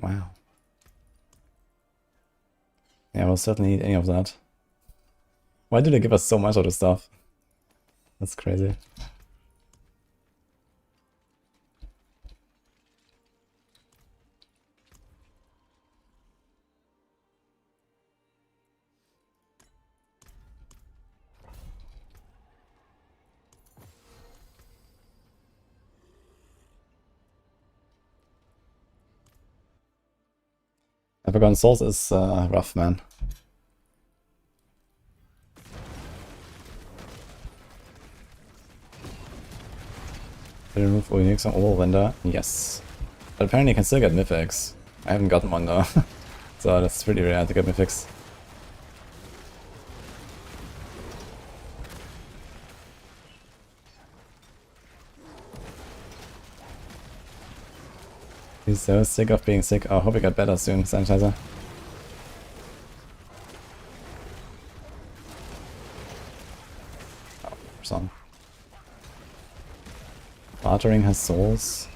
Wow. Yeah, we'll certainly need any of that. Why do they give us so much of this stuff? That's crazy. Forgotten Souls is rough, man. Did remove Unix on all vendor? Yes. But apparently you can still get mythics. I haven't gotten one though. So that's pretty rare to get mythics. He's so sick of being sick. I hope he got better soon, Sanitizer. Oh, some. Bartering has souls.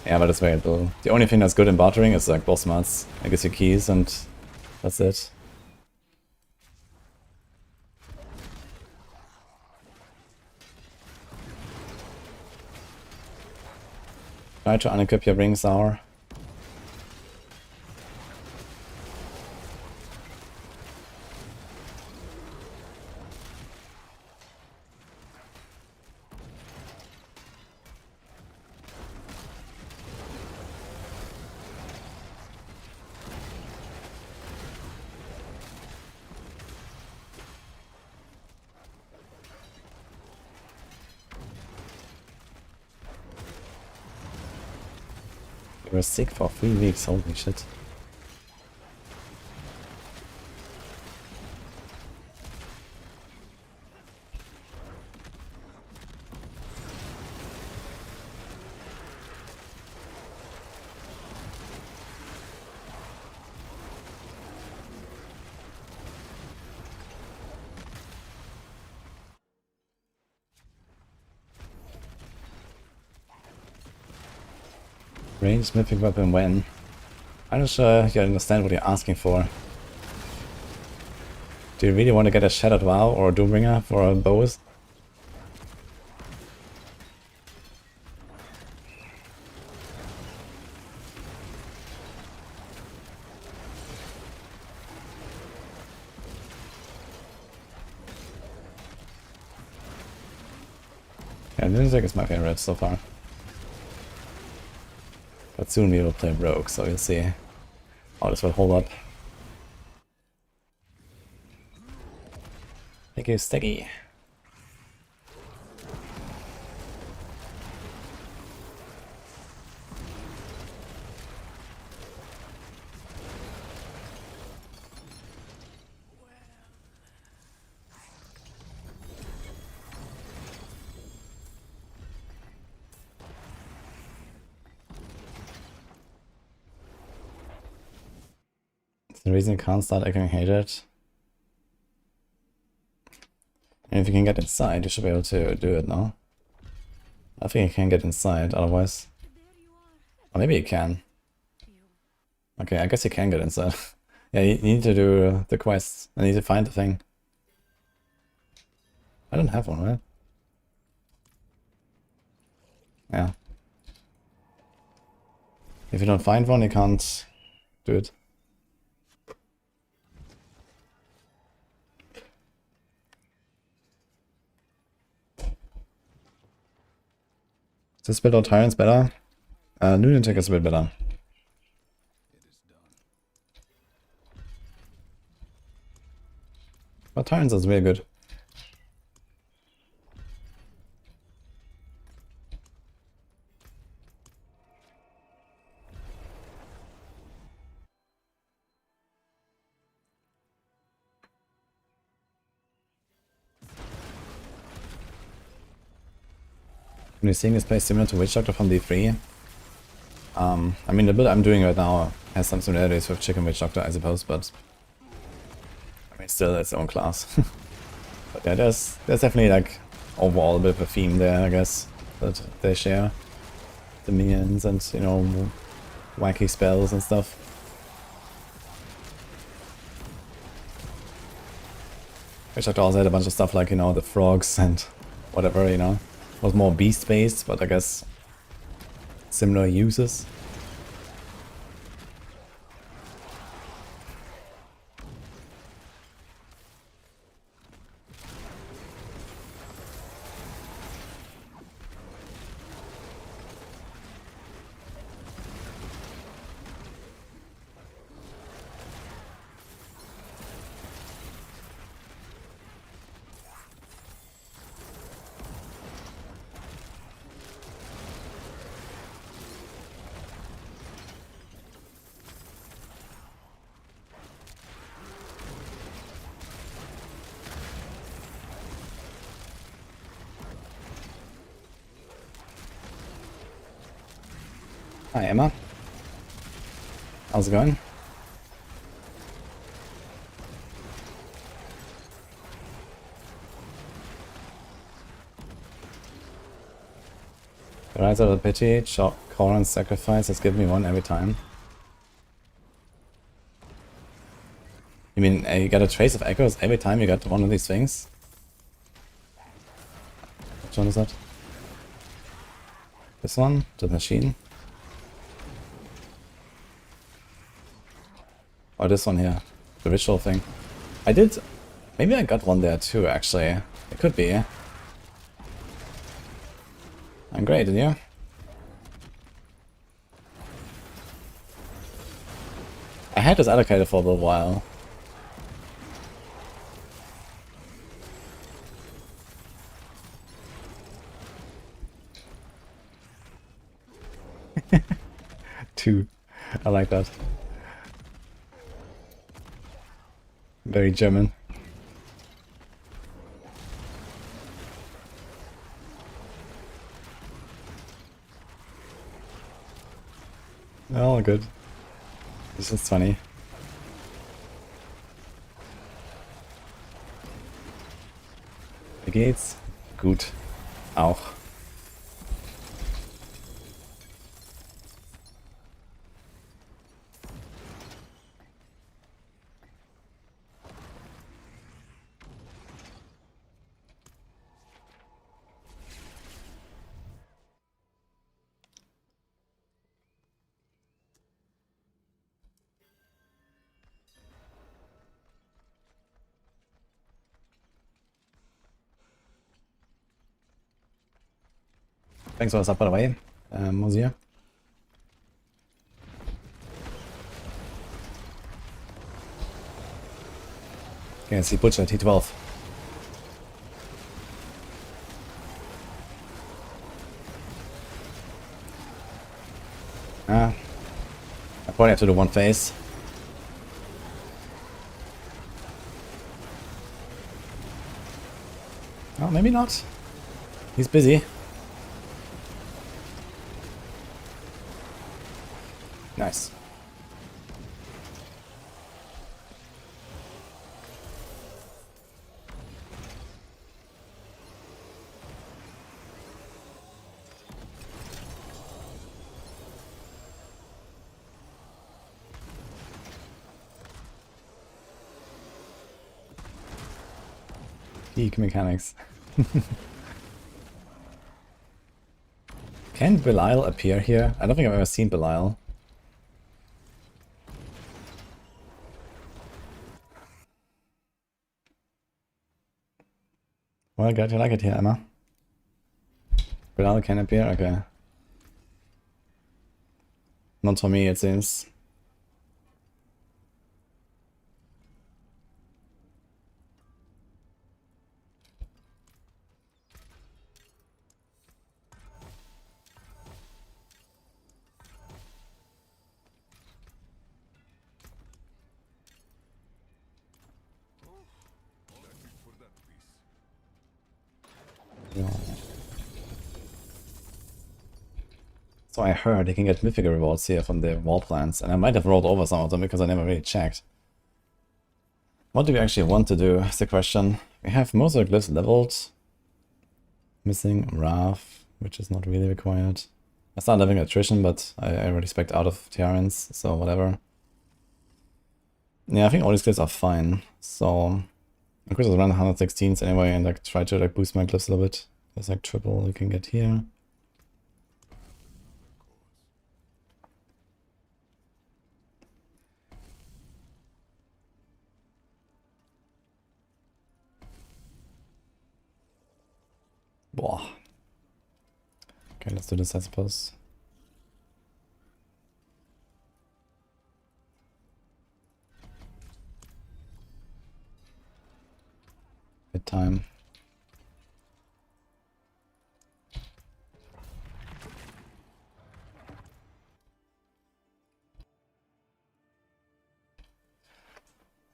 Yeah, but it's very little. The only thing that's good in bartering is like boss mats. It gives you keys and that's it. Try to unequip your ring sour. We were sick for 3 weeks, holy shit. Ranged mythic weapon when? I'm not sure you understand what you're asking for. Do you really want to get a Shattered Vow or a Doombringer for bows? Yeah, Lunatic is my favorite so far. But soon we will play Rogue, so we'll see how this will hold up. Thank you, Steggy. The reason you can't start acting hated. And if you can get inside, you should be able to do it now. I think you can get inside, otherwise. Or maybe you can. Okay, I guess you can get inside. Yeah, you need to do the quests. I need to find the thing. I don't have one, right? Yeah. If you don't find one, you can't do it. Is this build or Tyrant's better? Lunatic is a bit better. But Tyrants is really good. When you're seeing this play similar to Witch Doctor from D3, I mean the build I'm doing right now has some similarities with Chicken Witch Doctor, I suppose, but I mean still it's its own class. But yeah, there's definitely like overall a bit of a theme there, I guess, that they share. The minions and, you know, wacky spells and stuff. Witch Doctor also had a bunch of stuff like, you know, the frogs and whatever, you know. It was more beast based, but I guess similar uses. Hi Emma. How's it going? The Rise of the Pity, Call and Sacrifice has given me one every time. You mean you get a Trace of Echoes every time you get one of these things? Which one is that? This one? The machine? Or this one here, the ritual thing. I did, maybe I got one there too actually. It could be. I'm great, didn't you? I had this allocated for a little while. Two. I like that. Very German. Oh, good. This is funny. Wie geht's? Gut. Auch. Thanks for the sub, by the way, Mosier. Okay, let's see Butcher, T12. I probably have to do one phase. Oh, maybe not. He's busy. Nice. Peak mechanics. Can Belial appear here? I don't think I've ever seen Belial. Well, glad you like it here, Emma. Belial can appear? Okay. Not for me, it seems. So I heard you can get mythical rewards here from the wall plants, and I might have rolled over some of them because I never really checked. What do we actually want to do is the question. We have most of the glyphs leveled. Missing Wrath, which is not really required. I started having attrition, but I already spec'd out of Tiarans, so whatever. Yeah, I think all these glyphs are fine. So I'm going to run 116s anyway and like try to like boost my glyphs a little bit. There's like triple you can get here. Boah. Okay, let's do this, I suppose. Good time.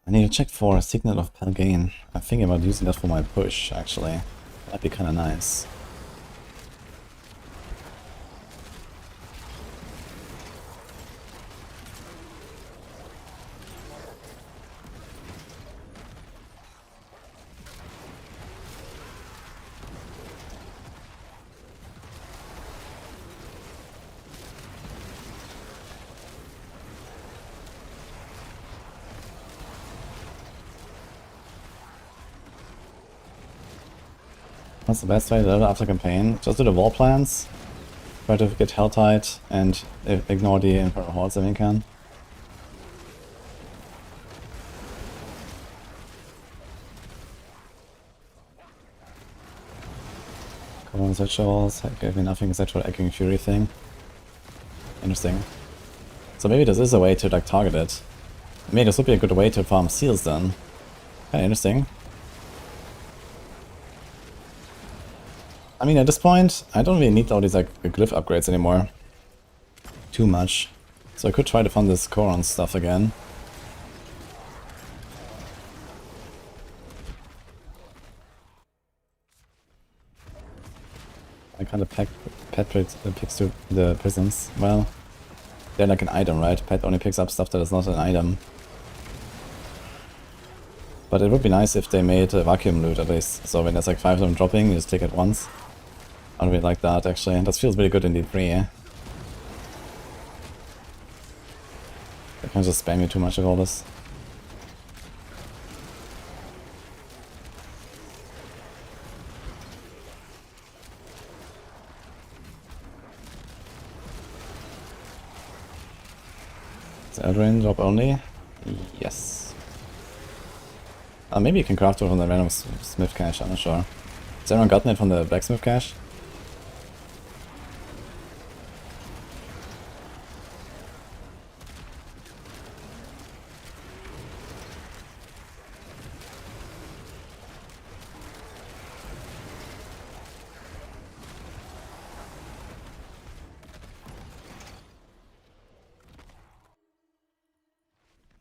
I need to check for a Signal of Pelgain. I'm thinking about using that for my push, actually. That'd be kinda nice. What's the best way to level after campaign? Just do the wall plans, try to get Helltide, and ignore the Emperor Hordes if you can. Common rituals, gave me nothing except for Echoing Fury thing. Interesting. So maybe this is a way to like target it. Maybe this would be a good way to farm seals then. Kinda interesting. I mean, at this point, I don't really need all these like glyph upgrades anymore. Too much. So I could try to fund this Koron stuff again. I kind of pet picks to the prisons. Well, they're like an item, right? Pet only picks up stuff that is not an item. But it would be nice if they made a vacuum loot at least. So when there's like 5 of them dropping, you just take it once. I don't really like that actually. That feels really good in D3, eh? I can't just spam you too much of all this. Is Eldraine drop only? Yes. Maybe you can craft it from the random smith cache, I'm not sure. Has anyone gotten it from the blacksmith cache?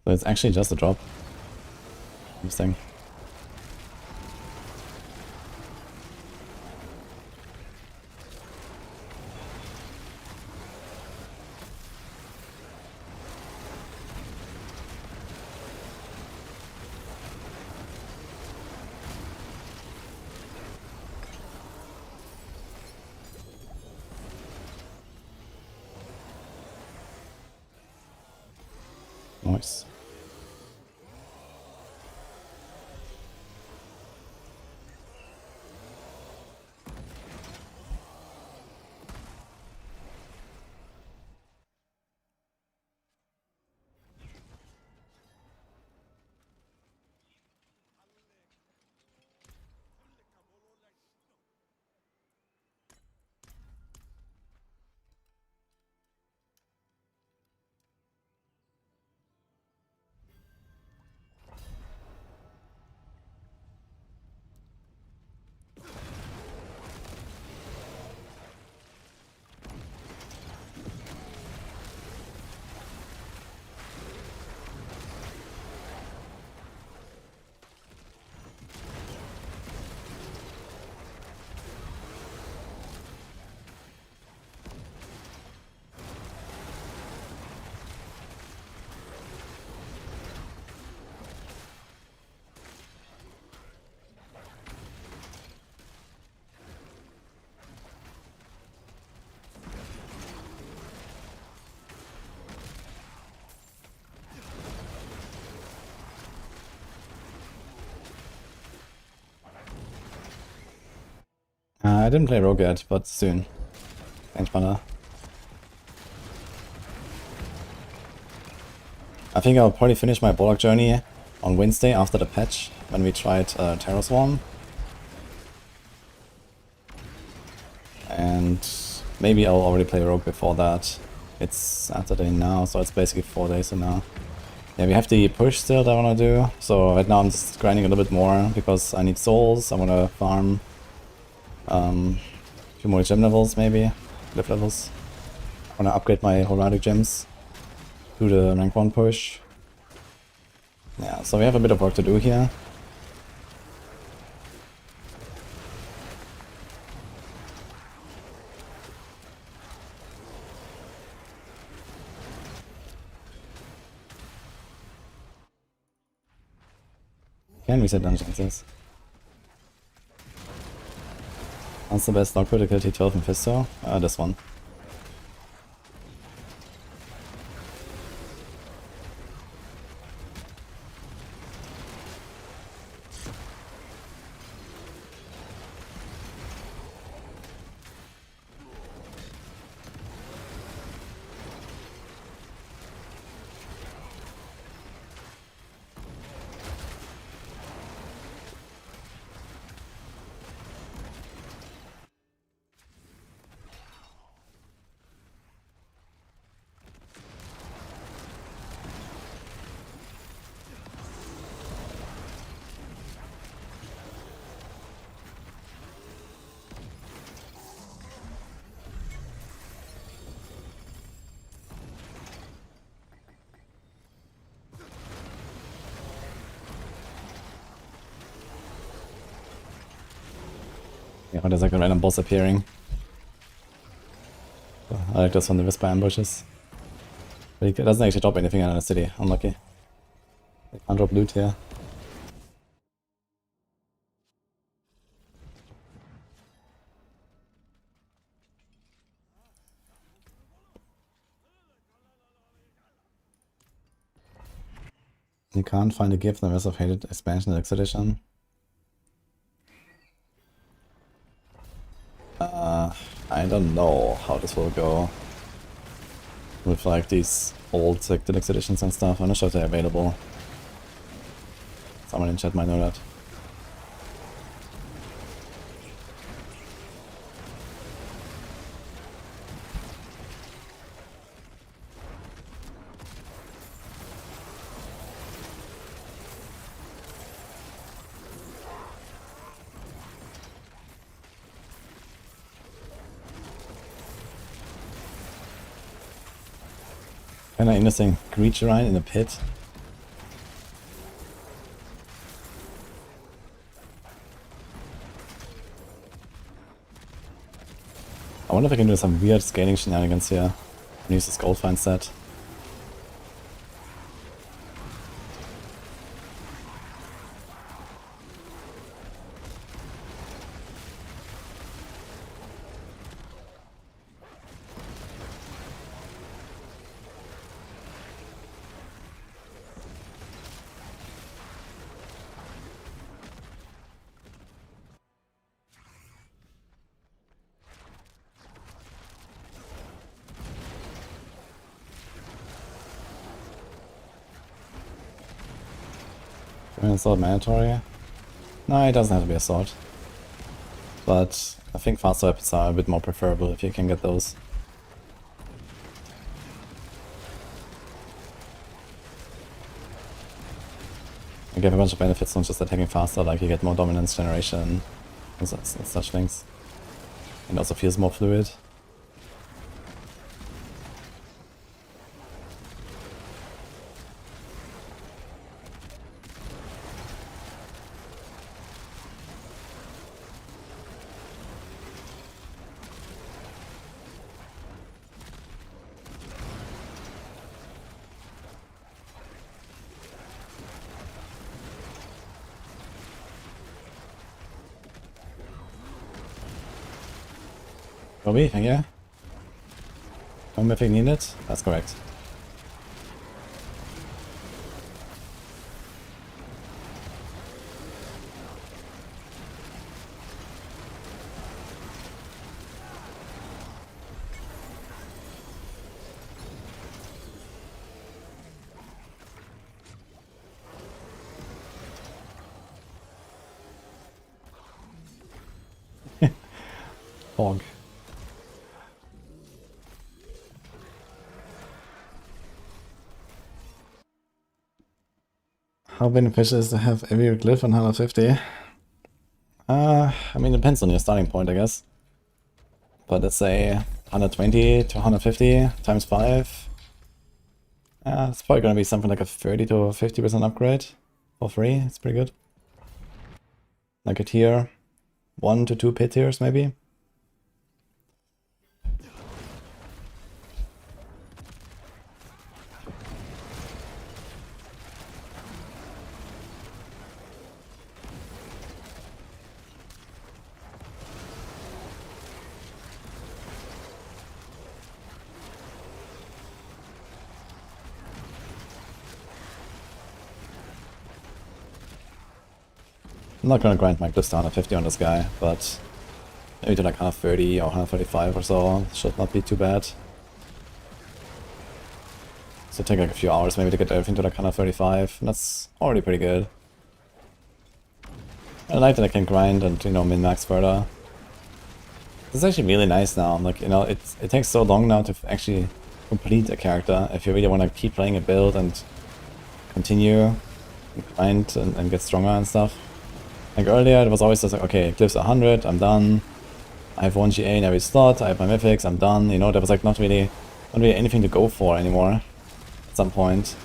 So it's actually just a drop. Interesting. Nice. I didn't play Rogue yet, but soon. Thanks, Banner. I think I'll probably finish my Warlock journey on Wednesday after the patch, when we tried Terror Swarm. And maybe I'll already play Rogue before that. It's Saturday now, so it's basically 4 days from now. Yeah, we have the push still that I want to do. So right now I'm just grinding a little bit more because I need souls. I want to farm a few more gem levels maybe, lift levels. I want to upgrade my Horadic gems to the rank 1 push. Yeah, so we have a bit of work to do here. Can reset dungeons, yes. What's the best log critical T12 in Fisto? This one. Yeah, there's like a random boss appearing. So I like this from the Whisper ambushes. But it doesn't actually drop anything out of the city, unlucky. I can't drop loot here. You can't find a gift in the rest of Hated Expansion Deluxe Edition. I don't know how this will go with like these old like deluxe editions and stuff. I'm not sure if they're available. Someone in chat might know that. Kinda interesting creature ride in a pit. I wonder if I can do some weird scaling shenanigans here and use this gold find set. Is sword mandatory? No, it doesn't have to be a sword. But I think faster weapons are a bit more preferable if you can get those. You get a bunch of benefits from just attacking faster, like you get more dominance generation and such things. And also feels more fluid. Kobe, thank you. Home if needed? That's correct. Fog. How beneficial is to have every glyph on 150? I mean, it depends on your starting point, I guess. But let's say 120 to 150 times 5. It's probably gonna be something like a 30 to 50% upgrade for free. It's pretty good. Like a tier. 1 to 2 pit tiers, maybe. I'm not gonna grind my glyphs to 150 on this guy, but maybe to like 130 or 135 or so. Should not be too bad. So take like a few hours maybe to get everything to like 135. And that's already pretty good. I like that I can grind and, you know, min-max further. It's actually really nice now. Like, you know, it takes so long now to actually complete a character if you really want to keep playing a build and continue and grind and get stronger and stuff. Like earlier, it was always just like, okay, glyphs 100, I'm done. I have 1 GA in every slot, I have my mythics, I'm done. You know, there was like not really anything to go for anymore at some point.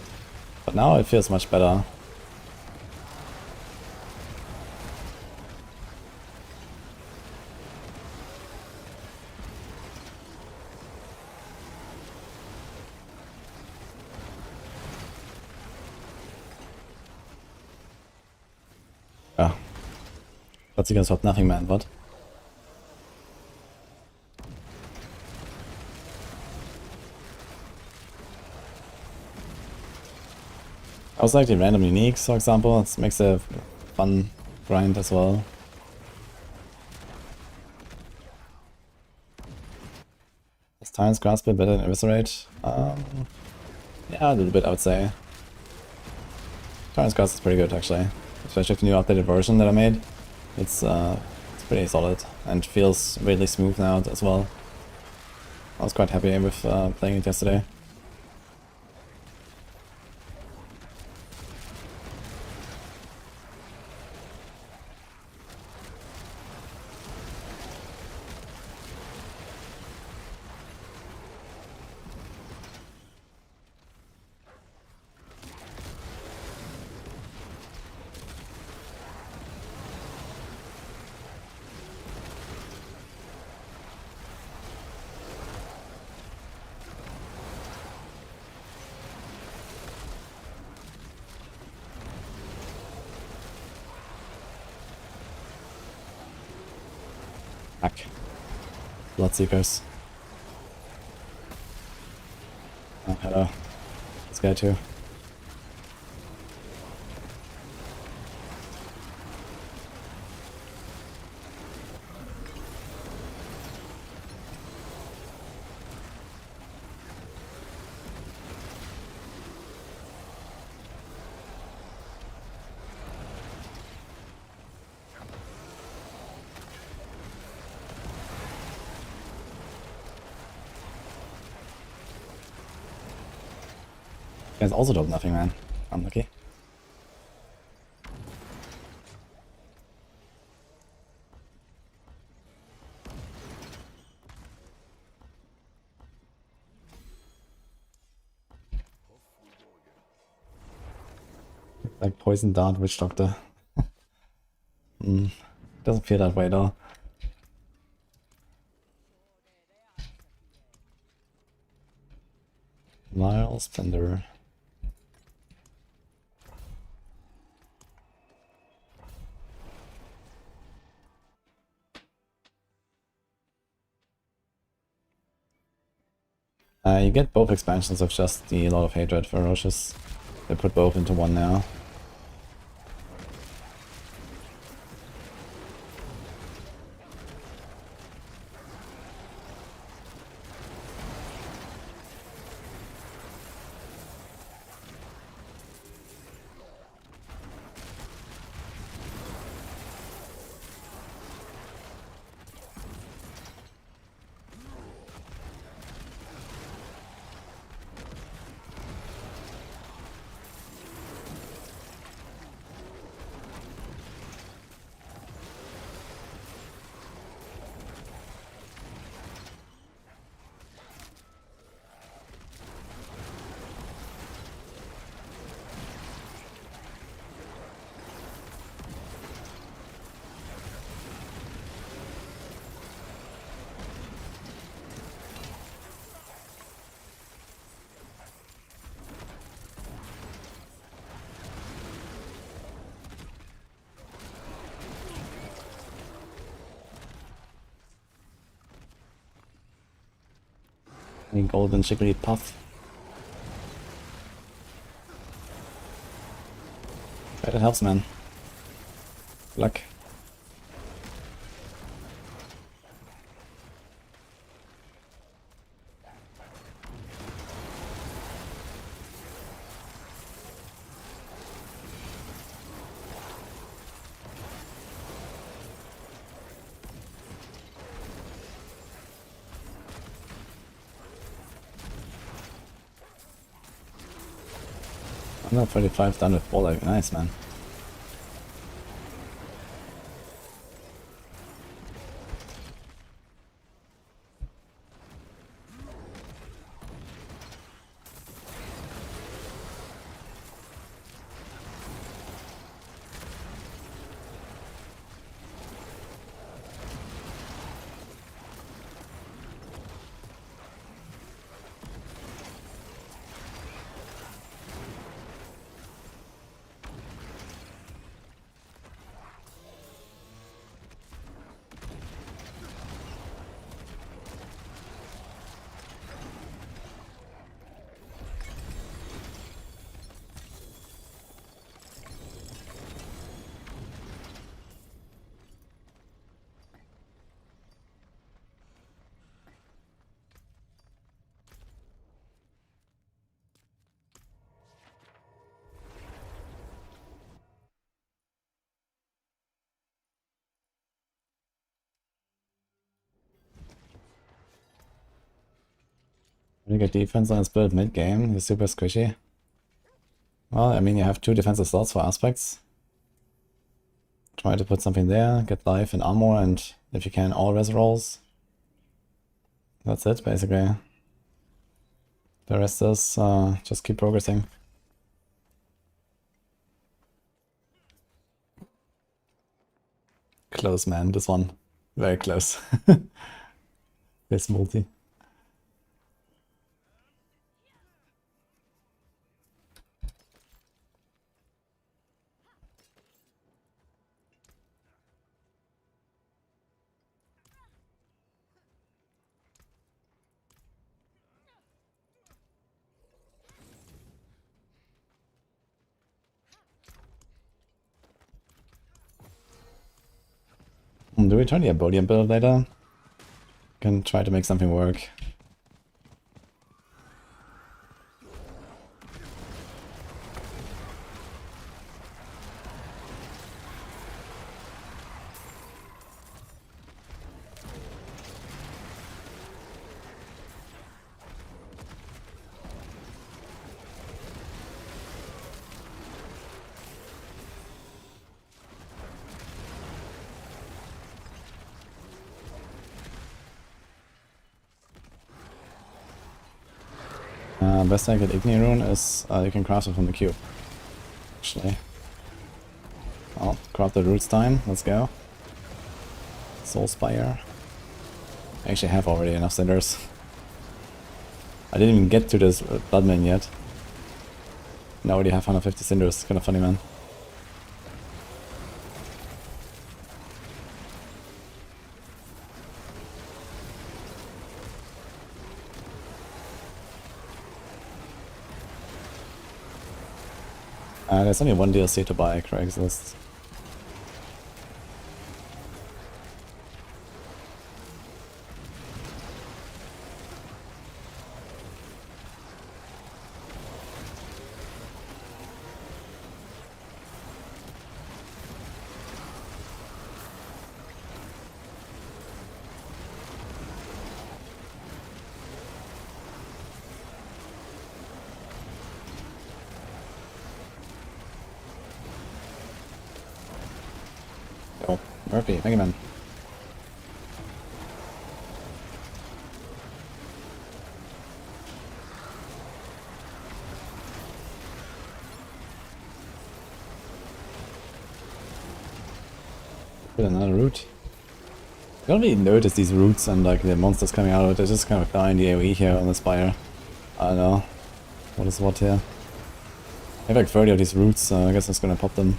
But now it feels much better. Ja. Plötzlich ist überhaupt nothing, man. What? I also like the random uniques, for example. It makes a fun grind as well. Is Tyrant's Grasp better than Eviscerate? Yeah, a little bit, I would say. Tyrant's Grasp is pretty good, actually. Especially the new updated version that I made. It's pretty solid and feels really smooth now as well. I was quite happy with playing it yesterday. Fuck. Bloodseekers. Oh, hello. This guy too. Guys also don't nothing, man. Unlucky. Like Poison Dart Witch Doctor. Doesn't feel that way though. Vile Splendor. You get both expansions of just the Lord of Hatred Ferocious. They put both into one now. Any golden chickly puff. But it helps, man. Good luck. I'm not 35 done with WARLOCK. Nice, man. Really good defense on his build mid-game. He's super squishy. Well, I mean, you have 2 defensive slots for aspects. Try to put something there, get life and armor, and if you can, all res rolls. That's it, basically. The rest is just keep progressing. Close, man, this one. Very close. This multi. Do we try the Abodium build later? Can try to make something work. Best I get Igni Rune is you can craft it from the cube. Actually. I'll craft the roots time. Let's go. Soul Spire. I actually have already enough cinders. I didn't even get to this Bloodman yet. Now I already have 150 cinders. Kinda funny, man. There's only one DLC to buy, Craigslist. Oh, Murphy, Mega Man. Put another route. I don't really notice these routes and like the monsters coming out of it. They're just kind of behind the AoE here on the spire. I don't know. What is what here? I have like 30 of these routes, so I guess I'm just gonna pop them.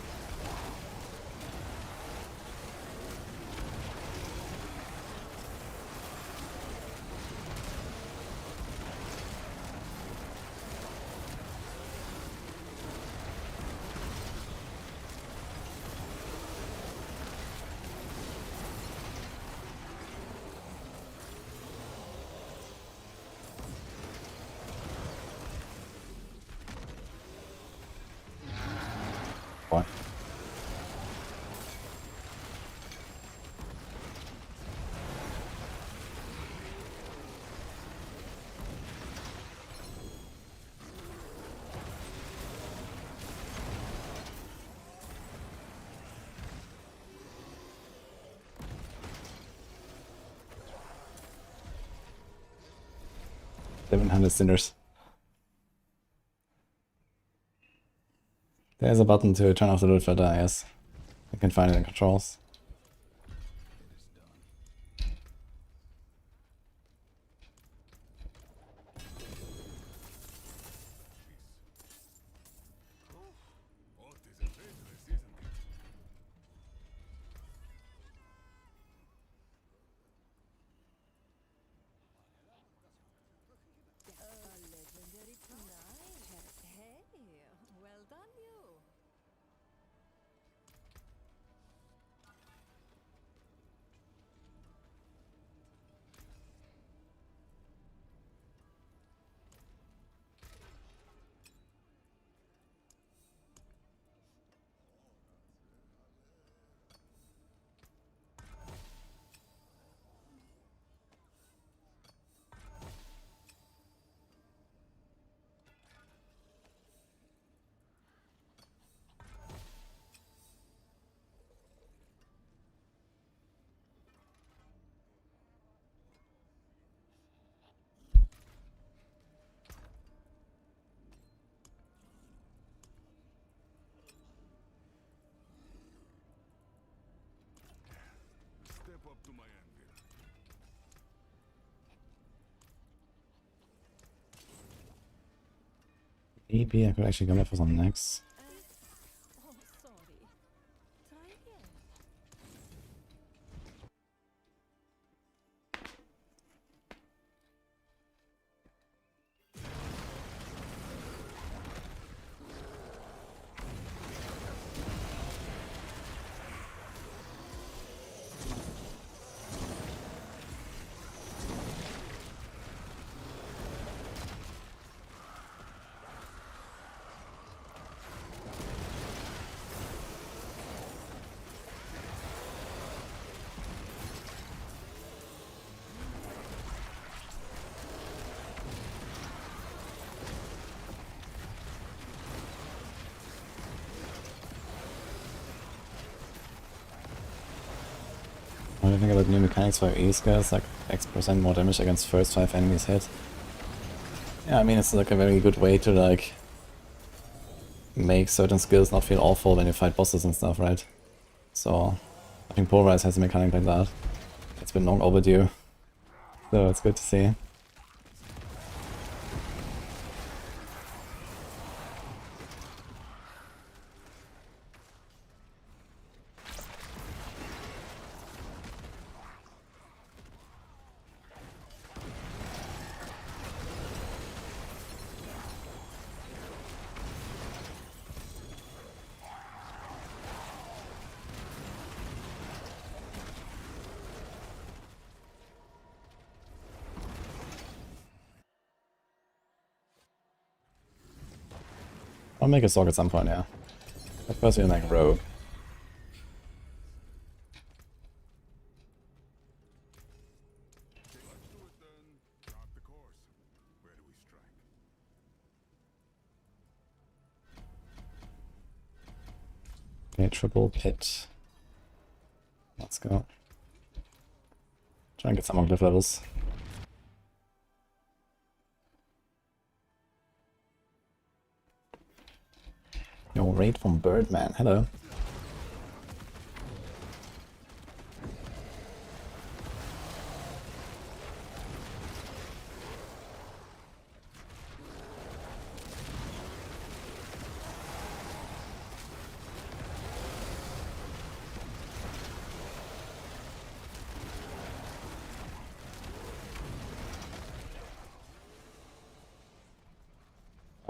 boy. $700 sinners. There's a button to turn off the loot filter, I guess. You can find it in controls. What is a Ventress, isn't it? Legendary tonight. Hey, well done you. Step up to my anvil. Maybe I could actually go for some next. Oh, sorry. Try again. What do you think about new mechanics for E skills, like X% more damage against first 5 enemies hit? Yeah, I mean, it's like a very good way to like make certain skills not feel awful when you fight bosses and stuff, right? So I think Pulverize has a mechanic like that. It's been long overdue, so it's good to see. I'll make a Sorg at some point, yeah. But first we're like Rogue. Let's do it then. Chart the course. Where do we strike? Okay, triple pit. Let's go. Try and get some more glyph levels. Yo, raid from Birdman, hello.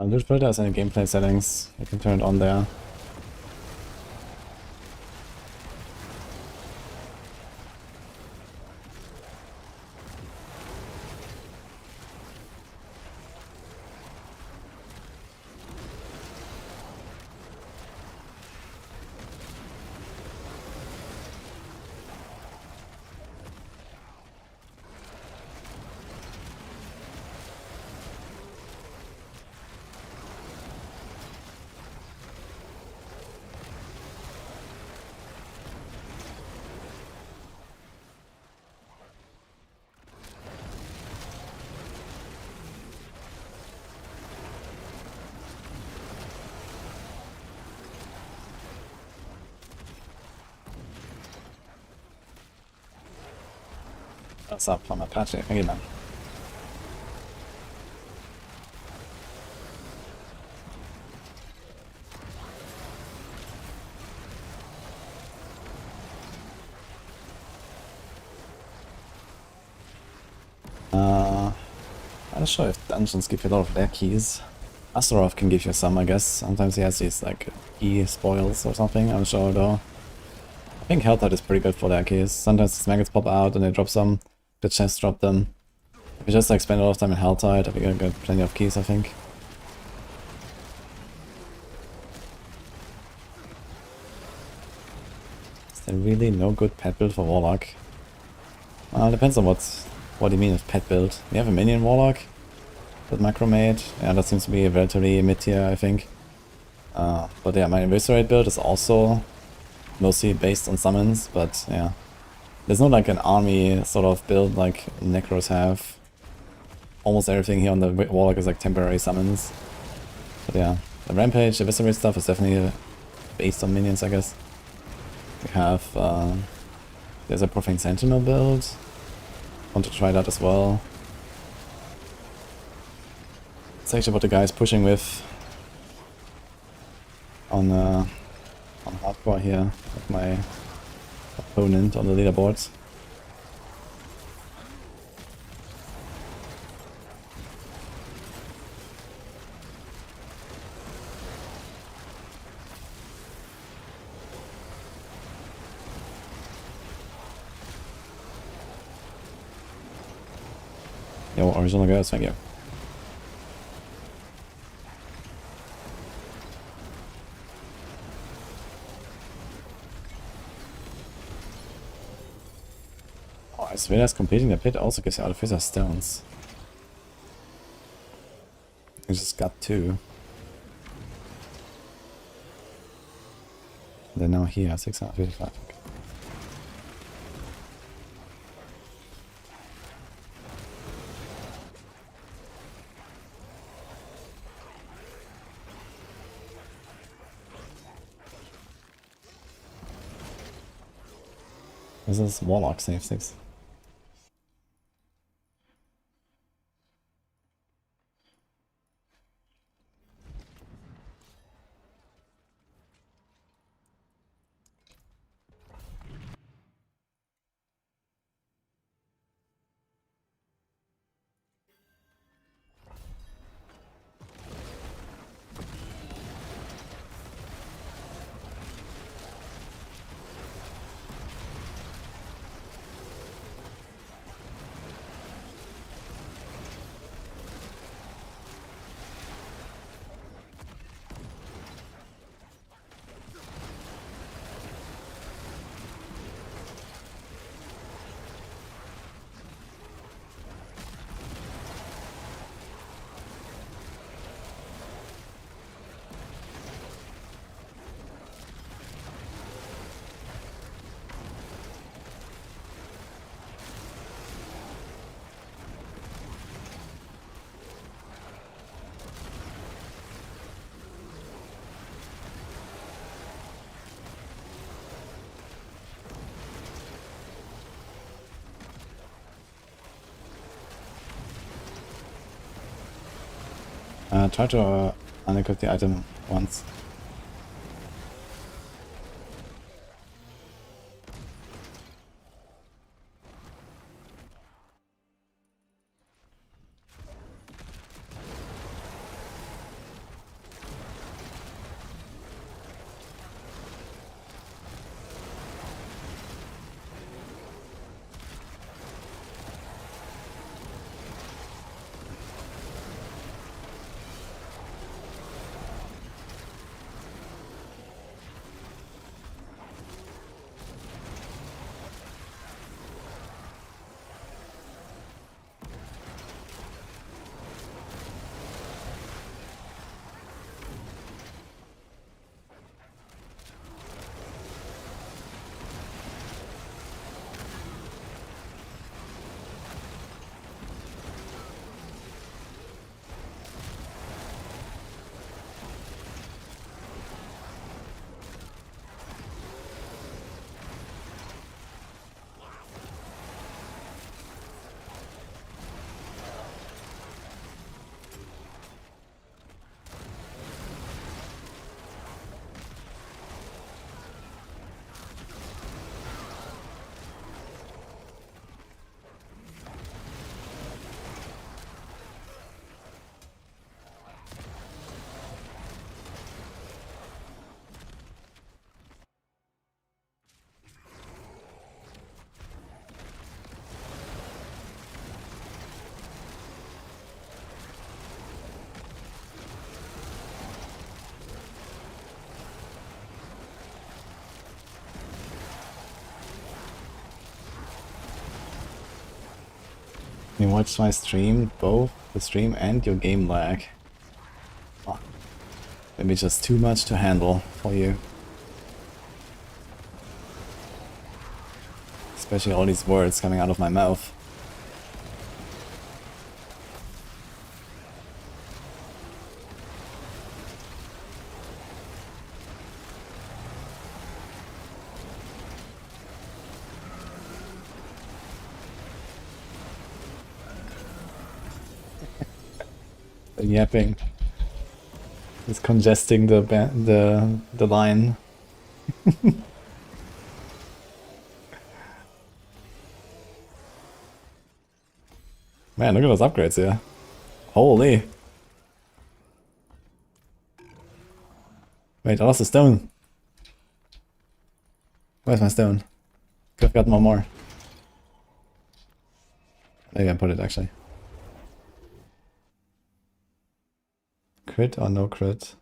Loot filter is in the gameplay settings. You can turn it on there. What's up from Apache? Thank you, man. I'm not sure if dungeons give you a lot of their keys. Astaroth can give you some, I guess. Sometimes he has these like key spoils or something, I'm sure though. I think Helltide is pretty good for their keys. Sometimes the maggots pop out and they drop some. The chests drop them. If you just like spend a lot of time in Helltide, I think you'll get plenty of keys, I think. Is there really no good pet build for Warlock? Well, it depends on what you mean with pet build. We have a minion Warlock with Macromate. Yeah, that seems to be relatively mid-tier, I think. But yeah, my Eviscerate build is also mostly based on summons, but yeah. There's not like an army sort of build like Necros have. Almost everything here on the Warlock is like temporary summons. But yeah, the Rampage, Eviscerate stuff is definitely based on minions, I guess. We have, there's a Profane Sentinel build. Want to try that as well. It's actually what the guy is pushing with on hardcore here with my opponent on the leaderboards. Yo, original girls, thank you. Oh, as well as completing the pit also gives you artificial stones. I just got 2. They're now here, 655. Okay. This is Warlock save 6. Try to unequip the item once. You watch my stream, both the stream and your game lag. Oh, maybe just too much to handle for you. Especially all these words coming out of my mouth. The yapping is congesting the line. Man, look at those upgrades here. Holy. Wait, I lost a stone. Where's my stone? Could have got one more. Maybe I put it actually. Crit or no crit?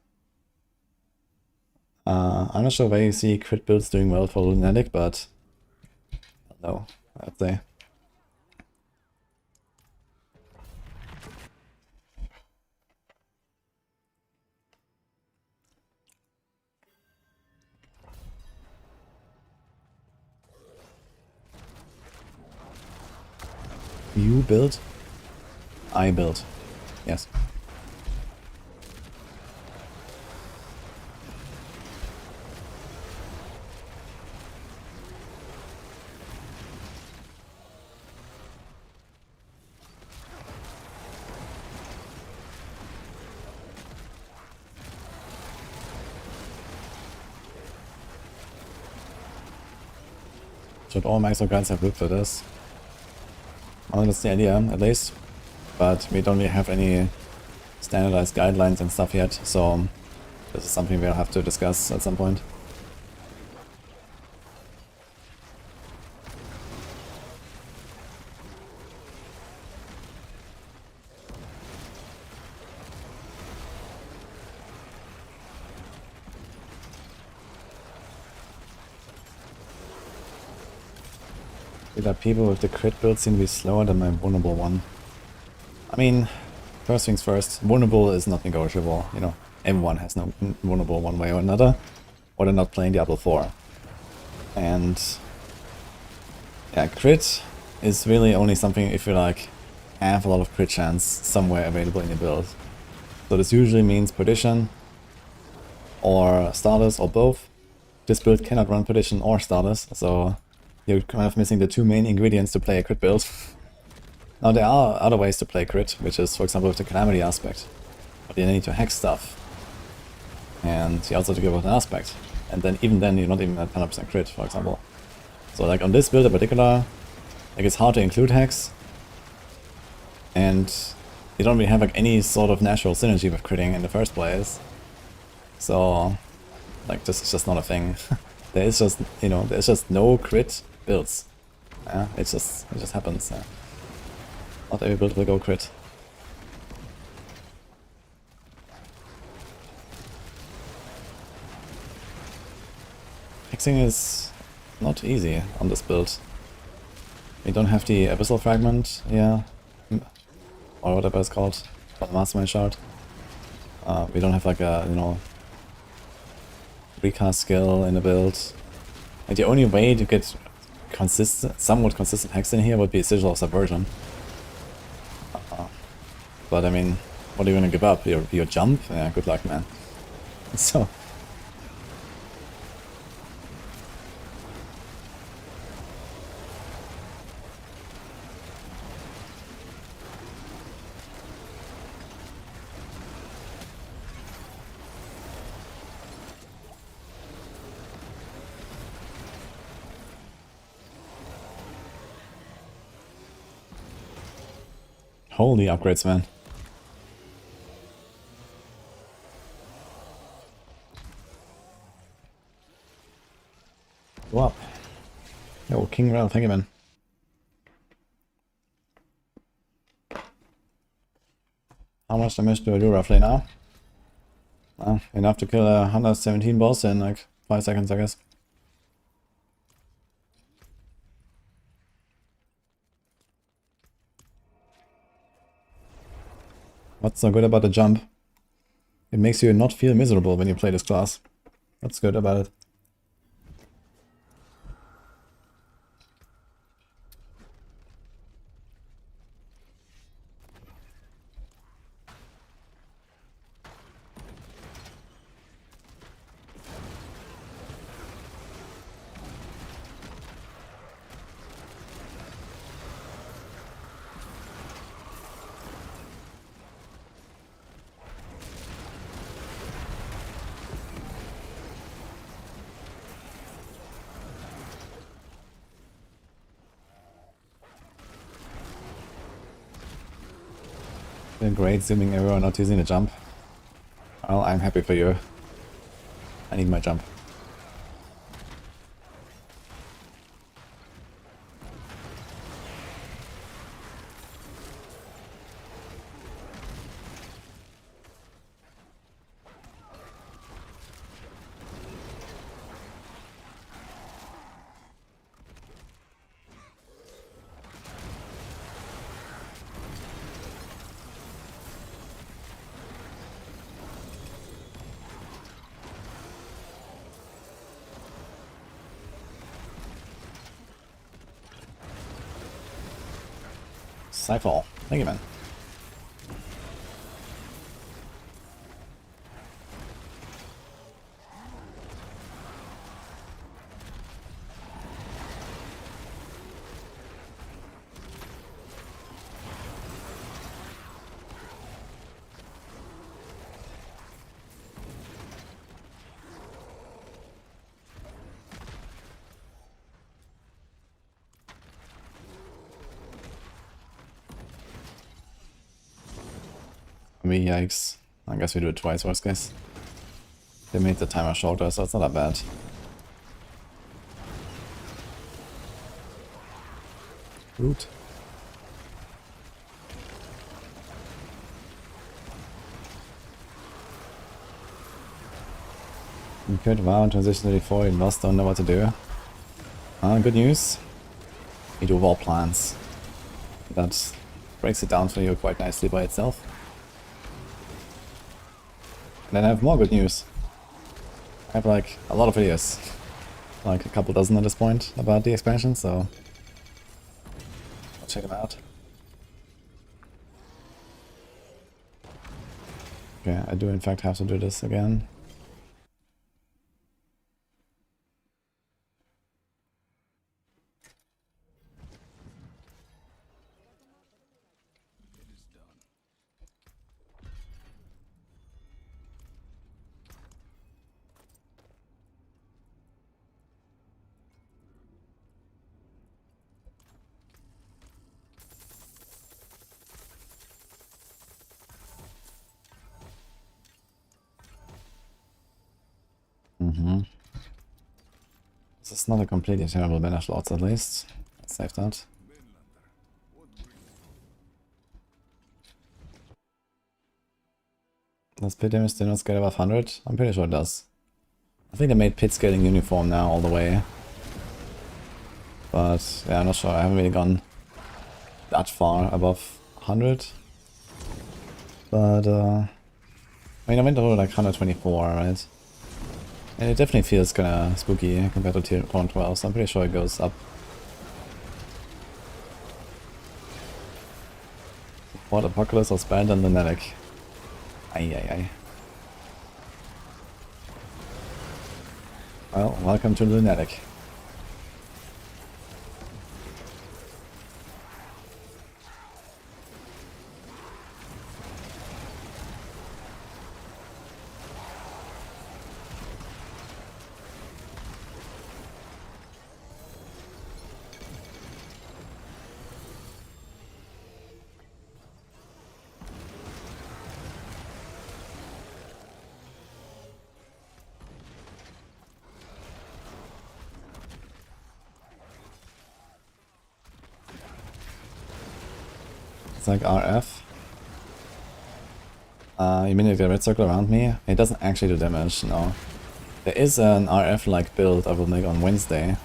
I'm not sure where you see crit builds doing well for LUNATIC, but no, I'd say. You build? I build. Yes. Should all Maxo guides have looked for this? Well, that's the idea, at least. But we don't really have any standardized guidelines and stuff yet, so this is something we'll have to discuss at some point. The people with the crit build seem to be slower than my vulnerable one. I mean, first things first, vulnerable is not negotiable, you know. Everyone has no vulnerable one way or another, or they're not playing Diablo 4. And yeah, crit is really only something if you like have a lot of crit chance somewhere available in your build. So this usually means Perdition or Starless or both. This build cannot run Perdition or Starless, so you're kind of missing the two main ingredients to play a crit build. Now there are other ways to play crit, which is for example with the Calamity aspect. But you need to hack stuff. And you also have to give out an aspect. And then even then you're not even at 100% crit, for example. So like on this build in particular, like it's hard to include hacks. And you don't really have like any sort of natural synergy with critting in the first place. So like this is just not a thing. There is just, you know, there's just no crit builds. Yeah, it just happens. Yeah. Not every build will go crit. Hexing is not easy on this build. We don't have the Abyssal Fragment here, or whatever it's called, for the Mastermind Shard. We don't have like a, you know, recast skill in the build. And the only way to get somewhat consistent hex in here would be a Sigil of Subversion. But I mean, what are you gonna give up? Your jump? Yeah, good luck, man. So holy upgrades, man. Go up. Yo, King Rail, thank you, man. How much damage do I do roughly now? Enough to kill a 117 boss in like 5 seconds, I guess. What's so good about the jump? It makes you not feel miserable when you play this class. That's good about it. Doing great, zooming everywhere, not using the jump. Well, I'm happy for you. I need my jump. Skyfall. Thank you, man. Yikes. I guess we do it twice, worst case. They made the timer shorter, so it's not that bad. Root. You could wow, transition 34, you lost, don't know what to do. Good news. You do all plans. That breaks it down for you quite nicely by itself. Then I have more good news. I have like a lot of videos, like a couple dozen at this point, about the expansion, so I'll check them out. Okay, I do in fact have to do this again. This is not a completely terrible banish lots at least. Let's save that. Does pit damage still not scale above 100? I'm pretty sure it does. I think they made pit scaling uniform now all the way. But yeah, I'm not sure. I haven't really gone that far above 100. But I mean, I went over like 124, right? And it definitely feels kinda spooky compared to tier 12, so I'm pretty sure it goes up. What Apocalypse was better than LUNATIC? Ay. Well, welcome to LUNATIC. It's like RF. You mean the red circle around me? It doesn't actually do damage, no. There is an RF-like build I will make on Wednesday,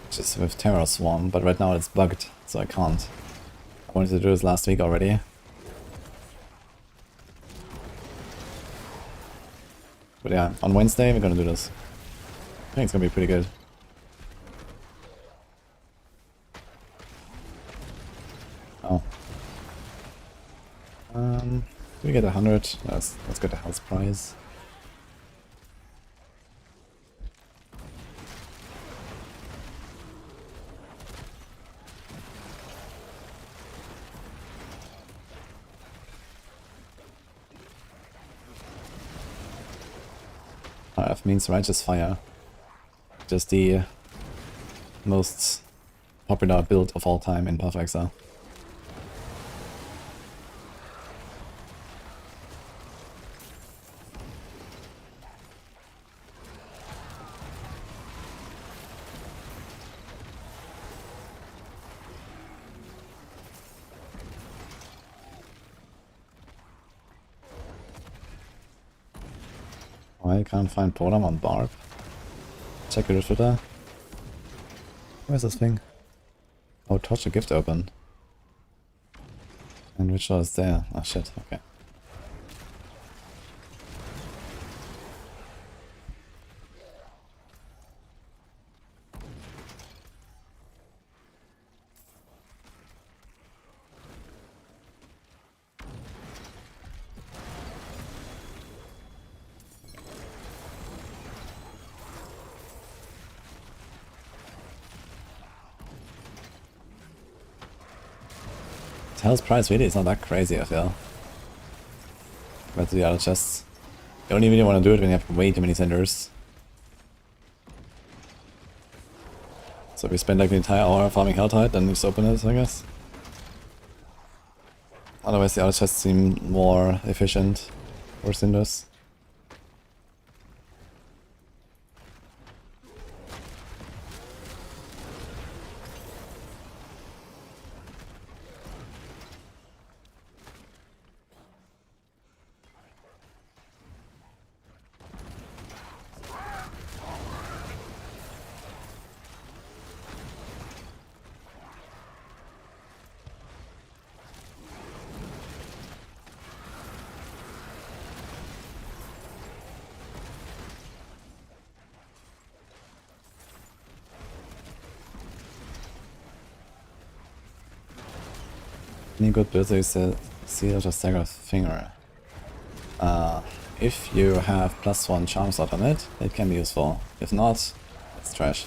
which is with Terror Swarm, but right now it's bugged, so I can't. I wanted to do this last week already. But yeah, on Wednesday we're gonna do this. I think it's gonna be pretty good. Oh. We get 100. Let's get a house prize. That means Righteous Fire. Just the most popular build of all time in Path of Exile. I can't find Podam on Barb. Check your Twitter. Where's this thing? Oh, touch a gift open. And which was there? Oh shit, okay. Hell's price really is not that crazy, I feel. Compared to the other chests. You only really want to do it when you have way too many centers. So we spend like the entire hour farming Helltide, then just open it, I guess. Otherwise the other chests seem more efficient for cinders. Any good builds that you see as a stagger finger? If you have +1 charm slot on it, it can be useful. If not, it's trash.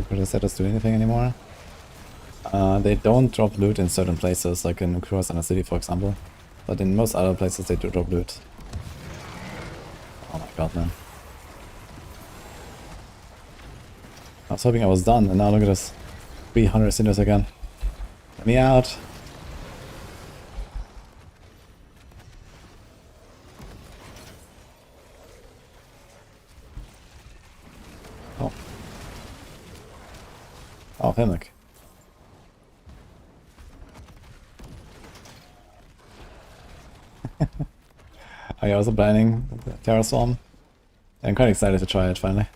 Could the setters do anything anymore? They don't drop loot in certain places, like in Enquiries and a city, for example. But in most other places they do drop loot. Oh my god, man. I was hoping I was done, and now look at this. 300 cinders again. Let me out! Oh. Oh, Hemlock. Are you also planning Terraswarm? I'm quite excited to try it finally.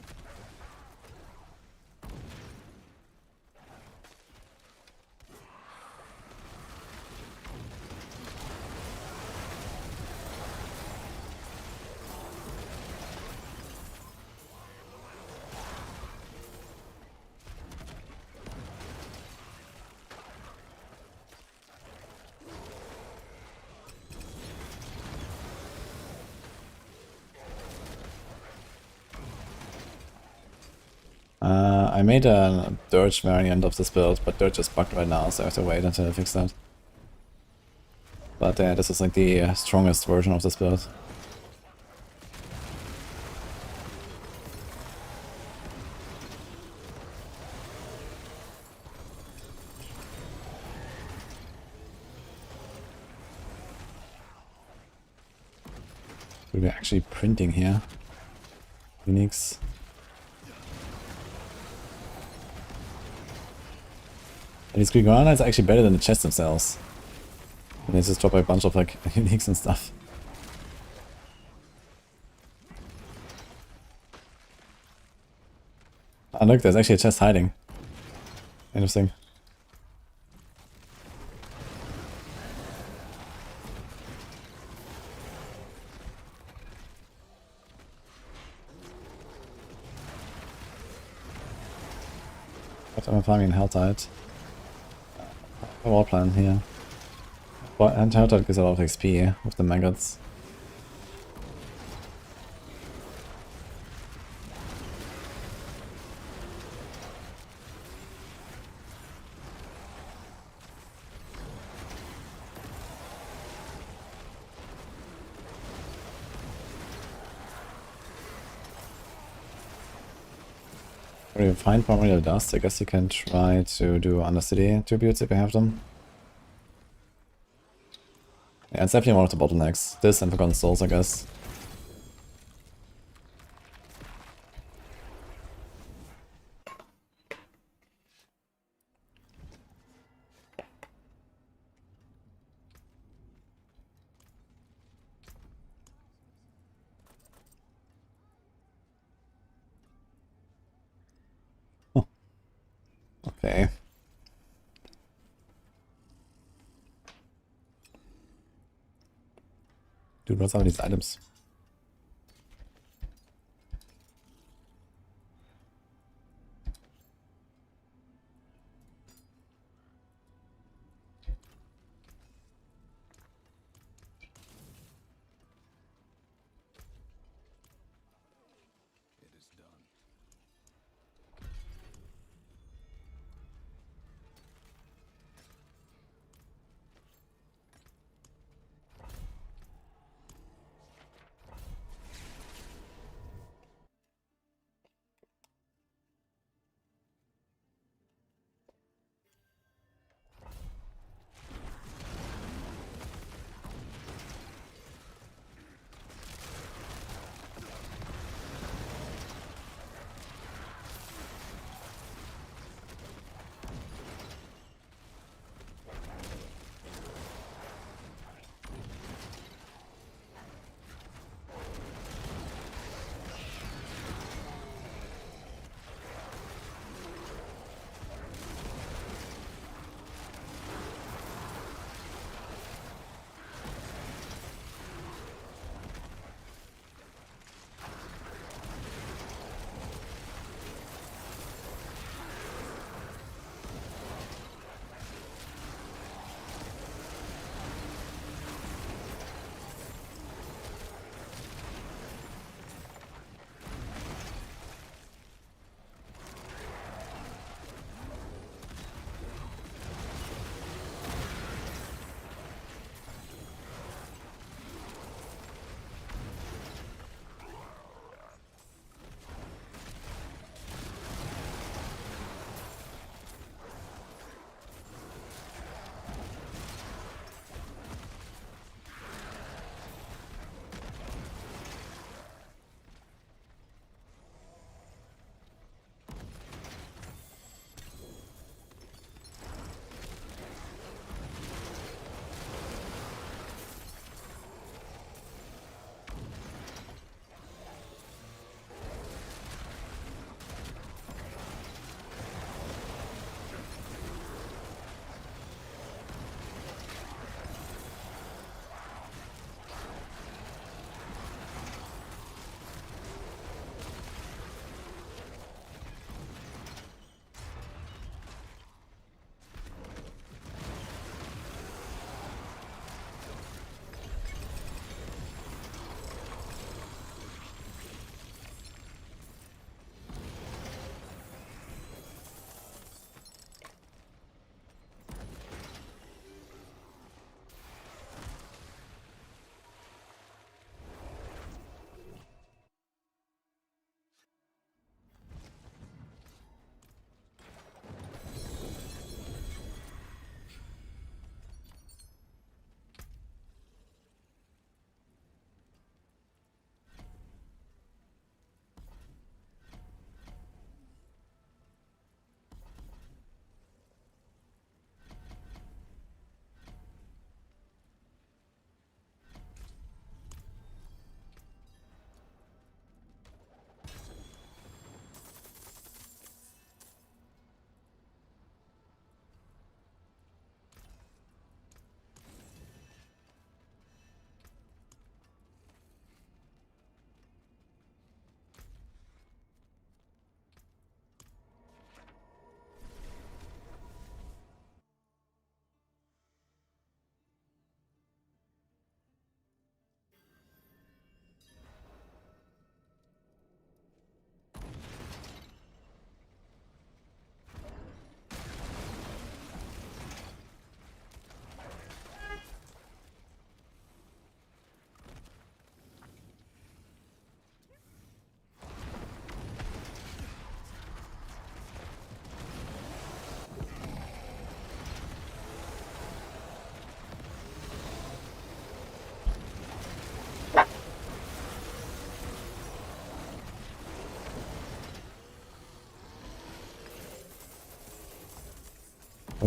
I made a Dirge variant of this build, but Dirge is bugged right now, so I have to wait until I fix that. But this is like the strongest version of this build. We're actually printing here. Phoenix. These Grigorana is actually better than the chests themselves. And they just drop a bunch of like uniques and stuff. Ah, look, there's actually a chest hiding. Interesting. But I'm farming in Helltide. A war plan here. Well, and Helltide gives a lot of XP with the maggots. When you find primordial dust, I guess you can try to do Undercity tributes if you have them. Yeah, it's definitely one of the bottlenecks. This and Forgotten Souls, I guess. Oh. Okay. Dude, what's all these items? It is done.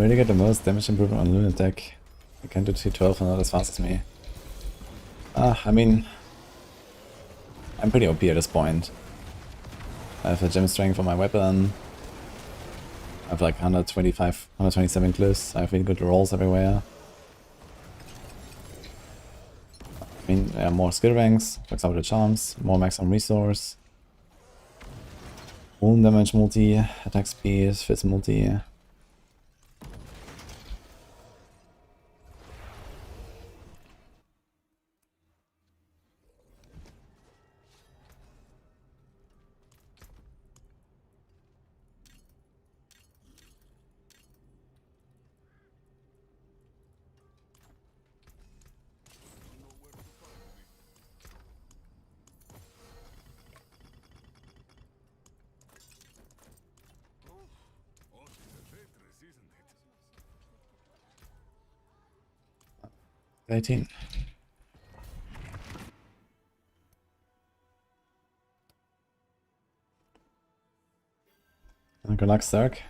Where do you get the most damage improvement on Lunatic? I can't do T12 and not as fast as me. I mean, I'm pretty OP at this point. I have a gem strength for my weapon. I have like 125, 127 glyphs. I have really good rolls everywhere. I mean, more skill ranks, for example the charms, more maximum resource. Wound damage multi, attack speed, fist multi. What is a Tetris, isn't it? 18. Good luck, Stark.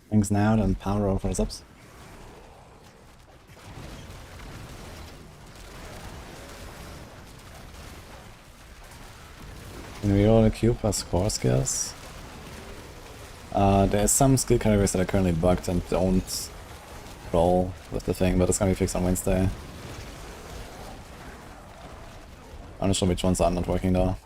Things now and power roll for the subs. Can we roll a cube plus core skills? There's some skill categories that are currently bugged and don't roll with the thing, but it's gonna be fixed on Wednesday. I'm not sure which ones are not working though.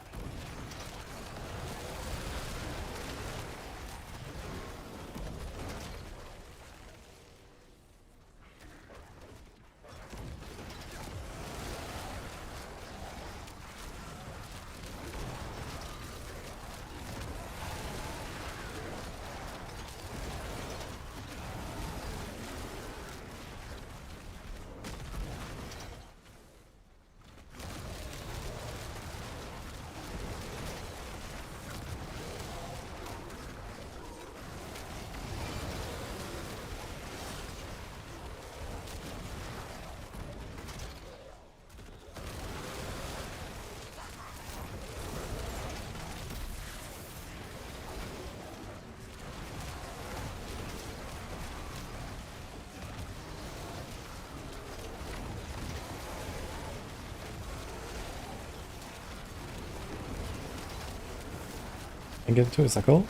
And get to a circle.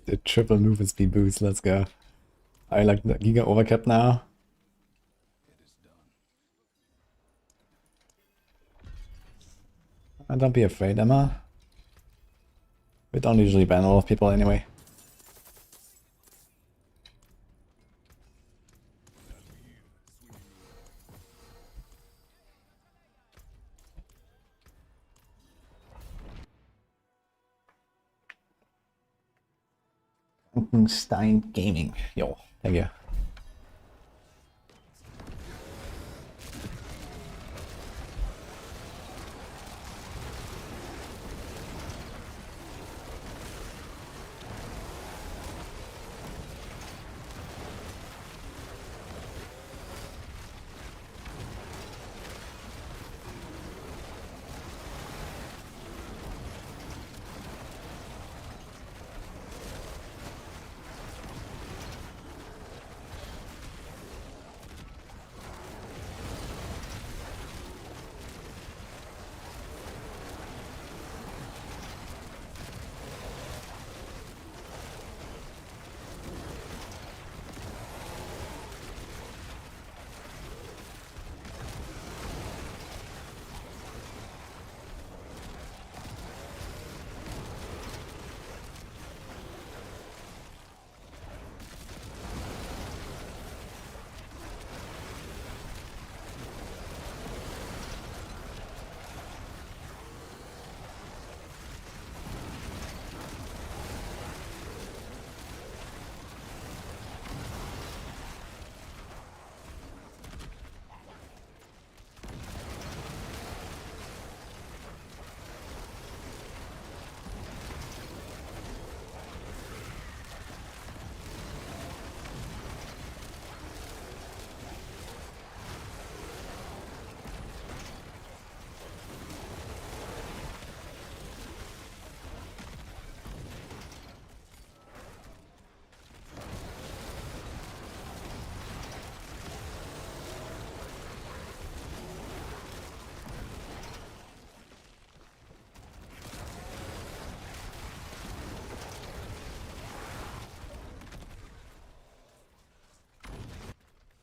The triple movement speed boost, let's go. I like the Giga overcap now. It is done. And don't be afraid, Emma. We don't usually ban a lot of people anyway. Frankenstein Gaming. Yo, thank you.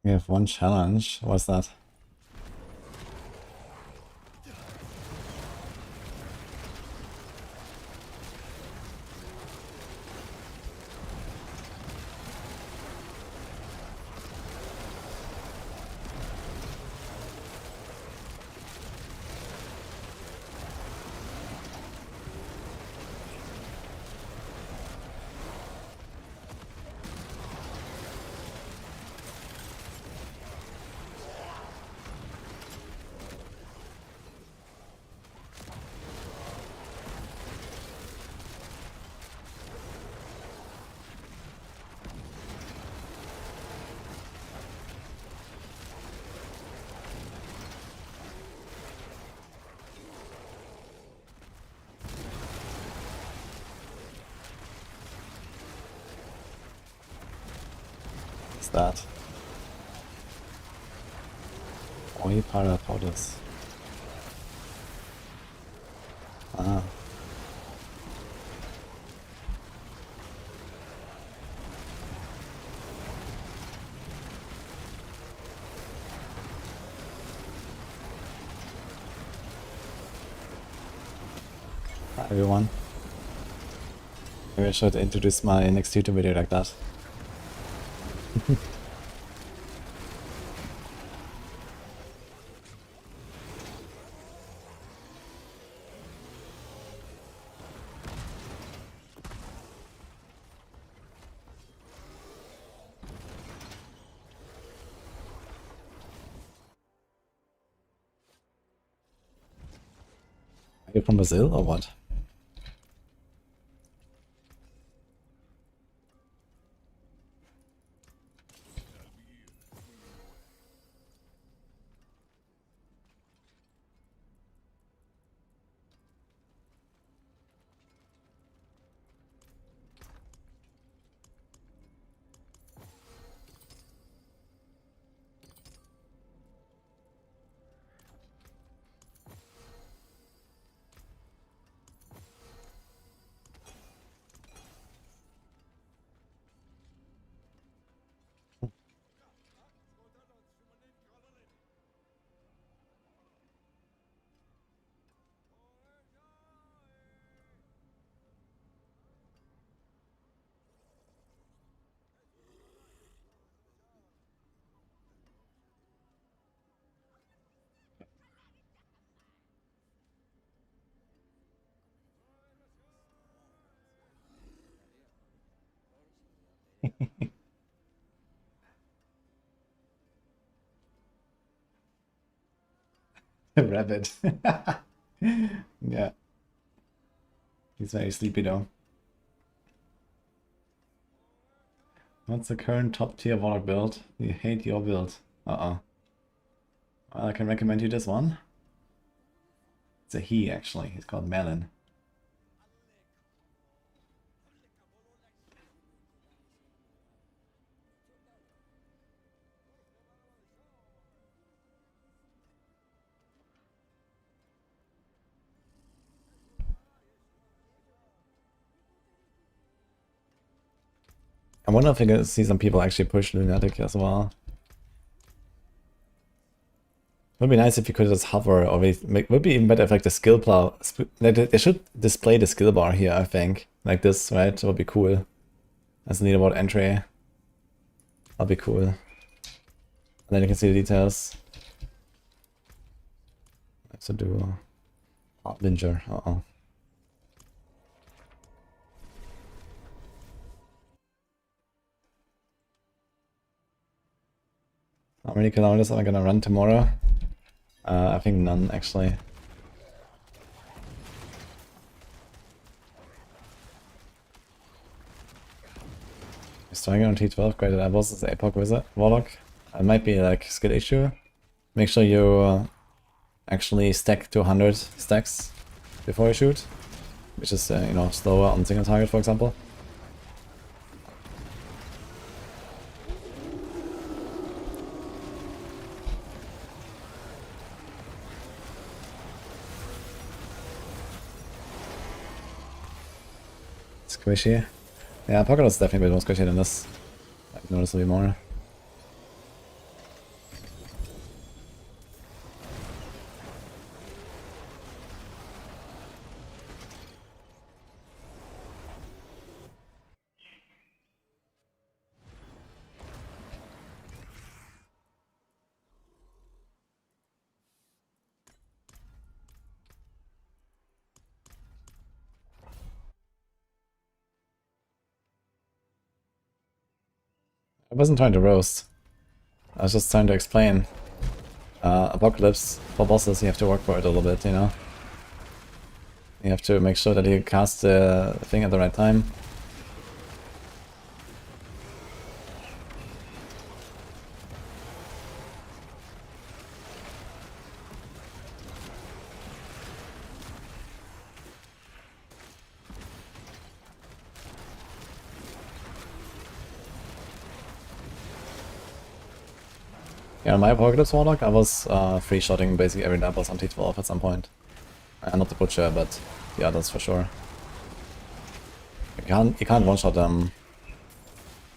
We have one challenge. What's that? What's that? Oi Parapolis. Ah. Hi everyone. Maybe I should introduce my next YouTube video like that. Are you from Brazil or what? Rabbit. Yeah. He's very sleepy though. What's the current top tier Warlock build? You hate your build. Uh-oh. Well, I can recommend you this one. It's a he, actually. He's called Melon. I wonder if we can see some people actually push Lunatic as well. Would be nice if you could just hover, or would be even better if like the skill bar, they should display the skill bar here, I think. Like this, right? That would be cool. As a leaderboard entry. That'll be cool. And then you can see the details. I have to do Harbinger, uh-oh. How many kilometers am I gonna run tomorrow? I think none, actually. Striking on T12, graded eyeballs is the Epoch wizard, Warlock. It might be like skill issue. Make sure you actually stack to 100 stacks before you shoot, which is you know, slower on single target, for example. Squishy. Yeah, Pocket is definitely a bit more squishy than this. I've noticed a bit more. I wasn't trying to roast. I was just trying to explain. Apocalypse, for bosses you have to work for it a little bit, you know? You have to make sure that you cast the thing at the right time. Yeah, on my Apocalypse Warlock, I was free-shotting basically every doubles on T12 at some point. Not the Butcher, but the others for sure. You can't one-shot them.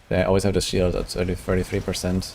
They always have the shield at 33%.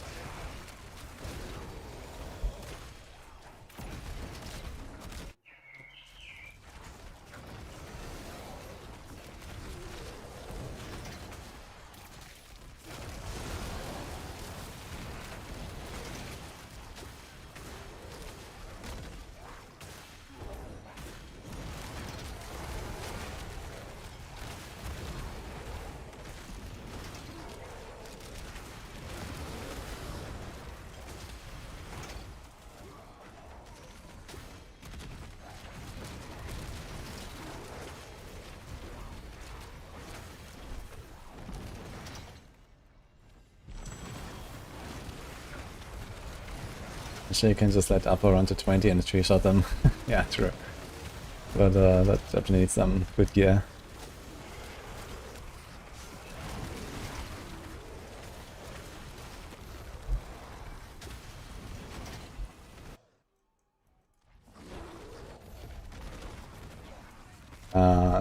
Actually, you can just let upper run to 20 and 3-shot them. Yeah, true. But that definitely needs some good gear.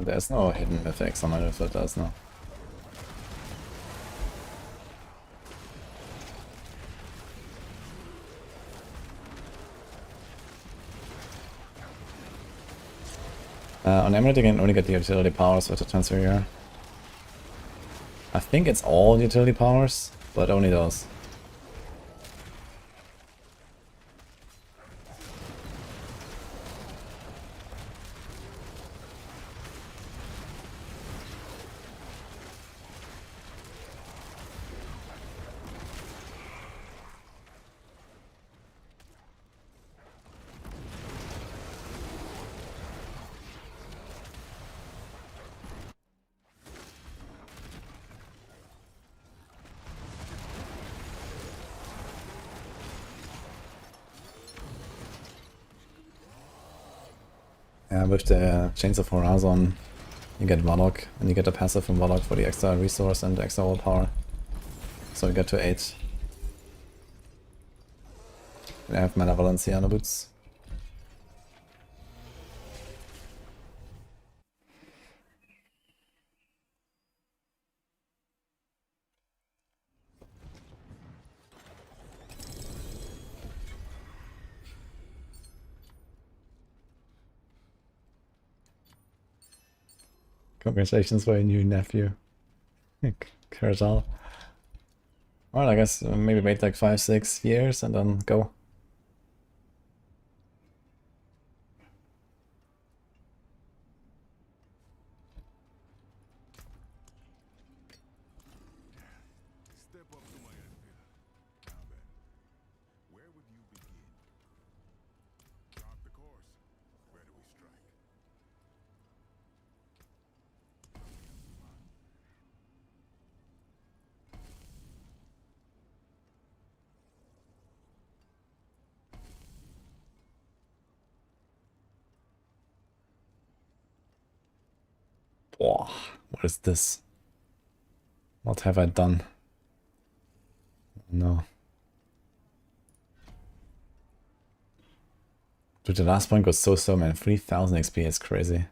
There's no hidden effects on my rifle, does no. On Emerald you can only get the utility powers with the transfer here. I think it's all utility powers, but only those. with the Chains of Horizon, you get WARLOCK, and you get a passive from WARLOCK for the extra resource and extra willpower. So you get to 8. I have Malevolence here on the boots. Congratulations for your new nephew. Kurtal. Well, I guess maybe wait like 5-6 years and then go. Step up to my end, Peter. Now then, where would you begin? Chart the course. Where do we strike? Whoa, what is this? What have I done? No. Dude, the last point got so slow, man. 3000 XP is crazy.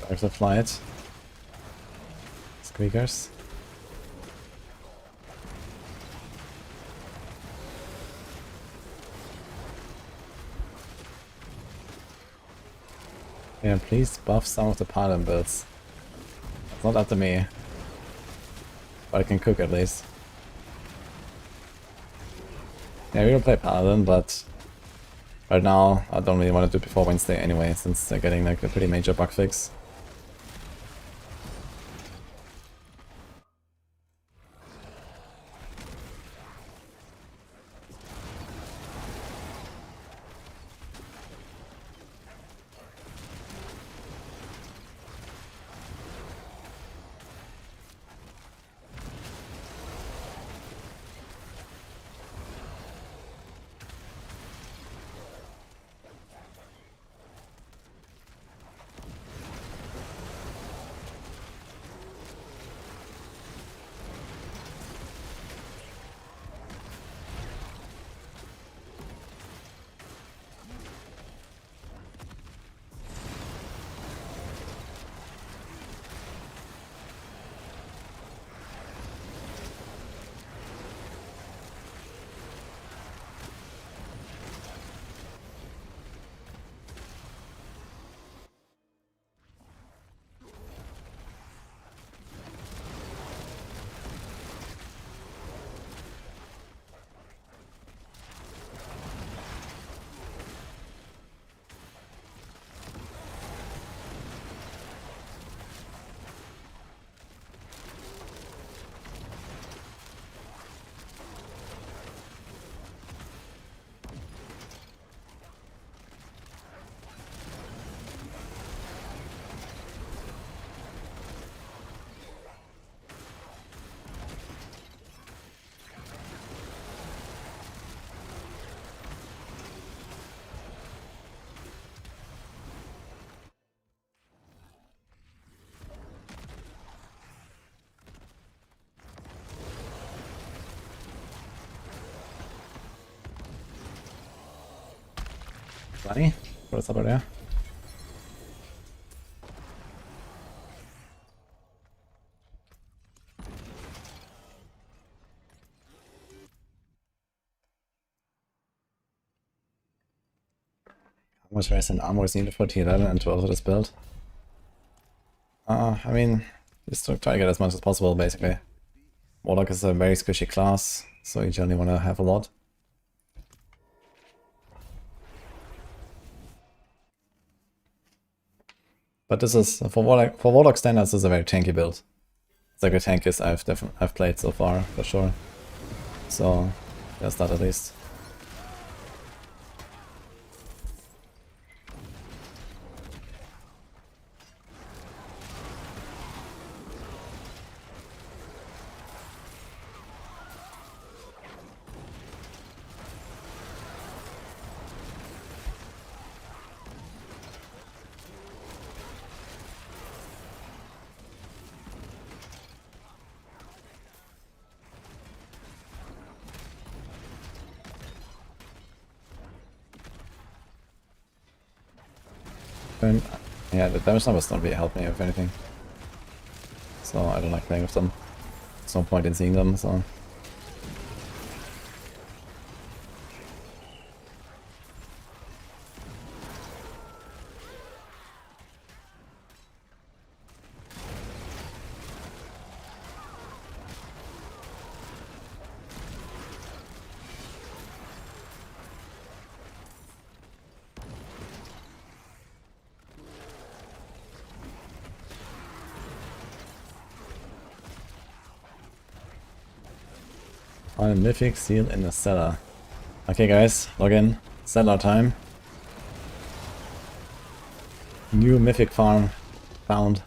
There's a flight. Squeakers. Yeah, please buff some of the paladin builds. It's not up to me. But I can cook at least. Yeah, we will play paladin, but right now I don't really want to do it before Wednesday anyway, since they're getting like a pretty major bug fix. Funny? What's up over there? How much rest and armor is needed for T11 and 12 of this build? I mean, just try to get as much as possible, basically. Warlock is a very squishy class, so you generally want to have a lot. But this is, for Warlock standards, this is a very tanky build. It's like the tankiest I've played so far, for sure. So there's that at least. And yeah, the damage numbers don't really help me if anything. So I don't like playing with them. There's no point in seeing them, so. On a mythic seal in the cellar. Okay guys, log in. Cellar time. New mythic farm found.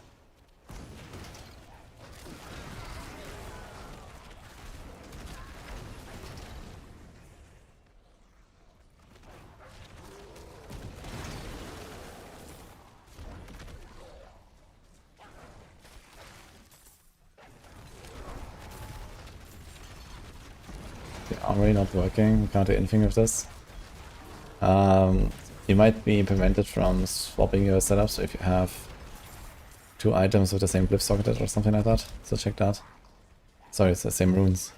Already not working, we can't do anything with this. You might be prevented from swapping your setup, so if you have 2 items with the same glyph socketed or something like that, so check that. Sorry, it's the same runes.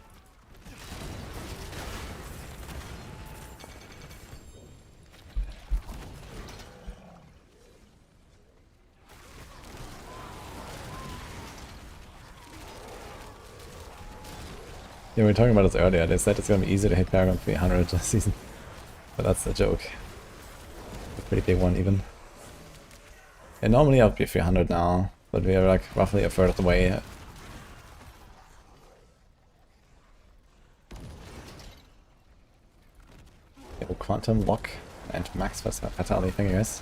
Yeah, we were talking about this earlier. They said it's gonna be easy to hit Paragon 300 this season. But that's a joke. A pretty big one even. And normally I'd be 300 now, but we are like roughly a third of the way. Quantum Lock and Max Fatality, thank you guys.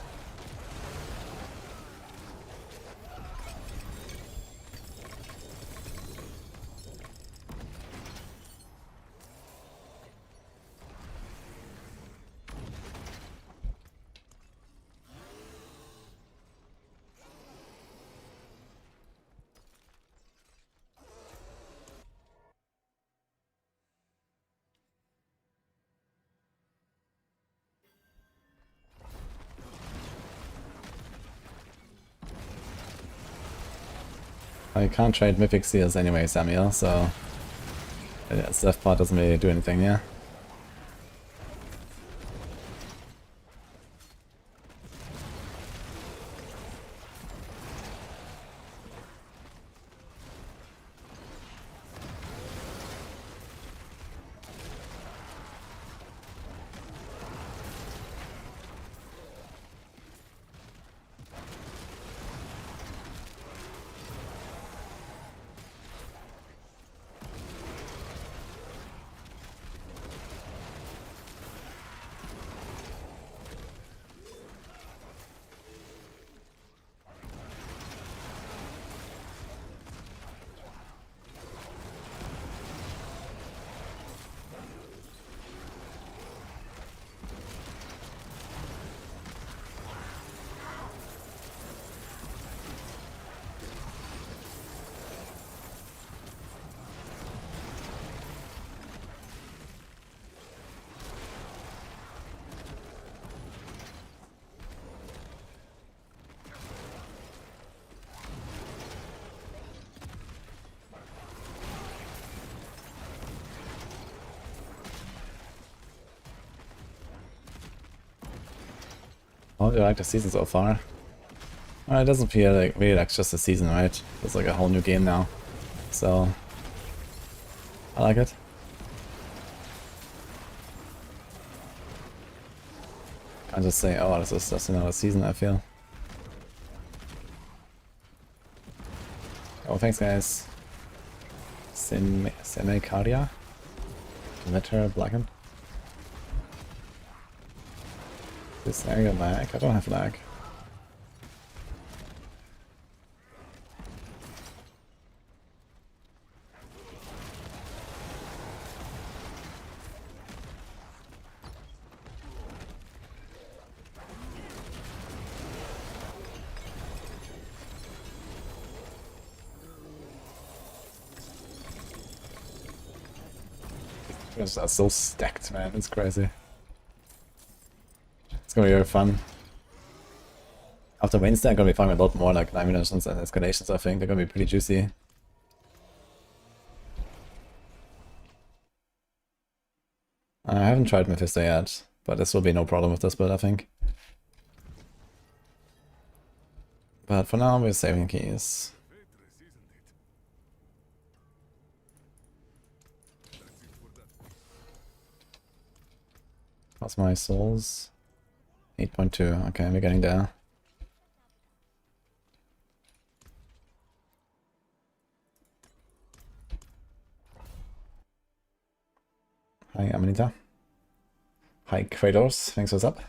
I can't trade Mythic Seals anyway, Samuel, so that part doesn't really do anything, yeah? How do you like the season so far? It doesn't feel like really like just a season, right? It's like a whole new game now. So I like it. I just say, oh, this is just another season, I feel. Oh, thanks guys. Senekaria? Letter blackened. This area lag? I don't have lag. These are so stacked, man. It's crazy. It's gonna be very fun. After Wednesday, I'm gonna be finding a lot more like eliminations and escalations. I think they're gonna be pretty juicy. I haven't tried Mephisto yet, but this will be no problem with this build, I think. But for now, we're saving keys. What's my souls? 8.2. Okay, we're getting there. Hi, Amanita. Hi, Kratos. Thanks for what's up.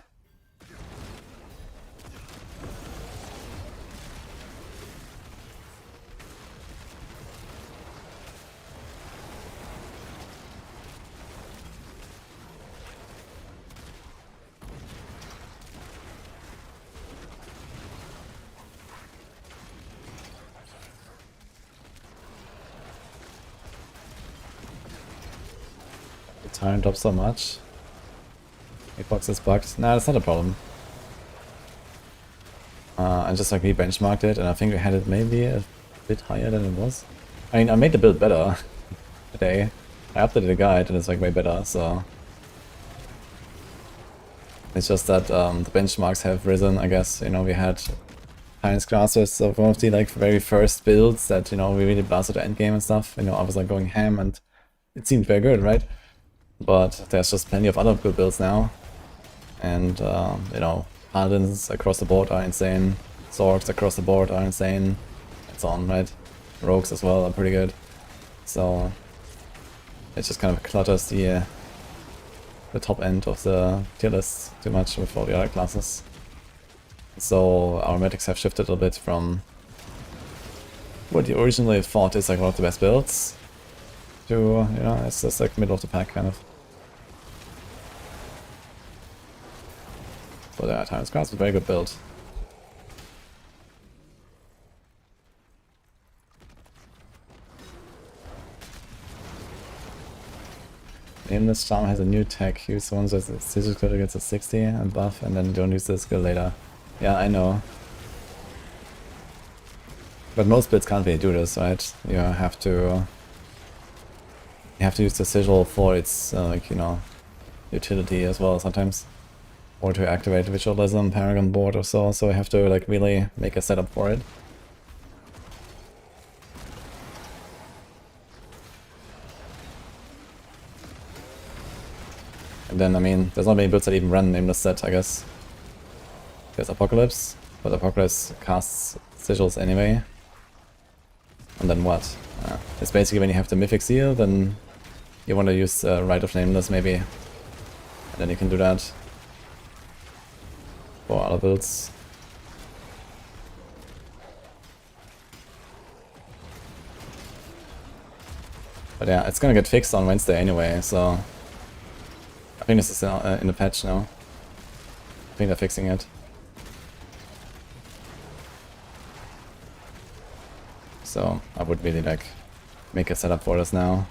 Tyrant drops so much. Epoch is bugged. Nah, that's not a problem. I just like re-benchmarked it, and I think we had it maybe a bit higher than it was. I mean, I made the build better today. I updated the guide, and it's like way better, so... It's just that the benchmarks have risen, I guess. You know, we had Tyrant's classes, so one of the like very first builds that, you know, we really blasted the endgame and stuff. You know, I was like going ham, and it seemed very good, right? But there's just plenty of other good builds now. And, you know, Paladins across the board are insane. Zorks across the board are insane. And so on, right? Rogues as well are pretty good. So, it just kind of clutters the top end of the tier list too much with all the other classes. So, our metrics have shifted a bit from what you originally thought is like one of the best builds to, you know, it's just like middle of the pack kind of. But yeah, Tyrant's Grasp is a very good build. Nameless Charm has a new tech. Use one so sigil critical gets a 60 and buff, and then don't use the skill later. Yeah, I know. But most builds can't really do this, right? You have to use the sigil for its like, you know, utility as well sometimes. Or to activate Visualism, Paragon board or so you have to like really make a setup for it. And then, I mean, there's not many builds that even run Nameless set, I guess. There's Apocalypse, but Apocalypse casts sigils anyway. And then what? It's basically when you have the Mythic Seal, then you want to use Rite of Nameless maybe. And then you can do that. For other builds. But yeah, it's gonna get fixed on Wednesday anyway, so... I think this is in the patch now. I think they're fixing it. So, I would really like make a setup for this now.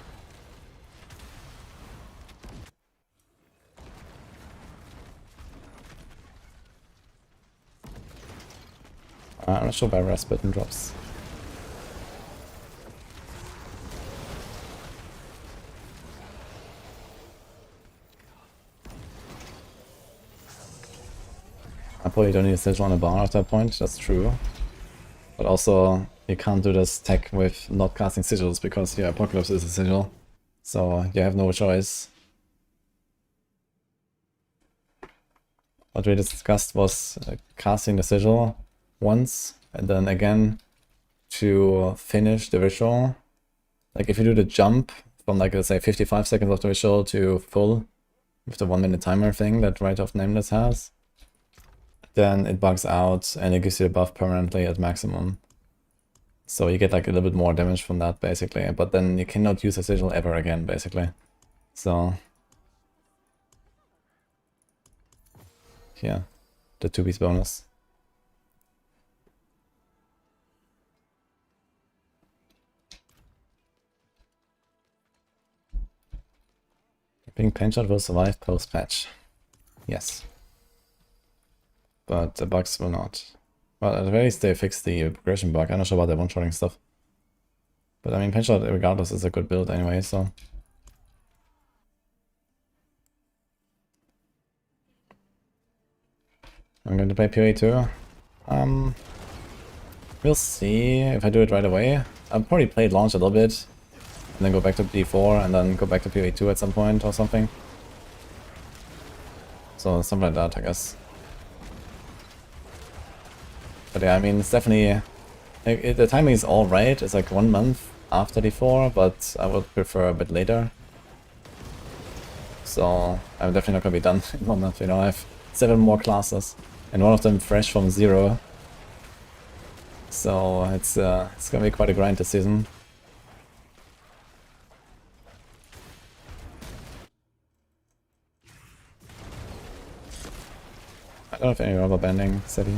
I'm not sure why Rasputin drops. I probably don't need a sigil on a bar at that point, that's true. But also, you can't do this tech with not casting sigils because your Apocalypse is a sigil. So you have no choice. What we discussed was casting the sigil once, and then again to finish the ritual. Like if you do the jump from like, let's say 55 seconds of the visual to full with the 1 minute timer thing that Right of Nameless has, then it bugs out and it gives you a buff permanently at maximum. So you get like a little bit more damage from that basically, but then you cannot use a sigil ever again basically. So yeah, the 2-piece bonus. I think Pinshot will survive post-patch. Yes. But the bugs will not. Well, at the very least they fixed the progression bug. I'm not sure about the one-shotting stuff. But I mean, Pinshot regardless is a good build anyway, so... I'm going to play PoE too. We'll see if I do it right away. I'll probably play it launch a little bit, and then go back to D4, and then go back to PoE 2 at some point or something. So something like that, I guess. But yeah, I mean, it's definitely... Like, the timing is alright, it's like 1 month after D4, but I would prefer a bit later. So I'm definitely not gonna be done in 1 month, you know, I have 7 more classes, and one of them fresh from 0. So it's gonna be quite a grind this season. I don't have any rubber banding city.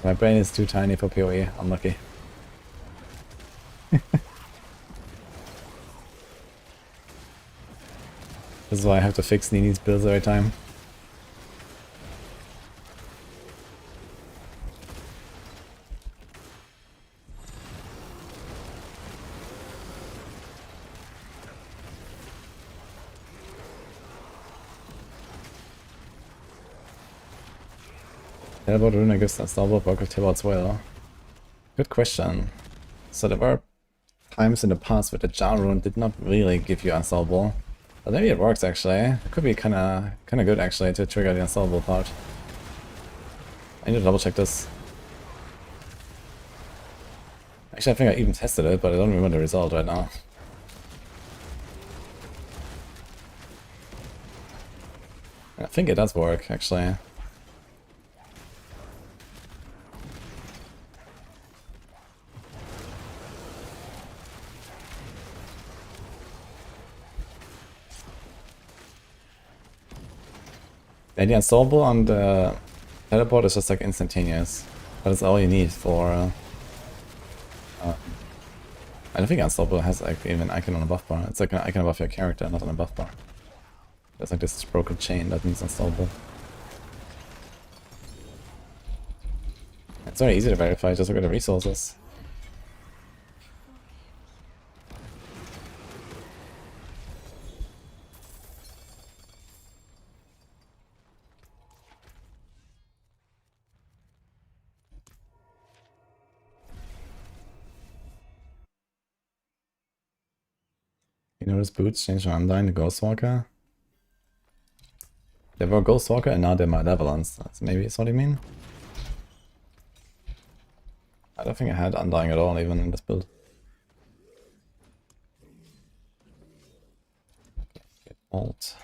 My brain is too tiny for PoE, unlucky. This is why I have to fix Nini's builds every time. Teleport Runa gives us double block of teleports well. Good question. So there were times in the past where the Jar rune did not really give you unsolvable. But maybe it works actually. It could be kinda good actually to trigger the unsolvable part. I need to double check this. Actually I think I even tested it, but I don't remember the result right now. I think it does work actually. The unsolvable on the teleport is just like instantaneous. That's all you need for... I don't think unstoppable has like even an icon on a buff bar. It's like an icon above your character, not on a buff bar. There's like this broken chain that means unstoppable. It's very easy to verify, just look at the resources. You notice boots changed from Undyne to Ghostwalker? They were Ghostwalker and now they're Malevolence. That's maybe that's what you mean? I don't think I had Undying at all even in this build. Get alt.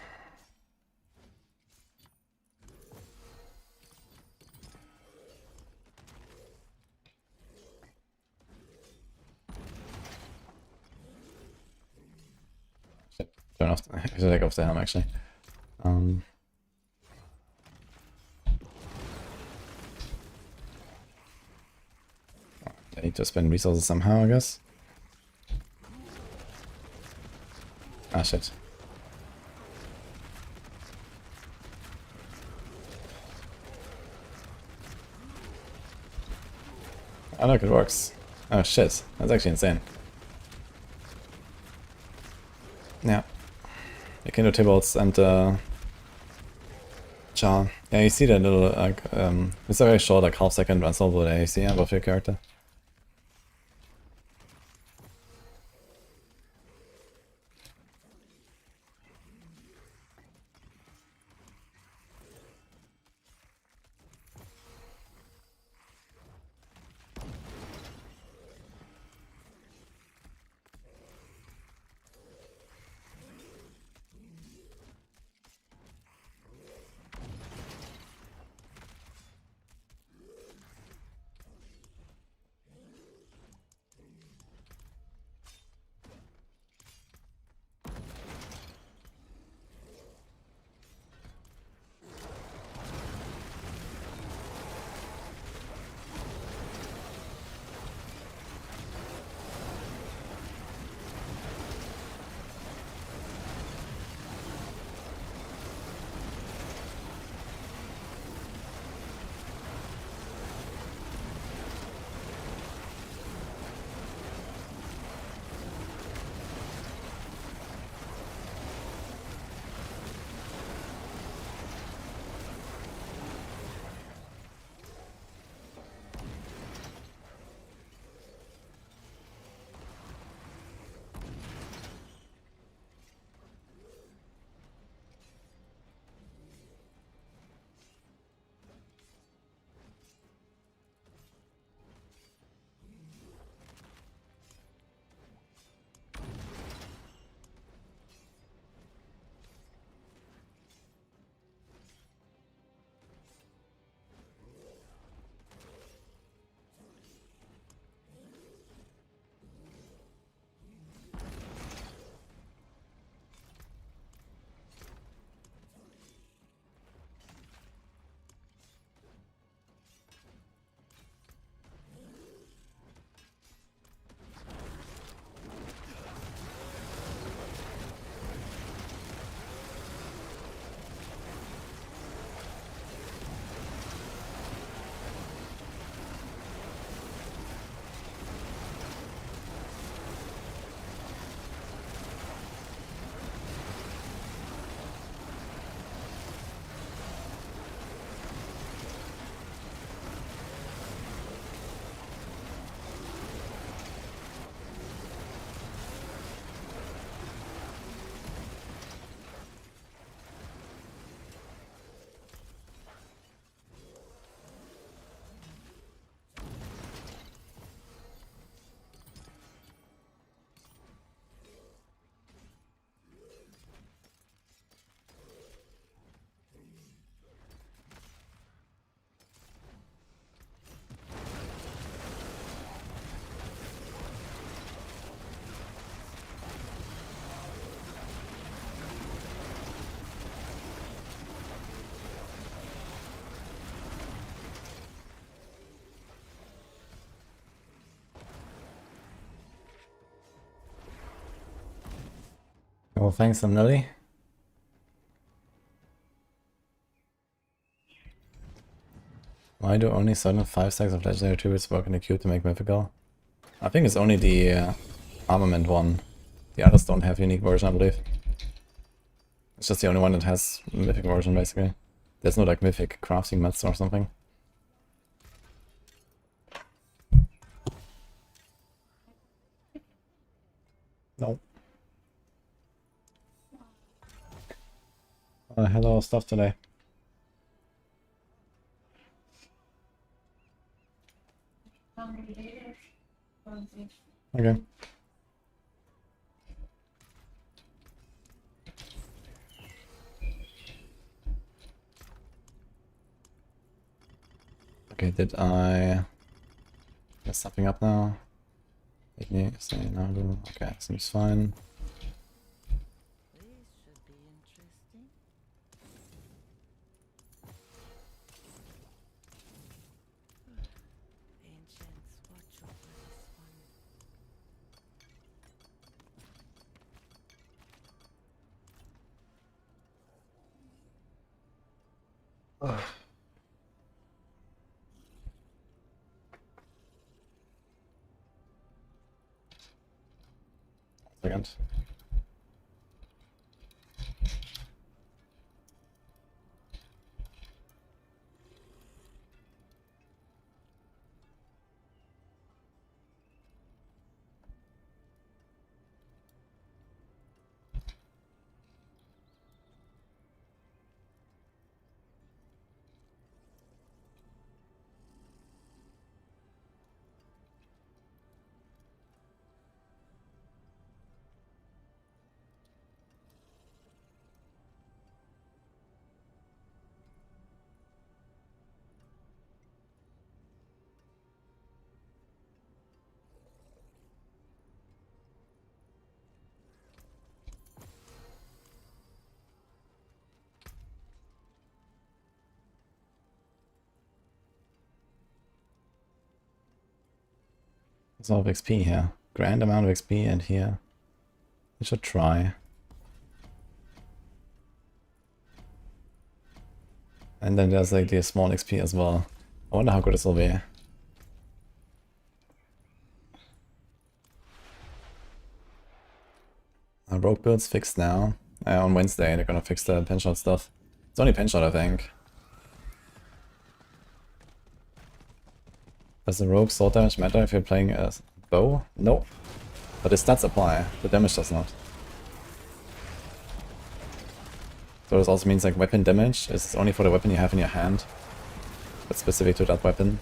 Turn off the, I should take off the helm actually. I need to spend resources somehow, I guess. Ah shit. Oh look, it works. Oh shit, that's actually insane. Yeah. The Kendo Tables and Jar. Yeah, you see that little like it's a very short like half second unsolvable that you see above your character. Well, thanks, Nelly. Why do only certain 5 stacks of legendary tributes work in the queue to make mythical? I think it's only the armament one. The others don't have unique version, I believe. It's just the only one that has mythic version, basically. There's no like mythic crafting meths or something. No. Hello, stuff today. Okay. Okay, did I mess something up now? Make me say no. Okay, seems fine. This should be interesting. Ancients, watch over this one. Second. There's a lot of XP here. Grand amount of XP, and here. We should try. And then there's like the small XP as well. I wonder how good this will be. Rogue build's fixed now. On Wednesday they're gonna fix the penshot stuff. It's only penshot, I think. Does the rogue sword damage matter if you're playing a bow? No. But the stats apply, the damage does not. So this also means like weapon damage is only for the weapon you have in your hand. That's specific to that weapon.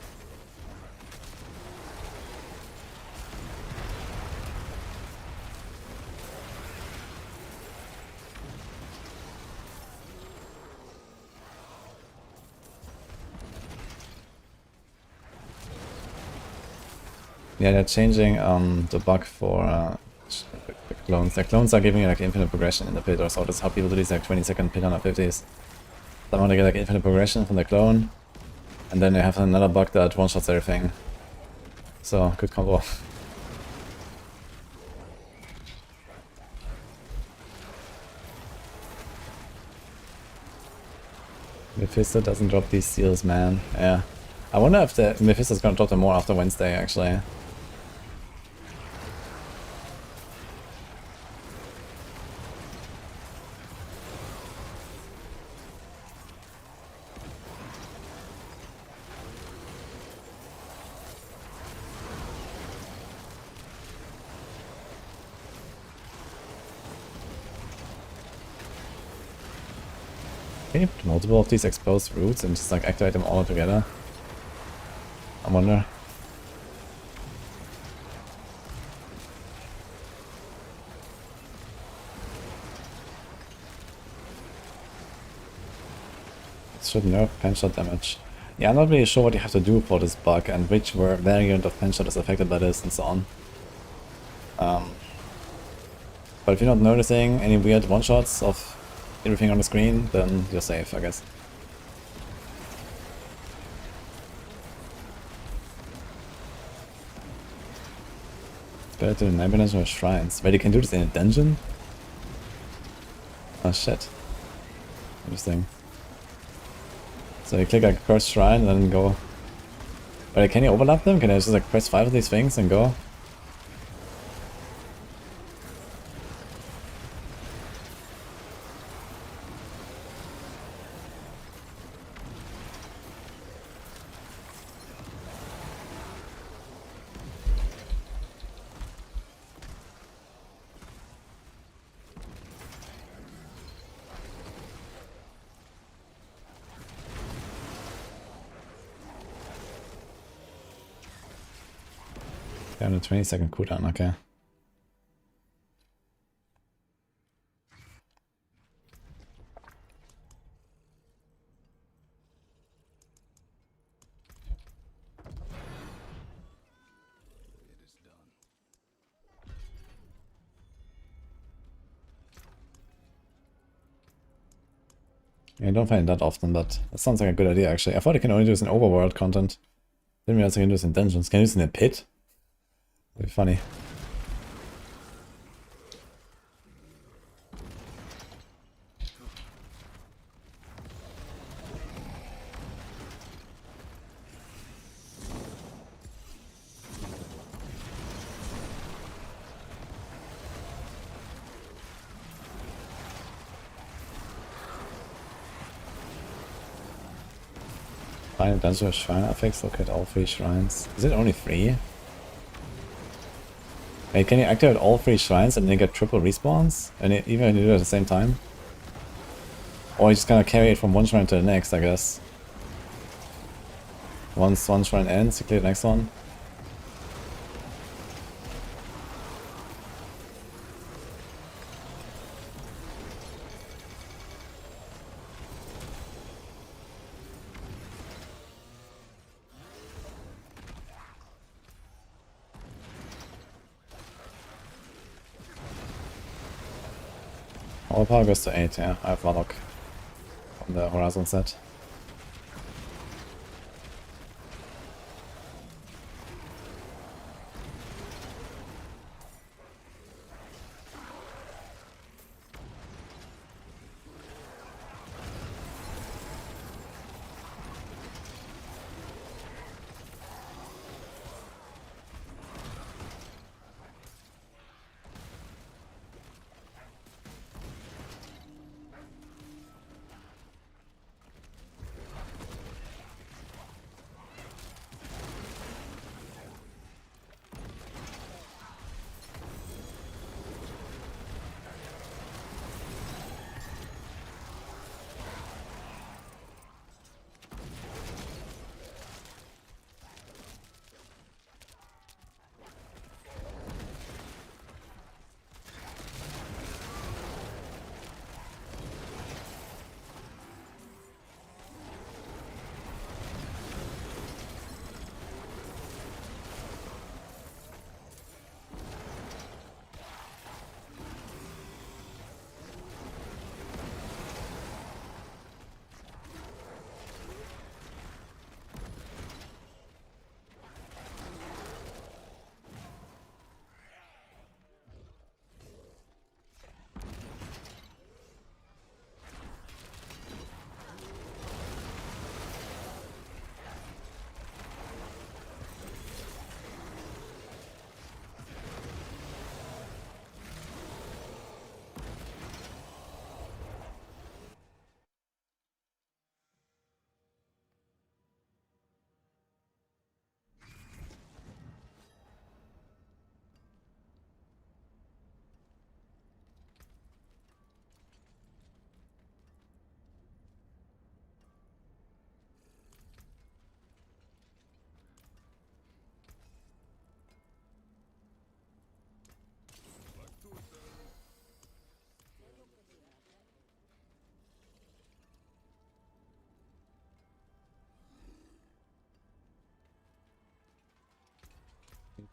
Yeah, they're changing the bug for the clones. The clones are giving you like infinite progression in the pit, or so that's how people do these like 20-second pit 150s. Somehow they get like infinite progression from the clone, and then they have another bug that one-shots everything. So, good combo. Mephisto doesn't drop these seals, man. Yeah. I wonder if the Mephisto's gonna drop them more after Wednesday, actually. Can you put multiple of these exposed roots and just like activate them all together? I wonder. It should nerf penshot damage. Yeah, I'm not really sure what you have to do for this bug and which variant of penshot is affected by this and so on. But if you're not noticing any weird one-shots of everything on the screen, then you're safe, I guess. Better to the Nebulizer or shrines. Wait, you can do this in a dungeon? Oh shit. Interesting. So you click like Cursed Shrine and then go. Wait, can you overlap them? Can I just like press 5 of these things and go? On a 20-second cooldown, okay. Yeah, I don't find it that often, but that sounds like a good idea actually. I thought I can only do this in overworld content. Didn't realize I can do this in dungeons. Can I do this in a pit? That'd be funny. Find a dungeon with shrine affix, look at all 3 shrines. Is it only 3? Wait, can you activate all 3 shrines and then get triple respawns? And even if you do it at the same time? Or you just gonna carry it from one shrine to the next, I guess. Once one shrine ends, you clear the next one. All power goes to 8, yeah. I have WARLOCK on the Horizon set.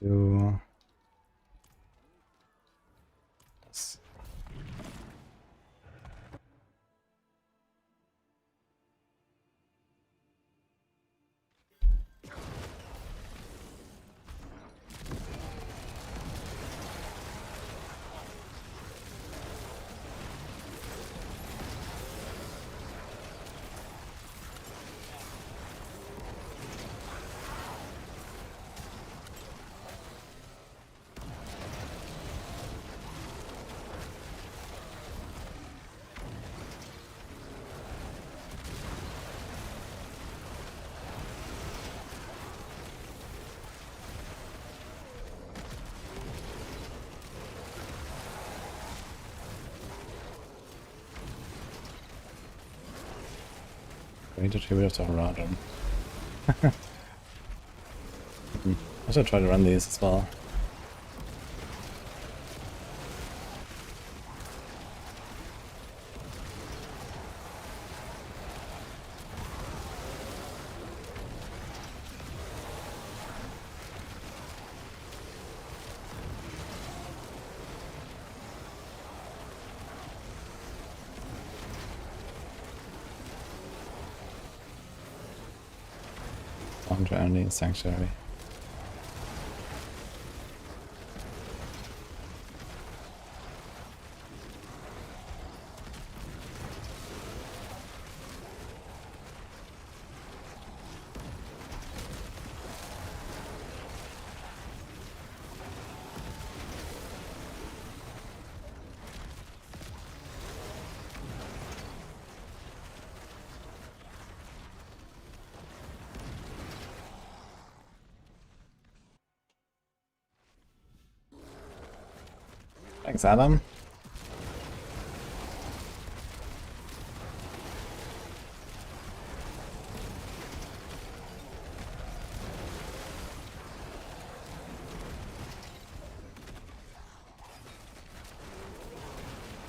Do this. We need to get rid of the Horadrim. I should try to run these as well. Only Sanctuary. Thanks, Adam.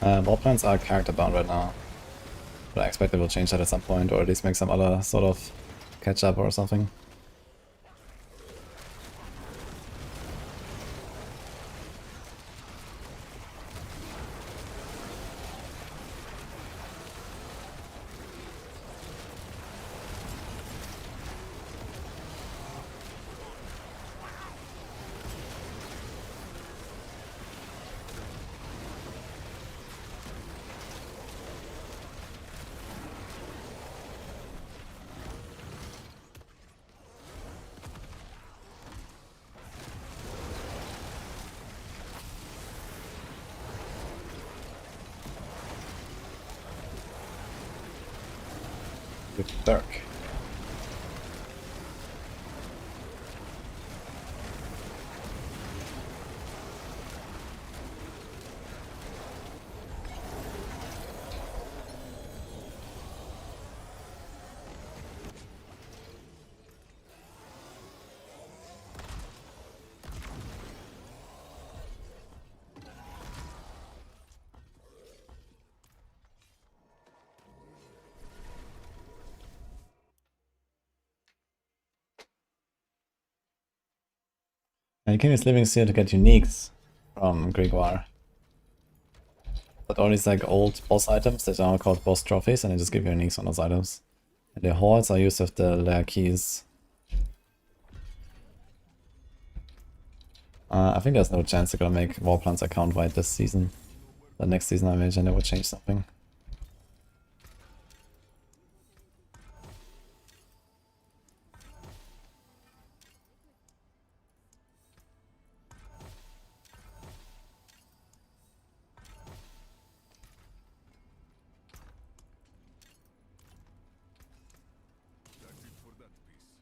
Ball plans are character bound right now, but I expect they will change that at some point, or at least make some other sort of catch up or something. Dark. And you can use Living Seal to get uniques from Greek War. But all these like old boss items that are called boss trophies, and they just give you uniques on those items. And the hordes are used with the lair keys. I think there's no chance they're gonna make Warplants account wide this season. The next season I imagine they will change something. That's it for that piece.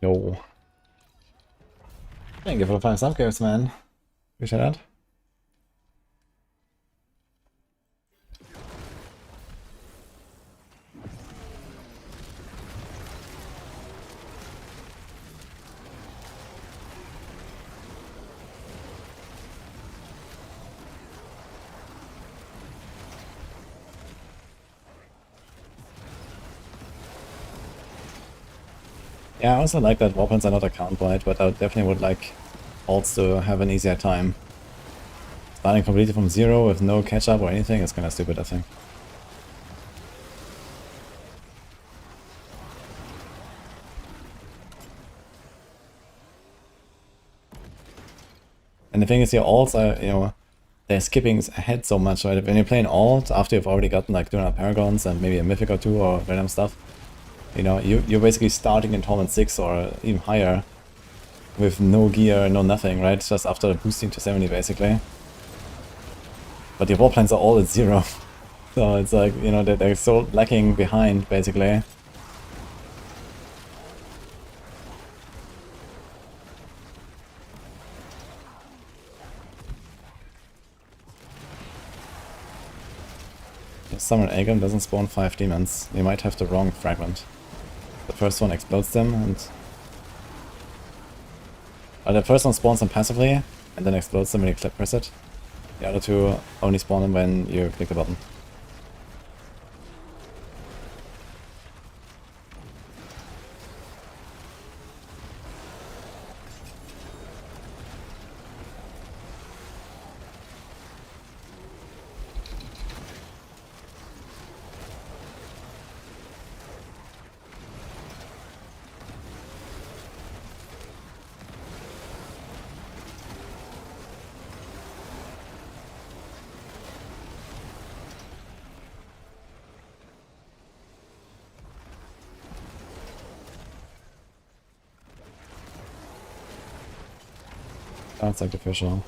Yo. Thank you for the 5 sub gifts, man. Appreciate that. Yeah, I also like that weapons are not account wide, but I definitely would like alts to have an easier time. Starting completely from zero with no catch up or anything is kinda stupid, I think. And the thing is, your alts are, you know, they're skipping ahead so much, right? When you play an alt after you've already gotten like 200 Paragons and maybe a Mythic or 2 or random stuff, you know, you're basically starting in Torment 6 or even higher with no gear, no nothing, right? Just after boosting to 70 basically. But your war plans are all at 0. So it's like, you know, they're so lacking behind basically. The Summon Agam doesn't spawn 5 demons. You might have the wrong fragment. The first one explodes them and... the first one spawns them passively and then explodes them when you press it. The other two only spawn them when you click the button. Sounds like official.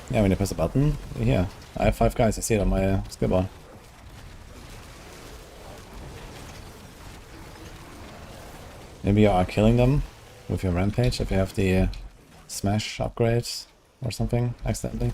Yeah, when you press a button, here. I have 5 guys, I see it on my skill bar. Maybe you are killing them with your rampage if you have the smash upgrade or something accidentally.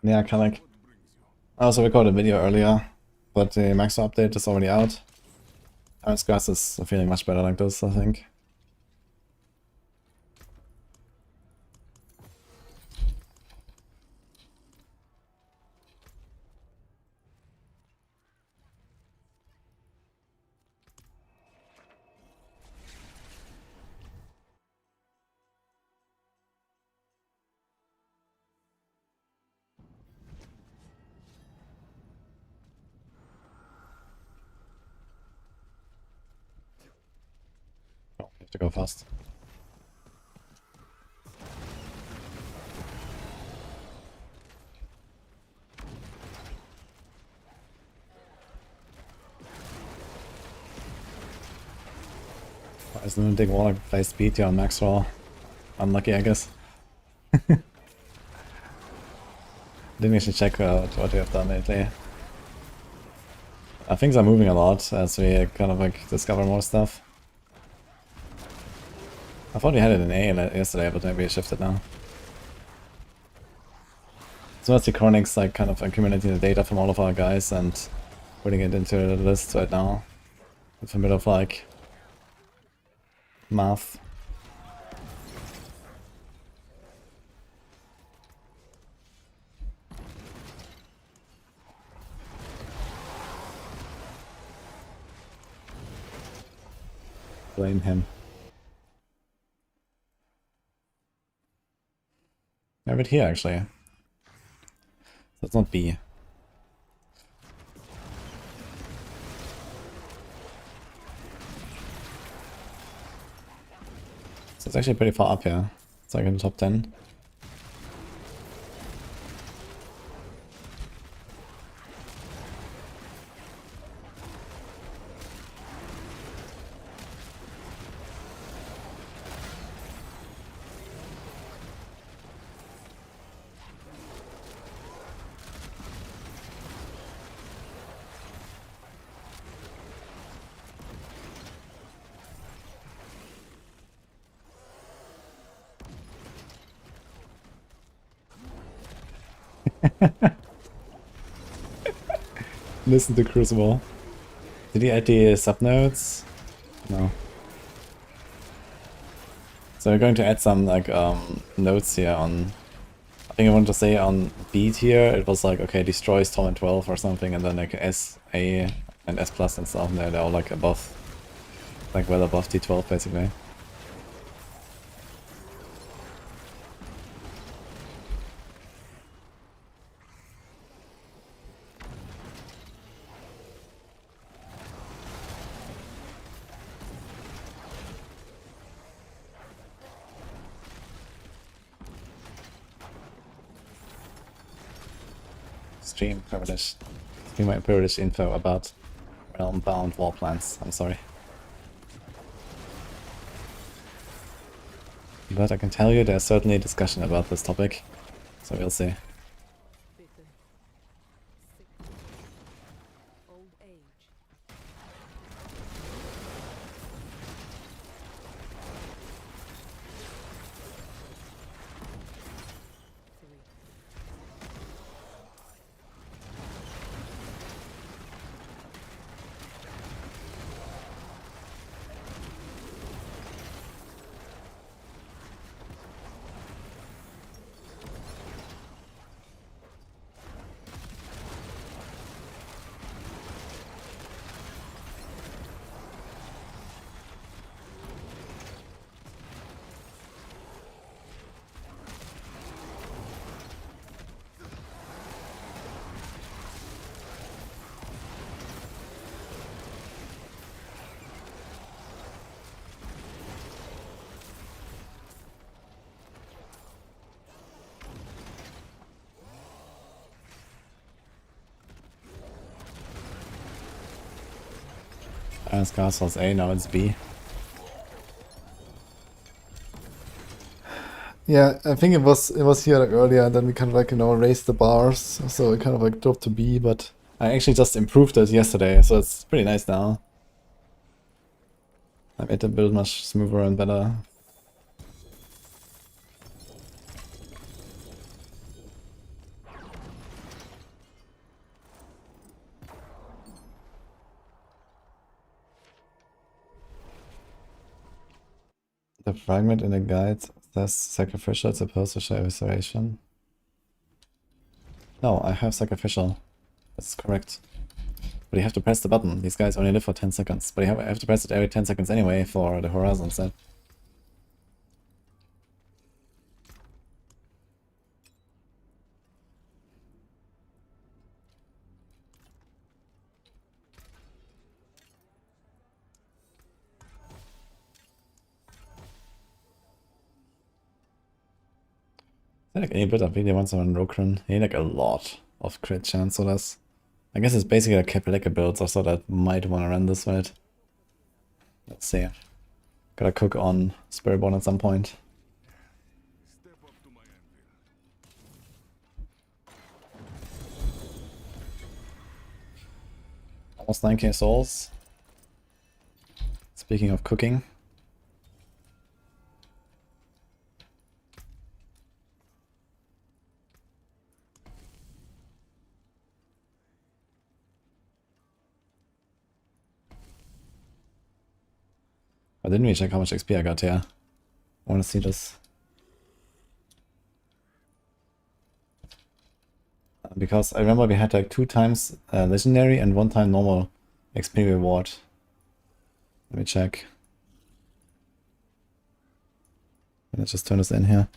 Yeah, kind of like... I also recorded a video earlier, but the Maxo update is already out. Iron's Grass is feeling much better like this, I think. Oh, you have to go fast. Why is Lunatic Warlock play speed here on max roll? Unlucky, I guess. Didn't actually check what we have done lately. Things are moving a lot as we kind of like discover more stuff. I thought we had it in A yesterday, but maybe it shifted now. So that's the Chronics, like kind of accumulating the data from all of our guys and putting it into the list right now. With a bit of like math. Blame him. Yeah, but here actually. So it's not B. So it's actually pretty far up here. It's like in the top 10. Listen to Crucible. Did he add the subnodes? No. So we're going to add some like nodes here on. I think I want to say on B tier it was like okay destroys Tom and 12 or something, and then like S, A, and S plus and stuff. And they're all like above, like well above T12 basically. Stream privilege. Stream my privilege info about realm-bound war plans. I'm sorry. But I can tell you there's certainly a discussion about this topic. So we'll see. Bitter. Sick. Old age. Three. Iron's Castle's A, now it's B. Yeah, I think it was here like earlier, and then we kind of like, you know, raised the bars, so it kind of like dropped to B, but I actually just improved it yesterday, so it's pretty nice now. I made the build much smoother and better. The fragment in the guide says sacrificial as opposed to share restoration. No, I have sacrificial. That's correct. But you have to press the button. These guys only live for 10 seconds. But I have to press it every 10 seconds anyway for the horizon set. I like any bit of really wants on Rokran. He like a lot of crit chance with us. I guess it's basically a Capeleka build, so that might want to run this with. Let's see. Gotta cook on Spiritborn at some point. Step up to my anvil. Almost 9k souls. Speaking of cooking. Oh, didn't we check how much XP I got here? I want to see this. Because I remember we had like 2 times legendary and 1 time normal XP reward. Let me check. Let's just turn this in here.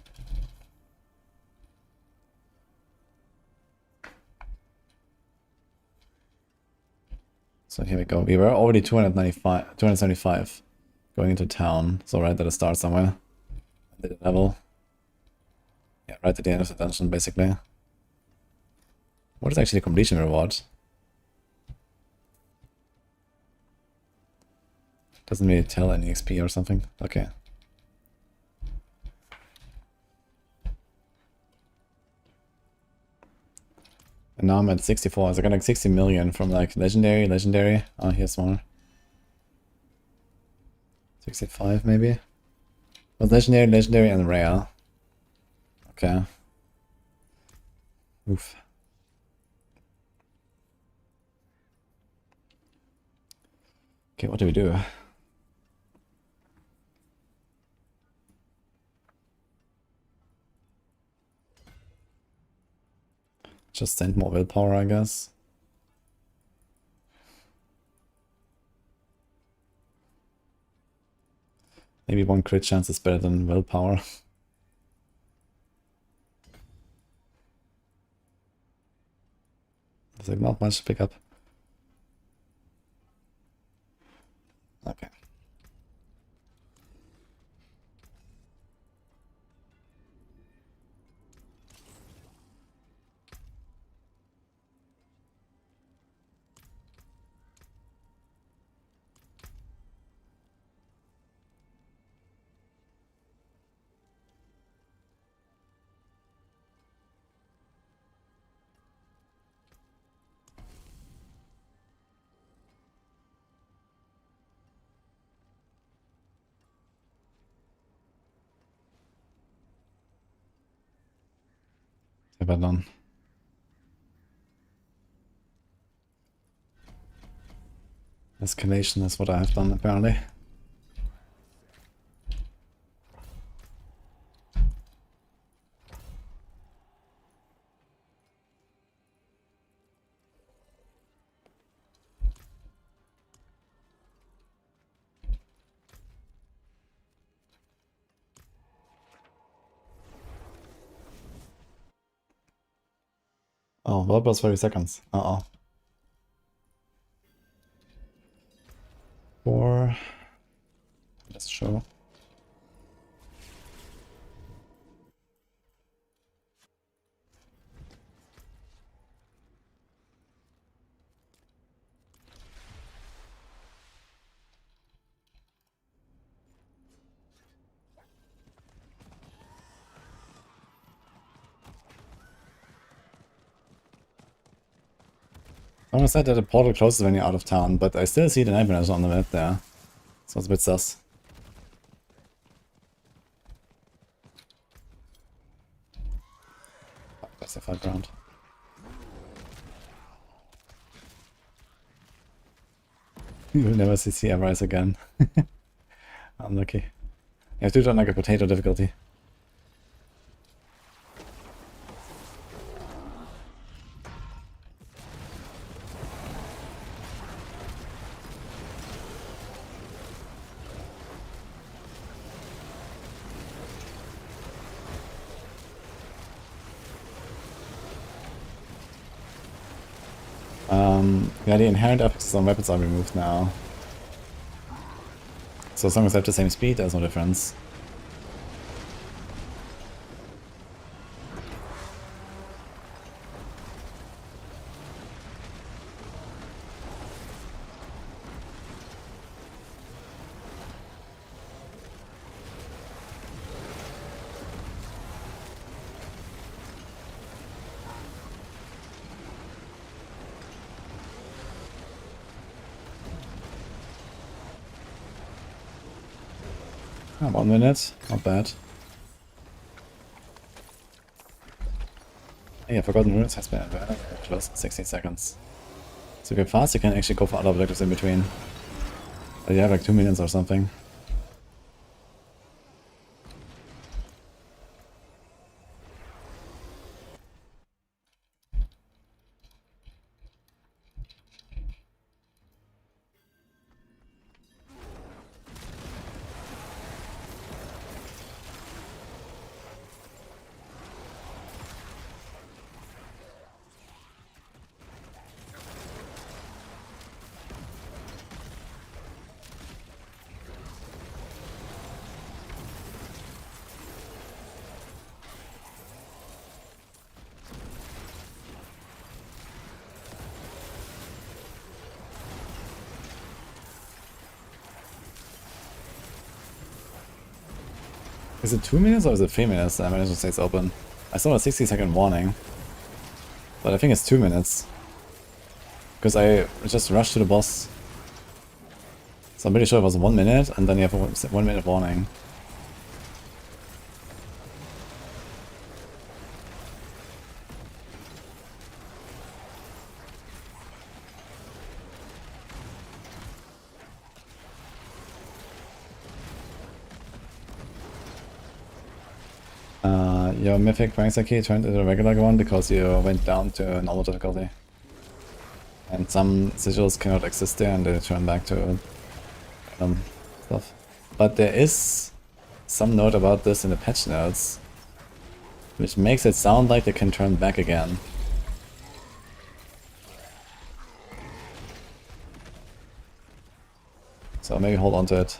So here we go. We were already 275 going into town. So right at the start somewhere. Did a level. Yeah, right at the end of the dungeon basically. What is actually the completion reward? Doesn't really tell any XP or something. Okay. And now I'm at 64, so I got like 60 million from like legendary. Oh, here's more. 65 maybe? Was legendary, and rare. Okay. Oof. Okay, what do we do? Just send more willpower, I guess. Maybe one crit chance is better than willpower. There's like not much to pick up. Okay. Have I done? Escalation is what I have done apparently. Oh, well, plus 30 seconds. Uh-oh. 4. Let's show. Someone said that the portal closes when you're out of town, but I still see the nightmares on the map there. So it's a bit sus. That's a 5 round. You will never see Emerys again. Unlucky. You have to do it on like a potato difficulty. Yeah, the inherent effects on weapons are removed now. So as long as they have the same speed, there's no difference. Oh, 1 minute, not bad. Hey, I forgot runes has been close 16 seconds. So if you're fast, you can actually go for other objectives in between. But you have like 2 minutes or something. Is it 2 minutes or is it 3 minutes? I managed to stay open. I saw a 60-second warning. But I think it's 2 minutes. Because I just rushed to the boss. So I'm pretty sure it was 1 minute and then you have a 1 minute warning. your mythic Prankster key turned into a regular one because you went down to normal difficulty. And some sigils cannot exist there and they turn back to stuff. But there is some note about this in the patch notes, which makes it sound like they can turn back again. So maybe hold on to it.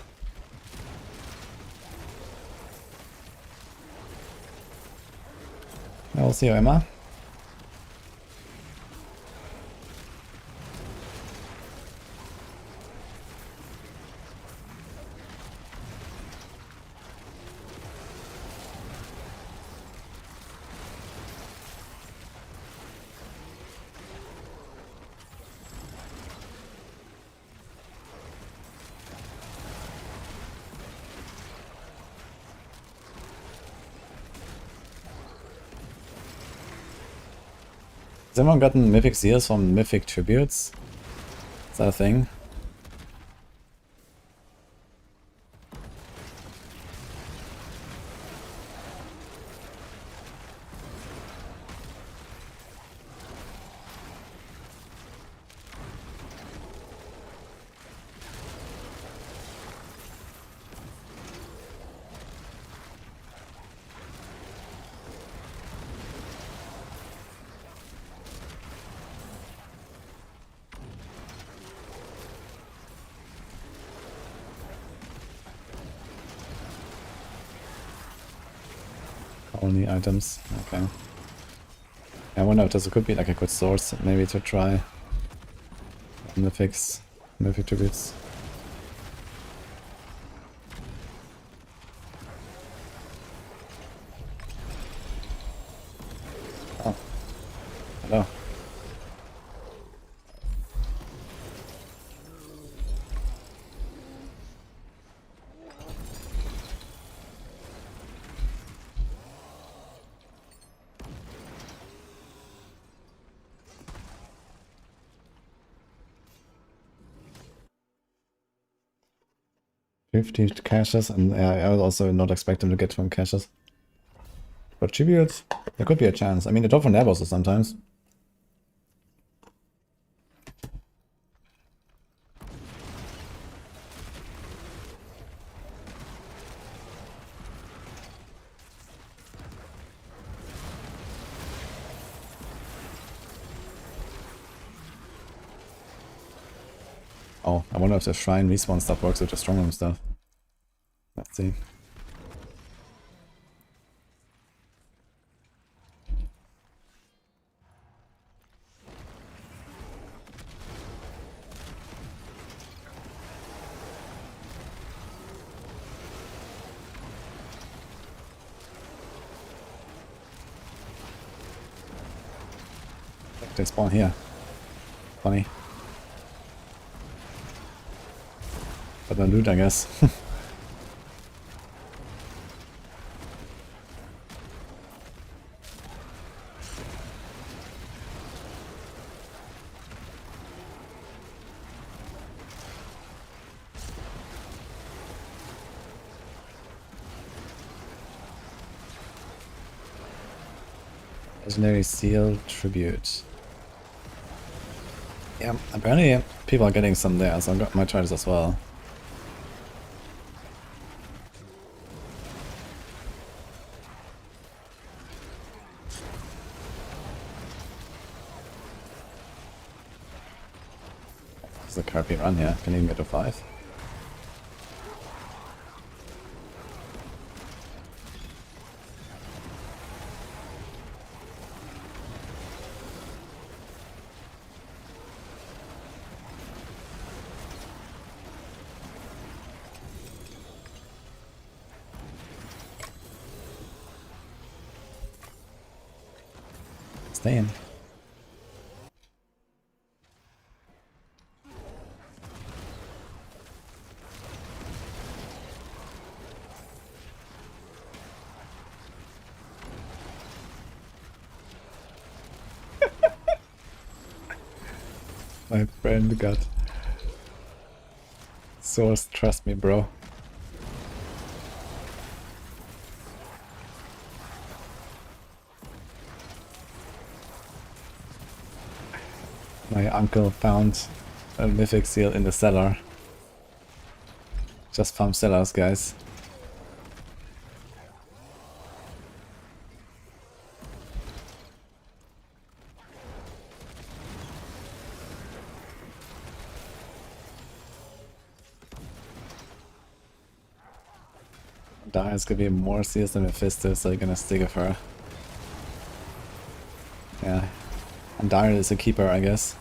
I will see you, Emma. Has anyone gotten mythic seals from mythic tributes? Is that a thing? Only items, okay. I wonder if this could be like a good source maybe to try mythic tributes. Oh. Hello. $50 caches, and I would also not expect them to get from caches. But tributes, there could be a chance. I mean, they drop from their bosses sometimes. Oh, I wonder if the shrine respawn stuff works with the strongroom stuff. Let's see. They spawn here. Funny. But no loot, I guess. Legendary Seal Tribute. Yeah, apparently people are getting some there, so I might try this as well. There's a carpet run here. Can you even get to 5? Stay in. My friend got source, trust me, bro. My uncle found a mythic seal in the cellar. Just farm cellars, guys. Dire's gonna be more seals than Mephisto, so you're gonna stick with her. Yeah. And Dire is a keeper, I guess.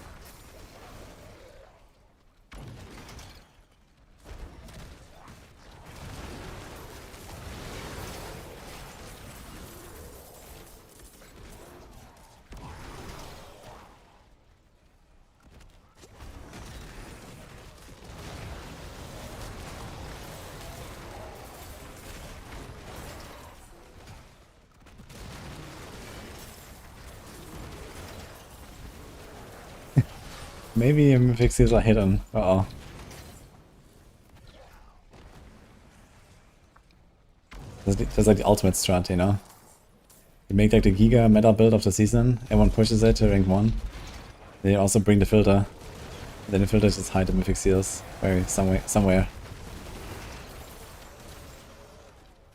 Maybe mythic seals are hidden. Uh-oh. That's like the ultimate strat, you know? You make like the Giga meta build of the season, everyone pushes it to rank 1. They also bring the filter. Then the filter just hide the mythic seals somewhere.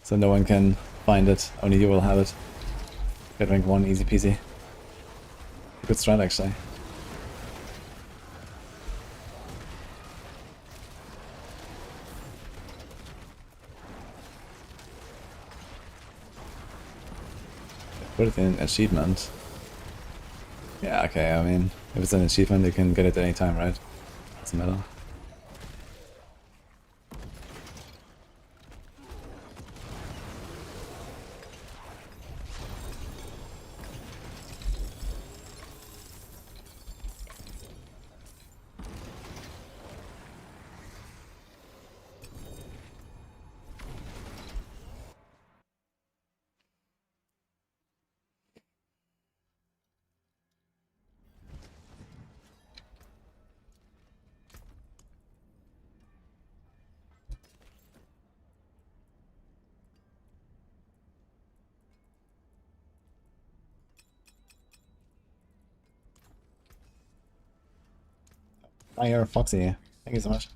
So no one can find it, only you will have it. Get rank 1, easy peasy. Good strat actually. Put it in achievement. Yeah, okay, I mean, if it's an achievement, you can get it at any time, right? Doesn't matter. Fire Foxy. Thank you so much.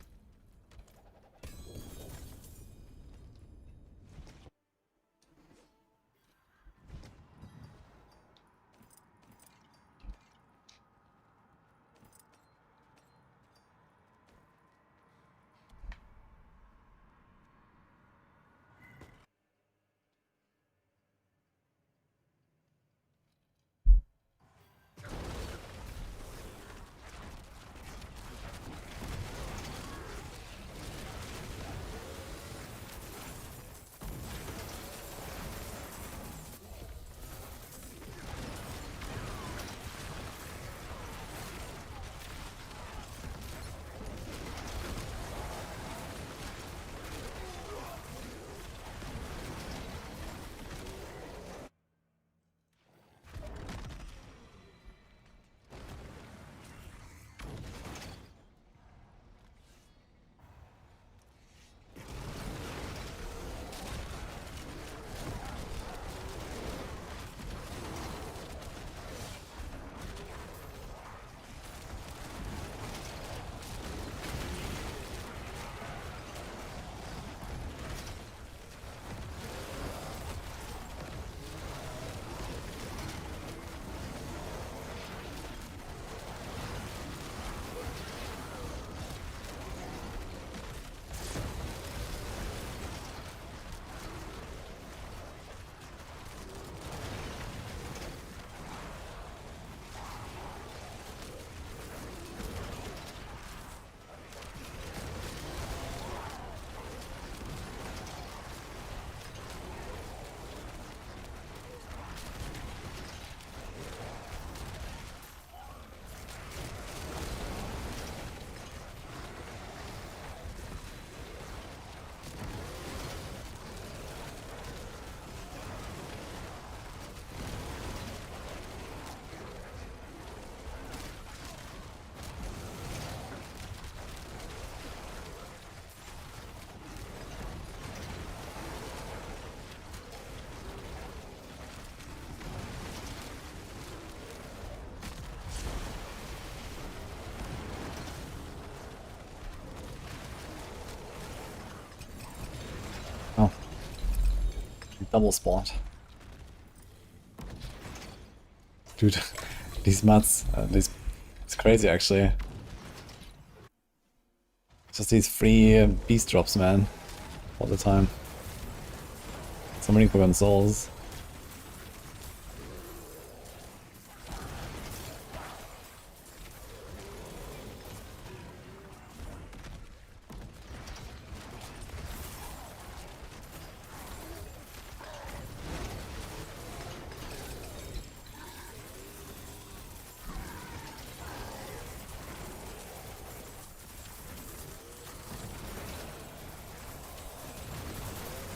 double spot. Dude, these mats, it's crazy actually. Just these free beast drops, man, all the time. So many Pokemon souls.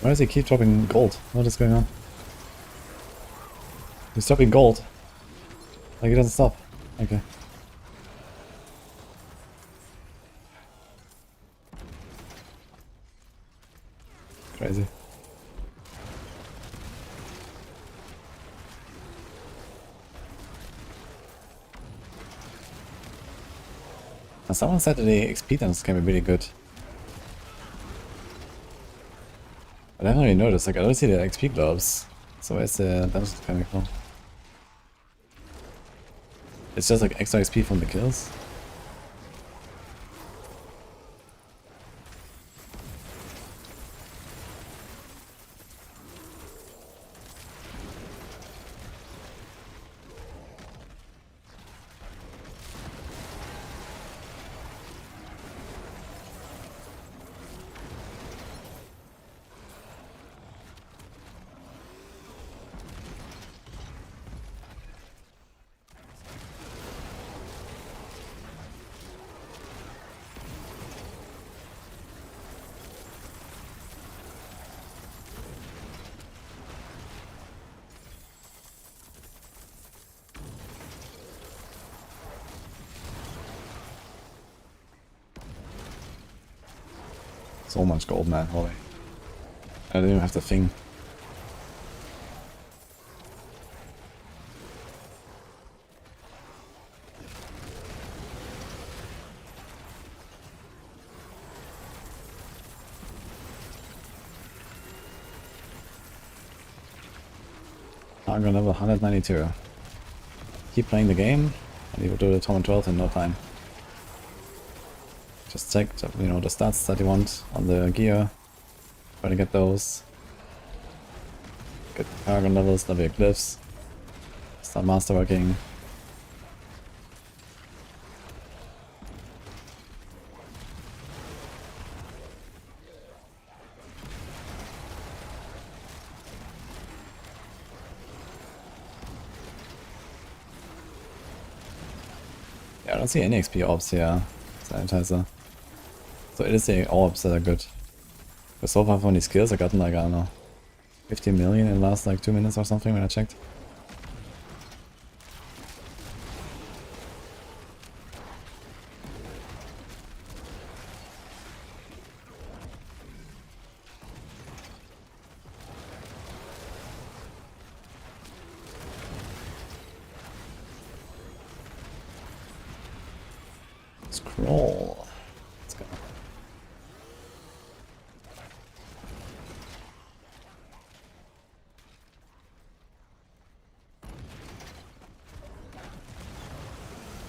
Why does he keep dropping gold? What is going on? He's dropping gold. Like he doesn't stop. Okay. Crazy. Now someone said that the XP dance can be really good. I haven't really noticed, like I don't see the XP globes. So where's the damage coming from? It's just like extra XP from the kills. So much gold, man, holy. I didn't even have the thing. I'm gonna level 192. Keep playing the game, and you will do the Tom and 12 in no time. Just check, you know, the stats that you want on the gear. Try to get those. Get Paragon levels, level your glyphs. Start masterworking. Yeah, I don't see any XP orbs here. Sanitizer. So it is the orbs that are good. But so far from these skills I gotten like, I don't know, 15 million in the last like 2 minutes or something when I checked. Scroll. Let's go.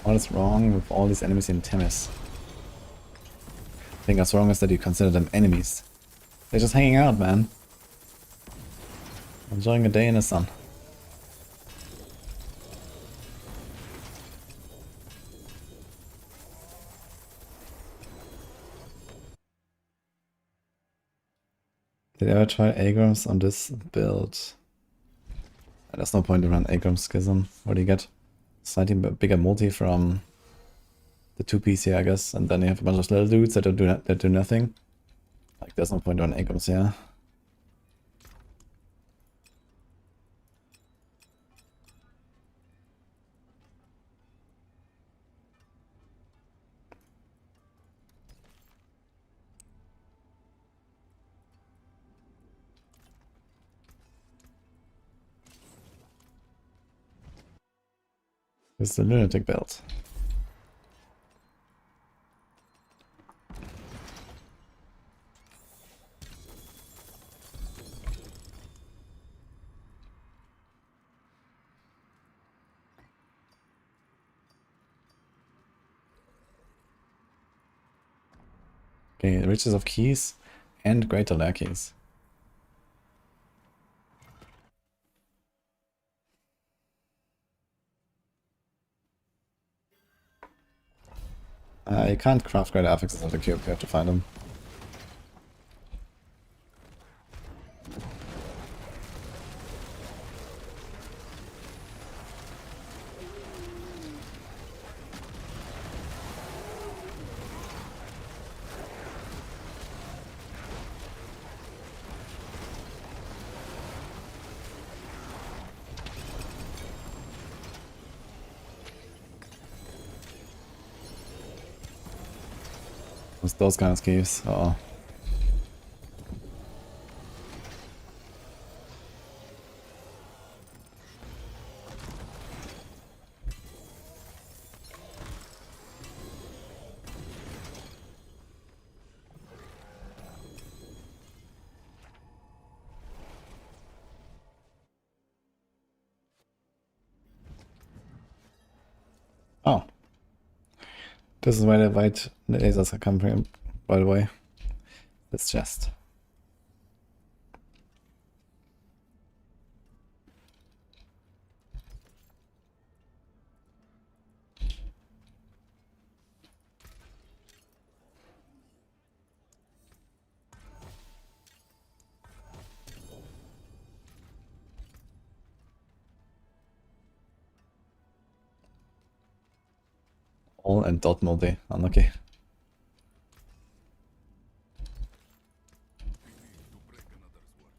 What is wrong with all these enemies in Temis? I think what's wrong is that you consider them enemies. They're just hanging out, man. Enjoying a day in the sun. Did you ever try Agrams on this build? There's no point to run Agram Schism. What do you get? Slightly bigger multi from the 2-piece here, I guess, and then you have a bunch of little dudes that do nothing. Like, there's no point on Agrams here. This is the Lunatic build. Okay, Riches of Keys and Greater Lackey's. I can't craft greater affixes of the cube, you have to find them. It's those kind of keys. Uh-oh. Oh. This is where the white lasers are coming from, by the way. This chest. All and dot moldy. Unlucky. To break another's work.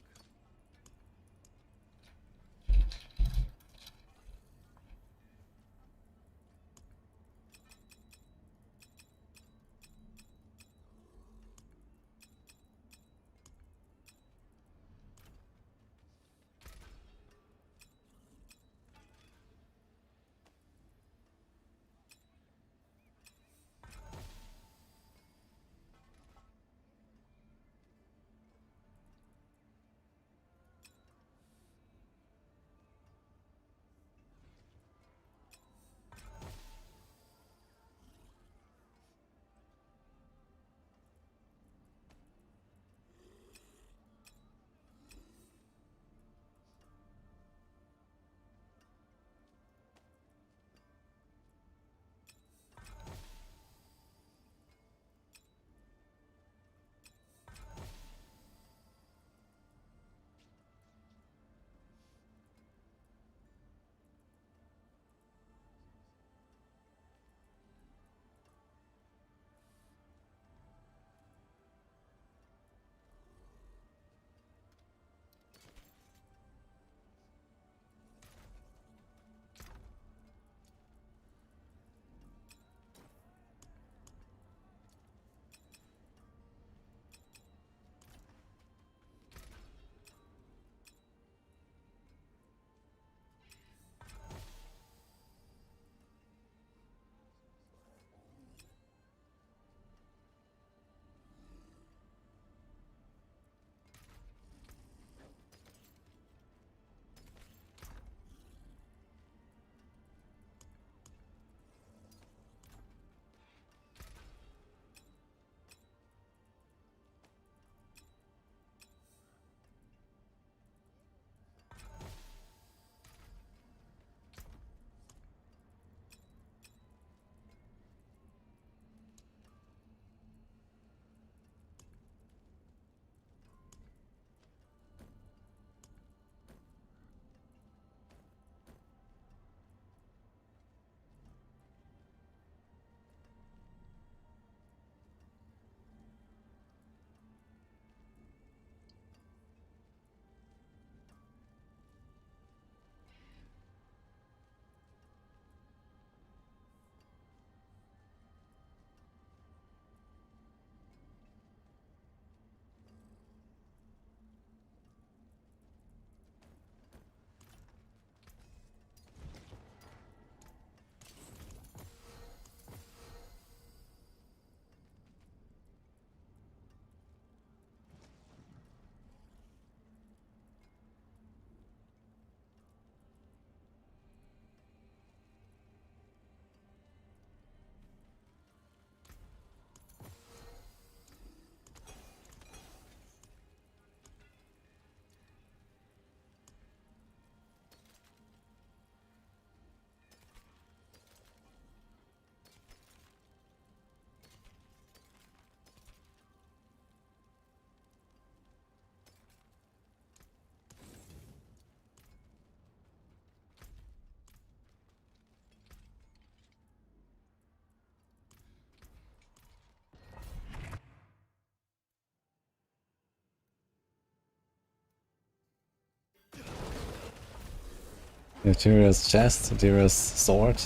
Ethereal's chest, Ethereal's sword.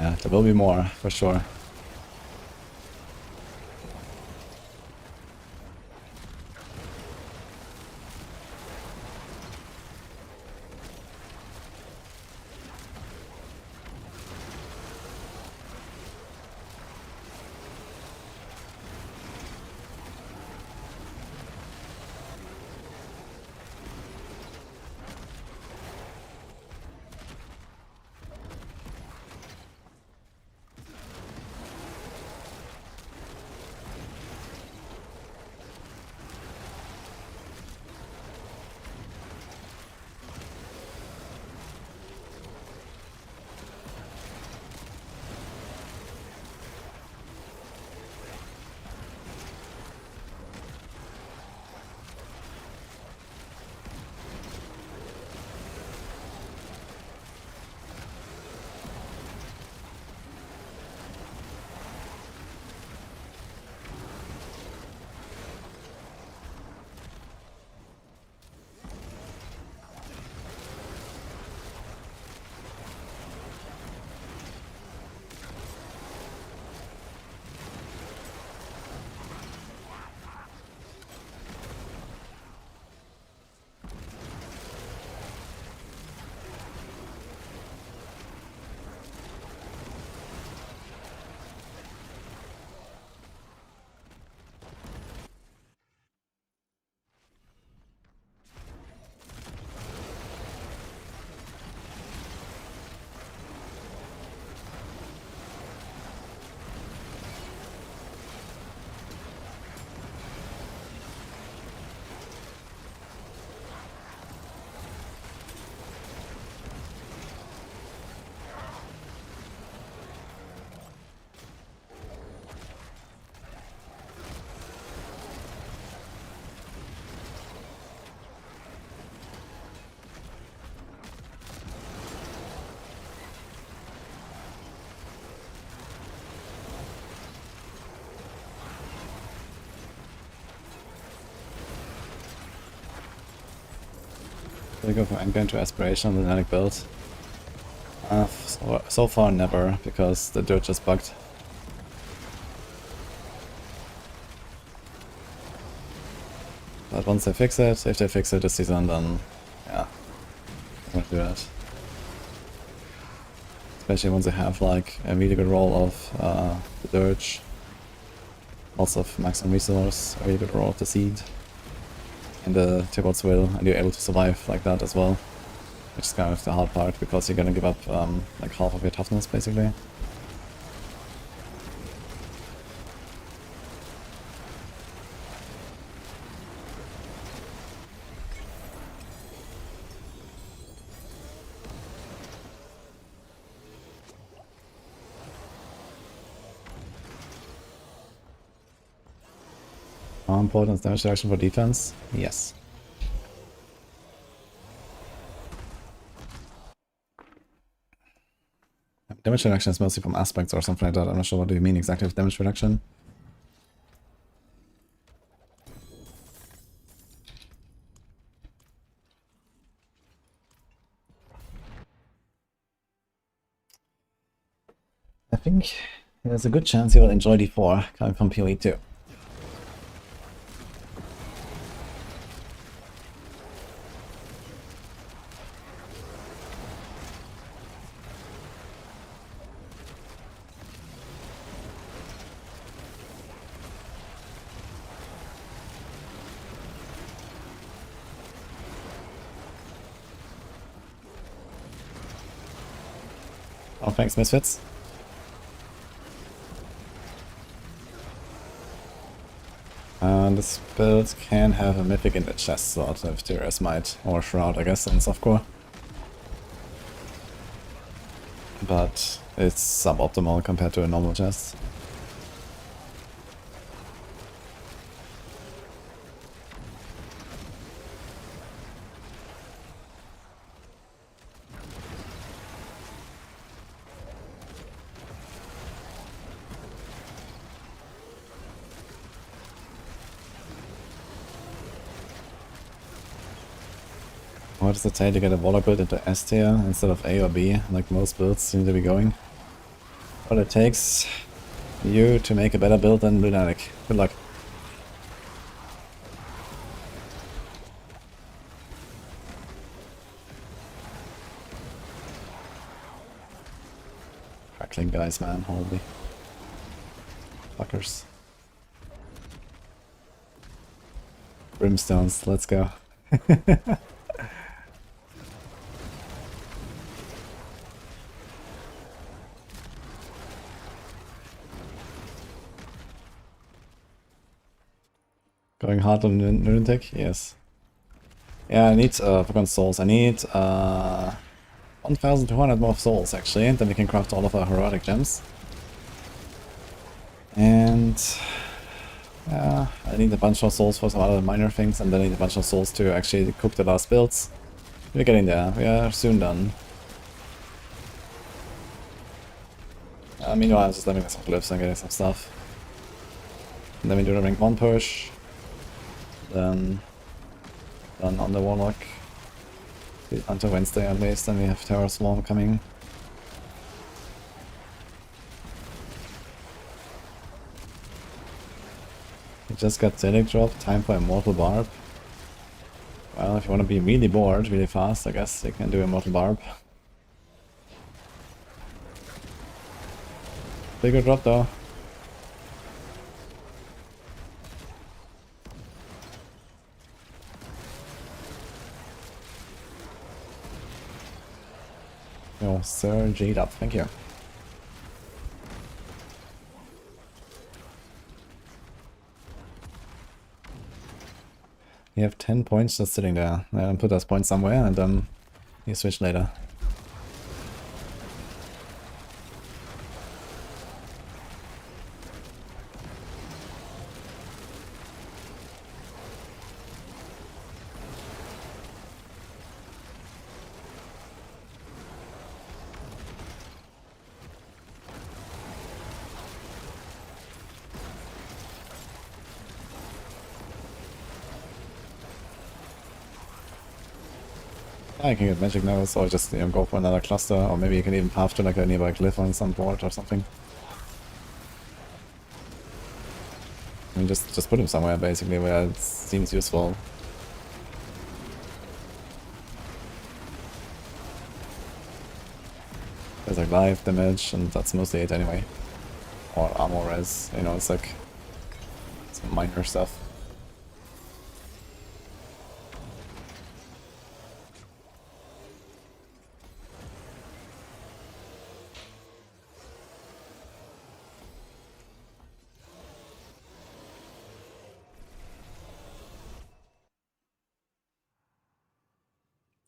Yeah, there will be more, for sure. Do we go from endgame to aspiration on the LUNATIC build? So far never, because the dirt just bugged. But once they fix it, if they fix it this season, then yeah, I'm gonna do that. Especially once they have like a really good roll of the dirge, lots of maximum resource, a really good roll of the seed, and the Tibbot's will, and you're able to survive like that as well. Which is kind of the hard part, because you're gonna give up like half of your toughness basically. How important is damage reduction for defense? Yes. Damage reduction is mostly from aspects or something like that. I'm not sure what do you mean exactly with damage reduction. I think there's a good chance you will enjoy D4 coming from PoE too. Oh, thanks, Misfits. This build can have a mythic in the chest slot if Tyrus might, or Shroud, I guess, in softcore. But it's suboptimal compared to a normal chest. What does it take to get a Warlock build into S tier instead of A or B, like most builds seem to be going? Well, it takes you to make a better build than LUNATIC. Good luck. Crackling guys, man, holy fuckers. Brimstones, let's go. Going hard on Lunatic? Yes. Yeah, I need Forgotten Souls. I need 1,200 more souls actually, and then we can craft all of our heroic gems. And yeah, I need a bunch of souls for some other minor things, and then I need a bunch of souls to actually cook the last builds. We're getting there. We are soon done. Meanwhile, I'm just living with some glyphs and getting some stuff. And then we do the rank 1 push. Then done on the Warlock. Until Wednesday at least, then we have Terror Swarm coming. We just got Zelig drop, time for Immortal Barb. Well, if you want to be really bored, really fast, I guess you can do Immortal Barb. Bigger drop though. Oh, Sir Jade up, thank you. You have 10 points just sitting there. I'll put those points somewhere and then you switch later. I can get magic nodes or just go for another cluster, or maybe you can even path to like a nearby glyph on some board or something. I mean, just put him somewhere basically where it seems useful. There's like life damage, and that's mostly it anyway. Or armor res, you know, it's like some minor stuff.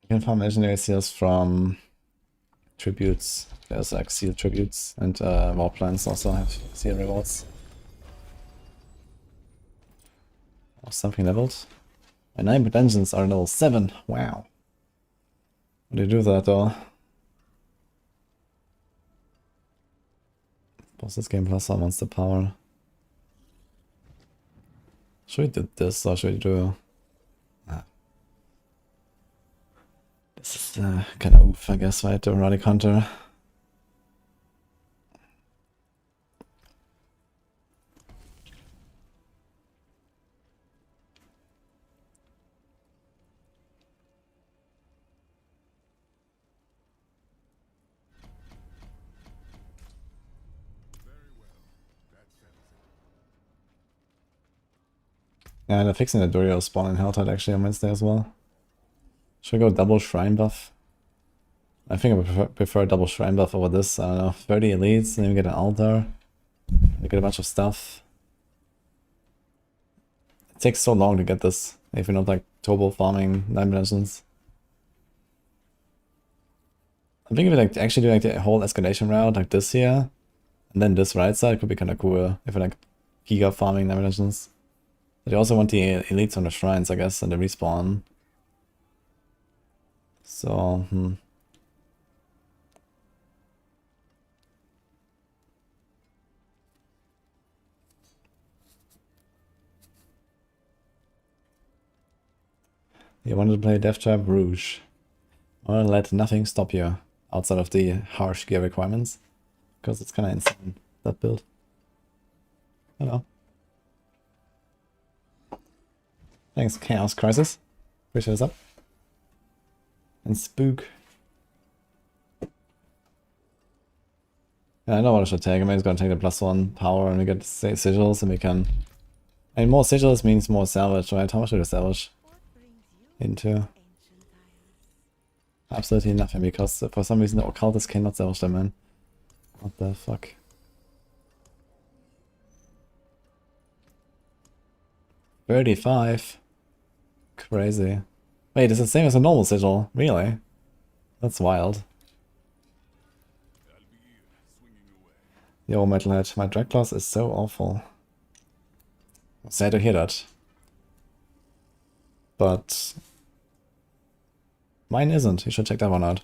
You can farm legendary seals from tributes. There's like seal tributes, and war plants also have seal rewards. Or something leveled. And 9 dungeons are level 7. Wow. How do you do that though? Bosses game plus our monster power. Should we do this or should we do... This is kind of oof, I guess, right? The erotic hunter. Yeah, they're fixing the Dorio spawn in Helltide actually on Wednesday as well. Should we go double shrine buff? I think I would prefer double shrine buff over this. I don't know, 30 elites, and then we get an altar. We get a bunch of stuff. It takes so long to get this, if you're not like turbo farming 9 dimensions. I'm thinking of like actually doing like the whole escalation route like this here, and then this right side could be kind of cool if I like giga farming 9 dimensions. But you also want the elites on the shrines, I guess, and the respawn. So, You wanted to play Death Trap Rouge. Or let nothing stop you outside of the harsh gear requirements. Because it's kind of insane, that build. Hello. Thanks, Chaos Crisis. Appreciate this up. And Spook. Yeah, I know what I should take. I'm just gonna take the +1 power and we get sigils and we can... And more sigils means more salvage, right? How much do we salvage What brings you into? ancient tires? Absolutely nothing, because for some reason the occultist cannot salvage them, man. What the fuck? $35. Crazy. Wait, it's the same as a normal sigil? Really? That's wild. Yo, Metalhead, my drag class is so awful. Sad to hear that. But mine isn't. You should check that one out.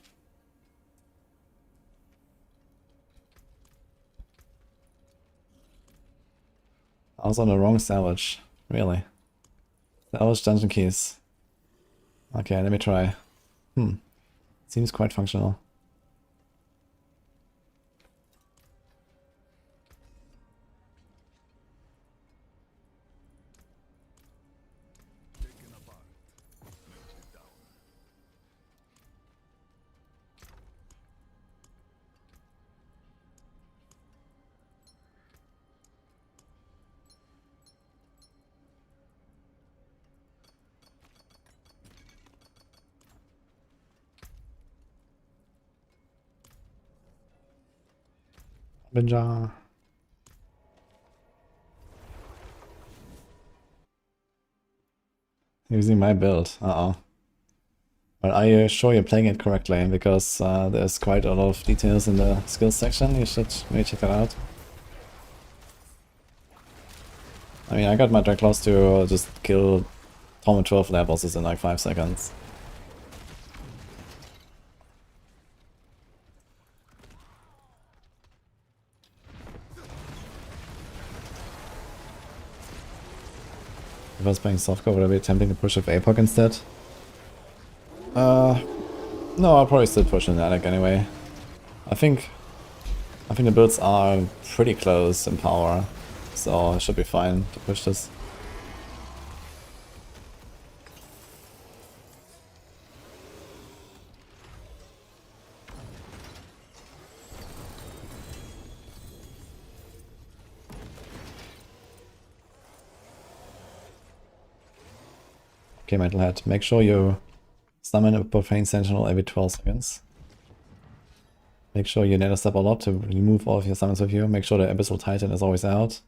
I was on the wrong salvage. Really. Salvage dungeon keys. Okay, let me try. Seems quite functional. Binja. Using my build. Uh-oh. But are you sure you're playing it correctly? Because there's quite a lot of details in the skills section. You should maybe check that out. I mean, I got my drag class to just kill Tom and 12 lair bosses in like 5 seconds. If I was playing softcore, would I be attempting to push with Epoch instead? No, I'll probably still push LUNATIC anyway. I think the builds are pretty close in power, so it should be fine to push this. Okay, Metalhead, make sure you summon a Profane Sentinel every 12 seconds. Make sure you nether step a lot to remove all of your summons with you. Make sure the Abyssal Titan is always out.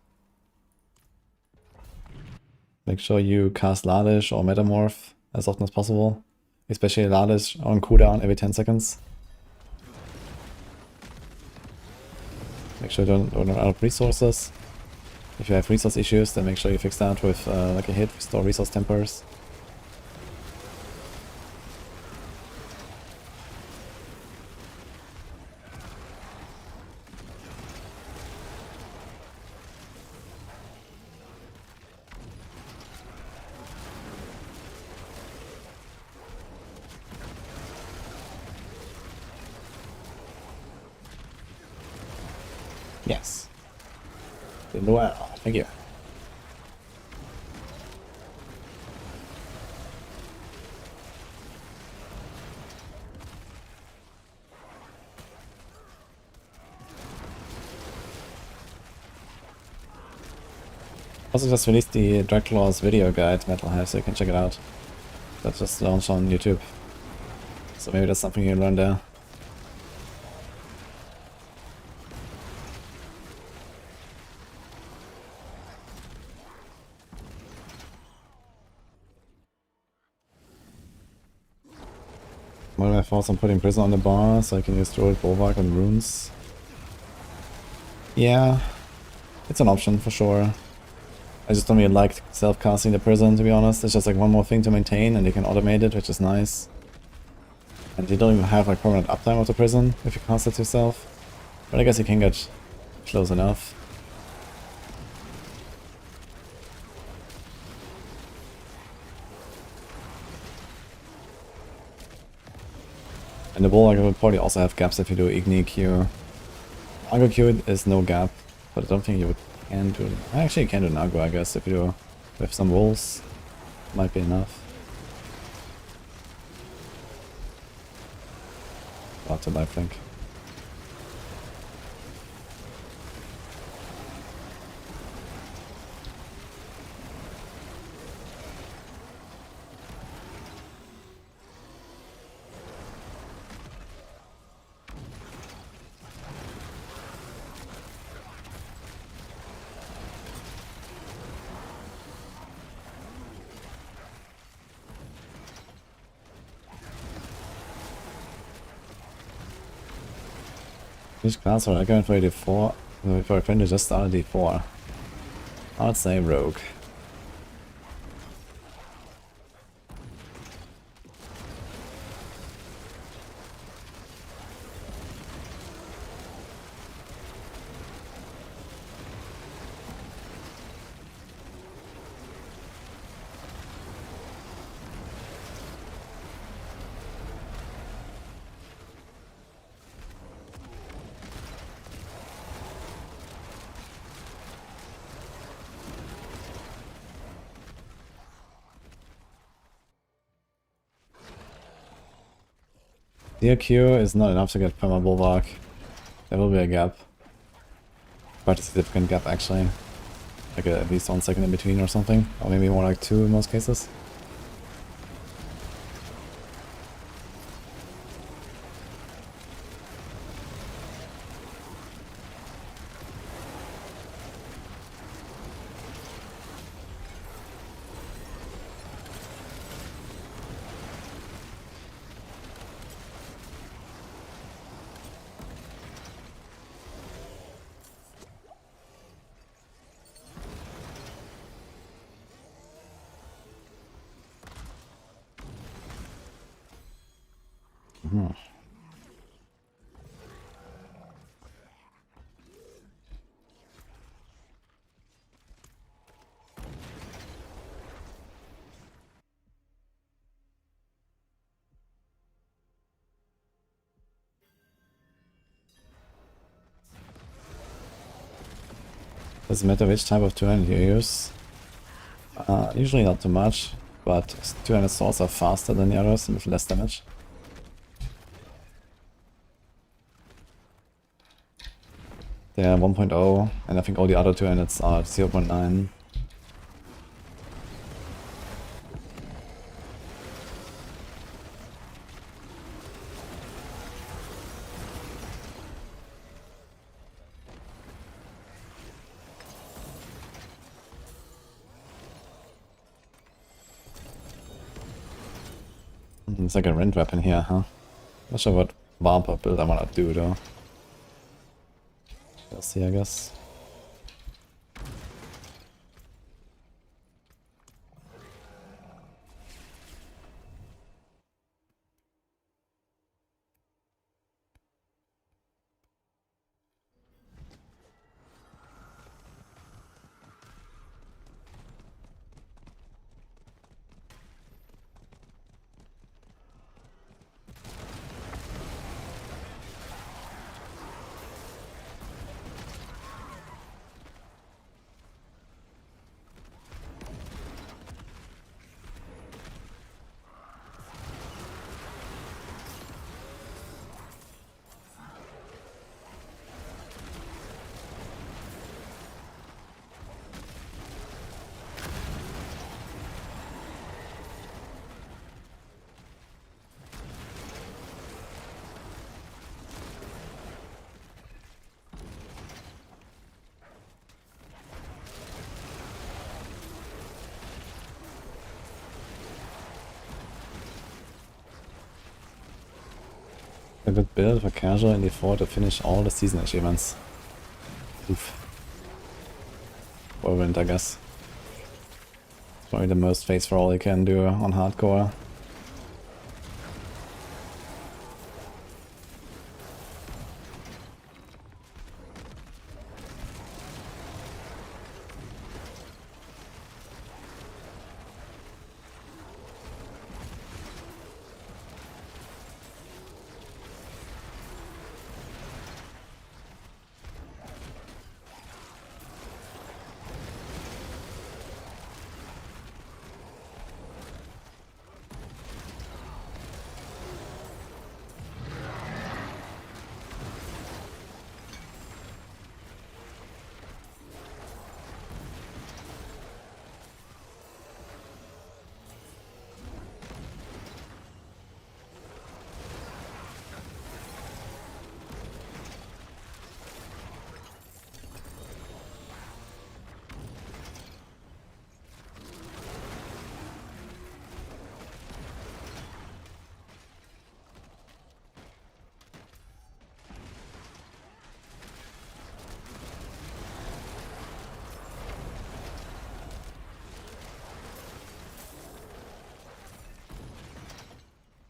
Make sure you cast Ladish or Metamorph as often as possible. Especially Ladish on cooldown every 10 seconds. Make sure you don't run out of resources. If you have resource issues, then make sure you fix that with like a hit, restore resource tempers. Yes. Well, thank you. Also just released the Drag Claws video guide, Metalhead, so you can check it out. That just launched on YouTube. So maybe that's something you can learn there. What are my thoughts on putting Prison on the bar so I can use Druid, Bulwark and Runes? Yeah, it's an option for sure. I just don't really like self-casting the Prison, to be honest. It's just like one more thing to maintain and you can automate it, which is nice. And you don't even have like permanent uptime of the Prison if you cast it yourself. But I guess you can get close enough. And the Warlock will probably also have gaps if you do Igni Q. Nago Q is no gap, but I don't think you can do... Actually, you can do Nago, I guess, if you do with some rolls. Might be enough. Lots of lifelink. Which class are I going for D4? For a friend who just started D4. I'd say Rogue. DQ is not enough to get Perma Bulwark. There will be a gap. Quite a significant gap actually. Like at least 1 second in between or something. Or maybe more like 2 in most cases. Doesn't matter which type of two-handed you use. Usually not too much, but two-handed swords are faster than the others and with less damage. They are 1.0, and I think all the other two-handeds are 0.9. It's like a rend weapon here, huh? Not sure what Vampa build I wanna do though. We'll see, I guess. A good build for casual in D4 to finish all the season achievements. Oof. Whirlwind, I guess. It's probably the most face for all you can do on hardcore.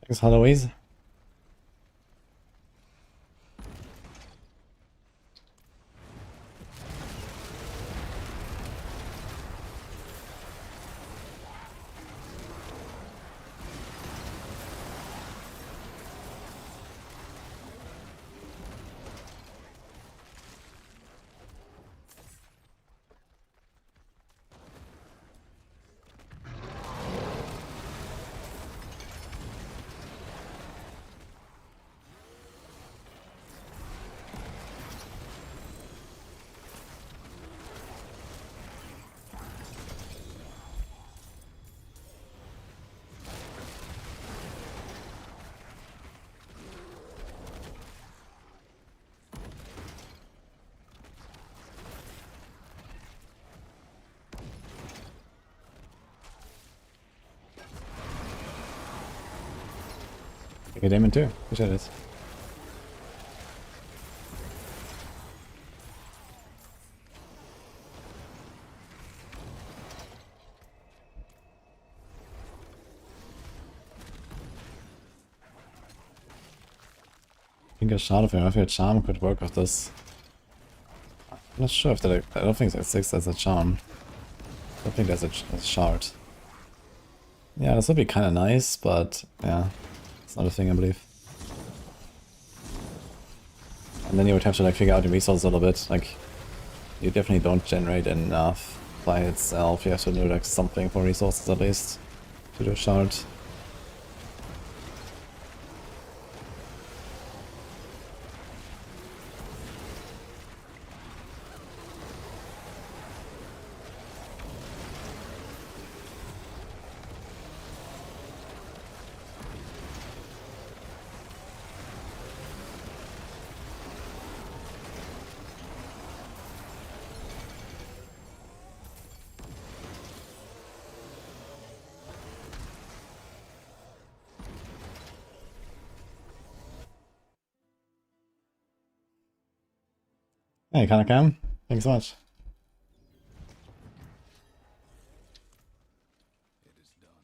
Thanks, Holloway. Take a demon too. Appreciate it. I think it's schade for if your charm could work with this. I'm not sure if that. I don't think that 6 as a charm. I don't think there's a shard. Yeah, this would be kind of nice, but yeah, it's not a thing I believe. And then you would have to like figure out the resources a little bit. Like, you definitely don't generate enough by itself. You have to do like something for resources at least to do a shard. Hey, Kanakam. Thanks so much. It is done.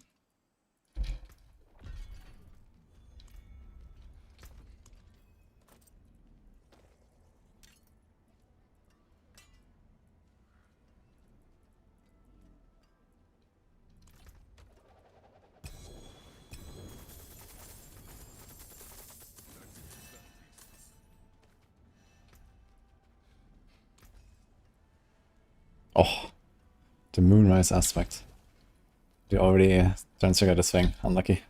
Oh, the moonrise aspect. You already transfigured this thing. Unlucky.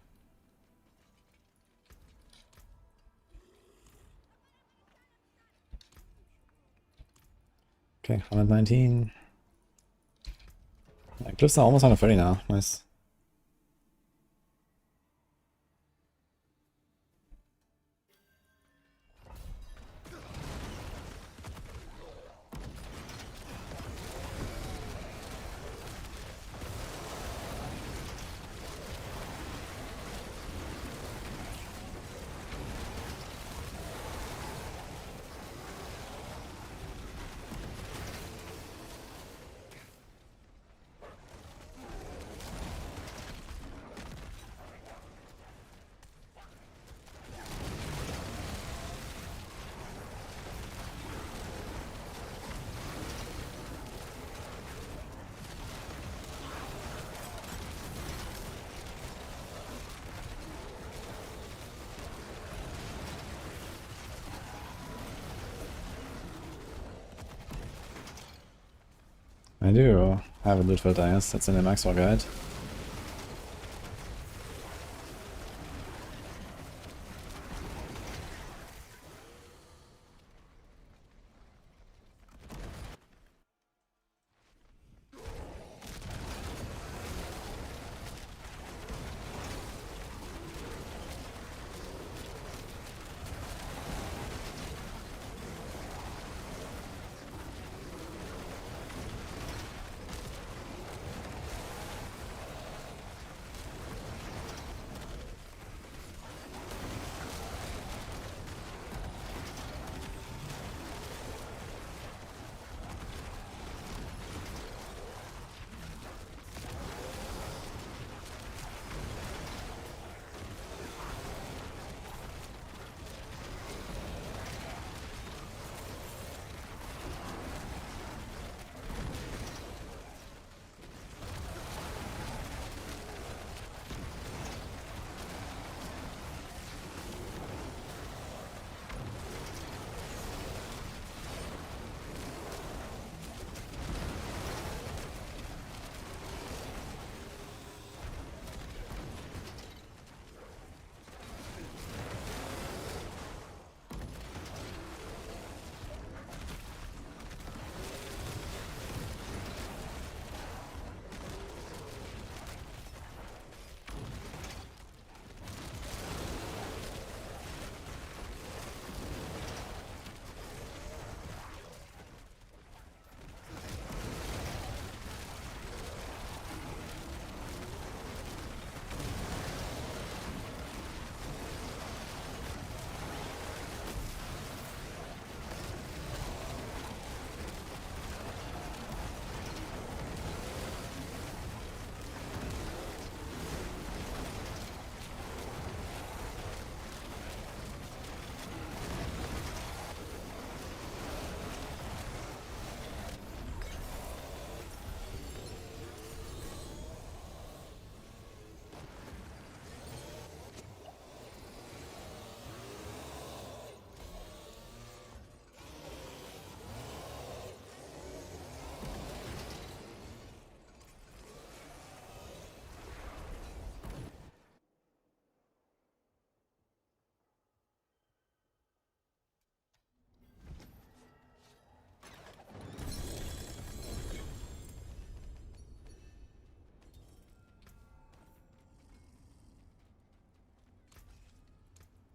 Okay, 119. Like, cliffs are almost 130 now. Nice. I do have a loot filter, yes, that's in the Maxwell guide.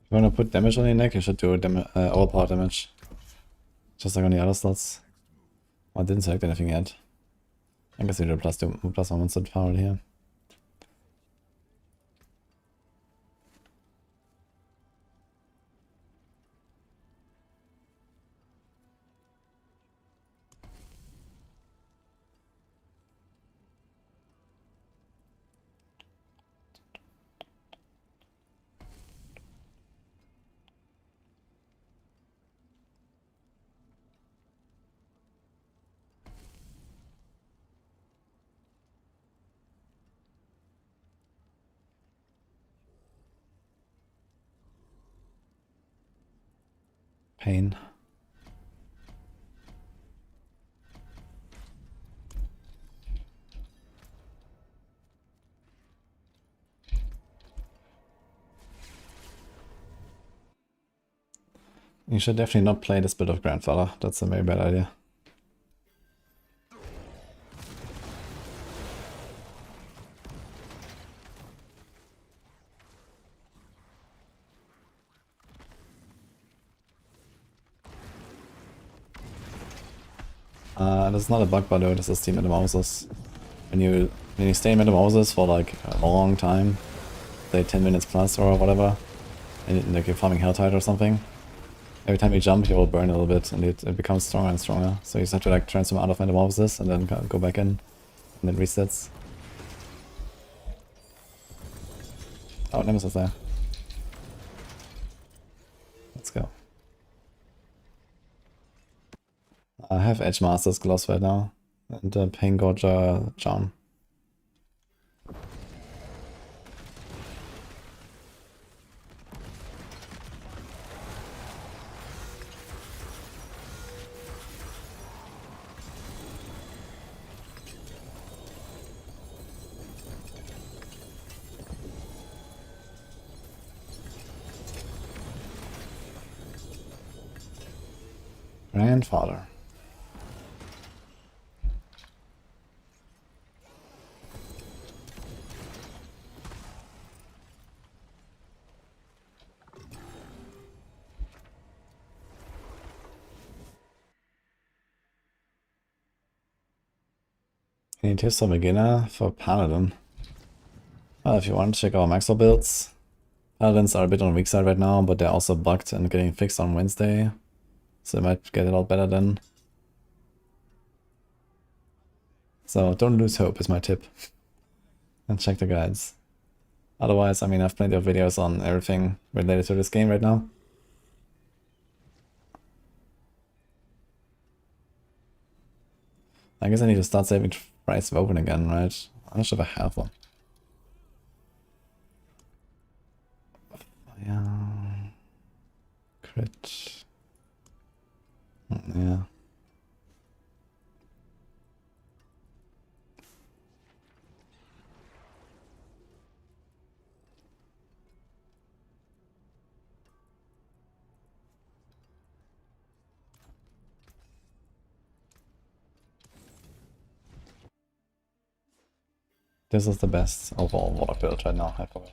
If you want to put damage on your neck, you should do overpower damage. Just like on the other slots. Oh, I didn't select anything yet. I guess we do +1 instant power here. Pain. You should definitely not play this bit of Grandfather. That's a very bad idea. That's not a bug, by the way. This is the metamorphosis. When you stay in metamorphosis for like a long time, say 10 minutes plus or whatever, and like you're farming Helltide or something, every time you jump, you will burn a little bit, and it becomes stronger and stronger. So you just have to like transform out of metamorphosis and then go back in, and it resets. Oh, Nemesis there. Let's go. I have Edge Master's gloves right now, and Pain Gorger charm. Grandfather. Any tips for beginner for Paladin? Well, if you want to check our Maxwell builds, Paladins are a bit on the weak side right now, but they're also bugged and getting fixed on Wednesday. So they might get a lot better then. So don't lose hope is my tip. And check the guides. Otherwise, I mean, I've plenty of videos on everything related to this game right now. I guess I need to start saving Price of Open again, right? I'm not sure if I have one. Yeah. Crit. Yeah. This is the best overall Warlock build right now, I forgot.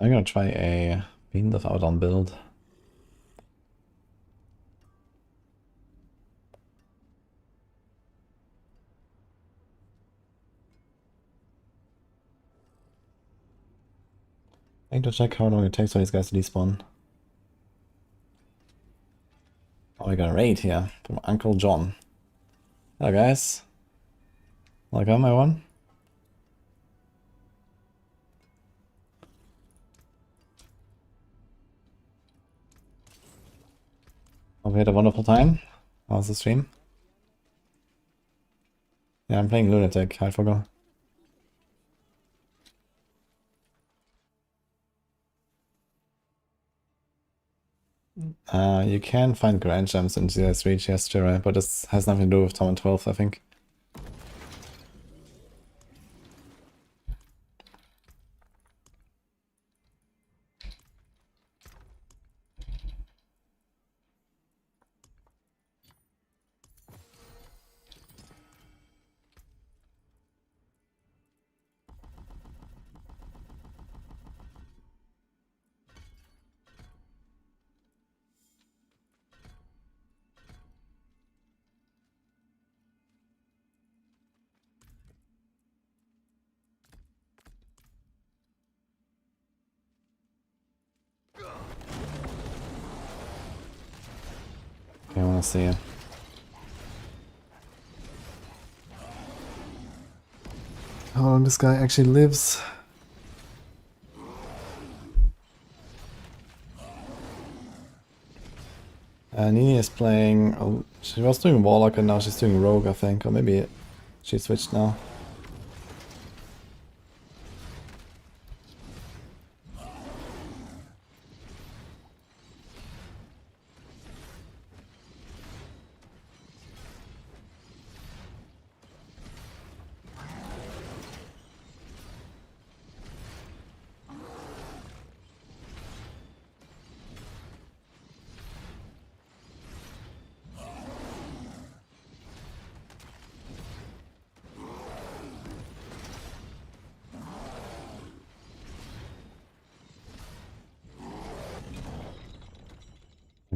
I'm gonna try a Beam of Outdown build. I need to check how long it takes for these guys to despawn. Oh, we got a raid here from Uncle John. Hello guys. Welcome everyone. Hope you had a wonderful time. How's the stream? Yeah, I'm playing Lunatic, I forgot. You can find Grand Gems in CS3 gesture, but this has nothing to do with Tom and 12, I think. Okay, I wanna see. How long this guy actually lives. Nini is playing. Oh, she was doing Warlock and now she's doing Rogue, I think. Or maybe she switched now.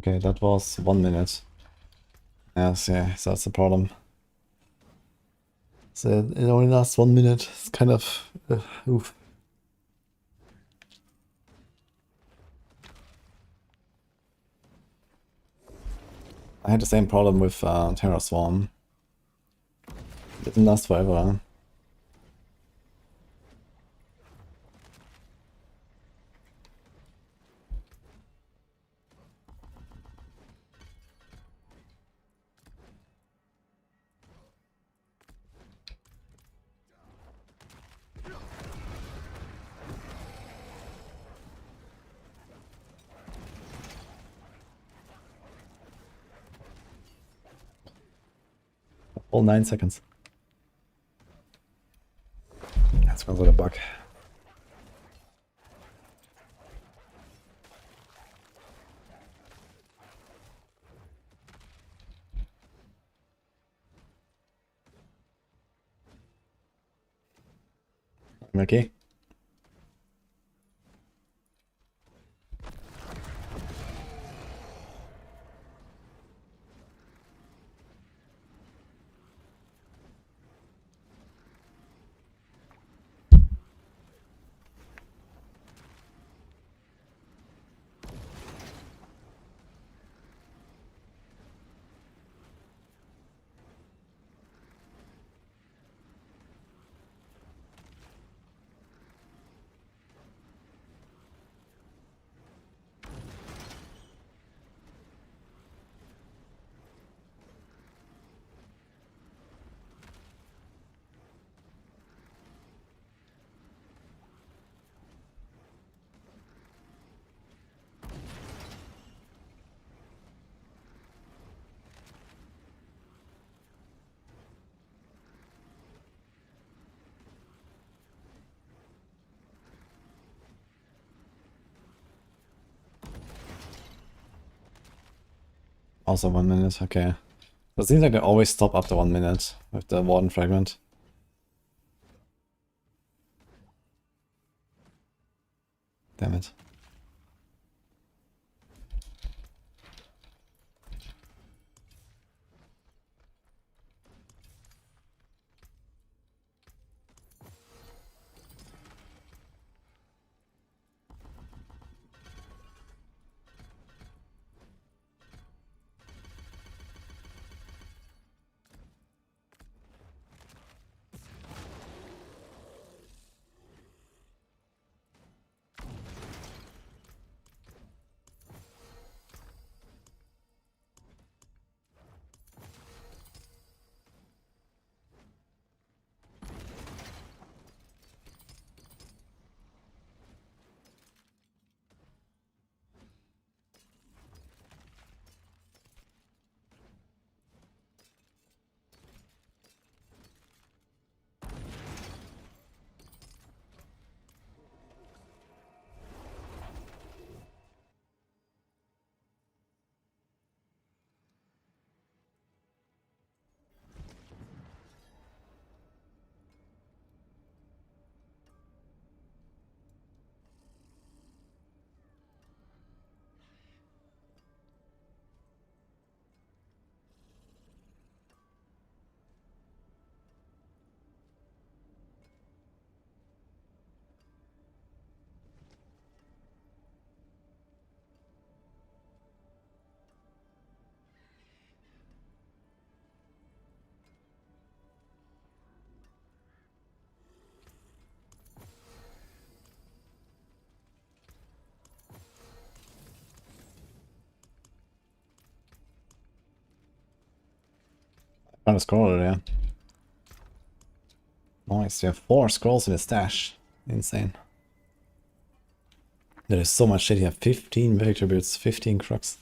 Okay, that was 1 minute. Yes, yeah, so that's the problem. So it only lasts 1 minute. It's kind of oof. I had the same problem with Terra Swarm. It didn't last forever. All 9 seconds. That's one sort of bug. Okay. Also 1 minute, okay. It seems like they always stop after 1 minute with the Warden Fragment. Damn it. Found a scroll over there. Nice, you have 4 scrolls in the stash. Insane. There is so much shit here. 15 mythic tributes, 15 crux.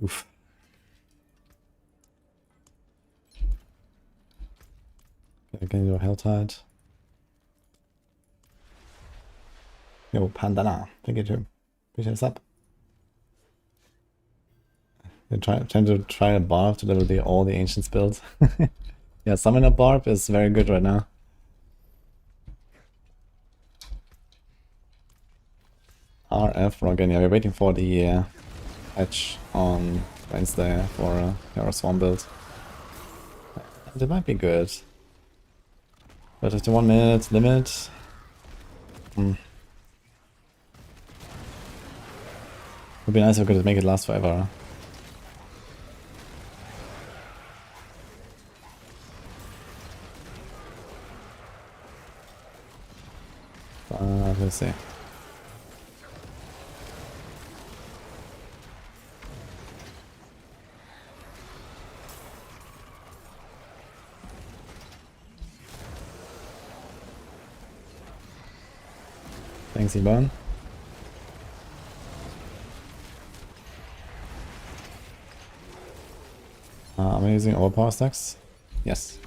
Oof. Okay, can you do a Helltide? Yo, Pandana. Thank you too. Appreciate this up. They're trying to try a barb to level all the ancients builds. Yeah, Summoner Barb is very good right now. RF Rogan, yeah, we're waiting for the patch on Wednesday for a Terror Swarm build. And it might be good. But if the 1 minute limit... Would be nice if we could make it last forever. Let's see. Thanks, Iban. Am I using overpower stacks? Yes.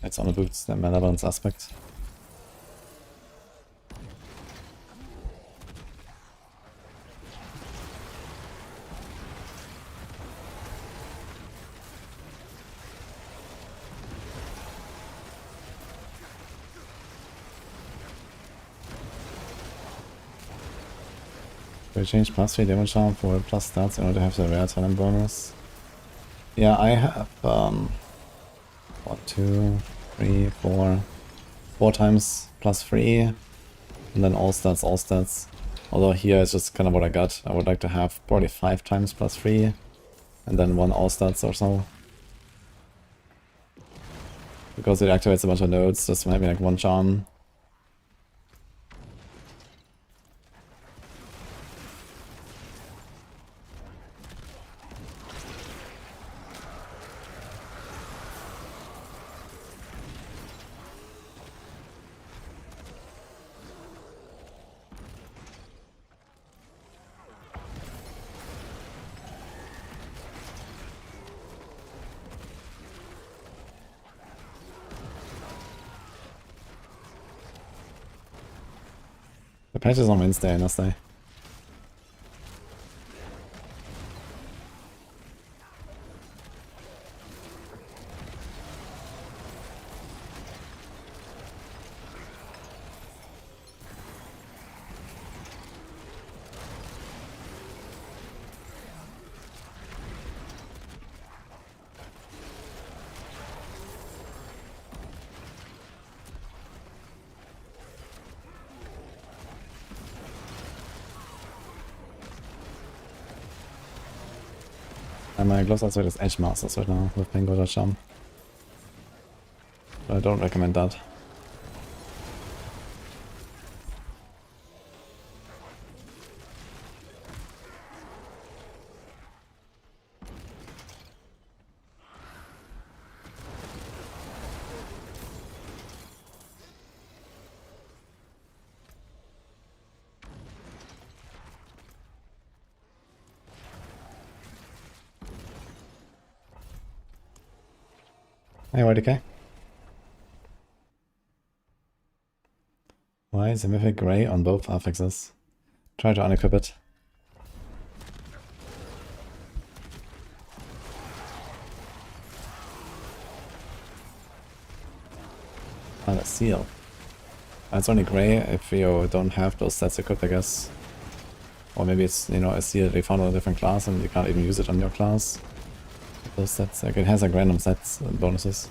It's on the boots, the malevolence aspect. We change +3 damage charm for plus stats in order to have the rare talent bonus. Yeah, I have 1, 2, 3, 4. 4 times +3, and then all stats. Although here it's just kind of what I got. I would like to have probably 5 times +3, and then 1 all stats or so. Because it activates a bunch of nodes, just having like 1 charm. The patch is on Wednesday, I must say. And my gloves outside is Edge Masters right now with Penguin Charm. But I don't recommend that. Hey, YDK. Why is the Mythic Grey on both affixes? Try to unequip it. And a seal. It's only grey if you don't have those stats equipped, I guess. Or maybe it's, you know, a seal they found on a different class and you can't even use it on your class. Those sets, like it has like random sets and bonuses.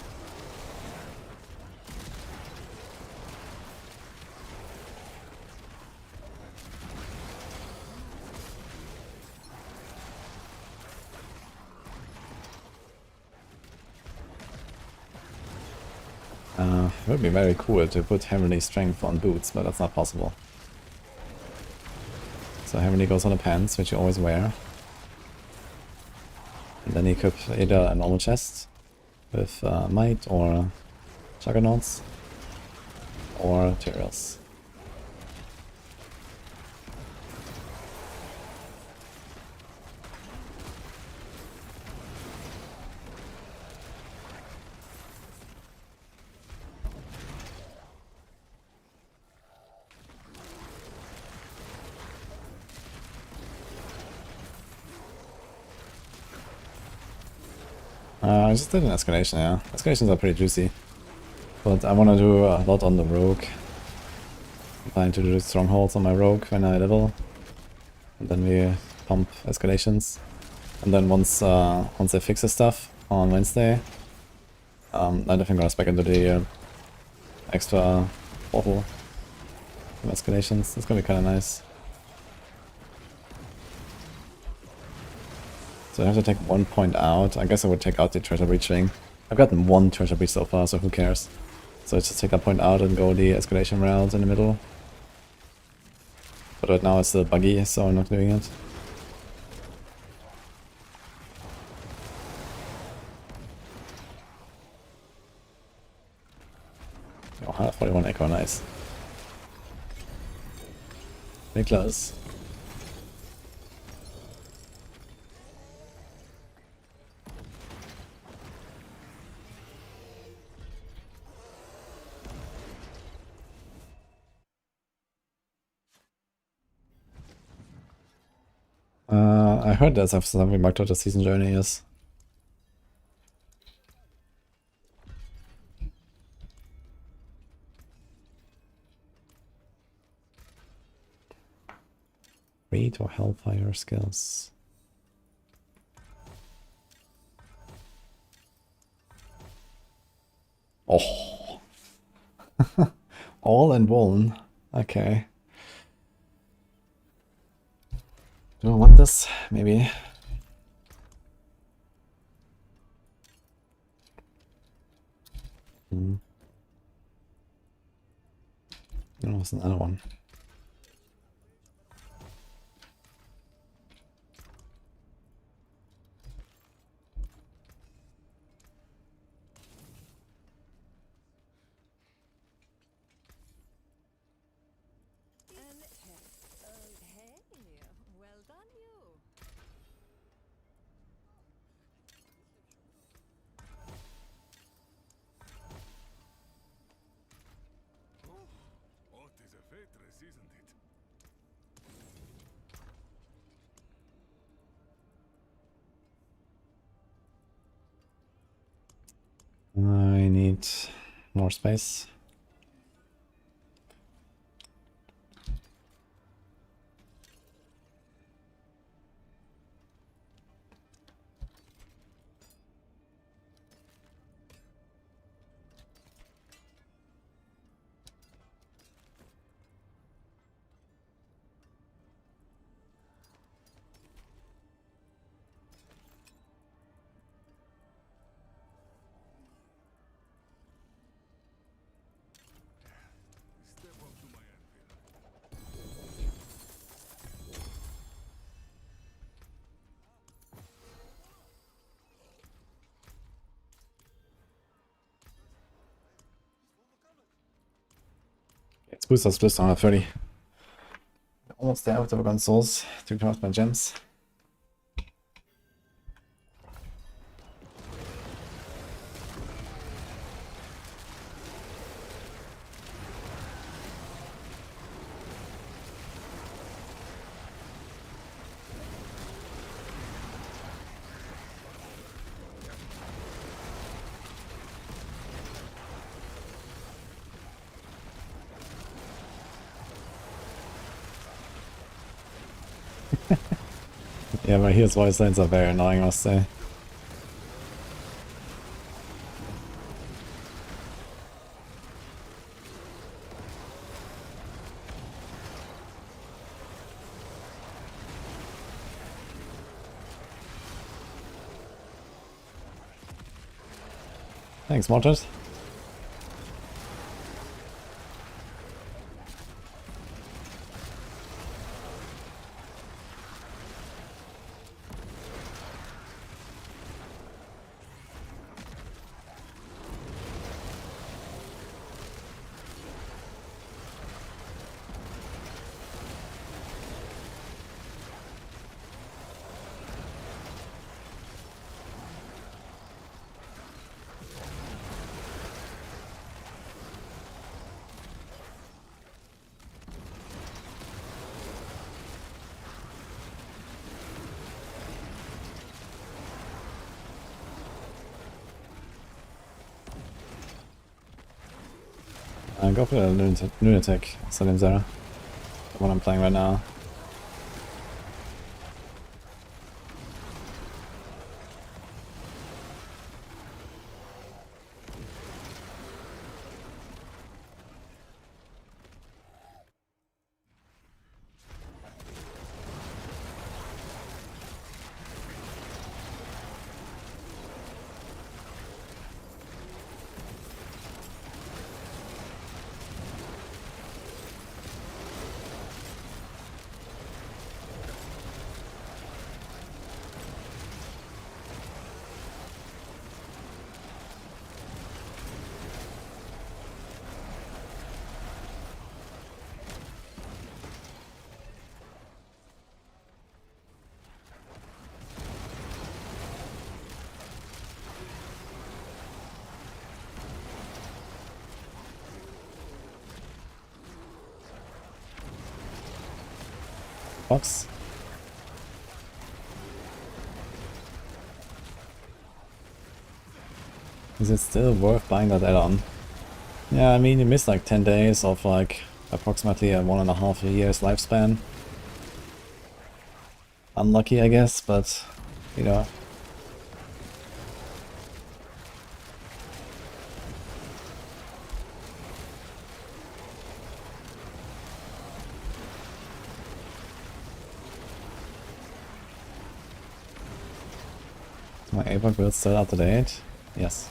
It would be very cool to put Heavenly Strength on boots, but that's not possible. So Heavenly goes on the pants, which you always wear. And then you equip either a normal chest, with Might or Juggernauts or Materials. I just did an escalation, yeah. Escalations are pretty juicy. But I want to do a lot on the rogue. I'm planning to do strongholds on my rogue when I level. And then we pump escalations. And then once I fix the stuff on Wednesday, I'm definitely gonna spec into the extra portal from escalations. It's gonna be kinda nice. So I have to take 1 point out. I guess I would take out the treasure breach thing. I've gotten 1 treasure breach so far, so who cares? So I just take that point out and go the escalation route in the middle. But right now it's still buggy, so I'm not doing it. Oh, 141 echo, nice. Niklas. I heard there's something marked out the season journey, yes. Raid or Hellfire skills. Oh. All in one. Okay. Do I want this? Maybe. Oh, there's another one. Hey, well done you. What is a Faithless, isn't it? I need more space. Step up to my anvil. It's boost us plus 130. Almost there with the gun souls. Took out my gems. Yeah, my heels voice lines are very annoying, I must say. Thanks, Mortis. Go for the lunatic, Salim Zara. The one I'm playing right now. Box. Is it still worth buying that add-on? Yeah, I mean, you missed like 10 days of like approximately a 1.5 years lifespan. Unlucky, I guess, but you know. Is my Epoch build still up to date? Yes.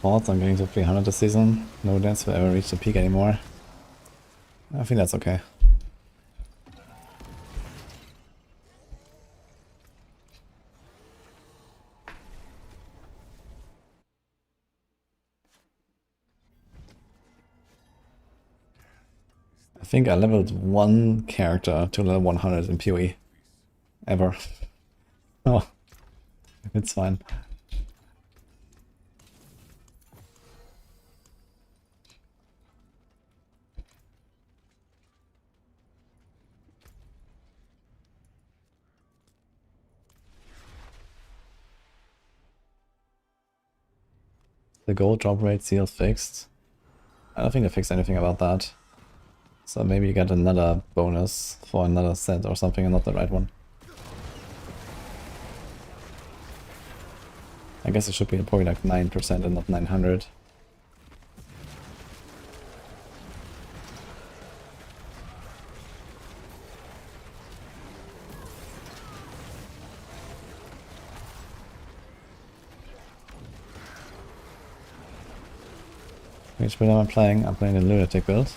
Thoughts on getting to 300 this season? No dance will ever reach the peak anymore. I think that's okay. I think I leveled one character to level 100 in PoE. Ever. Oh, it's fine. The gold drop rate seal fixed. I don't think they fixed anything about that. So maybe you get another bonus for another set or something and not the right one. I guess it should be probably like 9% and not 900. Which build am I playing? I'm playing the Lunatic build.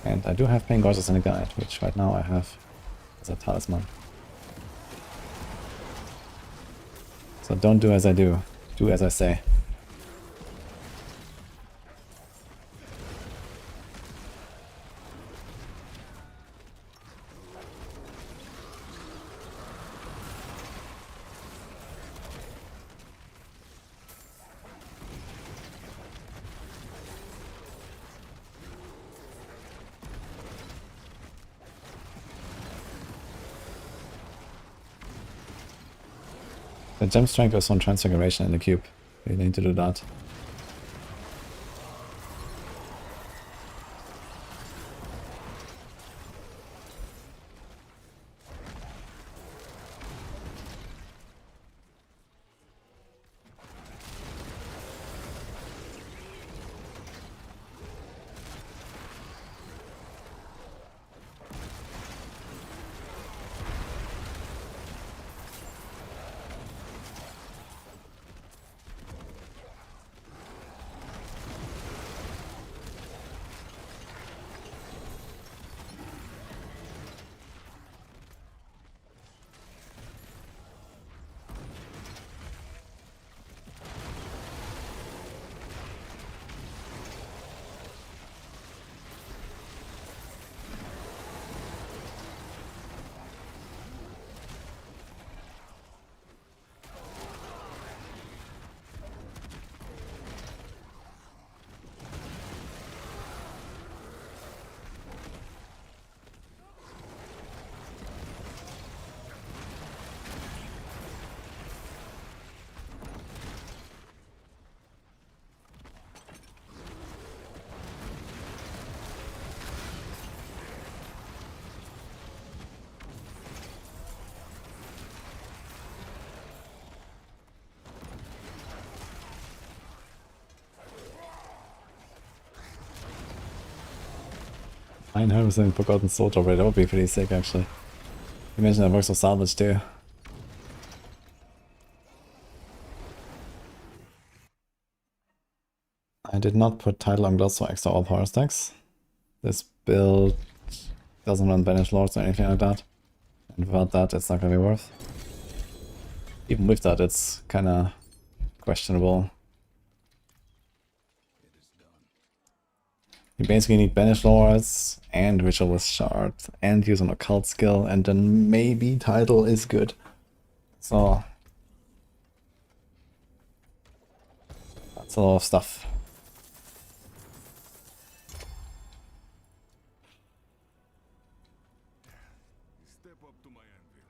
And I do have Pain Gorgeous in the guide, which right now I have as a talisman. So don't do as I do, do as I say. The gem strength is on Transfiguration in the cube. You need to do that. 900% forgotten soldier rate, that would be pretty sick actually. You mentioned that works for salvage too. I did not put title on gloss for extra all power stacks. This build doesn't run banish lords or anything like that. And without that, it's not gonna be worth. Even with that, it's kinda questionable. You basically need banish lords and ritualist shard and use an occult skill, and then maybe title is good. So that's a lot of stuff. Step up to my anvil.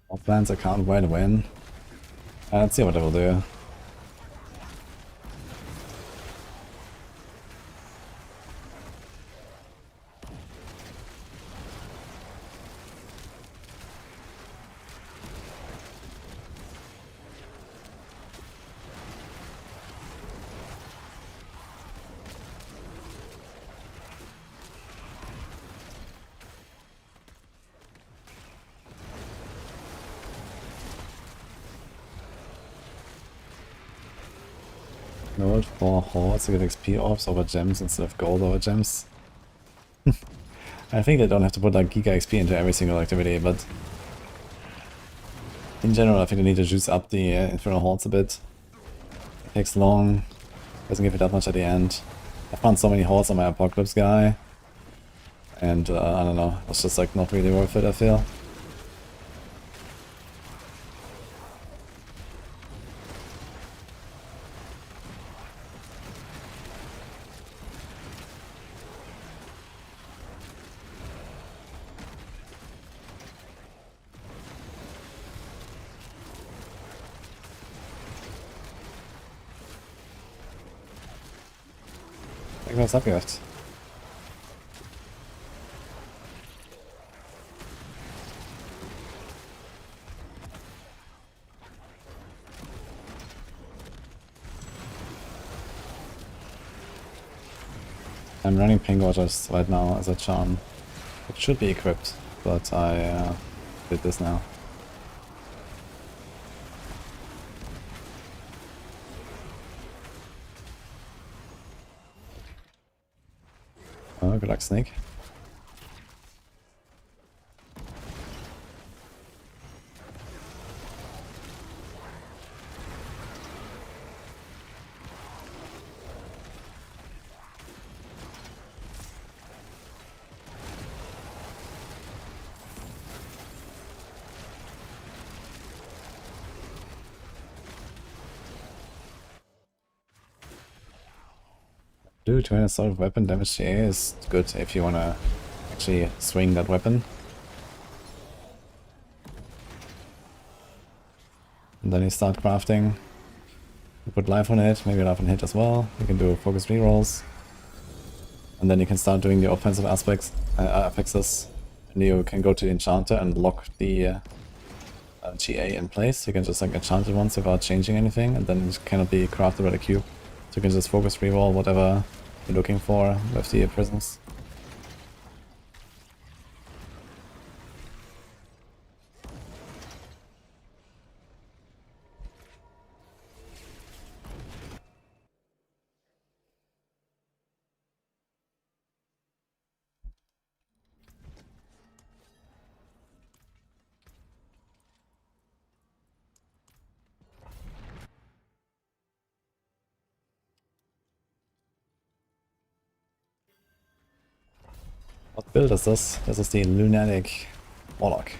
All plans I can't wait to win. Let's see what I will do. Gold for hordes to get XP orbs over gems instead of gold over gems. I think they don't have to put like Giga XP into every single activity, but in general I think they need to juice up the Infernal Hordes a bit. It takes long, doesn't give it that much at the end. I found so many hordes on my Apocalypse guy, and I don't know, it's just like not really worth it, I feel. Was abgehört. I'm running Pink Waters right now as a charm. It should be equipped, but I did this now. Oh, good luck, Snake. Do 200 sort of weapon damage to AA is good if you wanna actually swing that weapon. And then you start crafting. You put life on it, maybe life on hit as well. You can do focus rerolls. And then you can start doing the offensive affixes. And you can go to the enchanter and lock the GA in place. You can just like enchant it once without changing anything, and then it cannot be crafted by the cube. So you can just focus reroll whatever you're looking for with the prisms. What build is this? This is the LUNATIC WARLOCK.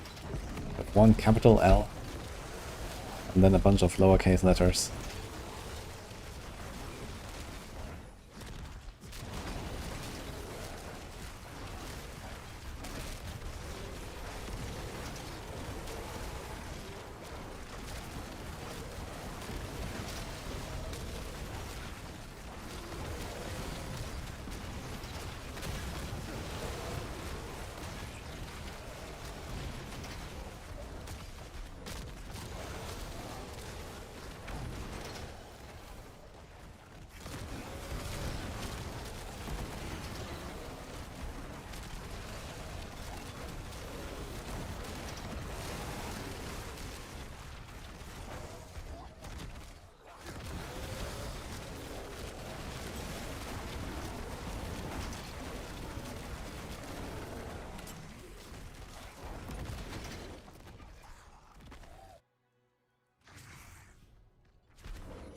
With one capital L and then a bunch of lowercase letters.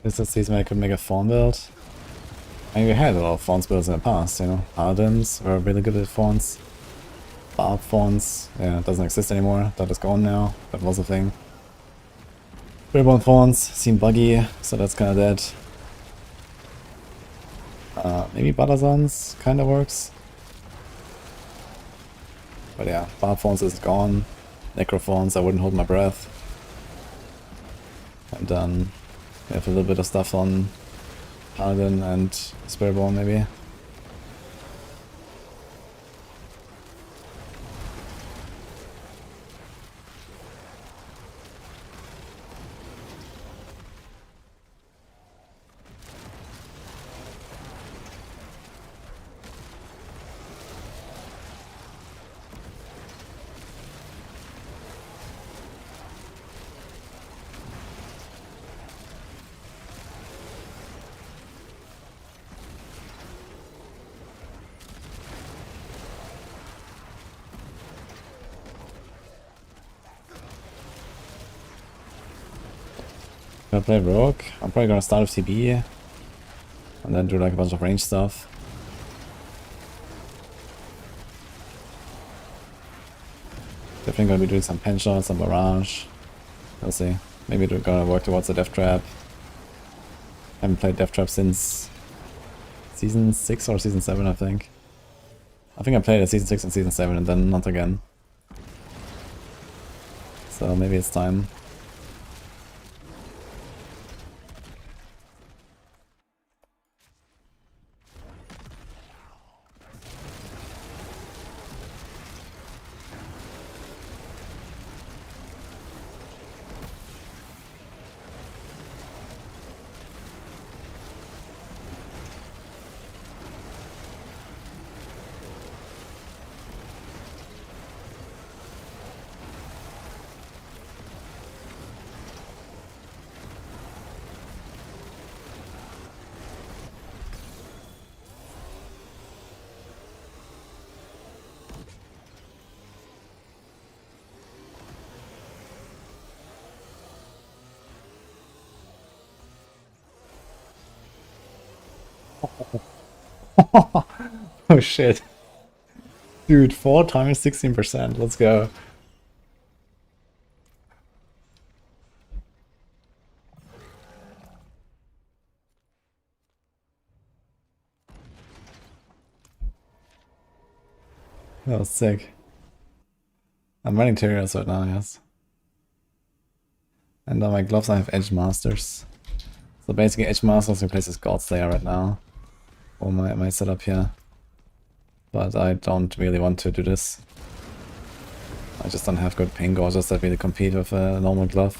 This is the season where I could make a fawn build. I mean, we had a lot of fawns builds in the past, you know. Paladins were really good at fawns. Barb fawns, yeah, it doesn't exist anymore. That is gone now. That was a thing. Ribbon fawns seem buggy, so that's kinda dead. Maybe Badazans kinda works. But yeah, Barb fawns is gone. Necrophawns, I wouldn't hold my breath. And then we have a little bit of stuff on Paladin and Spiritborn maybe. Gonna play Rogue. I'm probably gonna start with TB and then do like a bunch of range stuff. Definitely gonna be doing some pen shots, some barrage. We'll see. Maybe we're gonna work towards the Death Trap. Haven't played Death Trap since season 6 or season 7, I think. I think I played it season 6 and season 7 and then not again. So maybe it's time. Oh shit. Dude, 4 times 16%. Let's go. That was sick. I'm running Tyrios right now, yes. And on my gloves I have Edge Masters. So basically Edge Masters replaces God Slayer right now. For my setup here. But I don't really want to do this. I just don't have good pain gauges that really compete with a normal glove.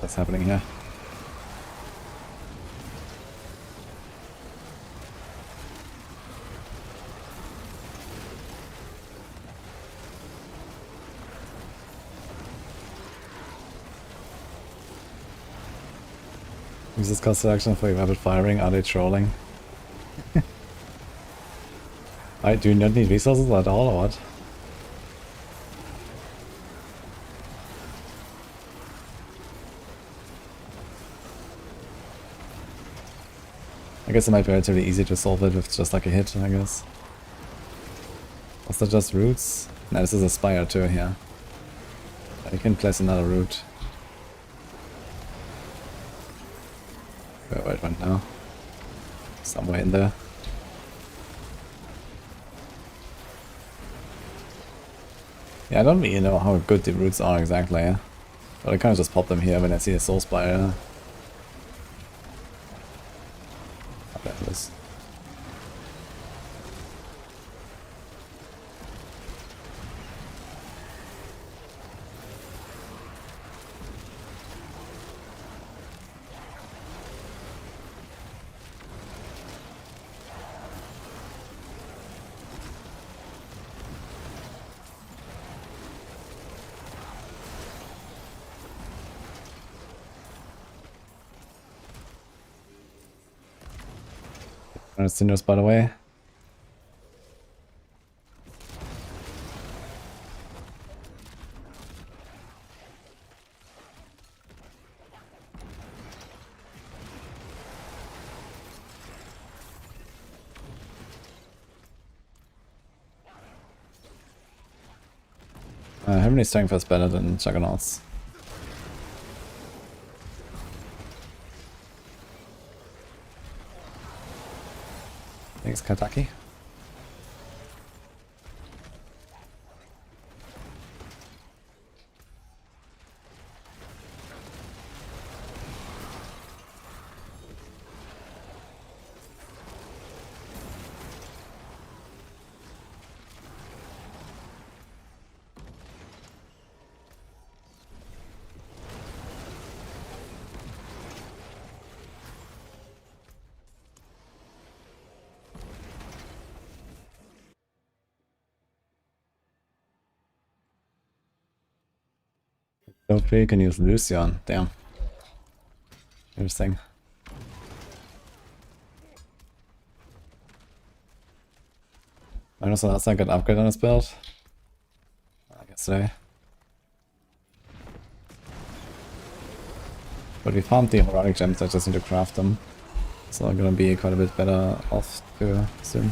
What's happening here? Use this cost action for rapid firing. Are they trolling? I do not need resources at all or what? I guess it might be relatively easy to solve it with just like a hit, I guess. Was that just roots? No, this is a spire too here. I can place another root. Where it went now? Somewhere in there. Yeah, I don't really know how good the roots are exactly, yeah? But I kind of just pop them here when I see a soul spire. Oh, there it is. Cinders, by the way. Heavenly Strength is better than Juggernauts. Thanks, Kataki. Okay, you can use Lucian. Damn. Interesting. I also last time got an upgrade on his build. I guess today. But we farmed the Horonic gems, I just need to craft them. So I'm gonna be quite a bit better off too soon.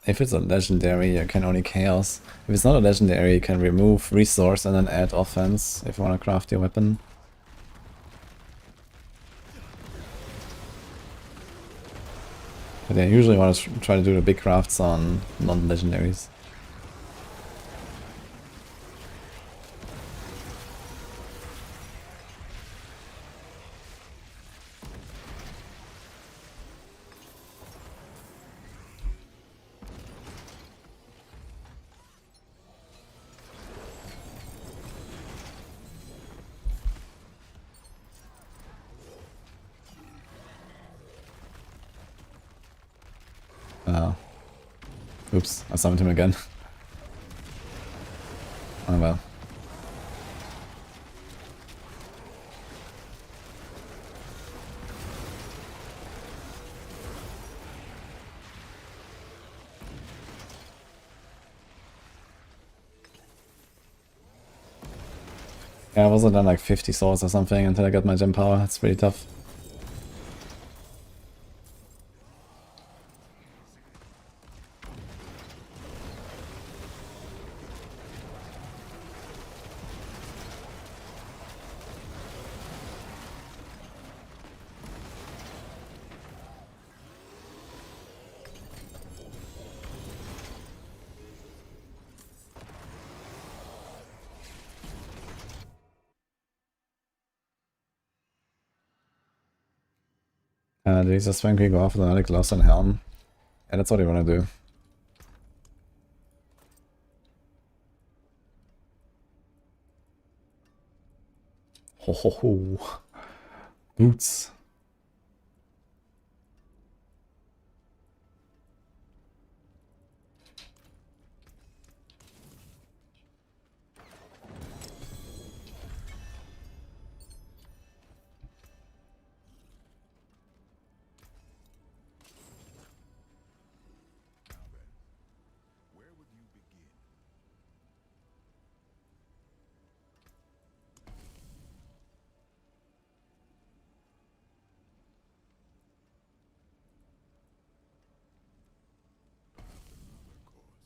if it's a legendary, you can only chaos. If it's not a legendary, you can remove resource and then add offense if you want to craft your weapon. But I usually want to try to do the big crafts on non-legendaries. Oops, I summoned him again. Oh well. Yeah, I wasn't done like 50 swords or something until I got my gem power. It's pretty tough. Do you just Swanky go off with another gloves and helm? Yeah, that's what you want to do. Ho ho ho. Boots. Where would you begin? Another course.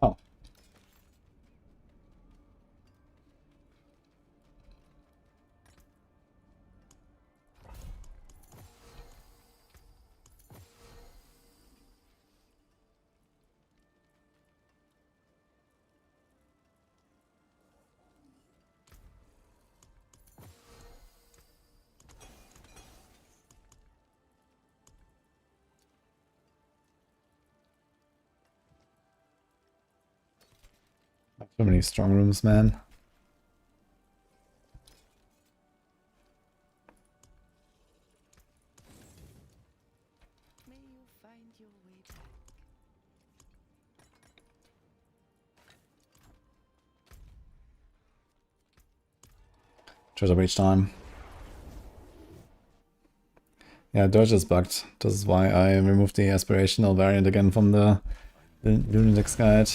Oh. So many strong rooms, man. May you find your way back. Treasure breach time. Yeah, Dodge is bugged. This is why I removed the aspirational variant again from the LUNATIC guide.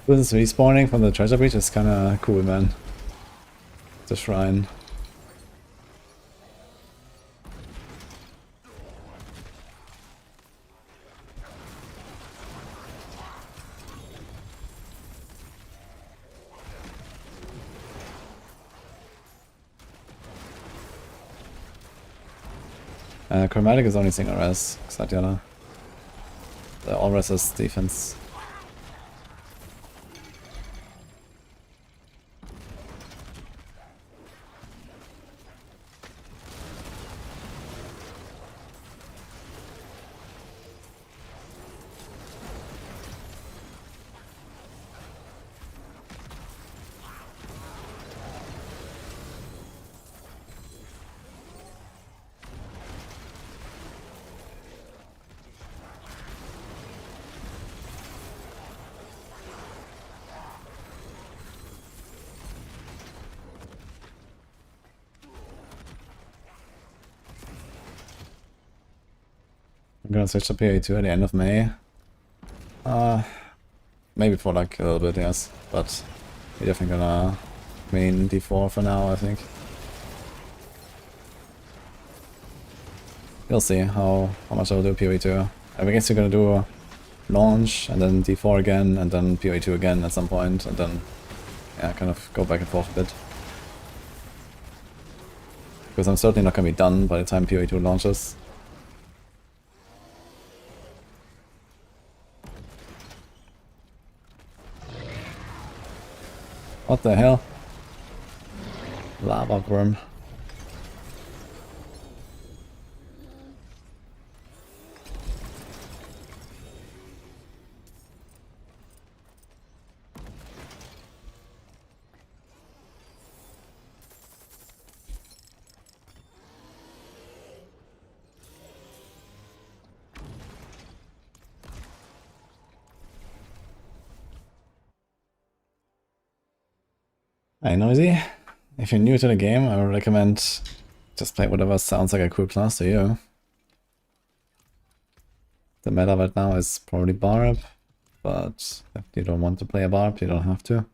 This respawning from the treasure breach is kinda cool, man. The shrine. Chromatic is only single res, Xatiana. The all res is defense. I'm gonna switch to PA2 at the end of May. Maybe for like a little bit, yes. But we're definitely gonna main D4 for now, I think. We'll see how much I'll do PoE2. I guess you're gonna do launch and then D4 again and then PoE2 again at some point and then yeah, kind of go back and forth a bit. Because I'm certainly not gonna be done by the time PoE2 launches. What the hell? Lava worm. Hey Noisy, if you're new to the game, I would recommend just play whatever sounds like a cool class to you. The meta right now is probably Barb, but if you don't want to play a Barb, you don't have to.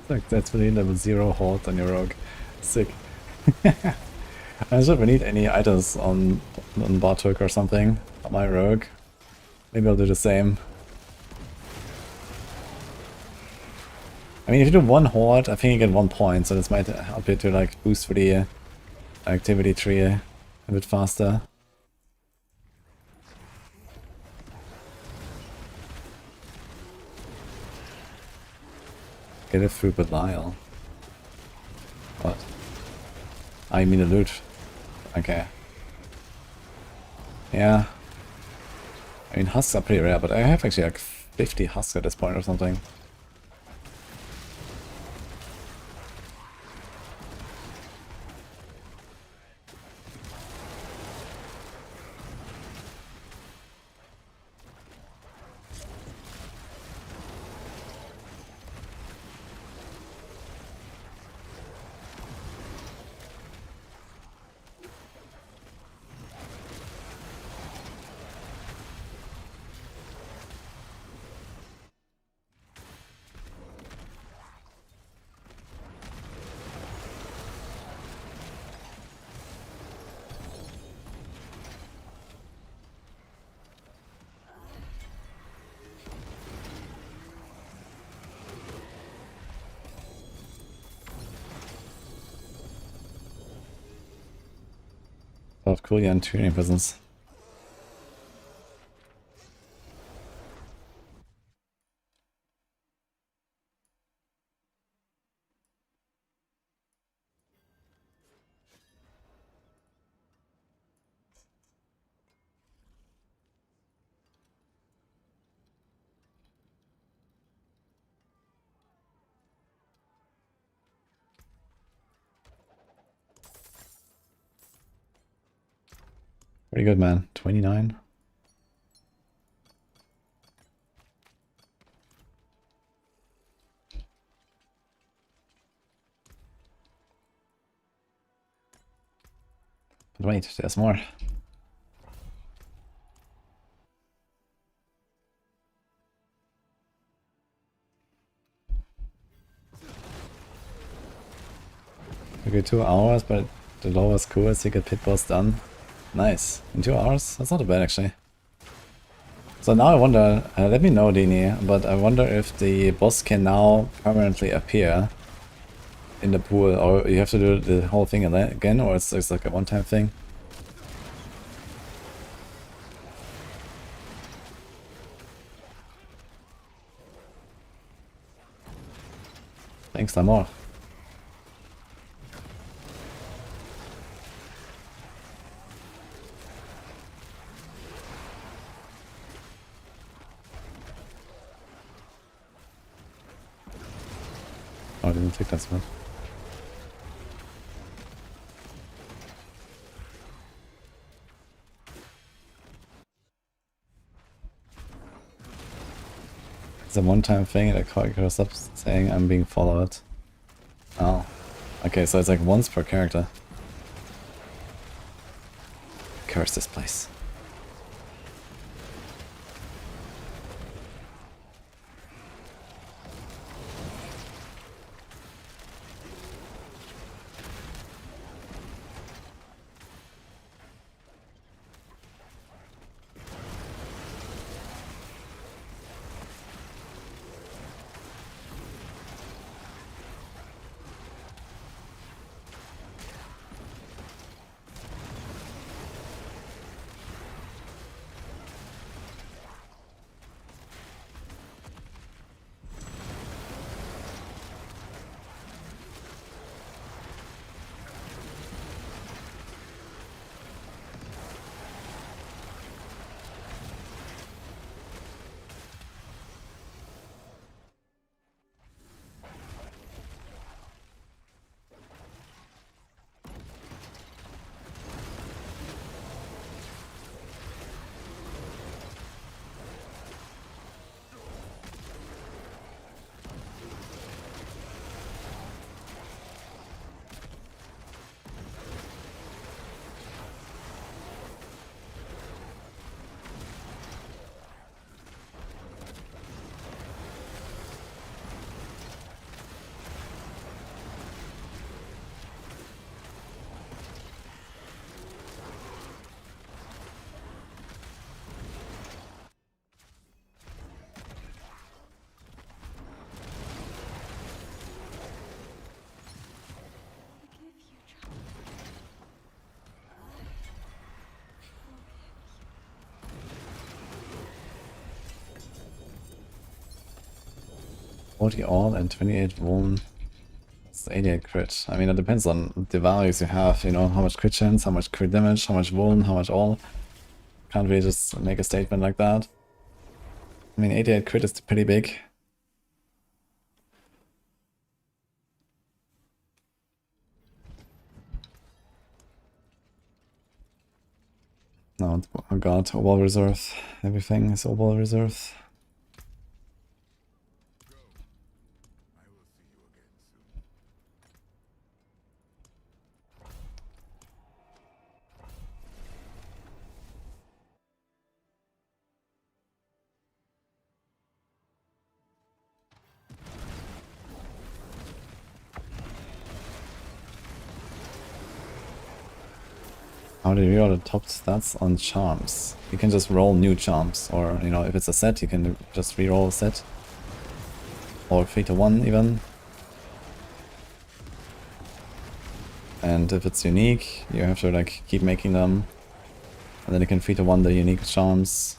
Like that's really level 0 Horde on your rogue. Sick. I should we need any items on Bartok or something on my rogue. Maybe I'll do the same. I mean, if you do one Horde, I think you get 1 point, so this might help you to like boost for the activity tree a bit faster. get it through Belial. What? I mean the loot. Okay. Yeah. I mean husks are pretty rare, but I have actually like 50 husks at this point or something. South Korean training prisons. Pretty good, man. 29. But wait, there's more. Okay, 2 hours, but the lowest cool secret pit boss done. Nice. In 2 hours? That's not bad actually. So now I wonder, let me know Dini, but I wonder if the boss can now permanently appear in the pool, or you have to do the whole thing again, or it's like a one-time thing. Thanks, Lamor. Oh, I didn't take that spot. It's a one-time thing and I could stop saying I'm being followed. Oh. Okay, so it's like once per character. Curse this place. 40 all and 28 wound. It's 88 crit. I mean, it depends on the values you have, you know, how much crit chance, how much crit damage, how much wound, how much all. Can't really just make a statement like that. I mean, 88 crit is pretty big. No, oh god, Obol Reserve. Everything is Obol Reserve. I will see you again soon. How do you reroll the top stats on charms? You can just roll new charms, or, you know, if it's a set, you can just reroll a set. Or 3 to 1 even. And if it's unique, you have to like keep making them. And then you can 3 to 1 the unique charms.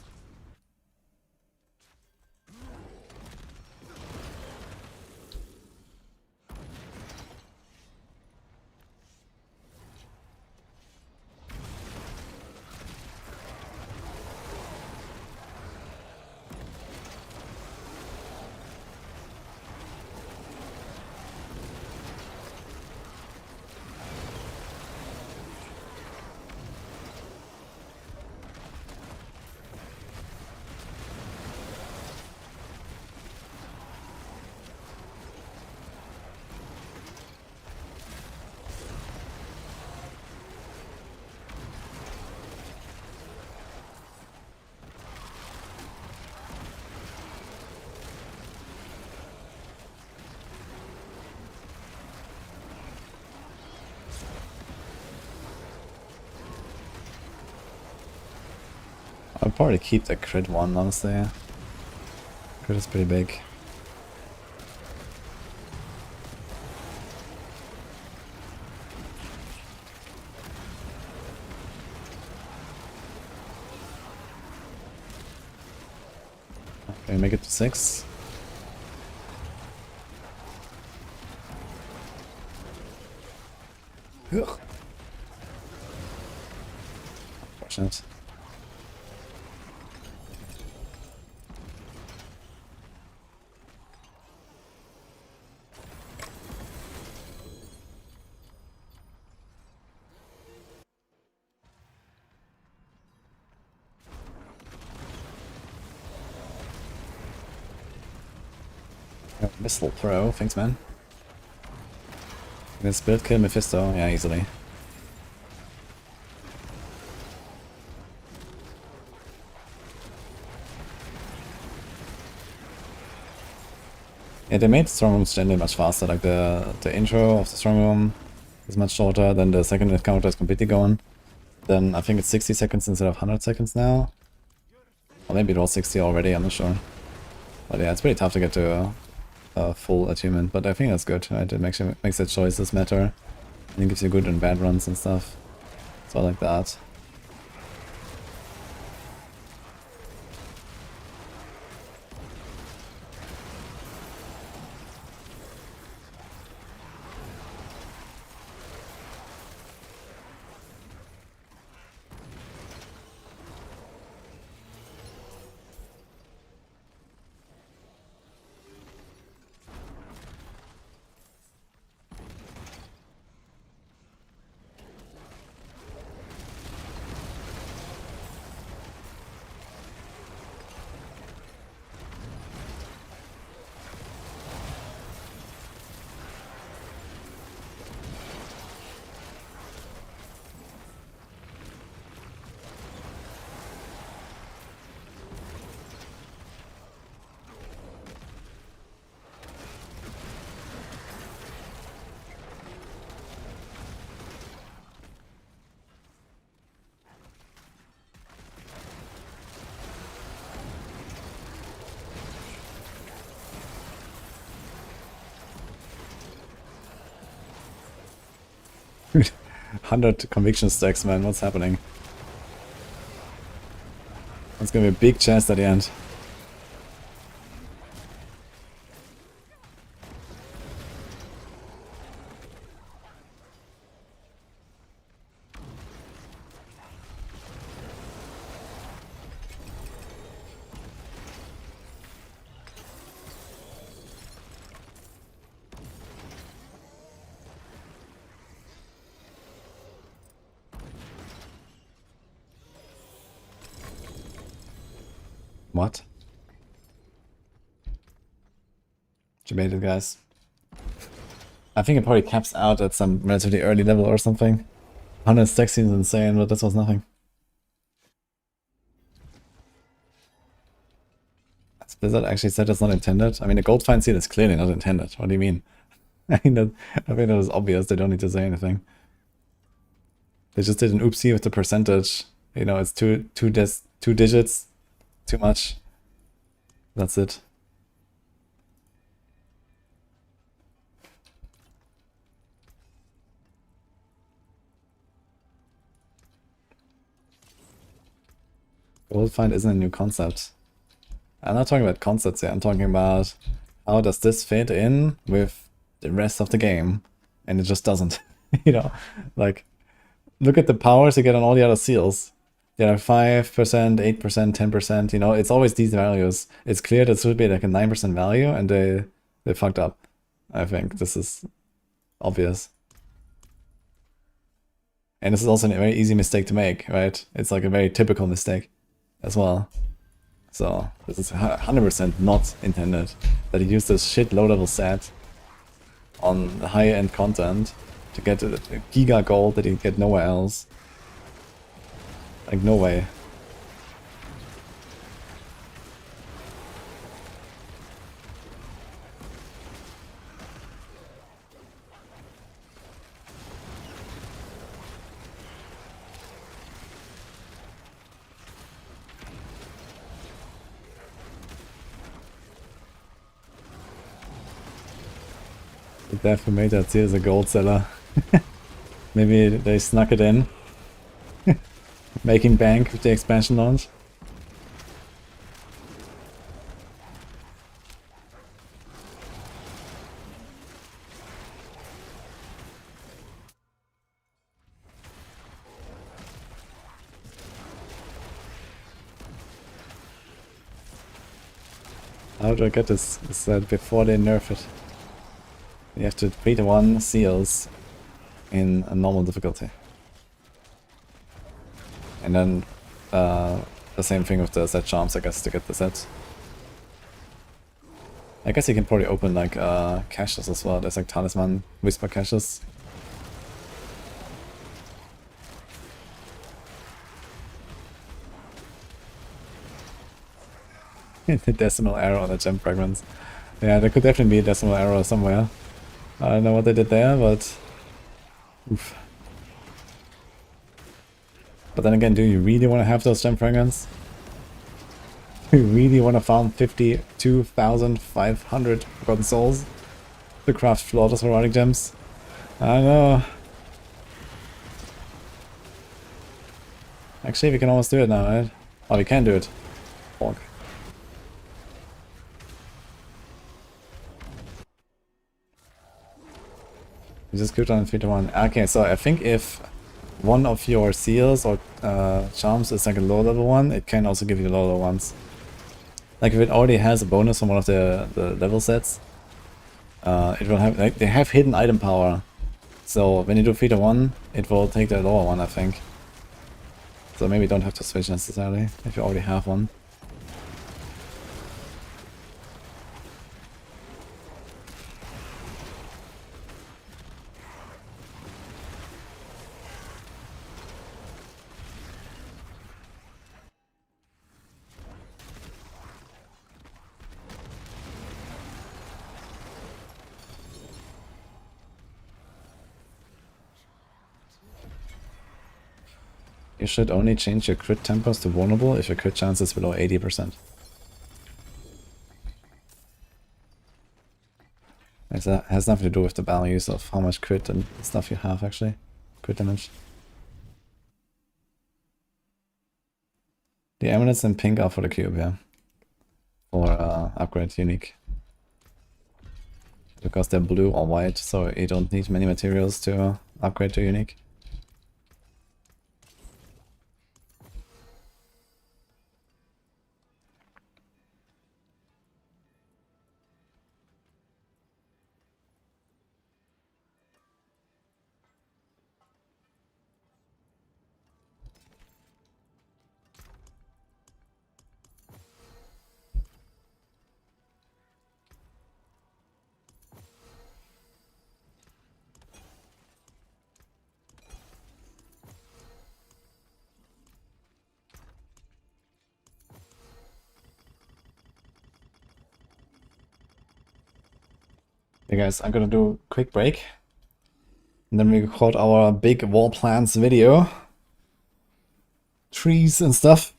I'll probably keep the crit one, honestly. Crit is pretty big. Okay, make it to 6. Ugh. Unfortunate. Missile throw, thanks man. This build kill Mephisto, yeah, easily. Yeah, they made strong rooms generally much faster, like the intro of the strong room is much shorter, then the second encounter is completely gone. Then I think it's 60 seconds instead of 100 seconds now. Or maybe it was 60 already, I'm not sure. But yeah, it's pretty tough to get to a full attunement, but I think that's good, right? It makes the choices matter. And it gives you good and bad runs and stuff. So I like that. Dude, 100 conviction stacks, man. What's happening? That's gonna be a big chest at the end. What? Debated, guys. I think it probably caps out at some relatively early level or something. 100 stack seems insane, but this was nothing. Blizzard actually said it's not intended. I mean, the gold fine seal is clearly not intended. What do you mean? I think that is obvious. They don't need to say anything. They just did an oopsie with the percentage. You know, it's two digits. Too much. That's it. Gold find isn't a new concept. I'm not talking about concepts here. I'm talking about how does this fit in with the rest of the game, and it just doesn't. You know, like look at the powers you get on all the other seals. They are 5%, 8%, 10%. You know, it's always these values. It's clear that should be like a 9% value, and they fucked up. I think this is obvious. And this is also a very easy mistake to make, right? It's like a very typical mistake as well. So this is 100% not intended. That he used this shit low-level set on high-end content to get a giga gold that he get nowhere else. Like, no way. The dev who made that seal is a gold seller. Maybe they snuck it in. Making bank with the expansion launch. How do I get this set before they nerf it? You have to 3-1 seals in a normal difficulty. And then the same thing with the set charms, I guess, to get the sets. I guess you can probably open like caches as well. There's like talisman whisper caches. The decimal error on the gem fragments. Yeah, there could definitely be a decimal error somewhere. I don't know what they did there, but oof. But then again, do you really want to have those gem fragments? Do you really want to farm 52,500 forgotten souls to craft flawless erotic gems? I don't know. Actually, we can almost do it now, right? Oh, we can do it. Fuck. You just cooldown 3-1. Okay, so I think if one of your seals or charms is like a low level one, it can also give you low level ones. Like if it already has a bonus from one of the level sets, it will have, like, they have hidden item power. So when you do 3-1, it will take the lower one, I think. So maybe you don't have to switch necessarily if you already have one. You should only change your crit tempers to vulnerable if your crit chance is below 80%. That has nothing to do with the values of how much crit and stuff you have, actually. Crit damage. The amulets in pink are for the cube, yeah. For upgrade unique. Because they're blue or white, so you don't need many materials to upgrade to unique. Hey guys, I'm gonna do a quick break. And then we record our big wall plants video. Trees and stuff.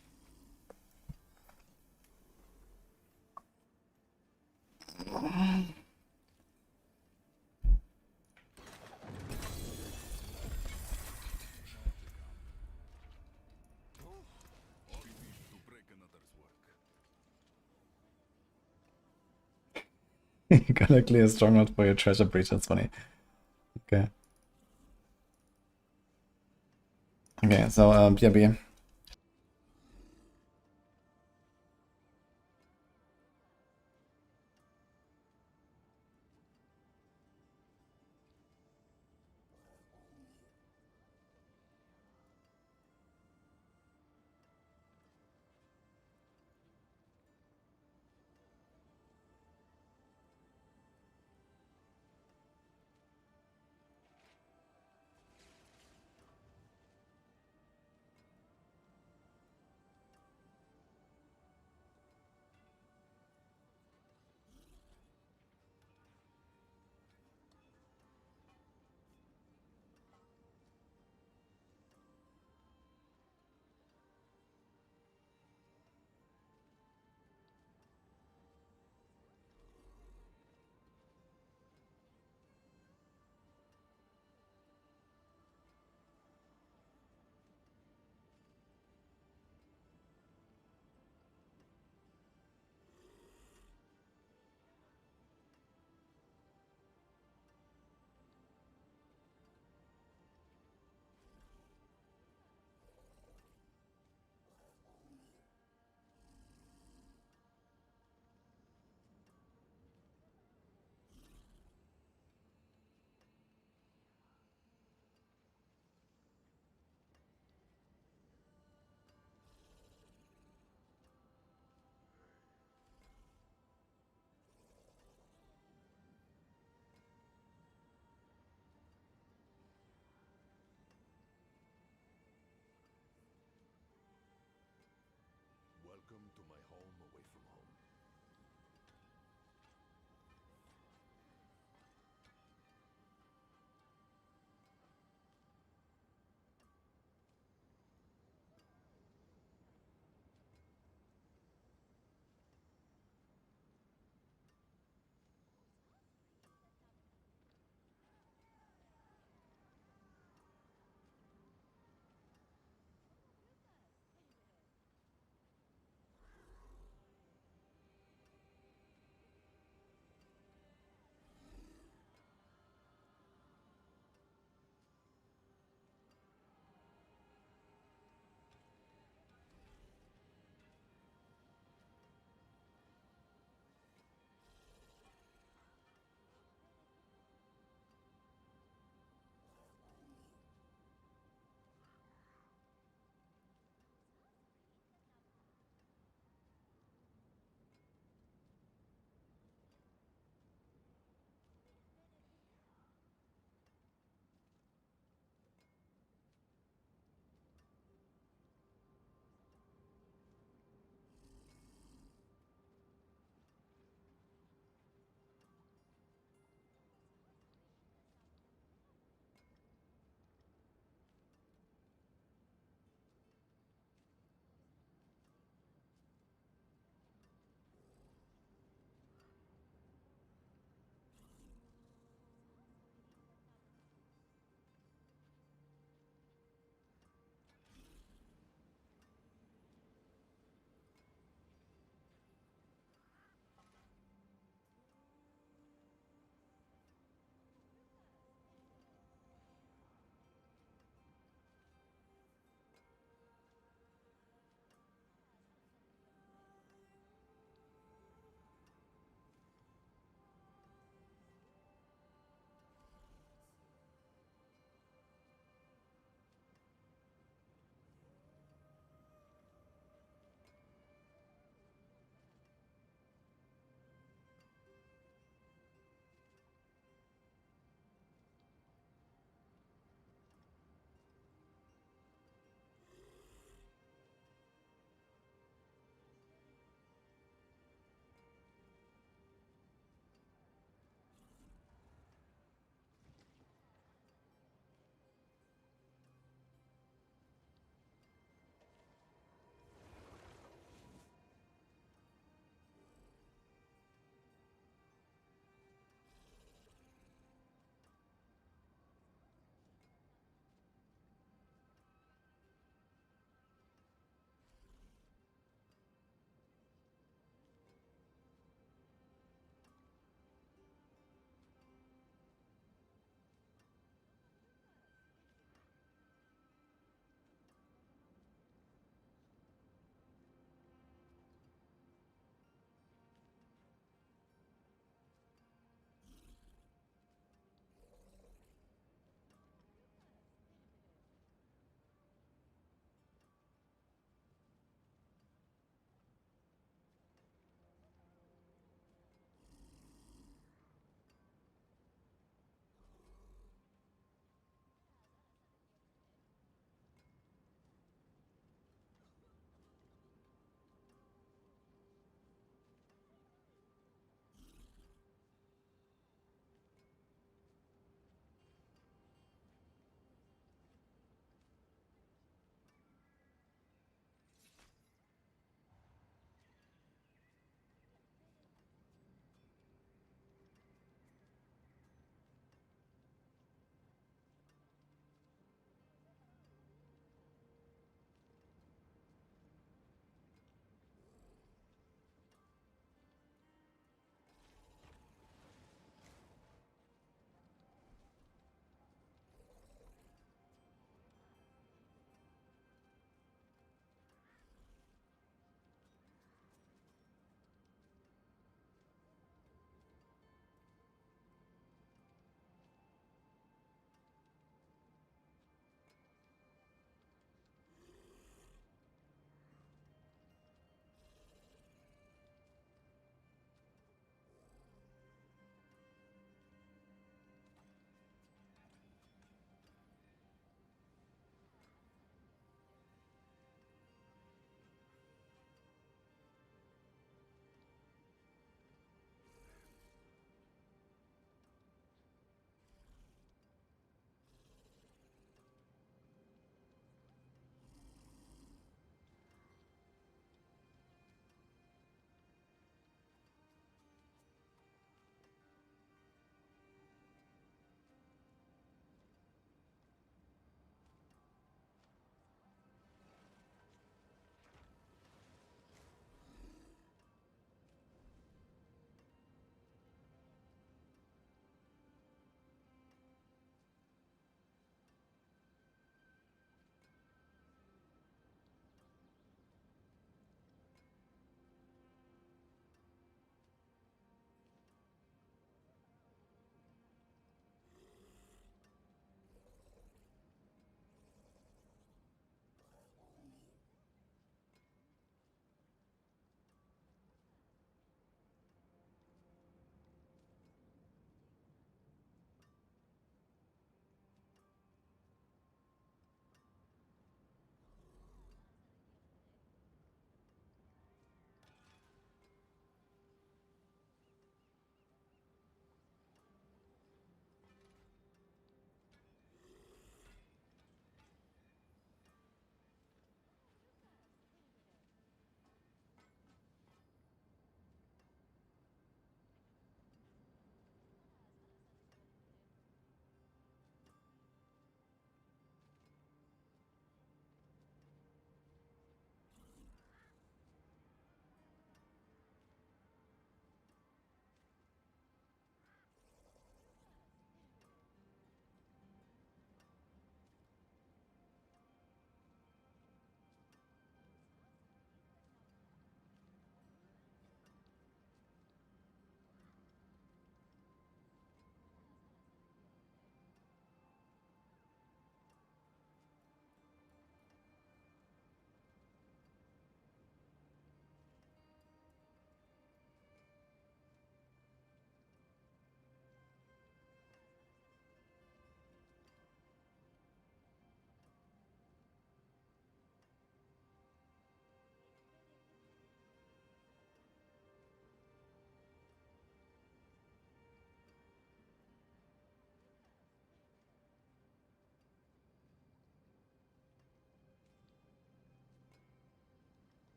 You're gonna clear a stronghold for your treasure breach, that's funny. Okay. Okay, so BRB.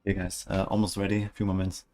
Okay, guys, almost ready. A few more minutes.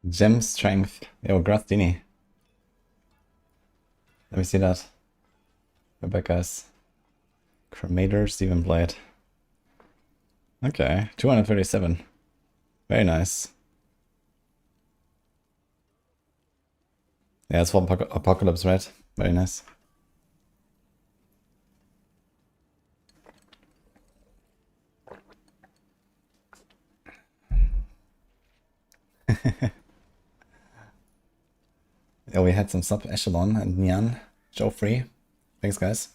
Gem strength. Yo, Grastini. Let me see that. Rebecca's Cremator, Stephen Blade. Okay, 237. Very nice. Yeah, it's for Apocalypse, right? Very nice. Yeah, we had some sub echelon and Nyan. Joe free. Thanks, guys.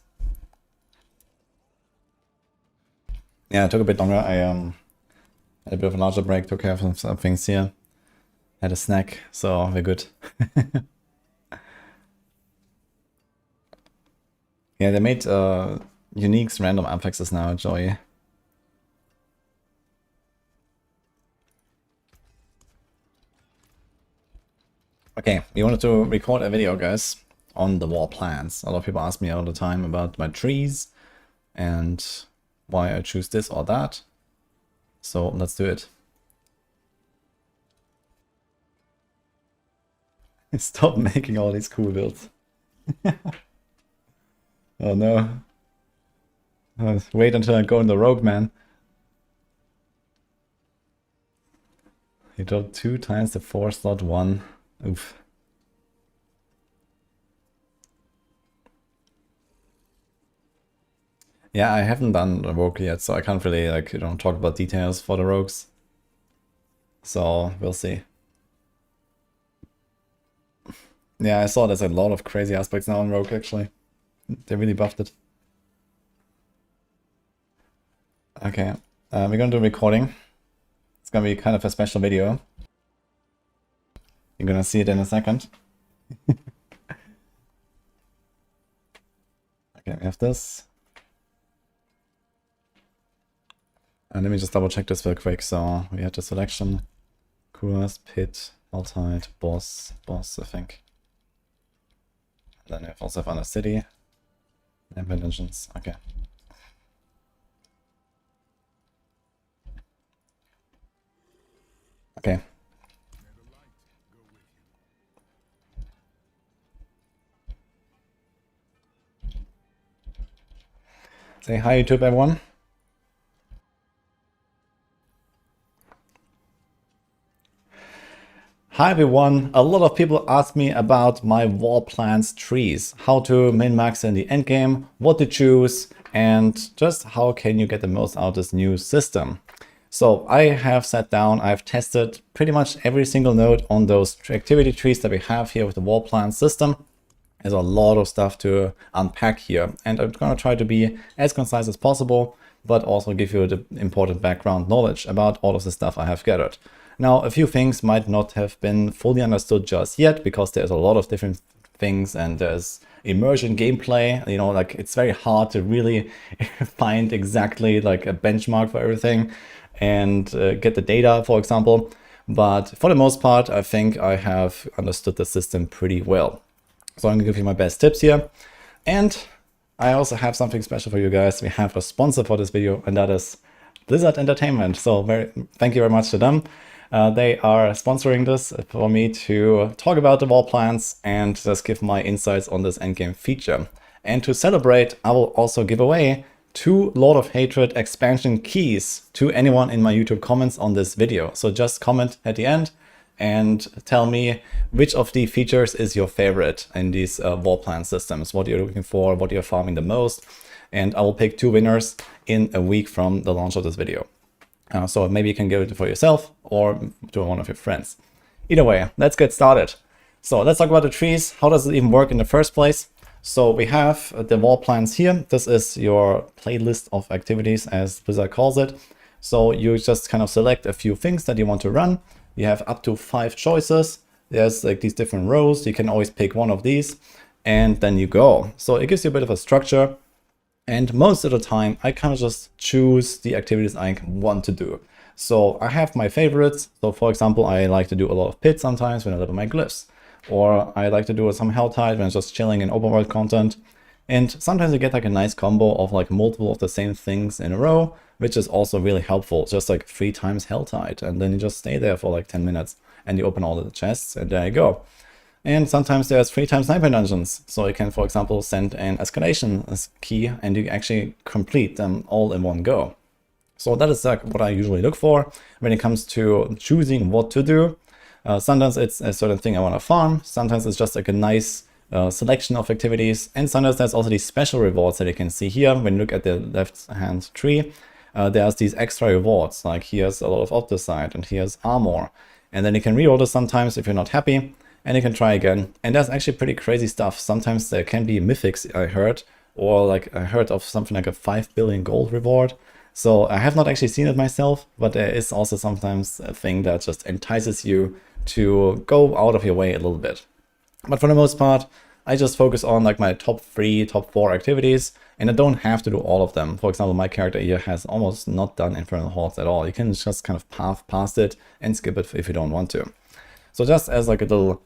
Yeah, it took a bit longer. I had a bit of a larger break, took care of some things here. Had a snack, so we're good. Yeah, they made uniques random affixes now, Joey. Okay, we wanted to record a video, guys, on the war plans. A lot of people ask me all the time about my trees and why I choose this or that. So let's do it. Stop making all these cool builds. Oh no. Wait until I go in the rogue, man. You drop 2 times the 4 slot 1. Oof. Yeah, I haven't done the rogue yet, so I can't really, like, you know, talk about details for the rogues. So we'll see. Yeah, I saw there's a lot of crazy aspects now in rogue, actually. They really buffed it. Okay, we're gonna do a recording. It's gonna be kind of a special video. You're gonna see it in a second. Okay, we have this. And let me just double check this real quick. So we had the selection. Kuras, Pit, Altite, Boss, I think. Then we also have Under City. And Vengeance. Okay. Okay. Say hi YouTube everyone. Hi everyone, a lot of people ask me about my war plans trees, how to min-max in the endgame, what to choose, and just how can you get the most out of this new system. So I have sat down, I've tested pretty much every single node on those activity trees that we have here with the war plan system. There's a lot of stuff to unpack here, and I'm gonna try to be as concise as possible, but also give you the important background knowledge about all of the stuff I have gathered. Now, a few things might not have been fully understood just yet, because there's a lot of different things and there's immersion gameplay, you know, like it's very hard to really find exactly like a benchmark for everything and get the data, for example. But for the most part, I think I have understood the system pretty well. So I'm gonna give you my best tips here. And I also have something special for you guys. We have a sponsor for this video, and that is Blizzard Entertainment. So thank you very much to them. They are sponsoring this for me to talk about the war plans and just give my insights on this endgame feature. And to celebrate, I will also give away 2 Lord of Hatred expansion keys to anyone in my YouTube comments on this video. So just comment at the end and tell me which of the features is your favorite in these war plan systems, what you're looking for, what you're farming the most. And I will pick 2 winners in a week from the launch of this video. So maybe you can give it for yourself or to one of your friends. Either way, let's get started. So let's talk about the trees. How does it even work in the first place? So we have the war plans here. This is your playlist of activities, as Blizzard calls it. So you just kind of select a few things that you want to run. You have up to 5 choices. There's like these different rows. You can always pick one of these and then you go. So it gives you a bit of a structure. And most of the time, I kind of just choose the activities I want to do. So I have my favorites. So for example, I like to do a lot of pit sometimes when I level my glyphs. Or I like to do some Helltide when I'm just chilling in open world content. And sometimes you get like a nice combo of like multiple of the same things in a row, which is also really helpful. Just like 3 times Helltide. And then you just stay there for like 10 minutes. and you open all the chests, and there you go. And sometimes there's 3 times sniper dungeons, so you can, for example, send an escalation key, and you actually complete them all in one go. So that is like what I usually look for when it comes to choosing what to do. Sometimes it's a certain thing I want to farm, sometimes it's just like a nice selection of activities, and sometimes there's also these special rewards that you can see here. When you look at the left hand tree, there's these extra rewards, like here's a lot of opticite and here's armor, and then you can reorder sometimes if you're not happy, and you can try again. And there's actually pretty crazy stuff. Sometimes there can be mythics, I heard, or like I heard of something like a 5 billion gold reward. So I have not actually seen it myself, but there is also sometimes a thing that just entices you to go out of your way a little bit. But for the most part, I just focus on like my top 3, top 4 activities, and I don't have to do all of them. For example, my character here has almost not done Infernal Hordes at all. You can just kind of path past it and skip it if you don't want to. So just as like a little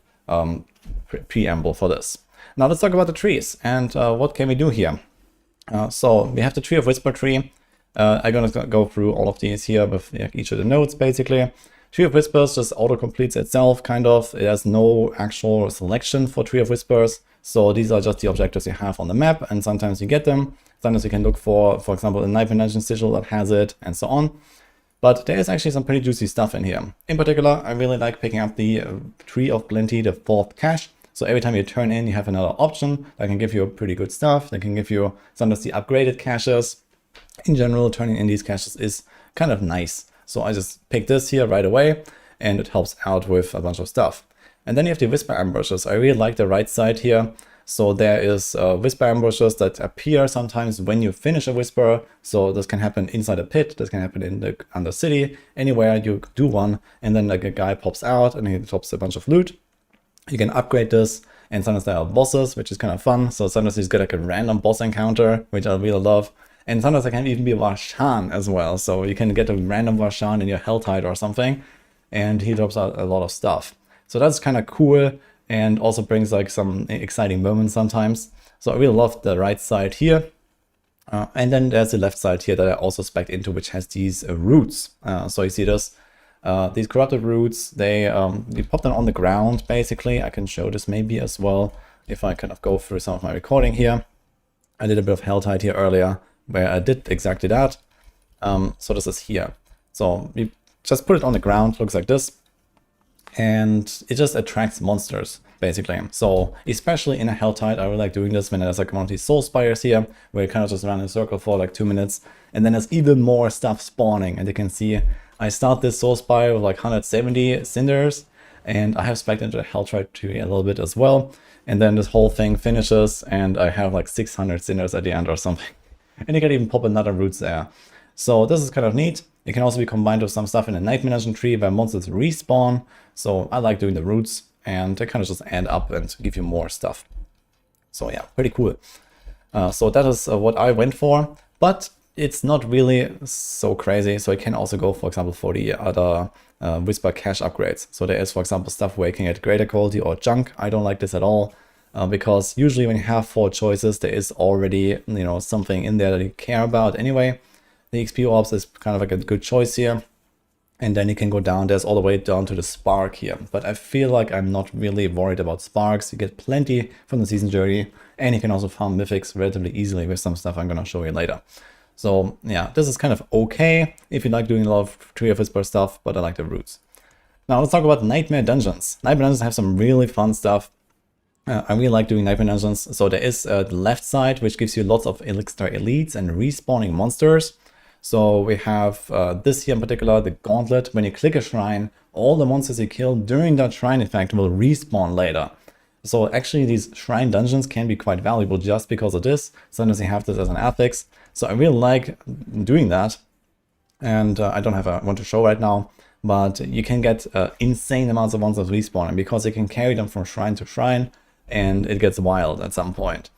preamble for this. Now let's talk about the trees and what can we do here. So we have the Tree of Whisper tree. I'm gonna go through all of these here with each of the nodes basically. Tree of Whispers just auto-completes itself, kind of. It has no actual selection for Tree of Whispers, so these are just the objectives you have on the map, and sometimes you get them. Sometimes you can look for example, a Nightmare Dungeon sigil that has it, and so on. But there is actually some pretty juicy stuff in here. In particular, I really like picking up the Tree of Plenty, the 4th cache. So every time you turn in, you have another option that can give you pretty good stuff. That can give you sometimes the upgraded caches. In general, turning in these caches is kind of nice. So I just pick this here right away, and it helps out with a bunch of stuff. And then you have the Whisper ambushes. I really like the right side here. So there is Whisper ambushes that appear sometimes when you finish a Whisper. So this can happen inside a pit, this can happen in the Undercity, anywhere you do one, and then like a guy pops out and he drops a bunch of loot. You can upgrade this, and sometimes there are bosses, which is kind of fun. So sometimes you get like a random boss encounter, which I really love. And sometimes it can even be Varshan as well. So you can get a random Varshan in your Helltide or something, and he drops out a lot of stuff. So that's kind of cool, and also brings like some exciting moments sometimes. So I really love the right side here. And then there's the left side here that I also spec'd into, which has these roots. So you see this, these corrupted roots, you pop them on the ground basically. I can show this maybe as well if I kind of go through some of my recording here. I did a bit of Helltide here earlier, where I did exactly that. So this is here. So you just put it on the ground, looks like this, and it just attracts monsters, basically. So especially in a Helltide, I really like doing this when there's like one of these soul spires here, where you kind of just run in a circle for like 2 minutes, and then there's even more stuff spawning. And you can see I start this soul spire with like 170 cinders, and I have spec'd into the Helltide tree a little bit as well. And then this whole thing finishes, and I have like 600 cinders at the end or something. And you can even pop another roots there. So this is kind of neat. It can also be combined with some stuff in a Nightmare Dungeon tree where monsters respawn. So I like doing the roots, and they kind of just add up and give you more stuff. So yeah, pretty cool. So that is what I went for, but it's not really so crazy. So I can also go, for example, for the other Whisper cache upgrades. So there is, for example, stuff where you can get greater quality or junk. I don't like this at all. Because usually when you have 4 choices, there is already, something in there that you care about anyway. The XP orbs is kind of like a good choice here. And then you can go down, there's all the way down to the spark here. But I feel like I'm not really worried about sparks. You get plenty from the season journey, and you can also farm mythics relatively easily with some stuff I'm gonna show you later. So yeah, this is kind of okay if you like doing a lot of Tree of Whisper stuff, but I like the roots. Now let's talk about Nightmare Dungeons. Nightmare Dungeons have some really fun stuff. I really like doing Nightmare Dungeons. So there is the left side, which gives you lots of Elixir Elites and respawning monsters. So we have this here in particular, the Gauntlet. When you click a shrine, all the monsters you kill during that shrine, in fact, will respawn later. So actually these shrine dungeons can be quite valuable just because of this. Sometimes you have this as an affix. So I really like doing that. And I don't have one to show right now. But you can get insane amounts of monsters respawning because you can carry them from shrine to shrine. And it gets wild at some point.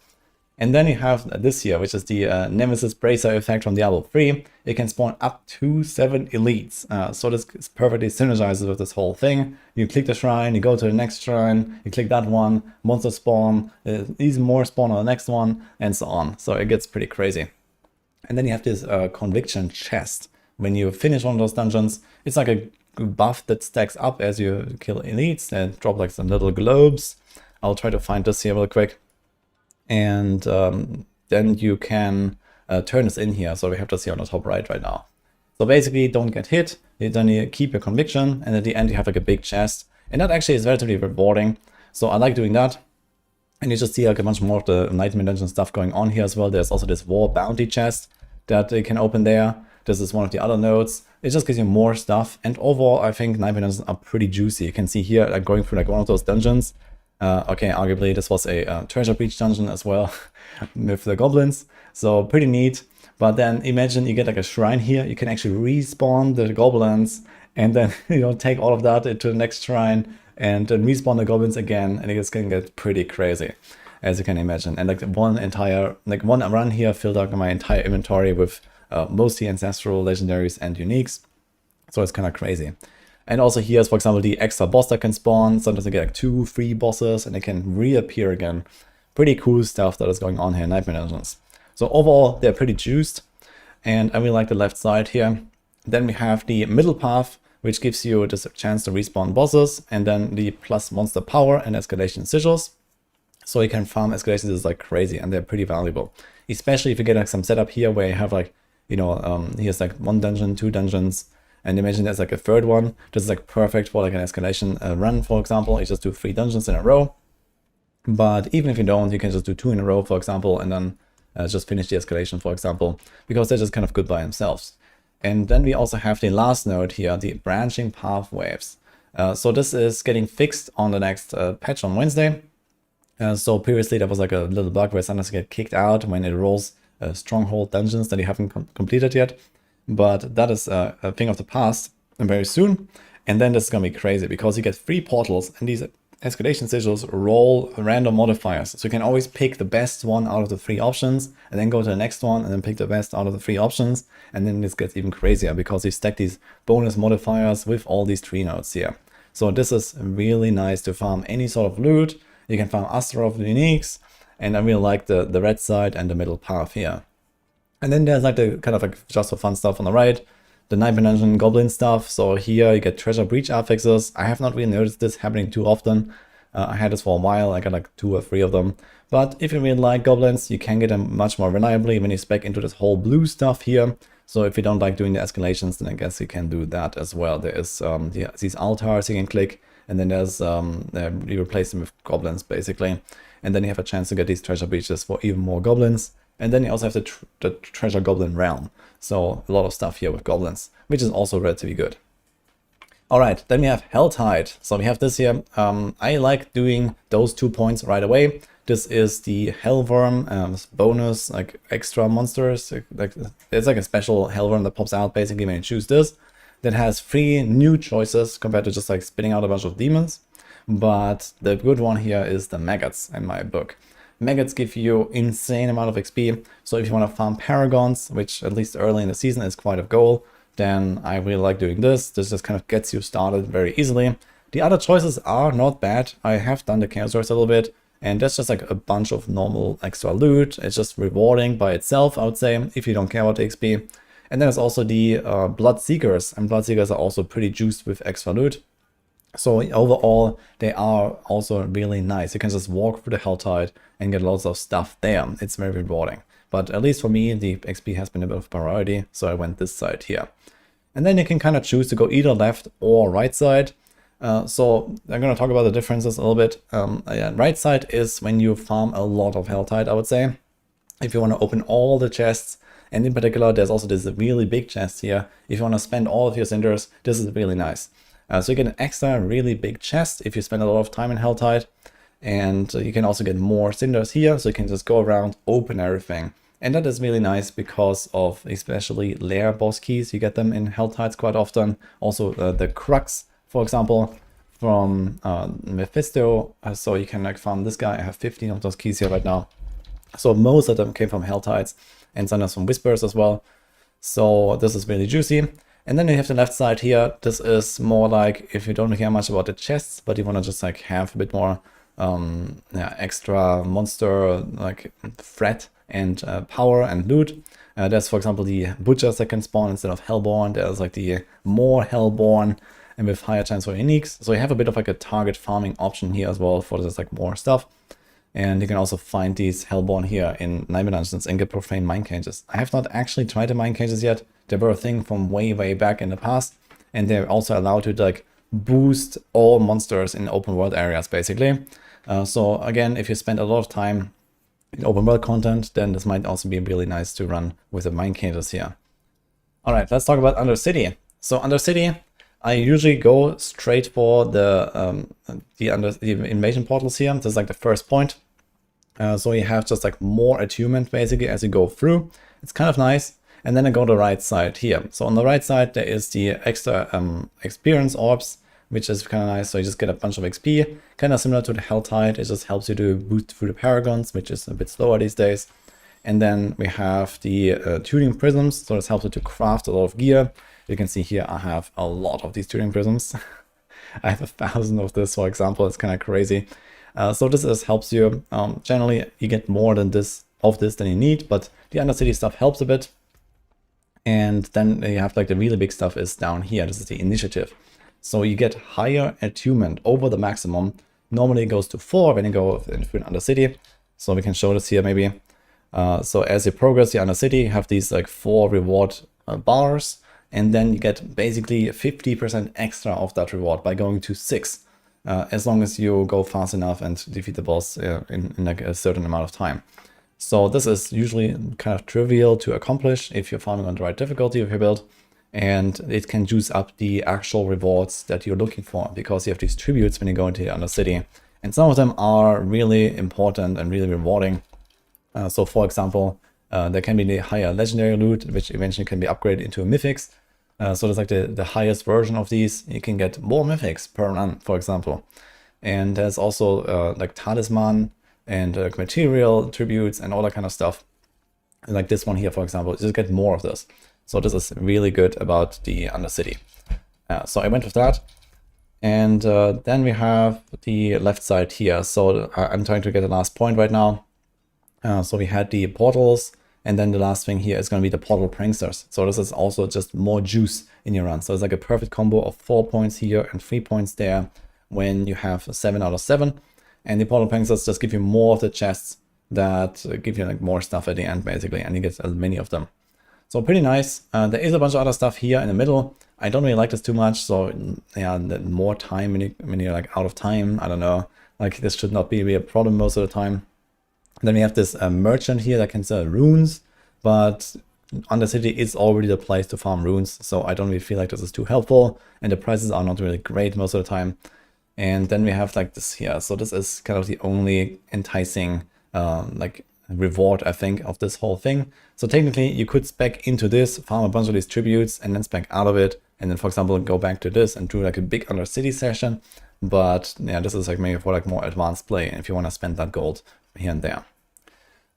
And then you have this here, which is the Nemesis Bracer effect from Diablo 3. It can spawn up to 7 elites. So this perfectly synergizes with this whole thing. You click the shrine, you go to the next shrine, you click that one, monsters spawn, even more spawn on the next one, and so on. So it gets pretty crazy. And then you have this Conviction chest. When you finish one of those dungeons, it's like a buff that stacks up as you kill elites and drop like some little globes. I'll try to find this here real quick. And then you can turn this in here. So we have this here on the top right now. So basically don't get hit, then you keep your conviction, and at the end you have like a big chest. And that actually is relatively rewarding. So I like doing that. And you just see like a bunch more of the Nightmare Dungeon stuff going on here as well. There's also this War Bounty chest that you can open there. This is one of the other nodes. It just gives you more stuff. And overall, I think Nightmare Dungeons are pretty juicy. You can see here, like going through like one of those dungeons. Okay, arguably this was a treasure breach dungeon as well with the goblins. So pretty neat. But then imagine you get like a shrine here. You can actually respawn the goblins and then, you know, take all of that into the next shrine and then respawn the goblins again. And it's going to get pretty crazy, as you can imagine. And like one run here filled up my entire inventory with mostly ancestral, legendaries, and uniques. So it's kind of crazy. And also here's, for example, the extra boss that can spawn. Sometimes you get like 2, 3 bosses and they can reappear again. Pretty cool stuff that is going on here in Nightmare Dungeons. So overall, they're pretty juiced. And I really like the left side here. Then we have the middle path, which gives you this chance to respawn bosses. And then the plus monster power and escalation sigils. So you can farm escalation sigils like crazy, and they're pretty valuable. Especially if you get like some setup here where you have like, you know, here's like 1 dungeon, 2 dungeons. And imagine there's like a 3rd one. This is like perfect for like an escalation run, for example. You just do 3 dungeons in a row. But even if you don't, you can just do 2 in a row, for example, and then just finish the escalation, for example, because they're just kind of good by themselves. And then we also have the last node here, the branching path waves. So this is getting fixed on the next patch on Wednesday. So previously there was like a little bug where sometimes you get kicked out when it rolls stronghold dungeons that you haven't completed yet. But that is a thing of the past, and very soon. And then this is going to be crazy because you get 3 portals and these escalation sigils roll random modifiers. So you can always pick the best one out of the 3 options and then go to the next one and then pick the best out of the 3 options. And then this gets even crazier because you stack these bonus modifiers with all these tree nodes here. So this is really nice to farm any sort of loot. You can farm Astra of the uniques. And I really like the red side and the middle path here. And then there's like the kind of like just for fun stuff on the right. The Nightmare Dungeon Goblin stuff. So here you get Treasure Breach affixes. I have not really noticed this happening too often. I had this for a while. I got like 2 or 3 of them. But if you really like goblins, you can get them much more reliably when you spec into this whole blue stuff here. So if you don't like doing the escalations, then I guess you can do that as well. There is these altars you can click, and then there's you replace them with goblins basically. And then you have a chance to get these Treasure Breaches for even more goblins. And then you also have the Treasure Goblin Realm. So a lot of stuff here with goblins, which is also relatively good. Alright, then we have Helltide. So we have this here. I like doing those 2 points right away. This is the Hellworm bonus, like extra monsters. Like it's like a special Hellworm that pops out basically when you choose this. That has 3 new choices compared to just like spitting out a bunch of demons. But the good one here is the Maggots in my book. Maggots give you insane amount of XP, so if you want to farm Paragons, which at least early in the season is quite a goal, then I really like doing this. This just kind of gets you started very easily. The other choices are not bad. I have done the Chaos Wars a little bit, and that's just like a bunch of normal extra loot. It's just rewarding by itself, I would say, if you don't care about the XP. And then there's also the Blood Seekers, and Blood Seekers are also pretty juiced with extra loot. So overall, they are also really nice. You can just walk through the Helltide and get lots of stuff there. It's very rewarding. But at least for me, the XP has been a bit of priority, so I went this side here. And then you can kind of choose to go either left or right side. So I'm going to talk about the differences a little bit. Right side is when you farm a lot of Helltide, I would say. If you want to open all the chests, and in particular, there's also this really big chest here. If you want to spend all of your cinders, this is really nice. So you get an extra really big chest if you spend a lot of time in Helltide. And you can also get more cinders here, so you can just go around, open everything. And that is really nice because of especially lair boss keys. You get them in Helltides quite often. Also the Crux, for example, from Mephisto. So you can like farm this guy. I have 15 of those keys here right now. So most of them came from Helltides and sometimes from Whispers as well. So this is really juicy. And then you have the left side here. This is more like if you don't care much about the chests, but you want to just like have a bit more extra monster like threat and power and loot. There's, for example, the Butchers that can spawn instead of Hellborn. There's like the more Hellborn and with higher chance for uniques. So you have a bit of like a target farming option here as well for this like more stuff. And you can also find these Hellborn here in Nightmare Dungeons and get profane mine cages. I have not actually tried the mine cages yet. They were a thing from way back in the past. And they're also allowed to like boost all monsters in open world areas basically. So again, if you spend a lot of time in open world content, then this might also be really nice to run with the mine cages here. All right, let's talk about Undercity. So Undercity, I usually go straight for the invasion portals here. This is like the first point. So you have just like more attunement basically as you go through. It's kind of nice. And then I go to the right side here. So on the right side, there is the extra experience orbs, which is kind of nice. So you just get a bunch of XP, kind of similar to the Helltide. It just helps you to boost through the Paragons, which is a bit slower these days. And then we have the tuning prisms. So this helps you to craft a lot of gear. You can see here I have a lot of these tuning prisms. I have 1,000 of this, for example. It's kind of crazy. So this helps you. Generally, you get more than this than you need, but the Undercity stuff helps a bit. And then you have like the really big stuff is down here. This is the initiative. So you get higher attunement over the maximum. Normally it goes to 4 when you go through an Undercity. So we can show this here maybe. So as you progress the Undercity, you have these like 4 reward bars. And then you get basically 50% extra of that reward by going to 6. As long as you go fast enough and defeat the boss in like a certain amount of time. So this is usually kind of trivial to accomplish if you're farming on the right difficulty of your build. And it can juice up the actual rewards that you're looking for because you have these tributes when you go into the Undercity. And some of them are really important and really rewarding. So for example, there can be the higher legendary loot, which eventually can be upgraded into a mythics. So there's like the highest version of these. You can get more mythics per run, for example. And there's also like talisman and material tributes and all that kind of stuff. And like this one here, for example, you just get more of this. So this is really good about the Undercity. So I went with that. And then we have the left side here. So I'm trying to get the last point right now. So we had the portals. And then the last thing here is going to be the portal pranksters. So this is also just more juice in your run. So it's like a perfect combo of 4 points here and 3 points there when you have 7 out of 7. And the portal pranksters just give you more of the chests that give you like more stuff at the end basically. And you get as many of them. So pretty nice. There is a bunch of other stuff here in the middle. I don't really like this too much. So yeah, more time when you're like out of time. I don't know. Like this should not be a problem most of the time. Then we have this merchant here that can sell runes, but Undercity is already the place to farm runes, so I don't really feel like this is too helpful, and the prices are not really great most of the time. And then we have like this here, so this is kind of the only enticing like reward, I think, of this whole thing. So technically you could spec into this, farm a bunch of these tributes, and then spec out of it, and then for example go back to this and do like a big Undercity session. But yeah, this is like maybe for like more advanced play if you want to spend that gold here and there.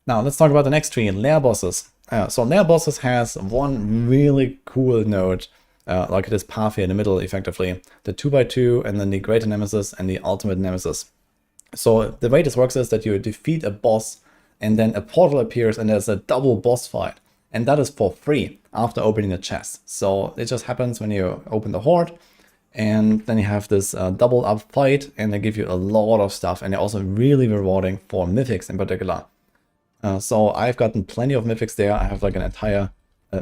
Now let's talk about the next tree, lair bosses. So lair bosses has one really cool node, like this path here in the middle, effectively, the 2x2, and then the greater nemesis and the ultimate nemesis. So the way this works is that you defeat a boss, and then a portal appears, and there's a double boss fight, and that is for free after opening the chest. So it just happens when you open the horde, and then you have this double up fight, and they give you a lot of stuff, and they're also really rewarding for mythics in particular. So I've gotten plenty of mythics there. I have like an entire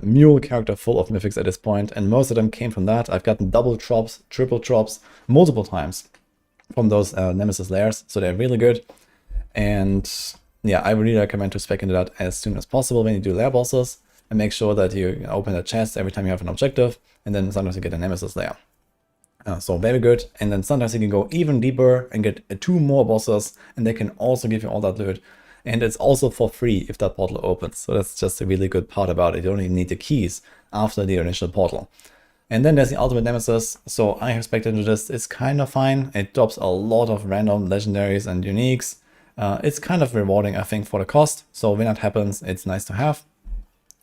mule character full of mythics at this point, and most of them came from that. I've gotten double drops, triple drops, multiple times from those nemesis lairs, so they're really good. And yeah, I really recommend to spec into that as soon as possible when you do lair bosses, and make sure that you open a chest every time you have an objective, and then sometimes you get a nemesis lair. So very good. And then sometimes you can go even deeper and get 2 more bosses, and they can also give you all that loot. And it's also for free if that portal opens. So that's just a really good part about it. You don't even need the keys after the initial portal. And then there's the ultimate nemesis. So I have spec'd into this. It's kind of fine. It drops a lot of random legendaries and uniques. It's kind of rewarding, I think, for the cost. So when that happens, it's nice to have.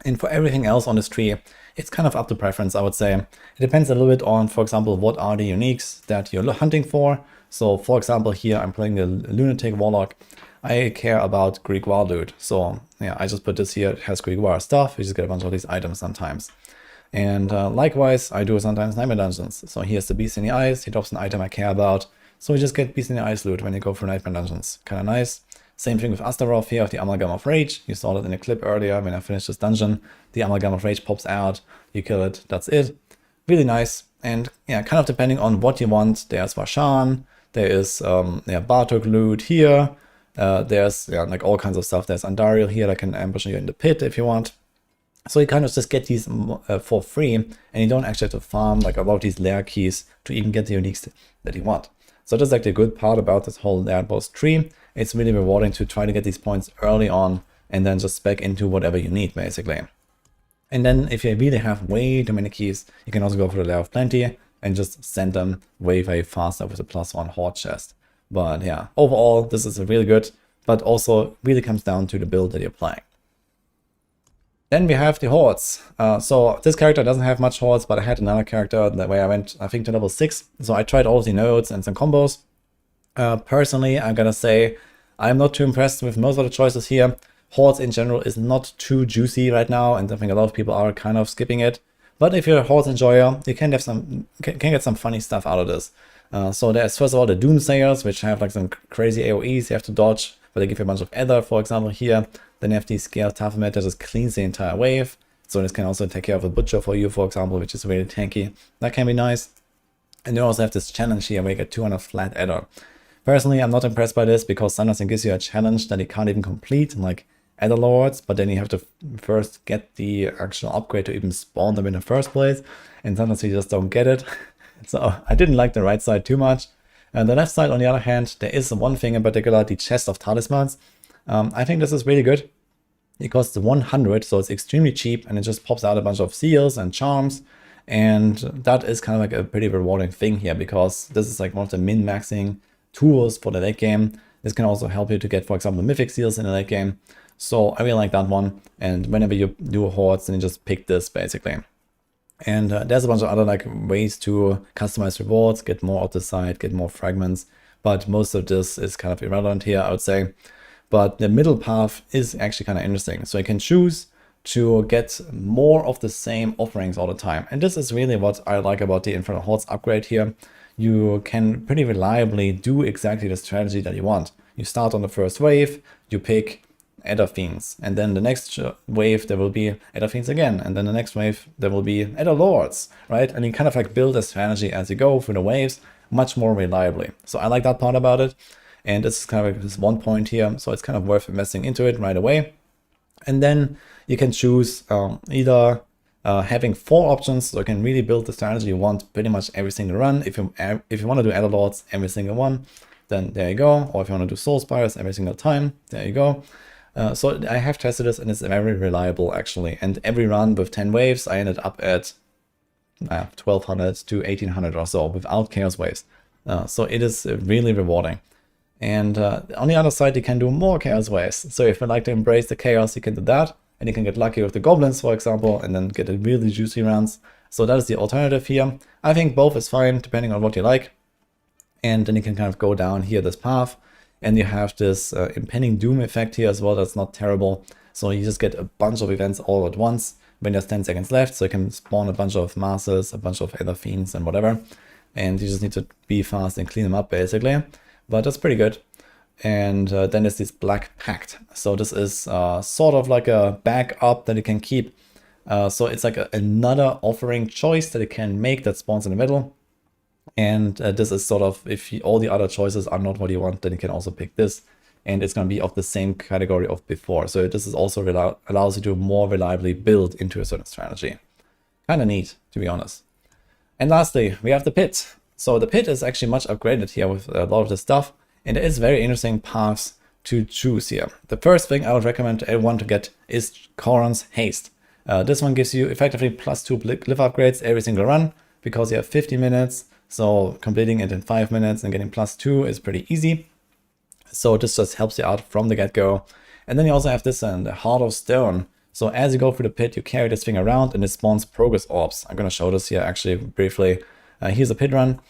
And for everything else on this tree, it's kind of up to preference, I would say. It depends a little bit on, for example, what are the uniques that you're hunting for. So for example, here I'm playing the Lunatic Warlock. I care about Greek war loot. So yeah, I just put this here. It has Greek war stuff. You just get a bunch of these items sometimes. And likewise, I do sometimes nightmare dungeons. So here's the Beast in the Eyes, he drops an item I care about. So we just get Beast in the Eyes loot when you go for nightmare dungeons. Kinda nice. Same thing with Astaroth here, with the Amalgam of Rage. You saw that in a clip earlier when I finished this dungeon. The Amalgam of Rage pops out, you kill it, that's it. Really nice. And yeah, kind of depending on what you want. There's Vashan, there is Bartok loot here. There's like all kinds of stuff. There's Andariel here that can ambush you in the pit if you want. So you kind of just get these for free, and you don't actually have to farm like about these lair keys to even get the uniques that you want. So that's like the good part about this whole lair boss tree. It's really rewarding to try to get these points early on and then just spec into whatever you need basically. And then if you really have way too many keys, you can also go for the Lair of Plenty and just send them way, way faster with the +1 Horde chest. But yeah, overall, this is really good, but also really comes down to the build that you're playing. Then we have the Hordes. So this character doesn't have much Hordes, but I had another character that way I went, I think, to level 6. So I tried all of the nodes and some combos. Personally, I'm gonna say I'm not too impressed with most of the choices here. Hordes in general is not too juicy right now, and I think a lot of people are kind of skipping it. But if you're a Hordes enjoyer, you can get some funny stuff out of this. So there's first of all the Doomsayers, which have like some crazy AoEs you have to dodge, but they give you a bunch of Ether, for example, here. Then you have the Scale Taphomet that just cleans the entire wave. So this can also take care of a Butcher for you, for example, which is really tanky. That can be nice. And you also have this challenge here where you get 200 flat Ether. Personally, I'm not impressed by this because sometimes it gives you a challenge that you can't even complete, like Ether Lords, but then you have to first get the actual upgrade to even spawn them in the first place, and sometimes you just don't get it. So I didn't like the right side too much. And the left side, on the other hand, there is one thing in particular, the Chest of Talismans. I think this is really good. It costs 100, so it's extremely cheap, and it just pops out a bunch of seals and charms. And that is kind of like a pretty rewarding thing here, because this is like one of the min-maxing tools for the late game. This can also help you to get, for example, mythic seals in the late game. So I really like that one. And whenever you do hordes, then you just pick this basically. And there's a bunch of other like ways to customize rewards, get more out the side, get more fragments. But most of this is kind of irrelevant here, I would say. But the middle path is actually kind of interesting. So you can choose to get more of the same offerings all the time. And this is really what I like about the Infernal Hordes upgrade here. You can pretty reliably do exactly the strategy that you want. You start on the first wave, you pick Ether Fiends, and then the next wave there will be Ether Fiends again, and then the next wave there will be Ether Lords, right? And you kind of like build a strategy as you go through the waves much more reliably. So I like that part about it. And this is kind of like this one point here, so it's kind of worth investing into it right away. And then you can choose either having 4 options, so you can really build the strategy you want pretty much every single run. If you want to do Ether Lords every single one, then there you go. Or if you want to do Soul Spires every single time, there you go. So I have tested this, and it's very reliable actually. And every run with 10 waves, I ended up at 1200 to 1800 or so without Chaos Waves. So it is really rewarding. And on the other side, you can do more Chaos Waves. So if you like to embrace the chaos, you can do that. And you can get lucky with the goblins, for example, and then get a really juicy runs. So that is the alternative here. I think both is fine, depending on what you like. And then you can kind of go down here this path. And you have this impending doom effect here as well. That's not terrible. So you just get a bunch of events all at once when there's 10 seconds left. So you can spawn a bunch of masses, a bunch of Ether Fiends and whatever. And you just need to be fast and clean them up, basically. But that's pretty good. And then there's this Black Pact. So this is sort of like a backup that you can keep. So it's like another offering choice that you can make that spawns in the middle. And this is sort of, if all the other choices are not what you want, then you can also pick this. And it's going to be of the same category of before. So this is also allows you to more reliably build into a certain strategy. Kind of neat, to be honest. And lastly, we have the Pit. So the Pit is actually much upgraded here with a lot of this stuff. And there is very interesting paths to choose here. The first thing I would recommend to everyone to get is Koron's Haste. This one gives you effectively +2 glyph upgrades every single run, because you have 50 minutes. So completing it in 5 minutes and getting +2 is pretty easy. So this just helps you out from the get-go. And then you also have this in the Heart of Stone. So as you go through the pit, you carry this thing around and it spawns progress orbs. I'm going to show this here actually briefly. Here's a pit run.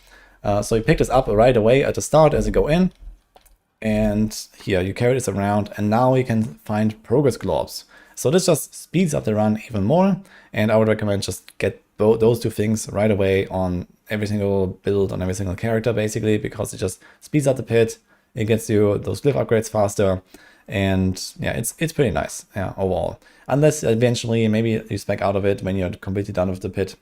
So you pick this up right away at the start as you go in. And here you carry this around, and now you can find progress globes. So this just speeds up the run even more, and I would recommend just get those two things right away on every single build, on every single character basically, because it just speeds up the pit, it gets you those glyph upgrades faster, and yeah, it's pretty nice, yeah, overall. Unless eventually maybe you spec out of it when you're completely done with the pit.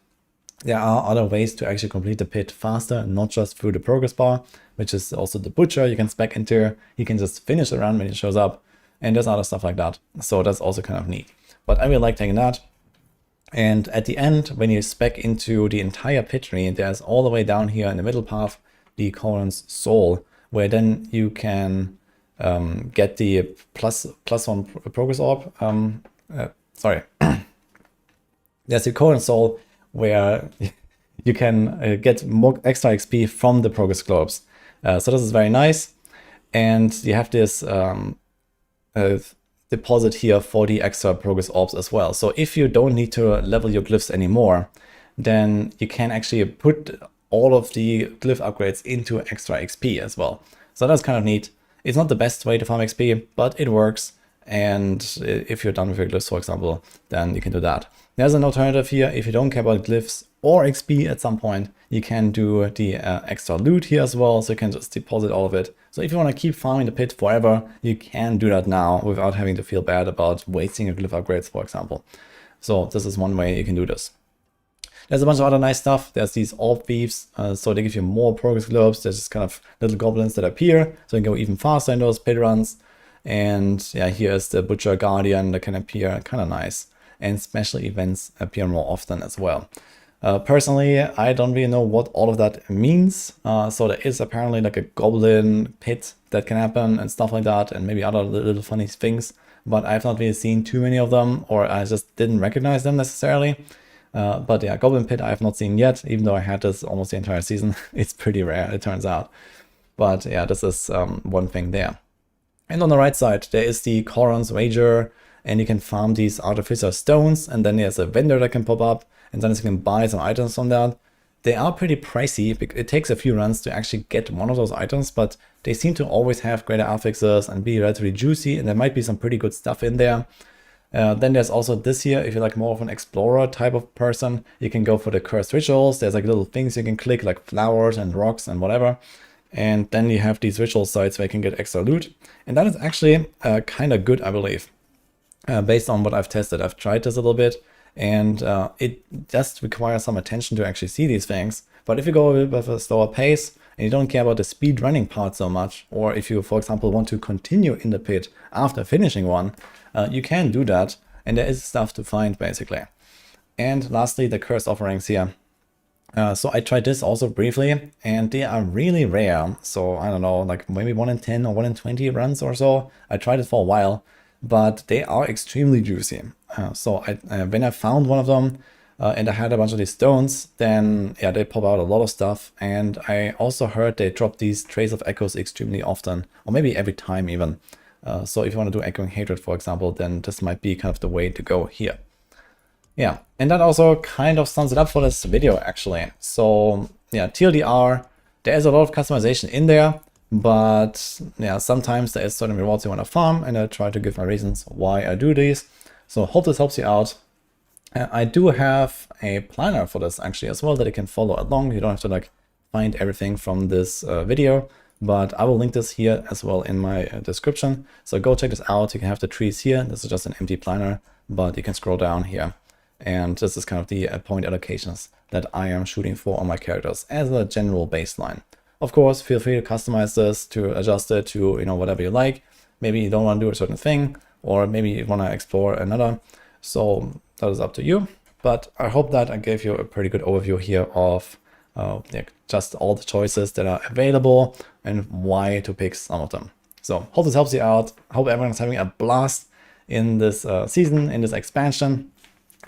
There are other ways to actually complete the pit faster, not just through the progress bar, which is also the butcher you can spec into. You can just finish the run when it shows up, and there's other stuff like that. So that's also kind of neat. But I really like taking that. And at the end, when you spec into the entire pit tree, there's all the way down here in the middle path, the Corran's Soul, where then you can get the plus one progress orb. Sorry. There's the Corran's Soul, where you can get more extra XP from the progress globes. So this is very nice. And you have this deposit here for the extra progress orbs as well. So if you don't need to level your glyphs anymore, then you can actually put all of the glyph upgrades into extra XP as well. So that's kind of neat. It's not the best way to farm XP, but it works. And if you're done with your glyphs, for example, then you can do that. There's an alternative here. If you don't care about glyphs or XP at some point, you can do the extra loot here as well. So you can just deposit all of it. So if you want to keep farming the pit forever, you can do that now without having to feel bad about wasting your glyph upgrades, for example. So this is one way you can do this. There's a bunch of other nice stuff. There's these orb thieves, so they give you more progress globes. There's just kind of little goblins that appear, so you can go even faster in those pit runs. And yeah, here is the Butcher Guardian that can appear, kind of nice. And special events appear more often as well. Personally, I don't really know what all of that means. So there is apparently like a goblin pit that can happen and stuff like that, and maybe other little funny things. But I've not really seen too many of them, or I just didn't recognize them necessarily. But yeah, goblin pit I have not seen yet, even though I had this almost the entire season. It's pretty rare, it turns out. But yeah, this is one thing there. And on the right side, there is the Corran's Wager, and you can farm these artificer stones, and then there's a vendor that can pop up, and then you can buy some items from that. They are pretty pricey. It takes a few runs to actually get one of those items, but they seem to always have greater affixes and be relatively juicy, and there might be some pretty good stuff in there. Then there's also this here. If you're like more of an explorer type of person, you can go for the cursed rituals. There's like little things you can click, like flowers and rocks and whatever. And then you have these ritual sites where you can get extra loot. And that is actually kind of good, I believe, based on what I've tested. I've tried this a little bit, and it does require some attention to actually see these things. But if you go a little bit of a slower pace and you don't care about the speed running part so much, or if you, for example, want to continue in the pit after finishing one, you can do that. And there is stuff to find, basically. And lastly, the cursed offerings here. So I tried this also briefly, and they are really rare. So I don't know, like maybe 1 in 10 or 1 in 20 runs or so. I tried it for a while, but they are extremely juicy. So when I found one of them and I had a bunch of these stones, then yeah, they pop out a lot of stuff. And I also heard they drop these Trace of Echoes extremely often, or maybe every time even. So if you want to do Echoing Hatred, for example, then this might be kind of the way to go here. Yeah, and that also kind of sums it up for this video, actually. So yeah, TLDR, there is a lot of customization in there, but yeah, sometimes there is certain rewards you want to farm, and I try to give my reasons why I do these. So hope this helps you out. I do have a planner for this actually as well that you can follow along. You don't have to like find everything from this video, but I will link this here as well in my description. So go check this out. You can have the trees here. This is just an empty planner, but you can scroll down here. And this is kind of the point allocations that I am shooting for on my characters as a general baseline. Of course, feel free to customize this, to adjust it to, you know, whatever you like. Maybe you don't want to do a certain thing, or maybe you want to explore another. So that is up to you. But I hope that I gave you a pretty good overview here of just all the choices that are available and why to pick some of them. So hope this helps you out. Hope everyone's having a blast in this season, in this expansion.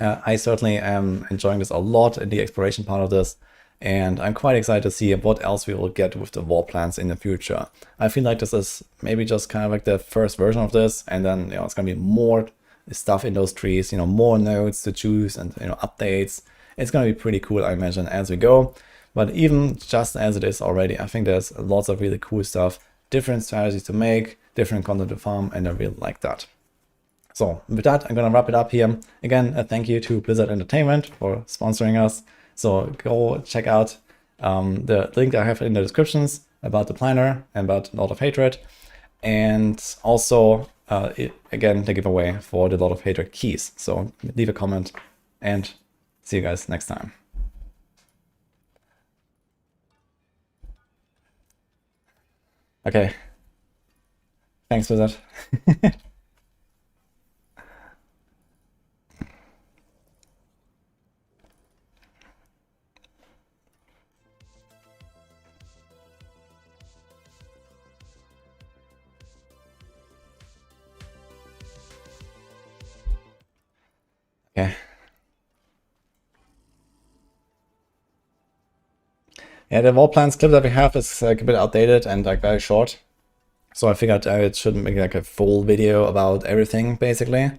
I certainly am enjoying this a lot in the exploration part of this, and I'm quite excited to see what else we will get with the war plans in the future. I feel like this is maybe just kind of like the first version of this, and then it's gonna be more stuff in those trees, more nodes to choose and updates. It's gonna be pretty cool, I imagine, as we go. But even just as it is already, I think there's lots of really cool stuff different strategies to make, different content to farm, and I really like that. So with that, I'm gonna wrap it up here. Again, a thank you to Blizzard Entertainment for sponsoring us. So go check out the link I have in the descriptions about the planner and about Lord of Hatred. And also, again, the giveaway for the Lord of Hatred keys. So leave a comment and see you guys next time. Okay. Thanks for that. Okay. Yeah, the wall plans clip that we have is like a bit outdated and like very short. So I figured I should make like a full video about everything basically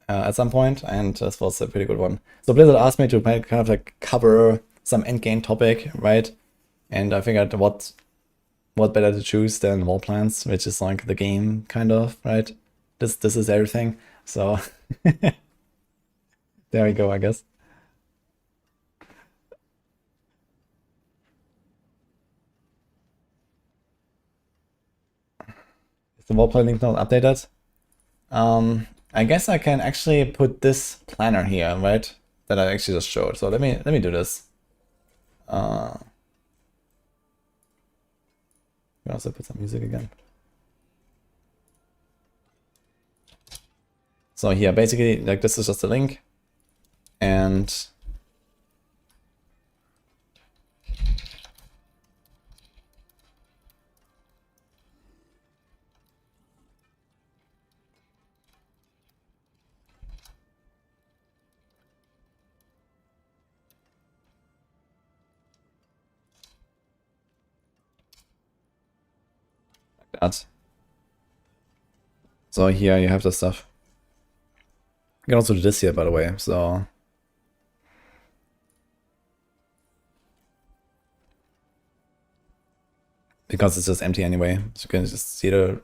at some point, and this was a pretty good one. So Blizzard asked me to kind of like cover some endgame topic, right? And I figured what better to choose than wall plans, which is like the game kind of, right? This is everything. So there we go, I guess. Is the wall plan link not updated? I guess I can actually put this planner here, right? That I actually just showed. So let me do this. We also put some music again. So here, basically, like this is just a link, and like that. So here you have the stuff. You can also do this here, by the way. So because it's just empty anyway, so you can just see the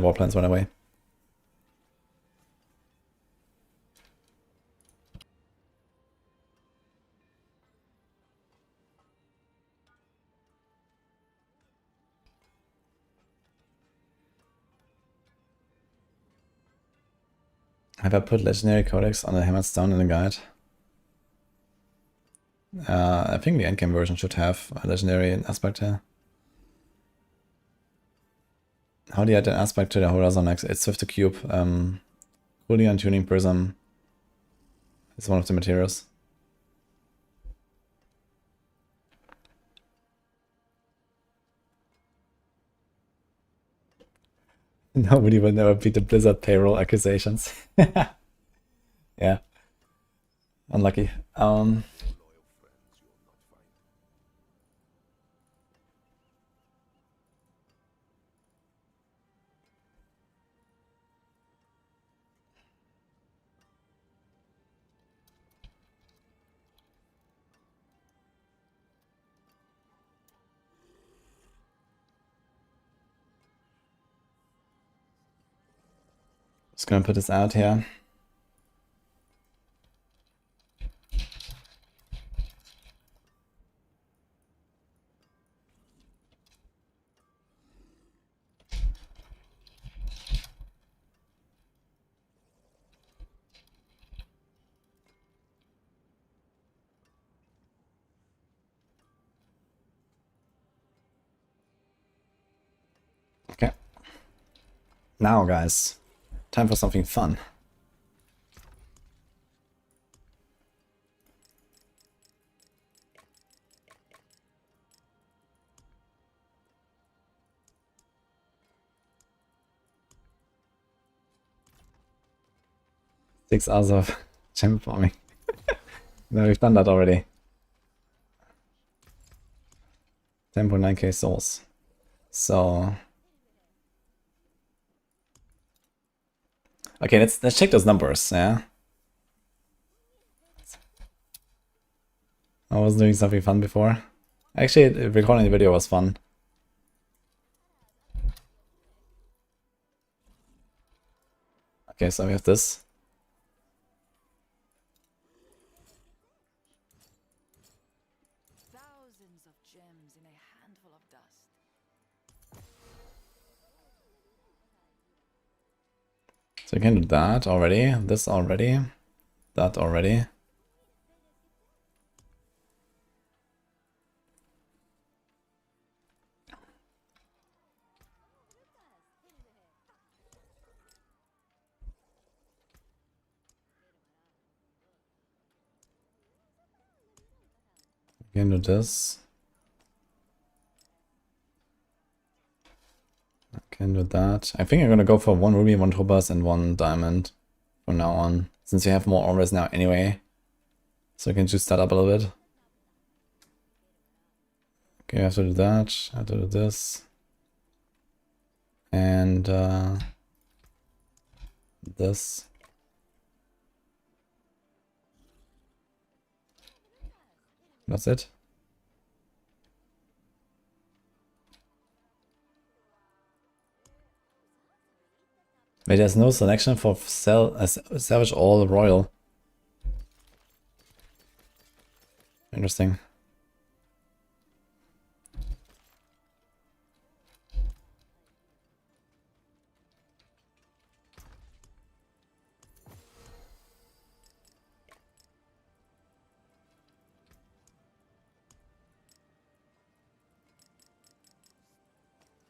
wall plans run away. Have I put legendary codex on the Hammered Stone in the guide? I think the endgame version should have a legendary aspect here. How do you add an aspect to the Horizon next? It's with the cube. Julian Tuning Prism is one of the materials. Nobody will never beat the Blizzard payroll accusations. Yeah. Unlucky. Just gonna put this out here. Okay. Now, guys, time for something fun. Six hours of gem farming. No, we've done that already. 10.9k souls. So okay, let's check those numbers, yeah. I was doing something fun before. Actually, recording the video was fun. Okay, so we have this. Thousands of gems in a handful of dust. So we can do that already, this already, that already. We can do this. I can do that. I think I'm gonna go for 1 ruby, 1 topaz, and 1 diamond from now on, since we have more auras now anyway. So we can juice that up a little bit. Okay, I have to do that. I have to do this. And this. That's it. Wait, there's no selection for salvage all royal. Interesting.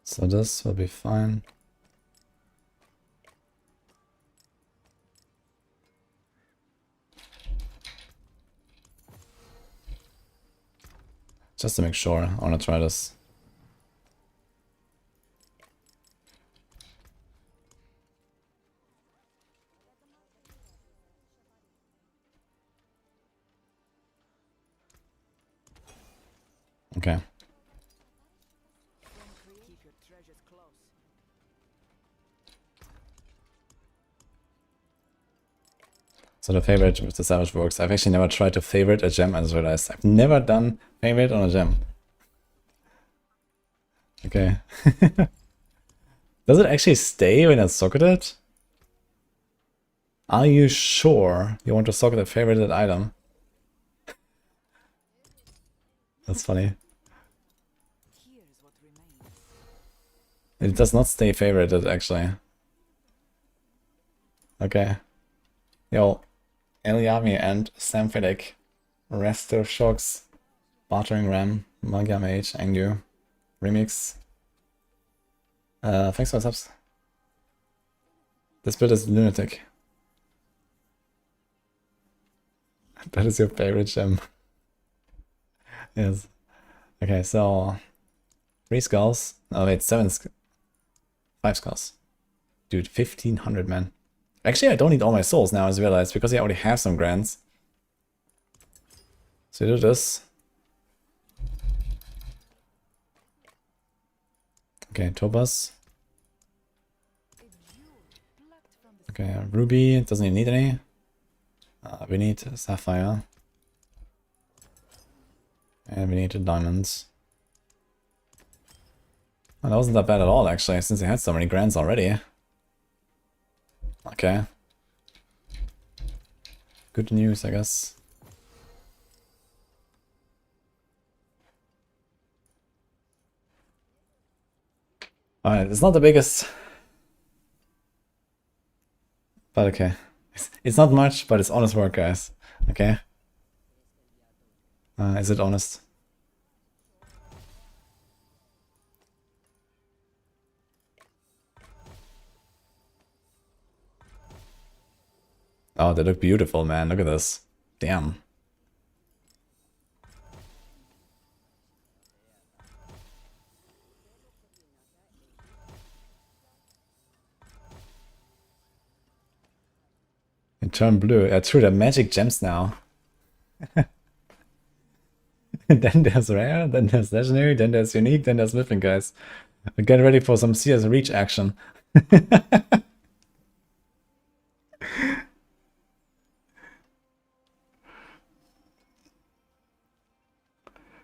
So this will be fine. Just to make sure, I want to try this. Okay. Keep your treasures close. So the favorite with the savage works. I've actually never tried to favorite a gem, I just realized. I've never done favorite on a gem. Okay. Does it actually stay when it's socketed? Are you sure you want to socket a favorited item? That's funny. Here's what remains. It does not stay favorited, actually. Okay. Yo, Eliami and Sam Fedek. Resto Shocks. Bartering Ram. Magia Mage. Angu. Remix. Thanks for the subs. This build is lunatic. That is your favorite gem. Yes. Okay, so 3 skulls. Oh wait, 5 skulls. Dude, 1500, man. Actually, I don't need all my souls now, as I realized, because I already have some grants. So you do this. Okay, topaz. Okay, ruby, doesn't even need any. We need sapphire. And we need diamonds. Well, that wasn't that bad at all, actually, since I had so many grants already. Okay. Good news, I guess. Alright, it's not the biggest. But okay. It's not much, but it's honest work, guys. Okay? Is it honest? Oh, they look beautiful, man. Look at this. Damn. It turned blue. True, they're magic gems now. Then there's rare, then there's legendary, then there's unique, then there's mythic, guys. Get ready for some CS reach action.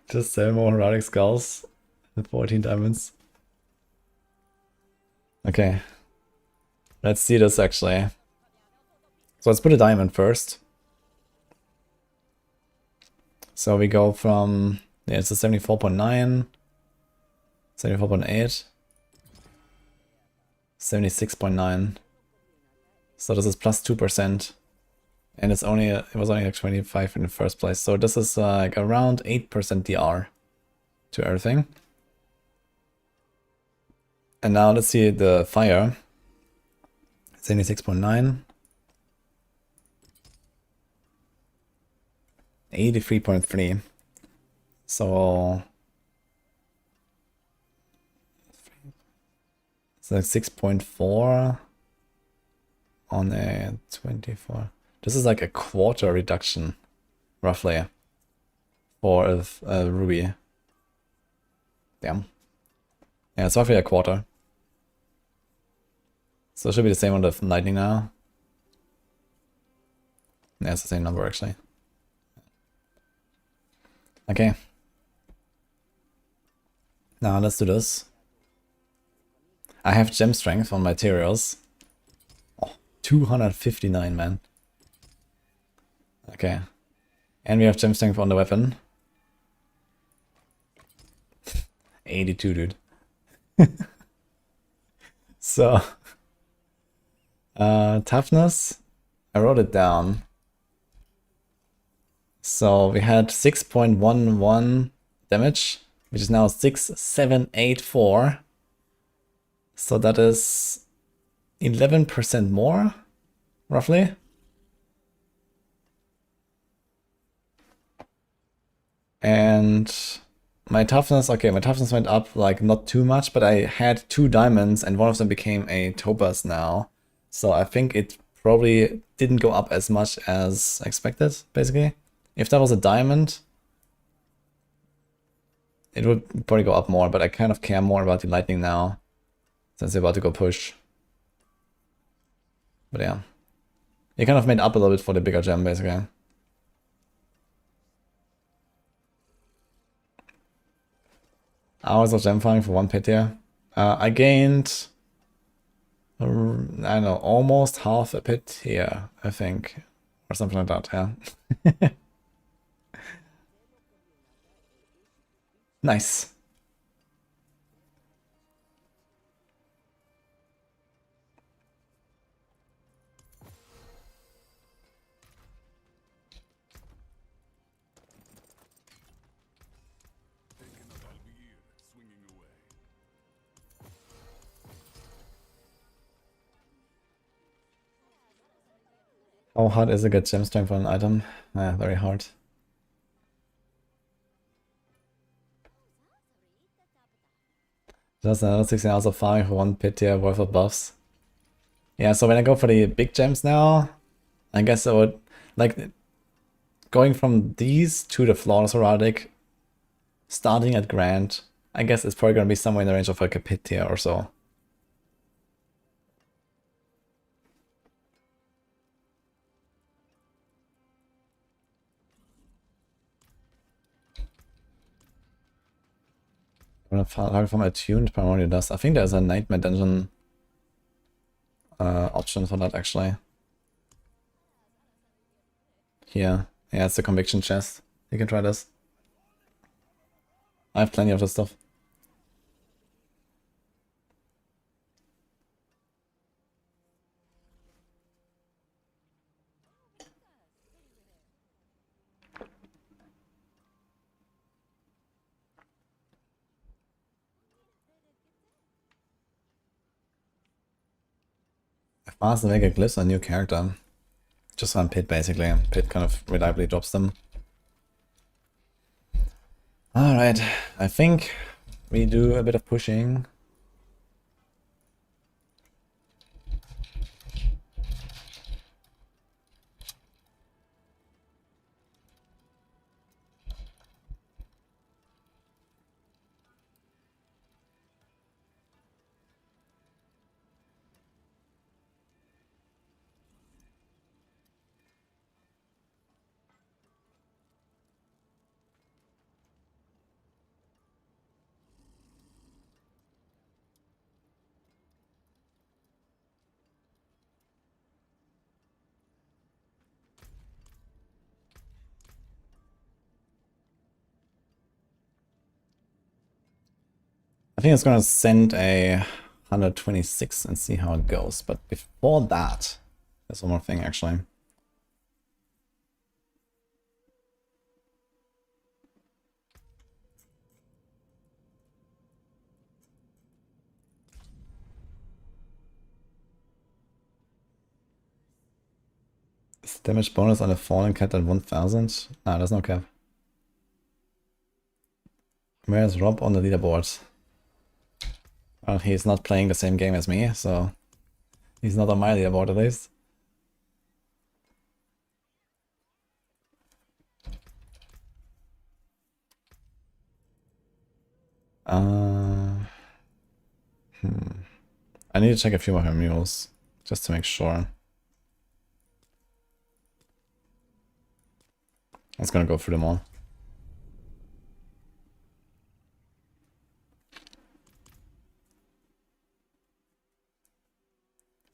Just 7 more heroic skulls and 14 diamonds. Okay. Let's see this actually. So let's put a diamond first. So we go from, yeah, it's a 74.9, 74.8, 76.9. So this is plus 2%. And it's only, it was only like 25 in the first place. So this is like around 8% DR to everything. And now let's see the fire. 76.9. 83.3. So it's like 6.4 on a 24. This is like a quarter reduction, roughly, for a ruby. Damn. Yeah, it's roughly a quarter. So it should be the same on the lightning now. Yeah, it's the same number actually. Okay. Now let's do this. I have gem strength on materials. Oh, 259, man. Okay. And we have gem strength on the weapon. 82, dude. So, toughness, I wrote it down. So we had 6.11 damage, which is now 6784. So that is 11% more, roughly. And my toughness, okay, my toughness went up like not too much, but I had 2 diamonds and one of them became a topaz now. So I think it probably didn't go up as much as expected, basically. If that was a diamond, it would probably go up more, but I kind of care more about the lightning now, since they're about to go push. But yeah, it kind of made up a little bit for the bigger gem, basically. Hours of gem farming for 1 pit here. I gained, I don't know, almost half a pit here, I think. Or something like that, yeah. Nice. Thinking of Albier swinging away. How hard is it to get gem strength for an item? Very hard. Just another 16 hours of farming for 1 pit tier worth of buffs. Yeah, so when I go for the big gems now, I guess I would, like, going from these to the flawless heraldic, starting at grand, I guess it's probably gonna be somewhere in the range of like a pit tier or so. I'm gonna target from attuned primordial dust. I think there's a nightmare dungeon option for that actually. Here. Yeah, it's the conviction chest. You can try this. I have plenty of this stuff. If Mars and Vega glyphs on a new character. Just on Pit basically. Pit kind of reliably drops them. Alright, I think we do a bit of pushing. think it's gonna send a 126 and see how it goes. But before that, there's one more thing actually. Is damage bonus on a fallen cat at 1000? Nah, there's no cap. Where's Rob on the leaderboard? Well, he's not playing the same game as me, so he's not on my leaderboard at least. I need to check a few more mules, just to make sure. I was gonna go through them all.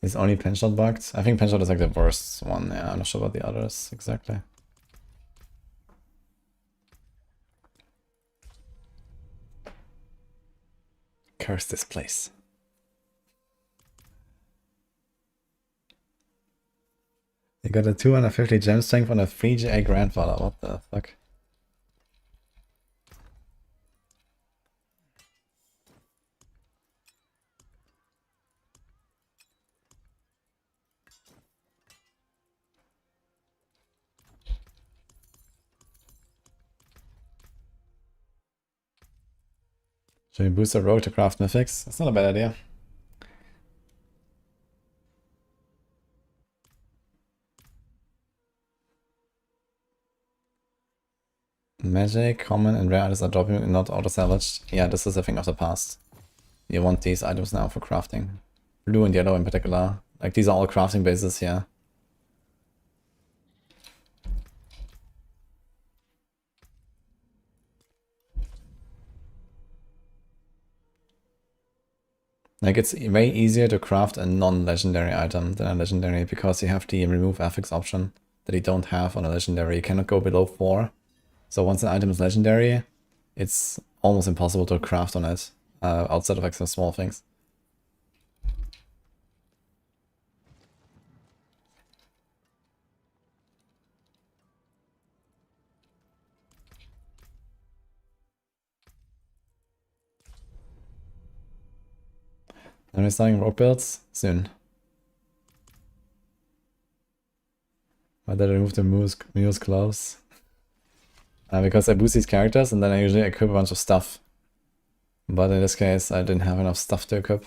Is only Penshot bugged? I think Penshot is like the worst one, yeah, I'm not sure about the others exactly. Curse this place. You got a 250 gem strength on a 3GA grandfather, what the fuck? Should we boost a rogue to craft mythics? That's not a bad idea. Magic, common, and rare items are dropping and not auto-salvaged. Yeah, this is a thing of the past. You want these items now for crafting. Blue and yellow in particular. Like, these are all crafting bases here. Like, it's way easier to craft a non-legendary item than a legendary because you have the remove affix option that you don't have on a legendary. You cannot go below 4. So once an item is legendary, it's almost impossible to craft on it, outside of like some small things. Are we starting rogue builds? Soon. Why did I remove the mule's gloves? Because I boost these characters and then I usually equip a bunch of stuff. But in this case, I didn't have enough stuff to equip.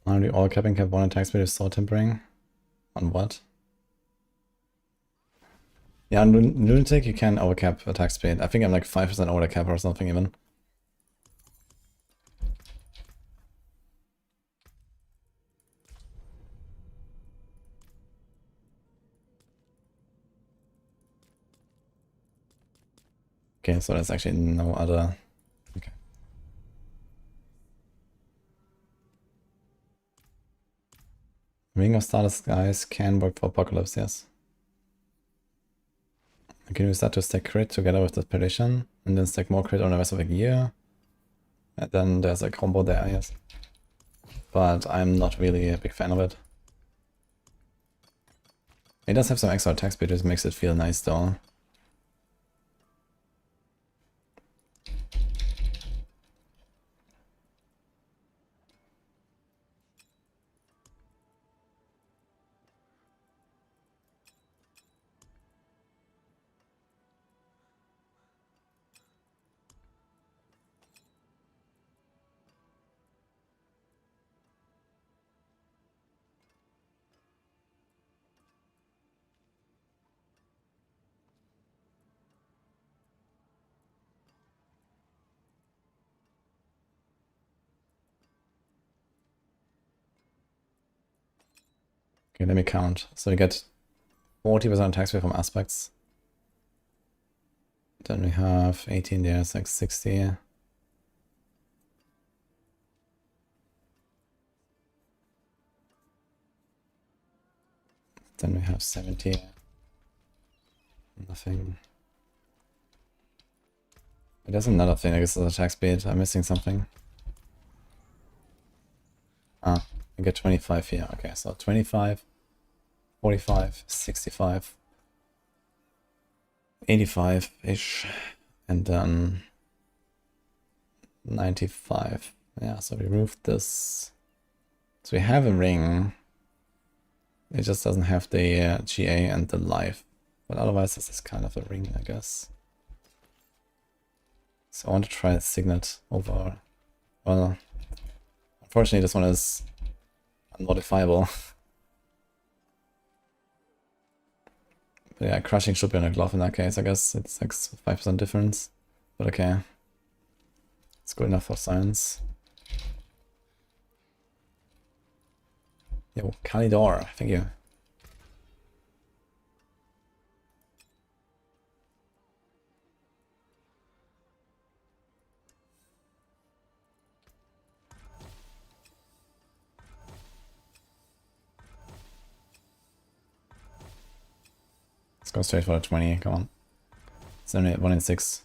Are we all capping cap 1 attack speed with sword tempering? On what? Yeah, on Lunatic you can overcap attack speed. I think I'm like 5% over the cap or something even. Okay, so there's actually no other... Okay. Ring of Starless Skies can work for Apocalypse, yes. I can use that to stack crit together with the Perdition, and then stack more crit on the rest of the gear. And then there's a combo there, yes. But I'm not really a big fan of it. It does have some extra attack speed, which makes it feel nice though. Okay, let me count. So we get 40% attack speed from aspects. Then we have 18 there, it's like 60. Then we have 70. Nothing. There's another thing, I guess, it's attack speed. I'm missing something. Ah, I get 25 here. Okay, so 25, 45, 65, 85-ish, and then 95. Yeah, so we removed this. So we have a ring. It just doesn't have the GA and the life. But otherwise, this is kind of a ring, I guess. So I want to try Signet over... Well, unfortunately, this one is unmodifiable. But yeah, crushing should be on a glove in that case, I guess. It's like 5% difference. But okay. It's good enough for science. Yo, Kalidor, thank you. Let's go straight for the 20, come on. It's only 1 in 6.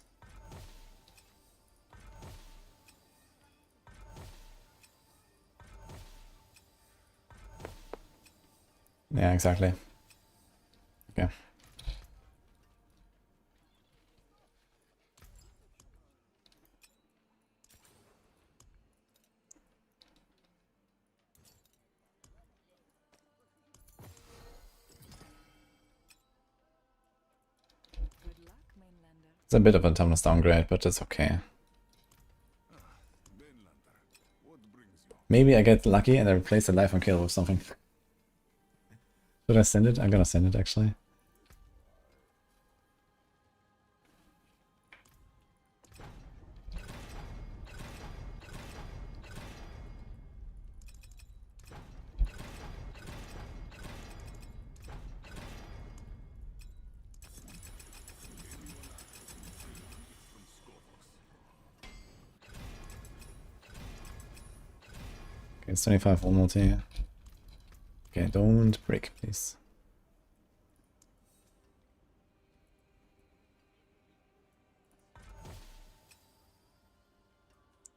Yeah, exactly. Okay. Good luck, mainlander. It's a bit of a toughness downgrade, but it's okay. Maybe I get lucky and I replace the life on kill with something. Should I send it? I'm gonna send it actually. Okay, it's 25 full multi. Okay, don't break, please.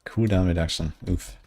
Cooldown reduction. Oof.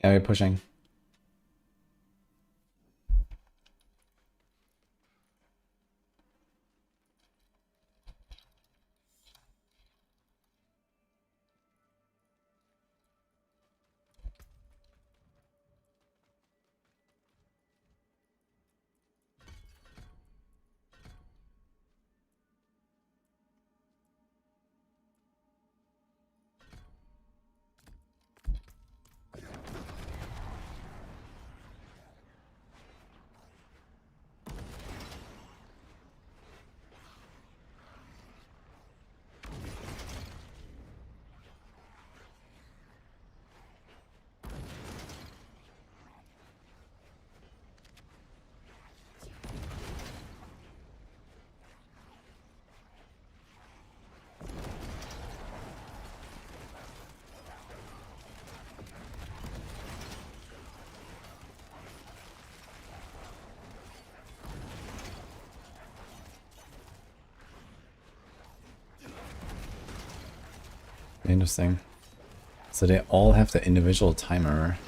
Yeah, we're pushing. Interesting. So they all have their individual timer.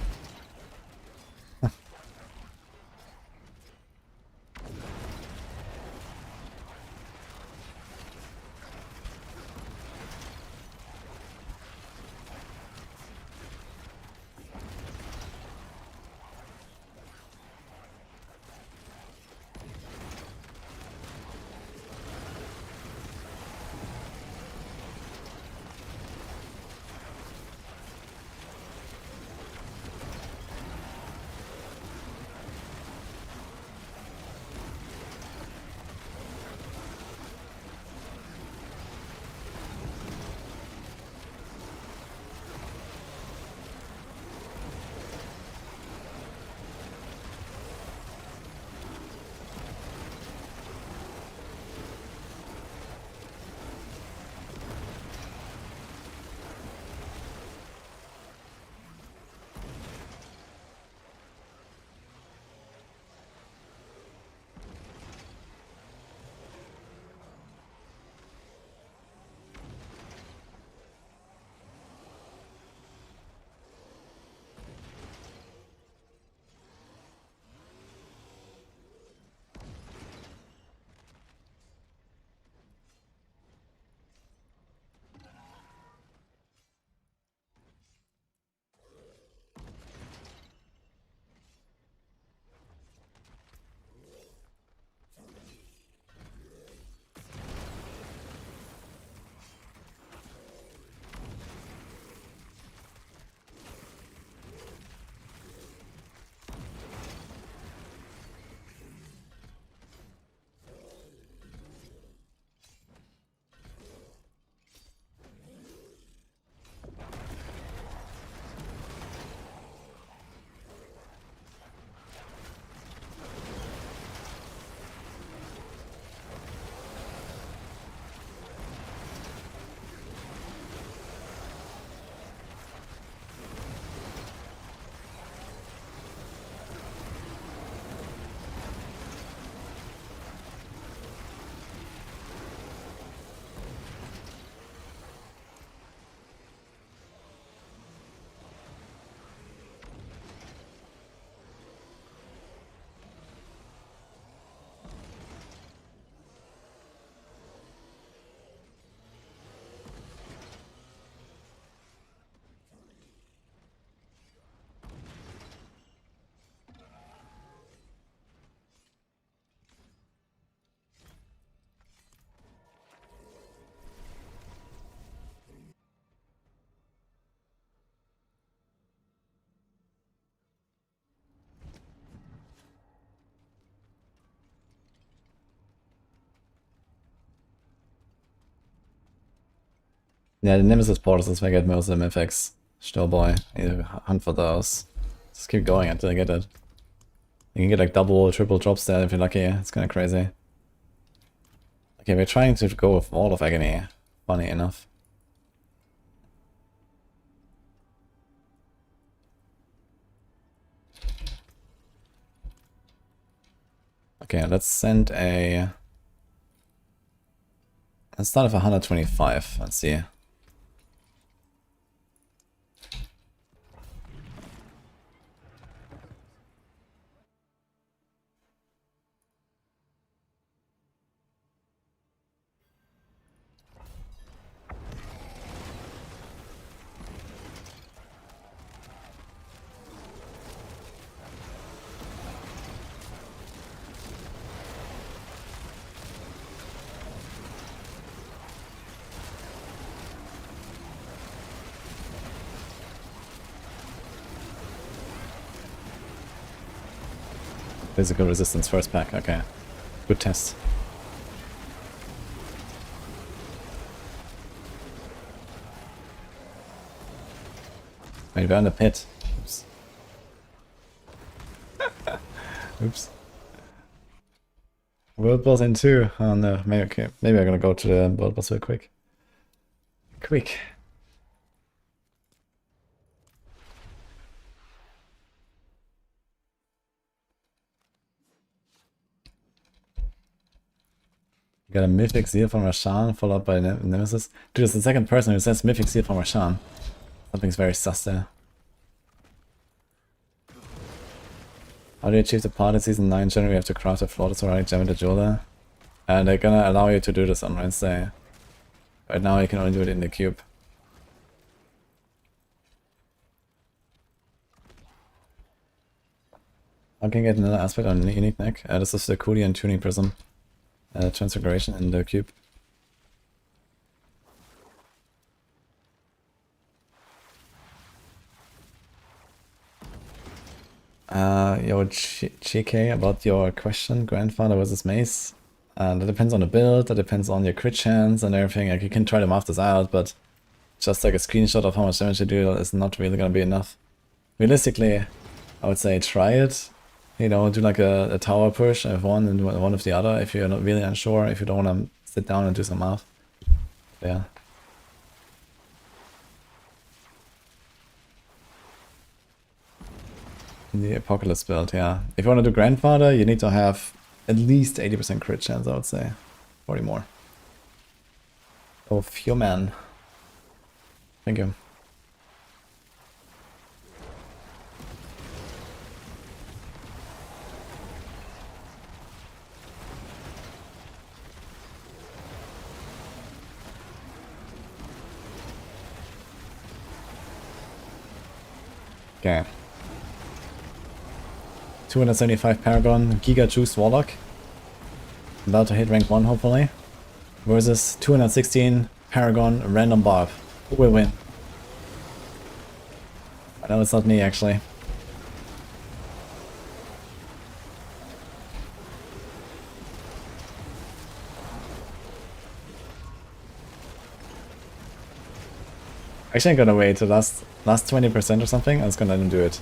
Yeah, the Nemesis portals is where I get most of the mythics. Still boy, I need to hunt for those. Just keep going until I get it. You can get like double, triple drops there if you're lucky. It's kind of crazy. Okay, we're trying to go with Wall of Agony. Funny enough. Okay, let's send a... Let's start with 125. Let's see. Physical resistance first pack, okay. Good test. Wait, we're in the pit. Oops. Oops. World boss in 2. Oh no, maybe okay. Maybe I'm gonna go to the world boss real quick. Quick. Got a Mythic Seal from Rashan, followed by Nemesis. Dude, it's the second person who says Mythic Seal from Rashan. Something's very sus there. How do you achieve the part in Season 9? Generally, you have to craft a flawless Ceramic Gem into Jeweler. And they're gonna allow you to do this on Wednesday. Right now, you can only do it in the cube. I can get another aspect on Unique Neck. This is the Kudian Tuning Prism. Transfiguration in the cube. Yo, GK, about your question, Grandfather versus Mace. That depends on the build, that depends on your crit chance and everything. Like, you can try to math this out, but just like a screenshot of how much damage you do is not really gonna be enough. Realistically, I would say try it. You know, do like a tower push of one and one with the other if you're not really unsure, if you don't want to sit down and do some math. Yeah. The Apocalypse build, yeah. If you want to do Grandfather, you need to have at least 80% crit chance, I would say. Probably more. Oh, few man. Thank you. Okay. 275 Paragon, Giga Juice Warlock. About to hit rank 1 hopefully. Versus 216 Paragon Random Barb. Who will win? I know it's not me actually. Actually I'm gonna wait the last 20% or something. I'm just gonna let him do it.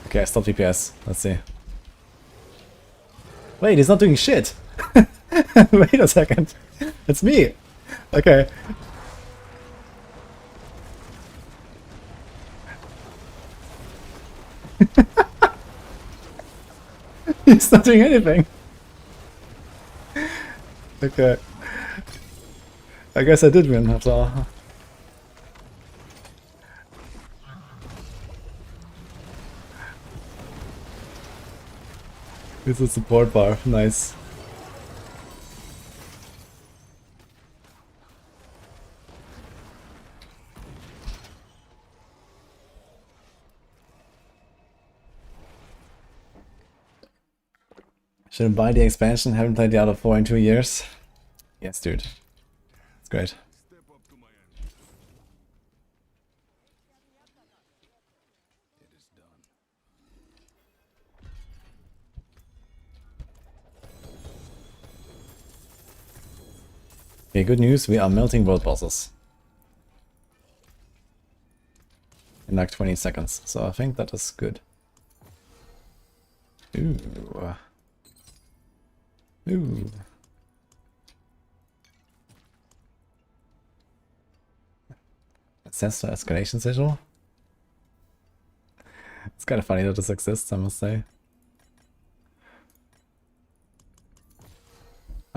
Okay, I stopped DPS. Let's see. Wait, he's not doing shit! Wait a second. It's me! Okay. He's not doing anything. Okay. I guess I did win after all. This is a support bar, nice. Should buy the expansion, haven't played Diablo 4 in 2 years. Yes, dude. It's great. Step up to my end. It is done. Okay, good news, we are melting world bosses. In like 20 seconds, so I think that is good. Ooh. Ooh. Ancestor escalation sigil? It's kind of funny that this exists, I must say.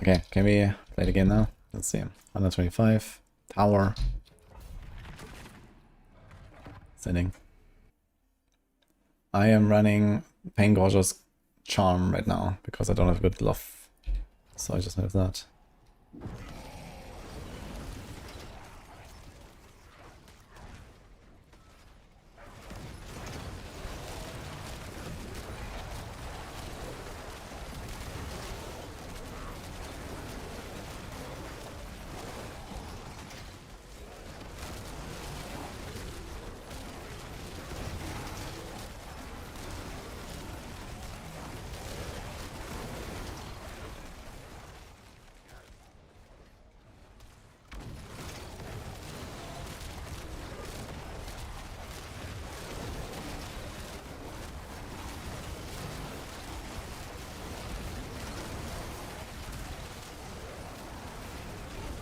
Okay, can we play the game now? Let's see. 125. Tower. Setting. I am running Pain Gorgeous Charm right now because I don't have good love. So I just have that.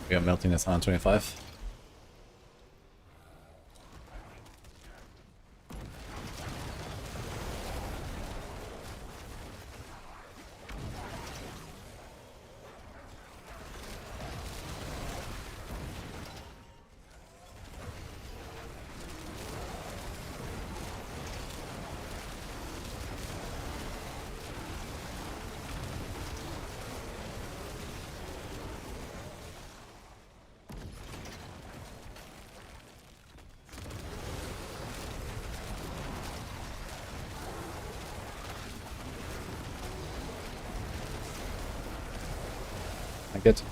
We are melting this 125. I get.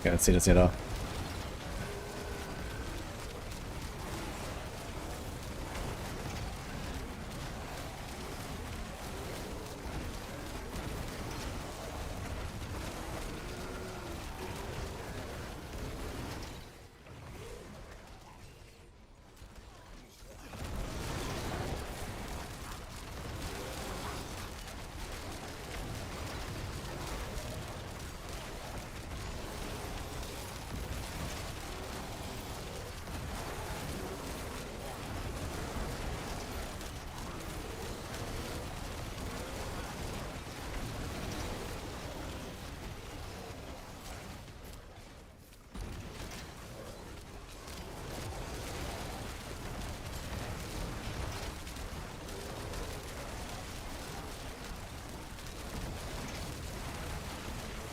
Okay, let's see das hier da.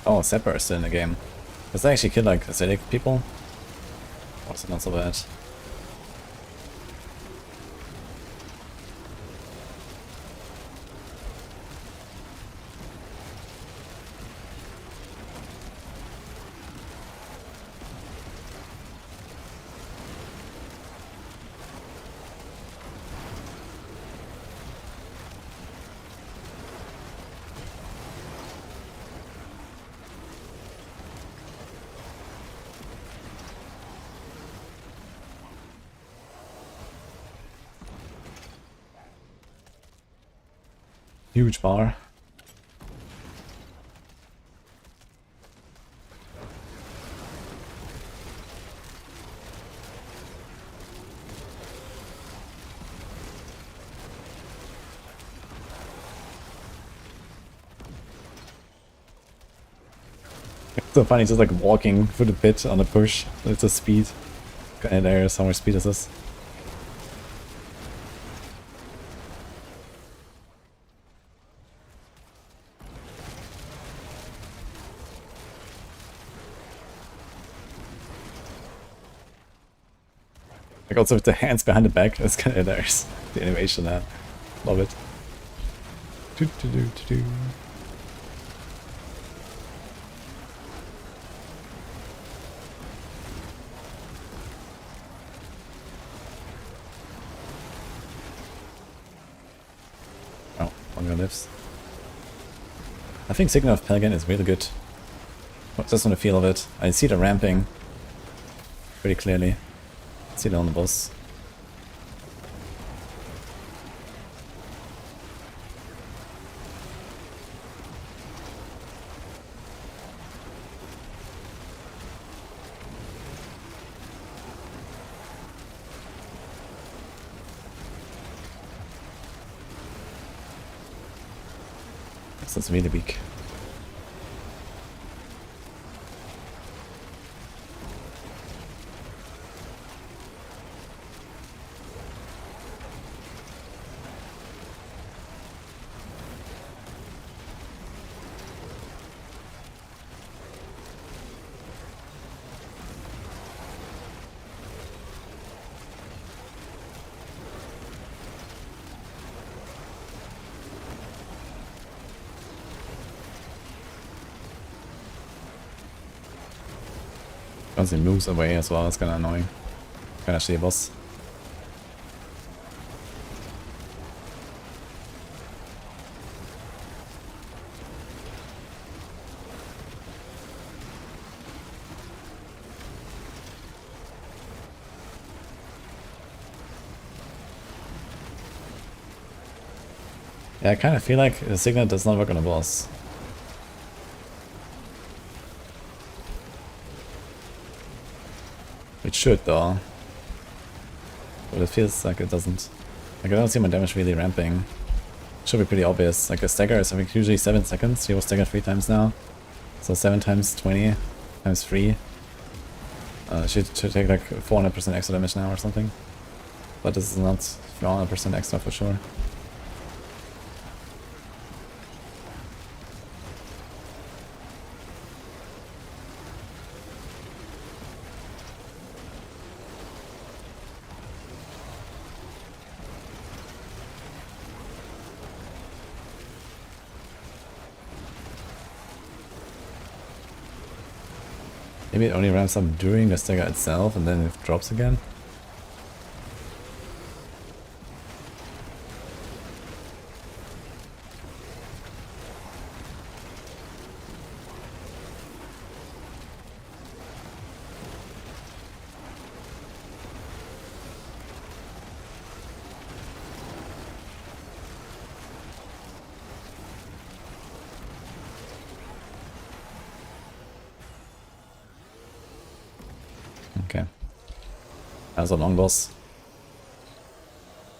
Oh, Sepper is still in the game. Does that actually kill like acidic people? Or is it not so bad? Huge bar. It's so funny, just like walking through the pit on a push. It's a speed. And there's how much speed is this? Like also with the hands behind the back, that's kind of there's the animation there. Love it. Do, do, do, do, do. Oh, longer lives. I think Signal of Pelgan is really good. Just on the feel of it. I see the ramping pretty clearly. See it on the boss. This is really weak. Constantly moves away as well, it's kinda annoying. Kinda shitty boss. Yeah, I kind of feel like the Signet does not work on a boss. It should though. But it feels like it doesn't. Like I don't see my damage really ramping. Should be pretty obvious. Like a stagger is I think usually 7 seconds. He was staggered 3 times now. So 7 times 20 times 3. Should take like 400% extra damage now or something. But this is not 400% extra for sure. Maybe it only ramps up during the stagger itself and then it drops again. Okay. That was a long boss.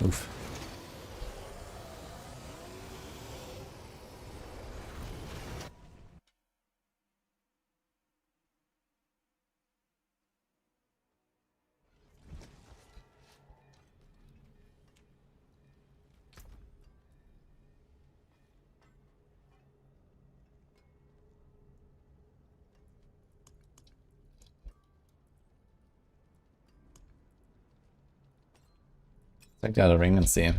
Oof. Take the other ring and see.